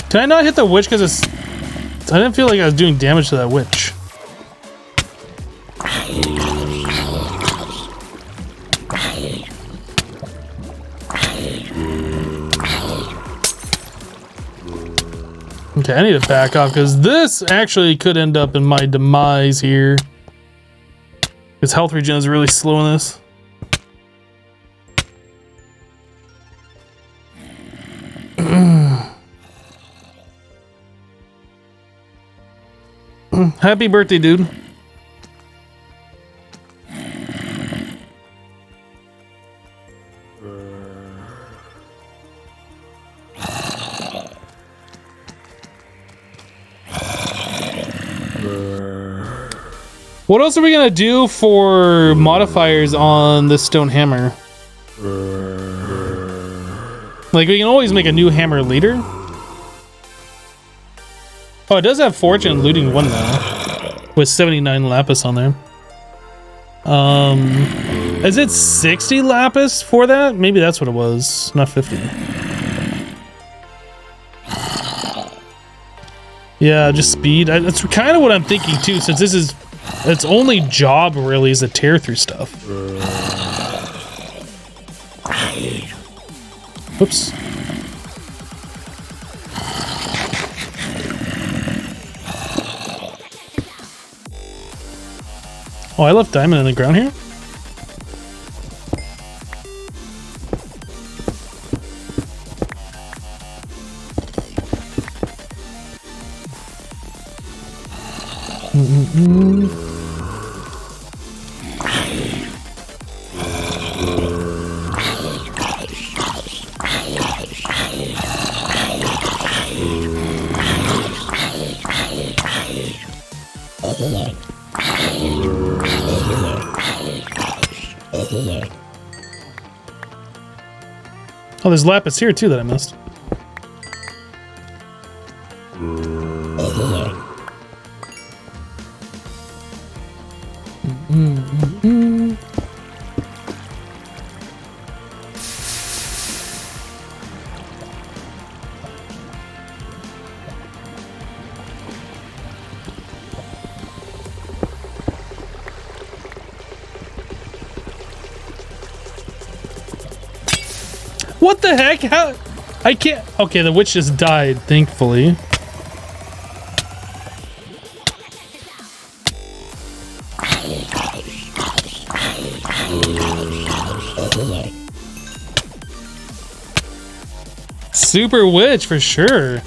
Did I not hit the witch because it's... I didn't feel like I was doing damage to that witch. Okay, I need to back off because this actually could end up in my demise here. Because health regen is really slow in this. Happy birthday, dude. What else are we gonna do for modifiers on this stone hammer? Like, we can always make a new hammer leader. Oh, it does have fortune and looting 1 now, with 79 lapis on there. Is it 60 lapis for that? Maybe that's what it was, not 50. Yeah, just speed. That's kind of what I'm thinking too, since this is its only job really is to tear through stuff. Oops. Oh, I left diamond in the ground here? Oh, there's lapis here too that I missed. What the heck? How? I can't. Okay, the witch just died, thankfully. Super witch for sure.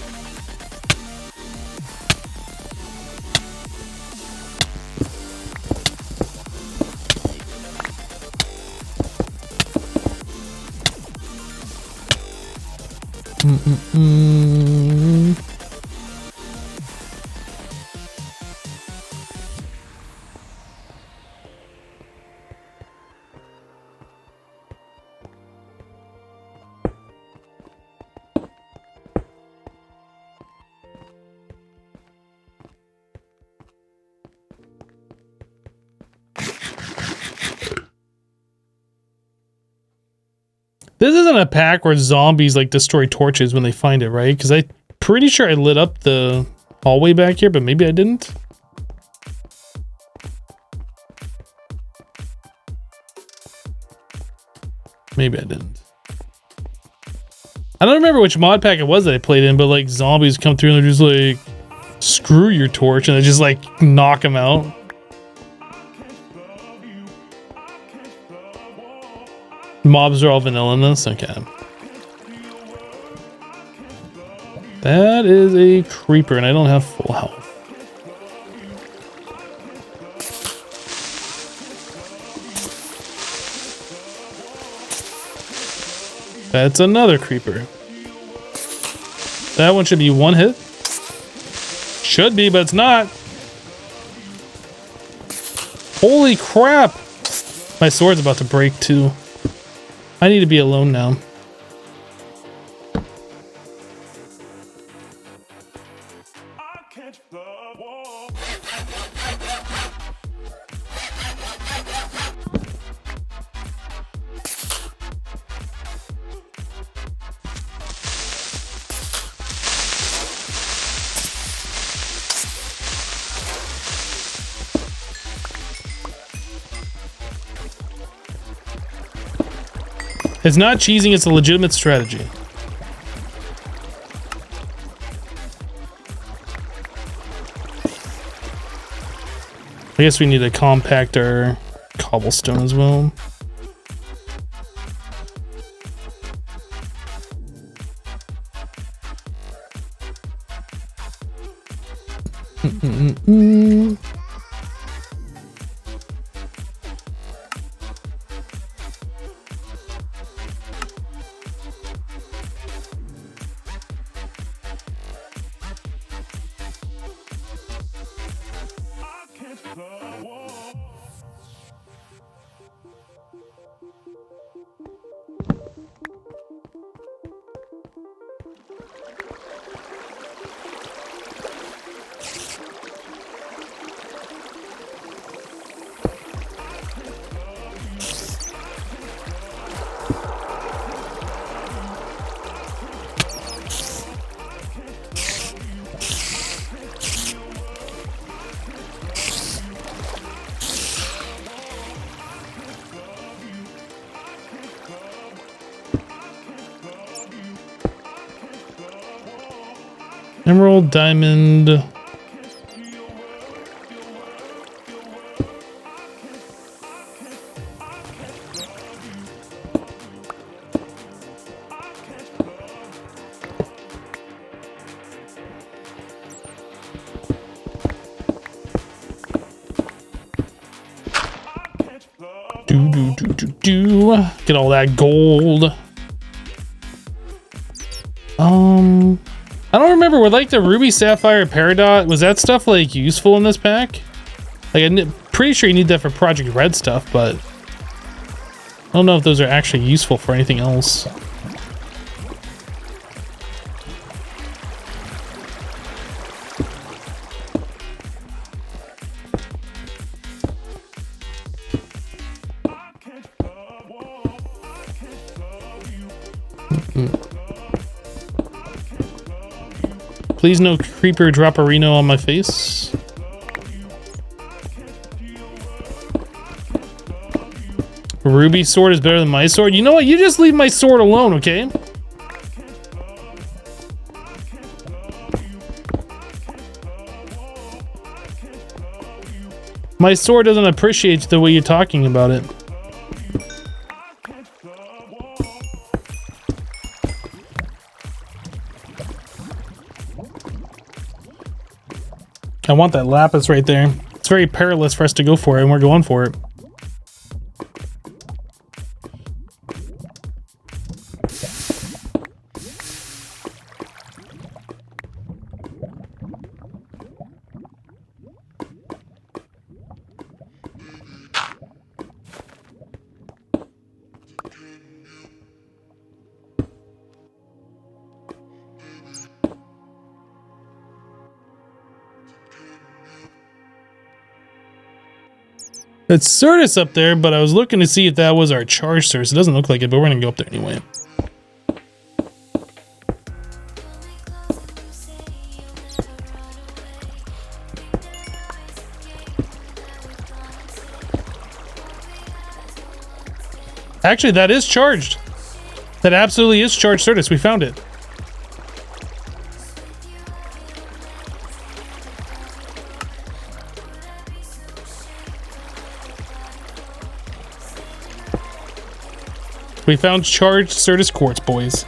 This isn't a pack where zombies like destroy torches when they find it, right? Because I'm pretty sure I lit up the hallway back here, but maybe I didn't. Maybe I didn't. I don't remember which mod pack it was that I played in, but like zombies come through and they're just like, screw your torch, and they just like knock them out. Mobs are all vanilla in this? Okay. That is a creeper, and I don't have full health. That's another creeper. That one should be one hit. Should be, but it's not. Holy crap! My sword's about to break too. I need to be alone now. It's not cheesing, it's a legitimate strategy. I guess we need to compact our cobblestone as well. Emerald, diamond. Get all that gold. I don't remember, were like the ruby, sapphire, peridot, was that stuff like useful in this pack? Like I'm pretty sure you need that for Project Red stuff, but I don't know if those are actually useful for anything else. Please no creeper drop-a-reno on my face. Ruby sword is better than my sword. You know what? You just leave my sword alone, okay? My sword doesn't appreciate the way you're talking about it. I want that lapis right there. It's very perilous for us to go for it, and we're going for it. It's Certus up there, but I was looking to see if that was our charge Certus. It doesn't look like it, but we're gonna go up there anyway. Actually, that is charged. That absolutely is charged Certus. We found it. We found charged Certus quartz, boys.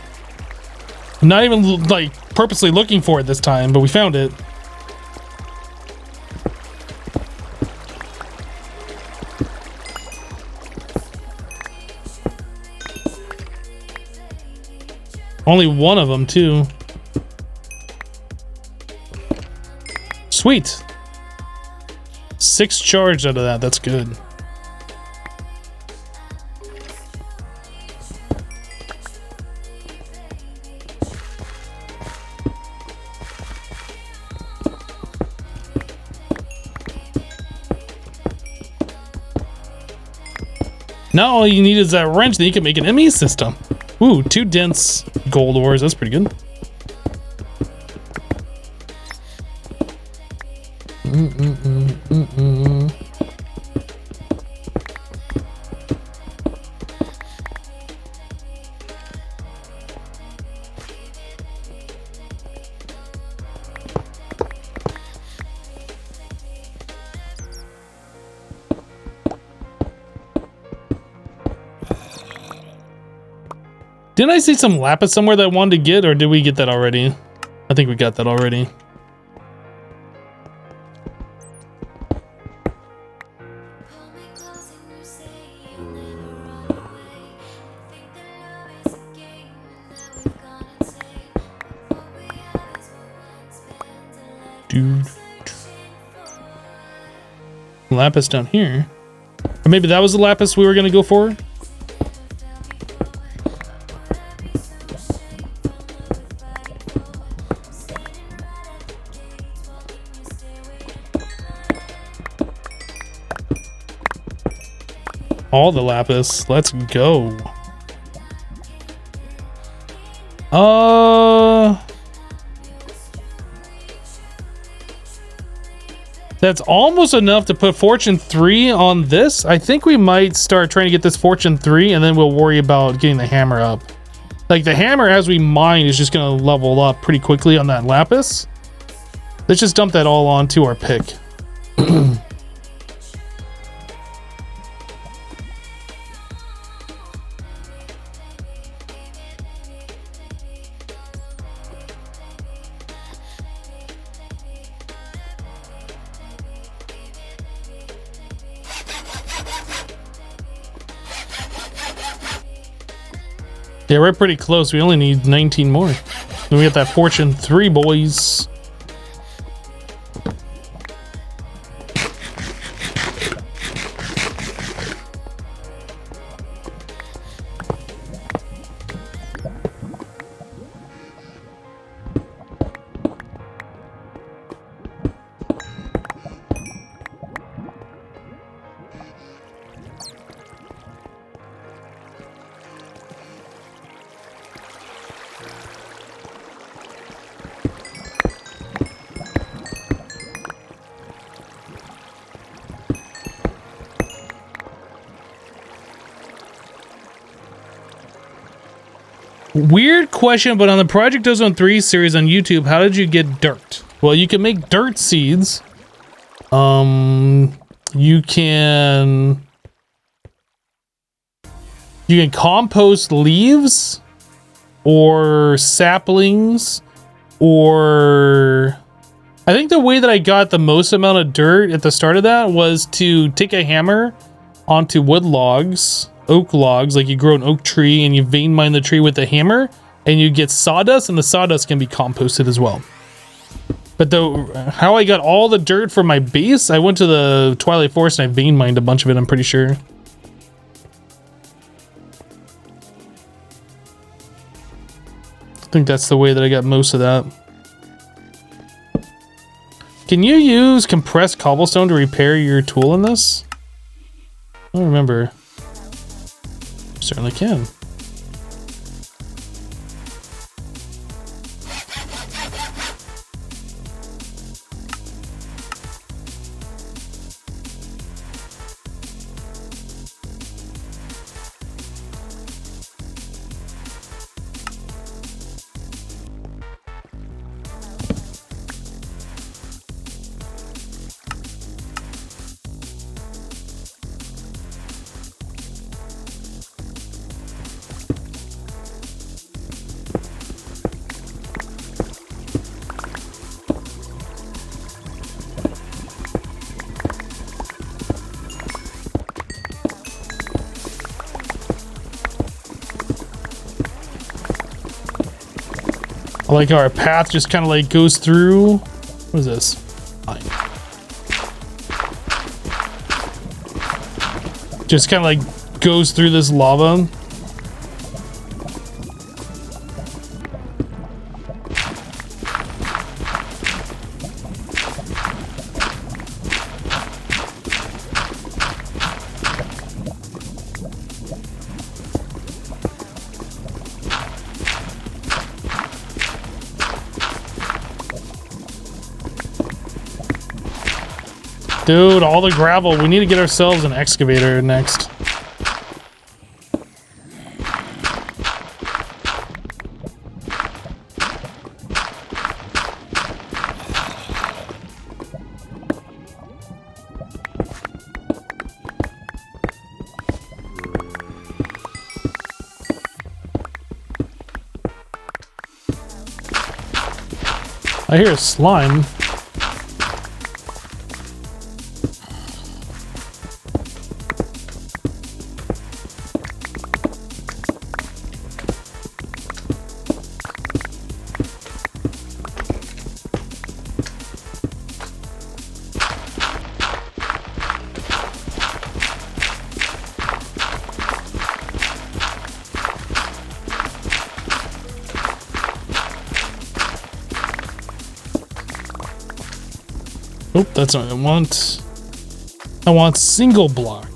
I'm not even like purposely looking for it this time, but we found it. Only one of them, too. Sweet. 6 charged out of that. That's good. Now all you need is that wrench, then you can make an ME system. Ooh, 2 dense gold ores. That's pretty good. Didn't I see some lapis somewhere that I wanted to get, or did we get that already? I think we got that already. Dude. Lapis down here. Or maybe that was the lapis we were going to go for? All the lapis. Let's go. That's almost enough to put Fortune 3 on this. I think we might start trying to get this Fortune 3, and then we'll worry about getting the hammer up. Like, the hammer, as we mine, is just going to level up pretty quickly on that lapis. Let's just dump that all onto our pick. Yeah, we're pretty close. We only need 19 more. Then we got that Fortune 3, boys. Weird question, but on the Project Ozone 3 series on YouTube, how did you get dirt? Well, you can make dirt seeds. You can compost leaves or saplings, or I think the way that I got the most amount of dirt at the start of that was to take a hammer onto wood logs, oak logs, like you grow an oak tree and you vein mine the tree with a hammer and you get sawdust, and the sawdust can be composted as well. But how I got all the dirt for my base, I went to the Twilight Forest and I vein mined a bunch of it, I'm pretty sure. I think that's the way that I got most of that. Can you use compressed cobblestone to repair your tool in this? I don't remember. Certainly can. I like how our path just kind of like goes through. What is this? Fine. Just kind of like goes through this lava. Dude, all the gravel. We need to get ourselves an excavator next. I hear a slime. Oh, that's not what I want. I want single block.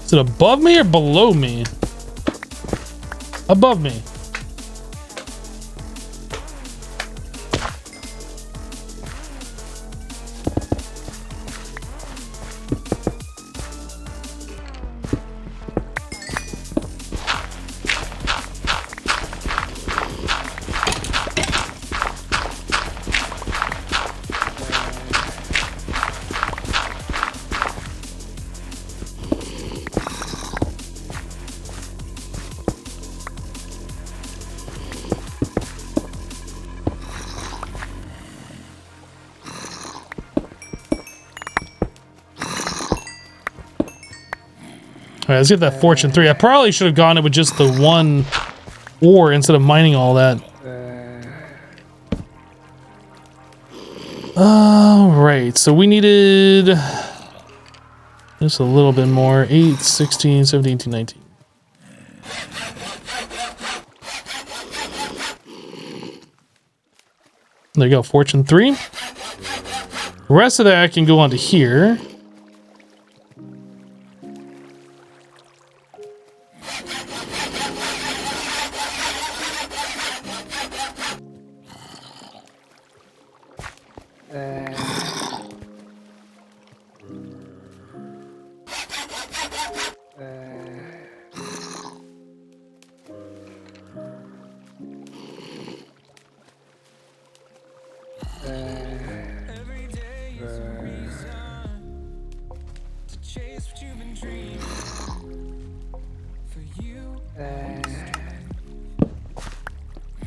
Is it above me or below me? Above me. Alright, let's get that Fortune 3. I probably should have gone it with just the one ore instead of mining all that. Alright, so we needed just a little bit more. 8, 16, 17, 18, 19. There you go, Fortune 3. The rest of that can go onto here.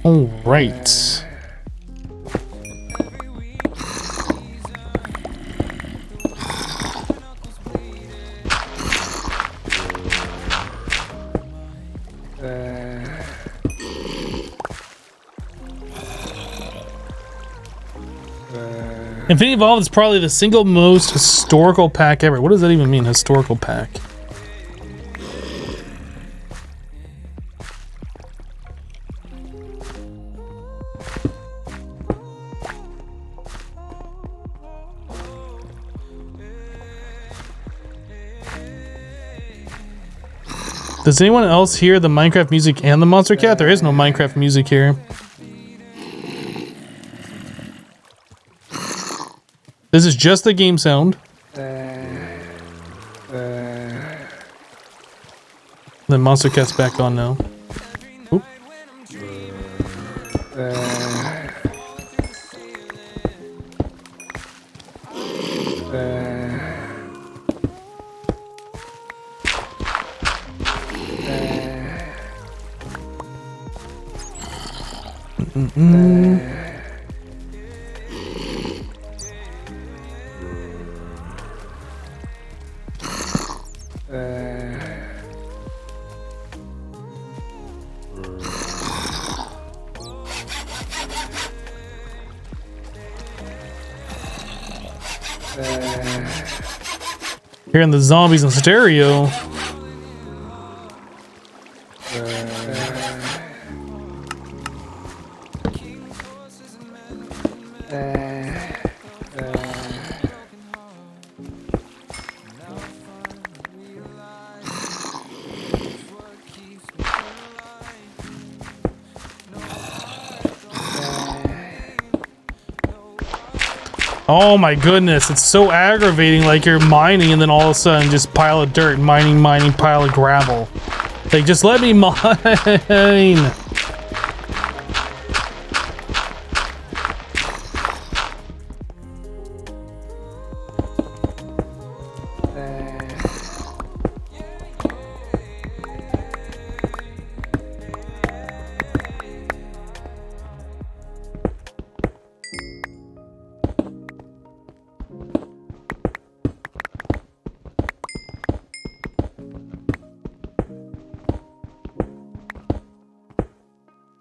All right. Infinity Evolved is probably the single most historical pack ever. What does that even mean, historical pack? Does anyone else hear the Minecraft music and the Monster Cat? There is no Minecraft music here. This is just the game sound. The Monster Cat's back on now. Oop. Hearing the zombies in stereo. Oh my goodness, it's so aggravating, like you're mining and then all of a sudden just pile of dirt, mining, pile of gravel. Like, just let me mine.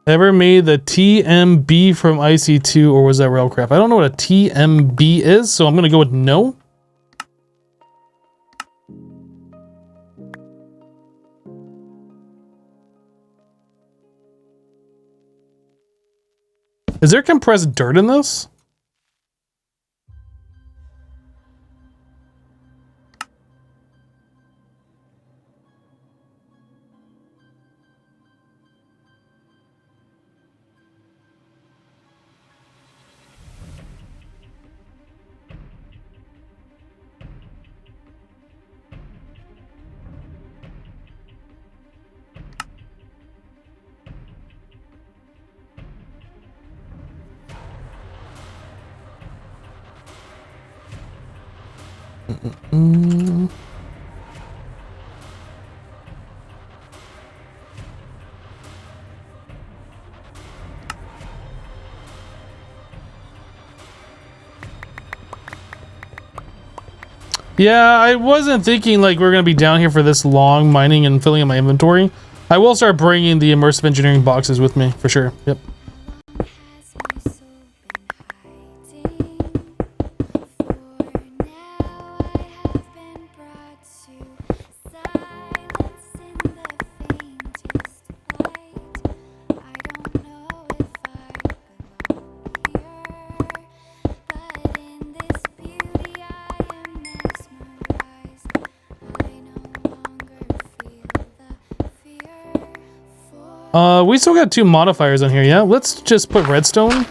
Ever made the TMB from IC2, or was that Railcraft? I don't know what a TMB is, so I'm gonna go with no. Is there compressed dirt in this? Yeah, I wasn't thinking like we're gonna be down here for this long mining and filling in my inventory. I will start bringing the immersive engineering boxes with me for sure. Yep. We still got 2 modifiers on here, yeah? Let's just put redstone.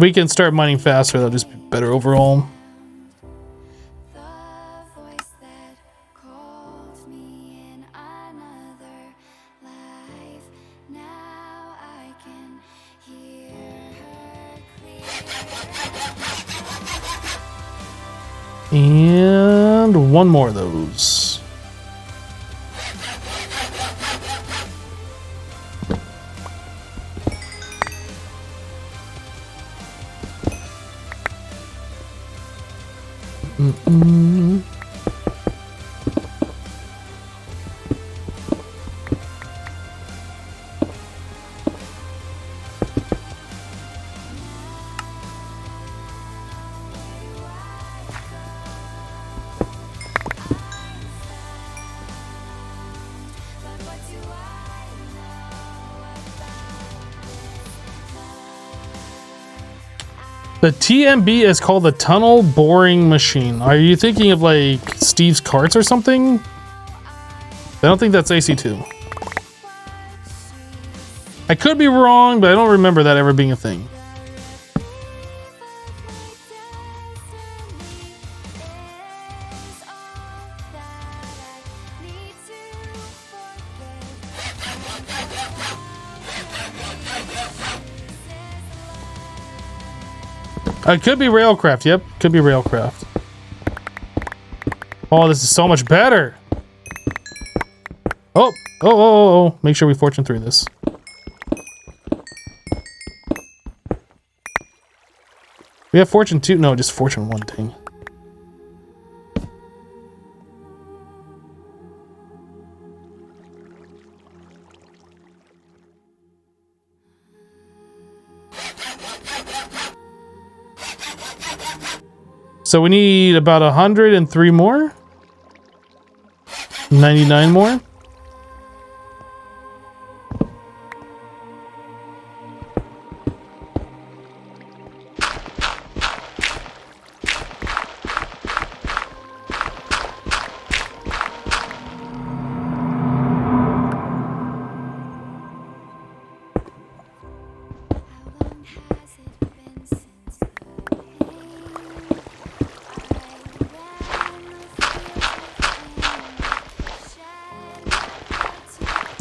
we can start mining faster, that'll just be better overall. The voice that called me in another life. Now I can hear her clear. And one more of those. But what do I know about The TMB is called the Tunnel Boring Machine. Are you thinking of like Steve's carts or something? I don't think that's AC2. I could be wrong, but I don't remember that ever being a thing. It could be Railcraft. Yep, could be Railcraft. Oh, this is so much better. Oh. Make sure we fortune through this. We have fortune 2. No, just fortune 1 thing. So we need about 103 more. 99 more.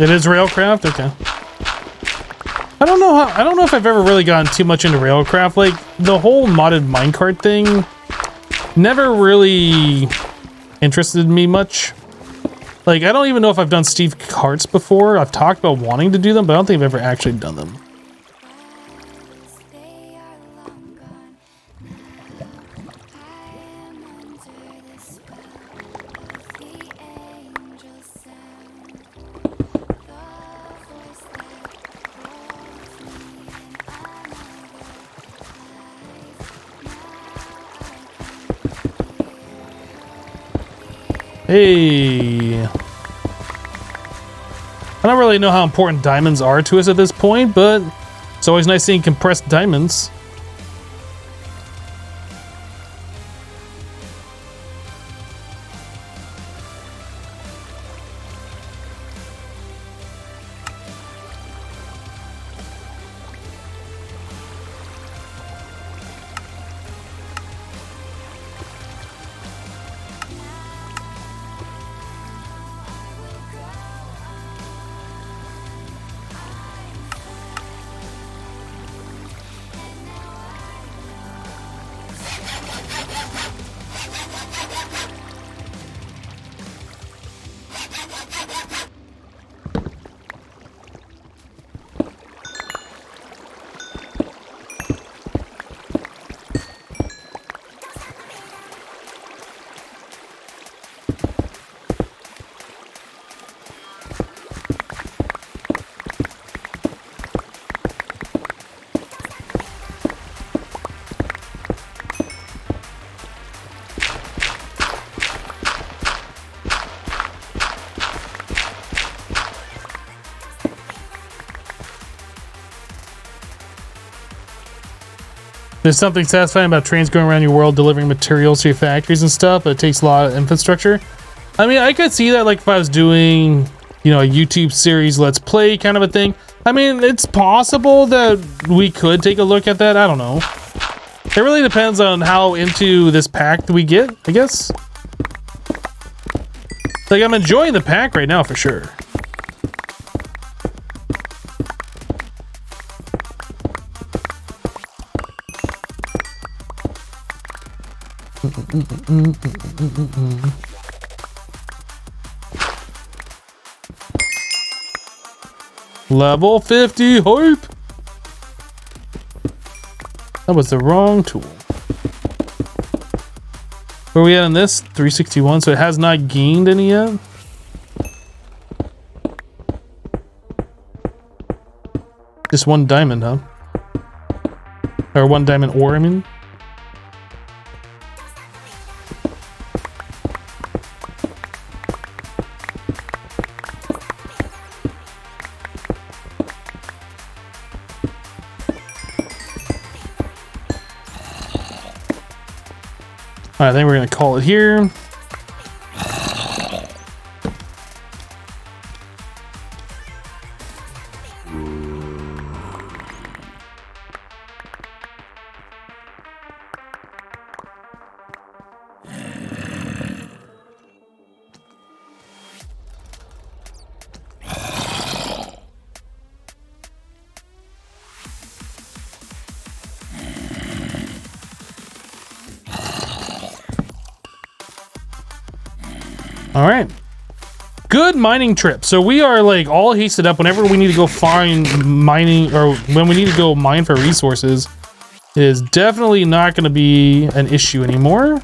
It is Railcraft? Okay. I don't know if I've ever really gotten too much into Railcraft. Like, the whole modded minecart thing never really interested me much. Like, I don't even know if I've done Steve carts before. I've talked about wanting to do them, but I don't think I've ever actually done them. they are long gone now. I am under the spell of the angel sound. The voice that calls me in another life. Hey. I don't really know how important diamonds are to us at this point, but it's always nice seeing compressed diamonds. There's something satisfying about trains going around your world delivering materials to your factories and stuff, but it takes a lot of infrastructure. I mean, I could see that, like, if I was doing, you know, a YouTube series Let's Play kind of a thing. I mean, it's possible that we could take a look at that. I don't know. It really depends on how into this pack we get, I guess. Like, I'm enjoying the pack right now for sure. Level 50 hype. That was the wrong tool. Where are we at on this? 361, so it has not gained any yet. Just one diamond, huh? Or one diamond ore, I mean. Alright, I think we're gonna call it here. All right, good mining trip. So we are like all hasted up whenever we need to go find mining, or when we need to go mine for resources. It is definitely not going to be an issue anymore.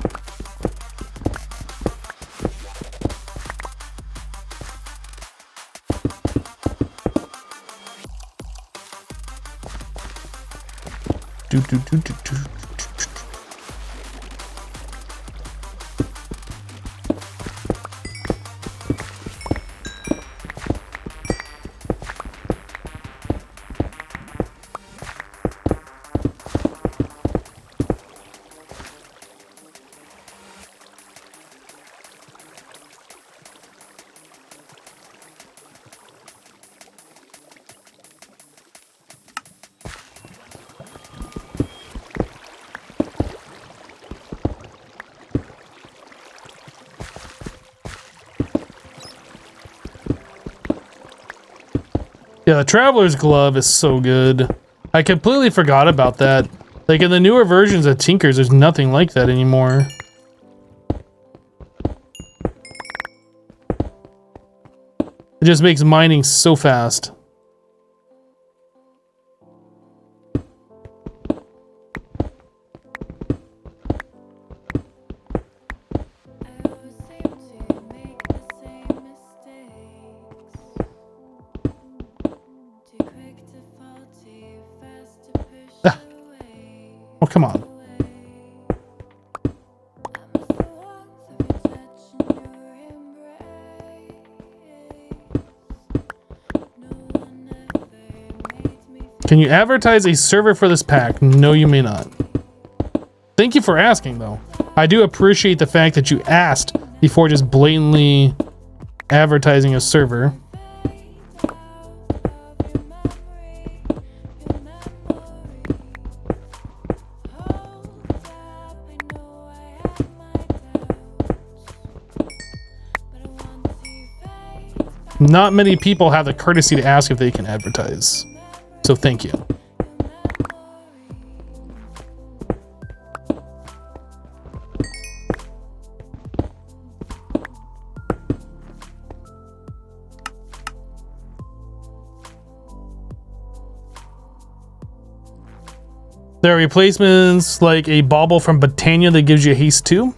Yeah, the Traveler's Glove is so good. I completely forgot about that. Like in the newer versions of Tinkers, there's nothing like that anymore. It just makes mining so fast. Oh, come on. Can you advertise a server for this pack? No, you may not. Thank you for asking, though. I do appreciate the fact that you asked before just blatantly advertising a server. Not many people have the courtesy to ask if they can advertise. So thank you. There are replacements like a bauble from Botania that gives you haste 2.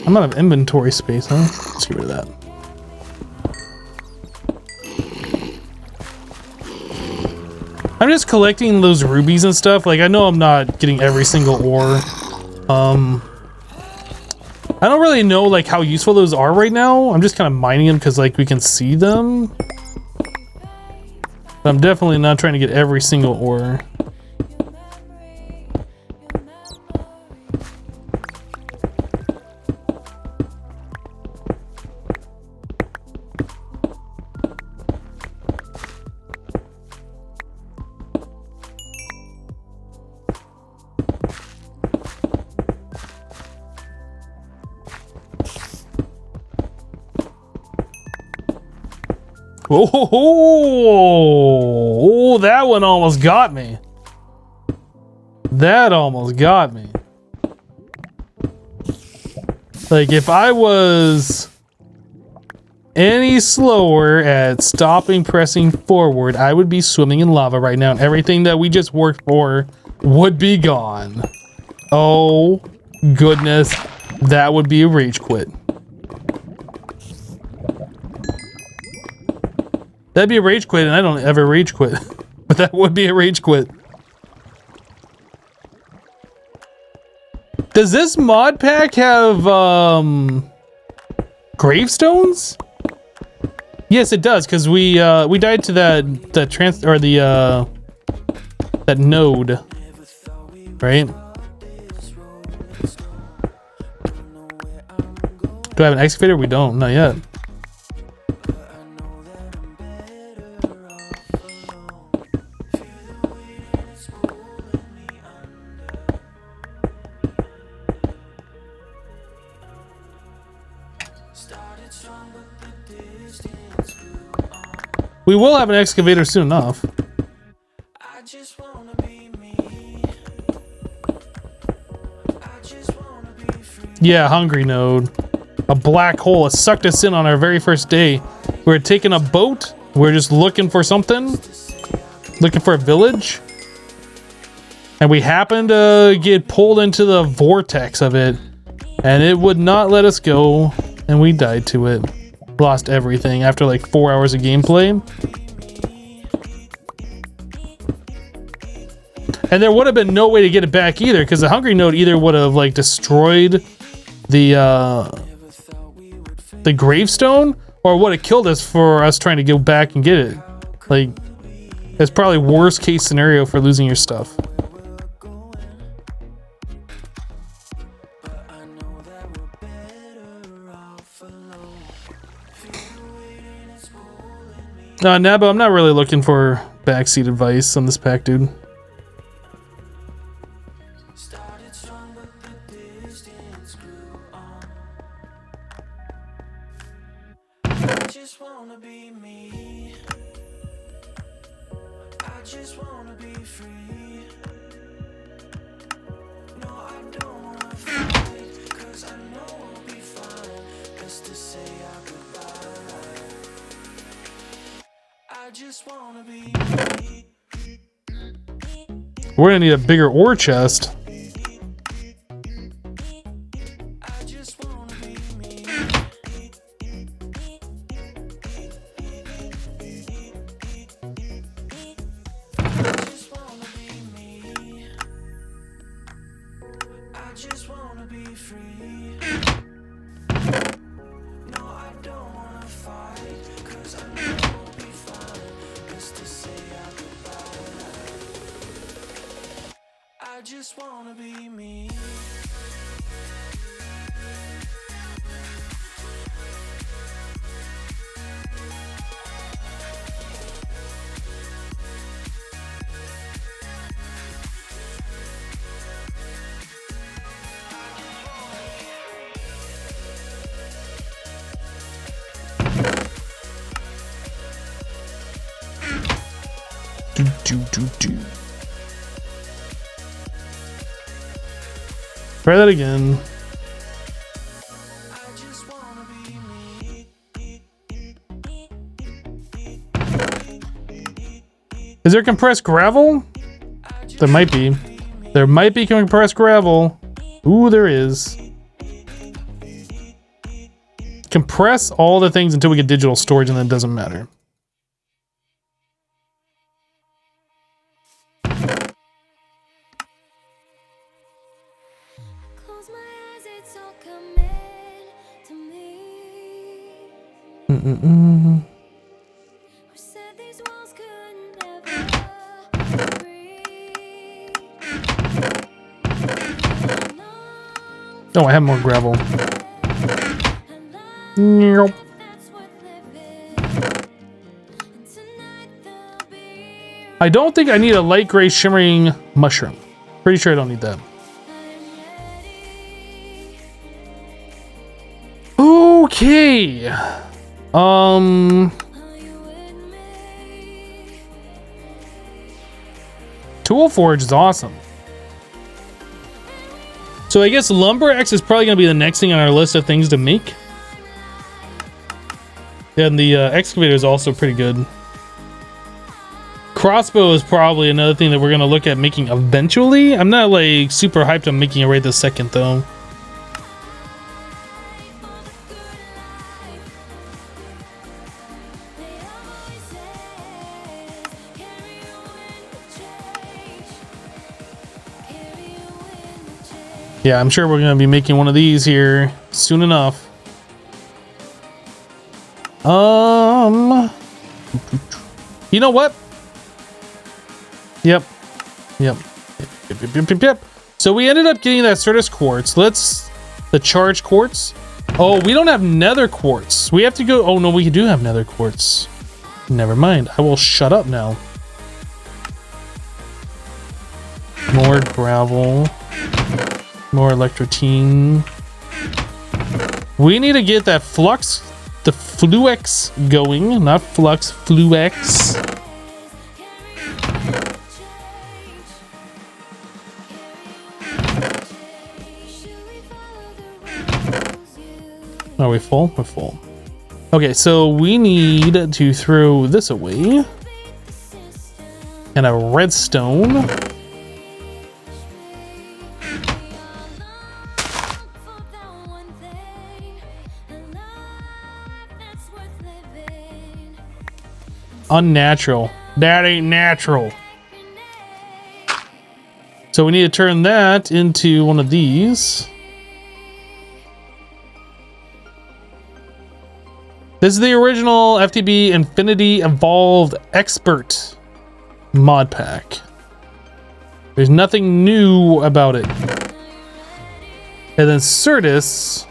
I'm out of inventory space, huh? Let's get rid of that. I'm just collecting those rubies and stuff. Like, I know I'm not getting every single ore. I don't really know like how useful those are right now. I'm just kind of mining them because like we can see them. But I'm definitely not trying to get every single ore. Oh, that one almost got me. That almost got me. Like, if I was any slower at stopping pressing forward, I would be swimming in lava right now, and everything that we just worked for would be gone. Oh, goodness. That would be a rage quit. That'd be a rage quit, and I don't ever rage quit. But that would be a rage quit. Does this mod pack have gravestones? Yes, it does, because we died to that node, right? Do I have an excavator? We don't, not yet. We will have an excavator soon enough. I just wanna be me. I just wanna be free. Yeah, hungry node. A black hole. It sucked us in on our very first day. We were taking a boat. We were just looking for something. Looking for a village. And we happened to get pulled into the vortex of it. And it would not let us go. And we died to it. Lost everything after like 4 hours of gameplay. And there would have been no way to get it back either, because the hungry node either would have like destroyed the gravestone, or would have killed us for us trying to go back and get it. Like, it's probably worst case scenario for losing your stuff. Nabo, I'm not really looking for backseat advice on this pack, dude. Started strong, but the distance grew on. I just wanna be me. I just wanna be free. No, I don't wanna fight, 'cause I know I'll be fine. Best to say our goodbye. I just wanna be me. We're gonna need a bigger ore chest. I just wanna be me. I just wanna be me. I just wanna be free. No, I don't wanna fight, 'cause I know I'll be fine. Best to say our goodbye. I just wanna be me. Try that again. I just wanna be me. Is there compressed gravel? There might be. There might be compressed gravel. Ooh, there is. Compress all the things until we get digital storage, and then it doesn't matter. Close my eyes, it's all coming to me. Who said these walls could never breathe? Oh, I have more gravel. And Nope. that's worth living. And tonight there'll be I don't think I need a light gray shimmering mushroom. Pretty sure I don't need that. Okay. Are you with me? Tool Forge is awesome. So I guess Lumber X is probably going to be the next thing on our list of things to make. And the excavator is also pretty good. Crossbow is probably another thing that we're going to look at making eventually. I'm not like super hyped on making it right this second though. Yeah, I'm sure we're going to be making one of these here soon enough. You know what? Yep. So we ended up getting that Certus quartz. The charge quartz. Oh, we don't have nether quartz. We have to go. Oh no, we do have nether quartz. Never mind. I will shut up now. More gravel. More electrotine. We need to get that flux, the fluex going, not flux, fluex. Are we full? We're full. Okay, so we need to throw this away. And a redstone. Unnatural. That ain't natural. So we need to turn that into one of these. This is the original FTB Infinity Evolved Expert mod pack. There's nothing new about it. And then Certus.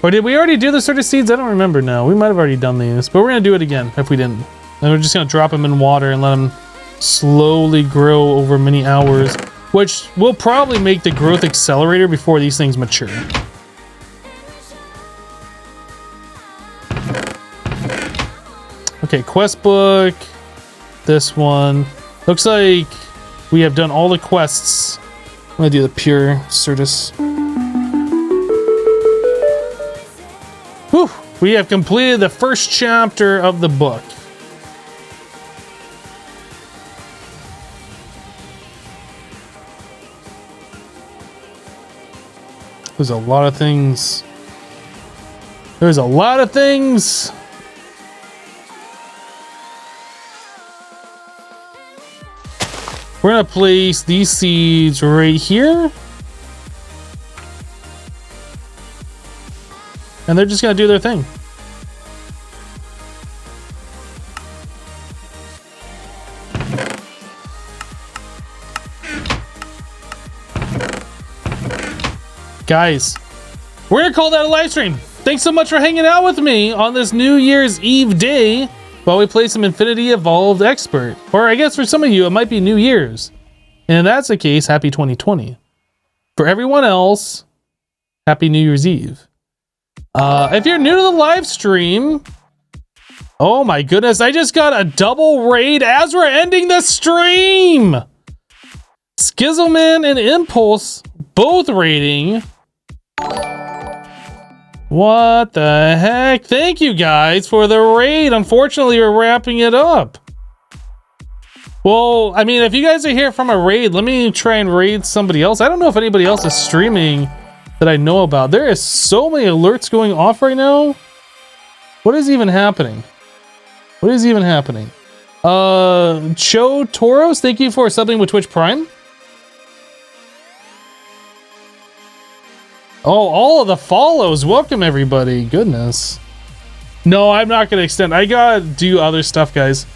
Or did we already do the Certus seeds? I don't remember now. We might have already done these, but we're gonna do it again if we didn't. And we're just gonna drop them in water and let them slowly grow over many hours, which will probably make the growth accelerator before these things mature. Okay, quest book. This one. Looks like we have done all the quests. I'm gonna do the pure Certus. Whew, we have completed the first chapter of the book. There's a lot of things. There's a lot of things. We're gonna place these seeds right here. And they're just gonna do their thing. Guys, we're gonna call that a live stream. Thanks so much for hanging out with me on this New Year's Eve day while we play some Infinity Evolved Expert. Or I guess for some of you, it might be New Year's. And if that's the case, happy 2020. For everyone else, happy New Year's Eve. If you're new to the live stream, oh my goodness, I just got a double raid as we're ending the stream. Skizzleman and Impulse both raiding. What the heck? Thank you guys for the raid. Unfortunately, we're wrapping it up. Well, I mean, if you guys are here from a raid, let me try and raid somebody else. I don't know if anybody else is streaming that I know about. There is so many alerts going off right now. What is even happening? What is even happening? Cho Toros, thank you for subbing with Twitch Prime. Oh, all of the follows. Welcome, everybody. Goodness. No, I'm not going to extend. I got to do other stuff, guys.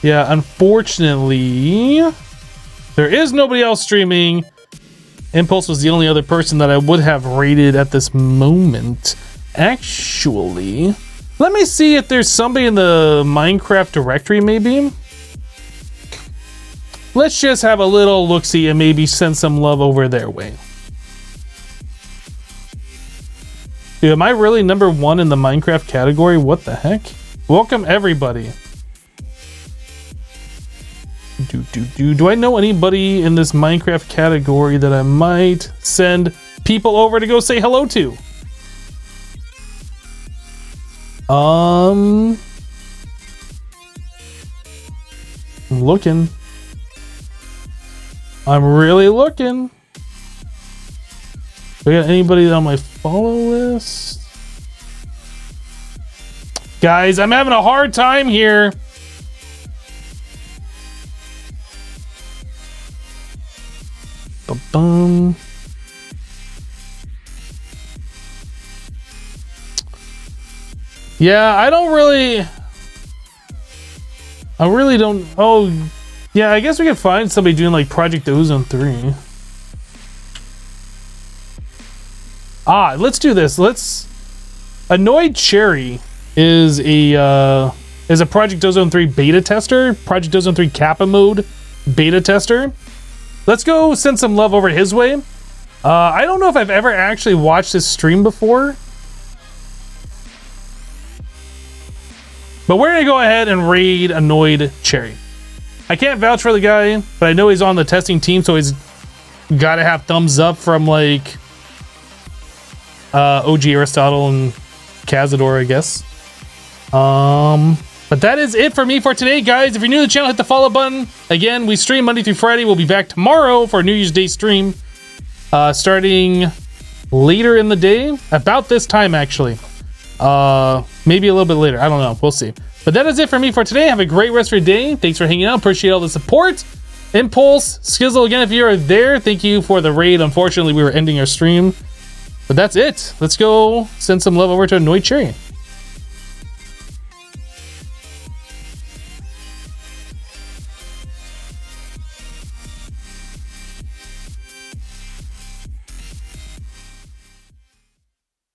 Yeah, unfortunately, there is nobody else streaming. Impulse was the only other person that I would have rated at this moment. Actually, let me see if there's somebody in the Minecraft directory, maybe. Let's just have a little look-see and maybe send some love over their way. Dude, am I really number 1 in the Minecraft category? What the heck? Welcome, everybody. Do I know anybody in this Minecraft category that I might send people over to go say hello to? I'm looking. I'm really looking. Do I got anybody on my follow list? Guys, I'm having a hard time here. Ba-bum. Yeah, I really don't. Oh, yeah, I guess we could find somebody doing like Project Ozone 3. Let's do this. Annoyed Cherry is a Project Ozone 3 beta tester, Project Ozone 3 Kappa mode beta tester. Let's go send some love over his way. I don't know if I've ever actually watched his stream before, but we're gonna go ahead and raid Annoyed Cherry. I can't vouch for the guy, but I know he's on the testing team, so he's gotta have thumbs up from like OG Aristotle and Cazador, I guess. But that is it for me for today, guys. If you're new to the channel, hit the follow button. Again, we stream Monday through Friday. We'll be back tomorrow for a New Year's Day stream, starting later in the day, about this time actually. Maybe a little bit later. I don't know. We'll see. But that is it for me for today. Have a great rest of your day. Thanks for hanging out. Appreciate all the support. Impulse, Skizzle, again, if you're there, thank you for the raid. Unfortunately, we were ending our stream. But that's it. Let's go send some love over to Annoyed Cherry.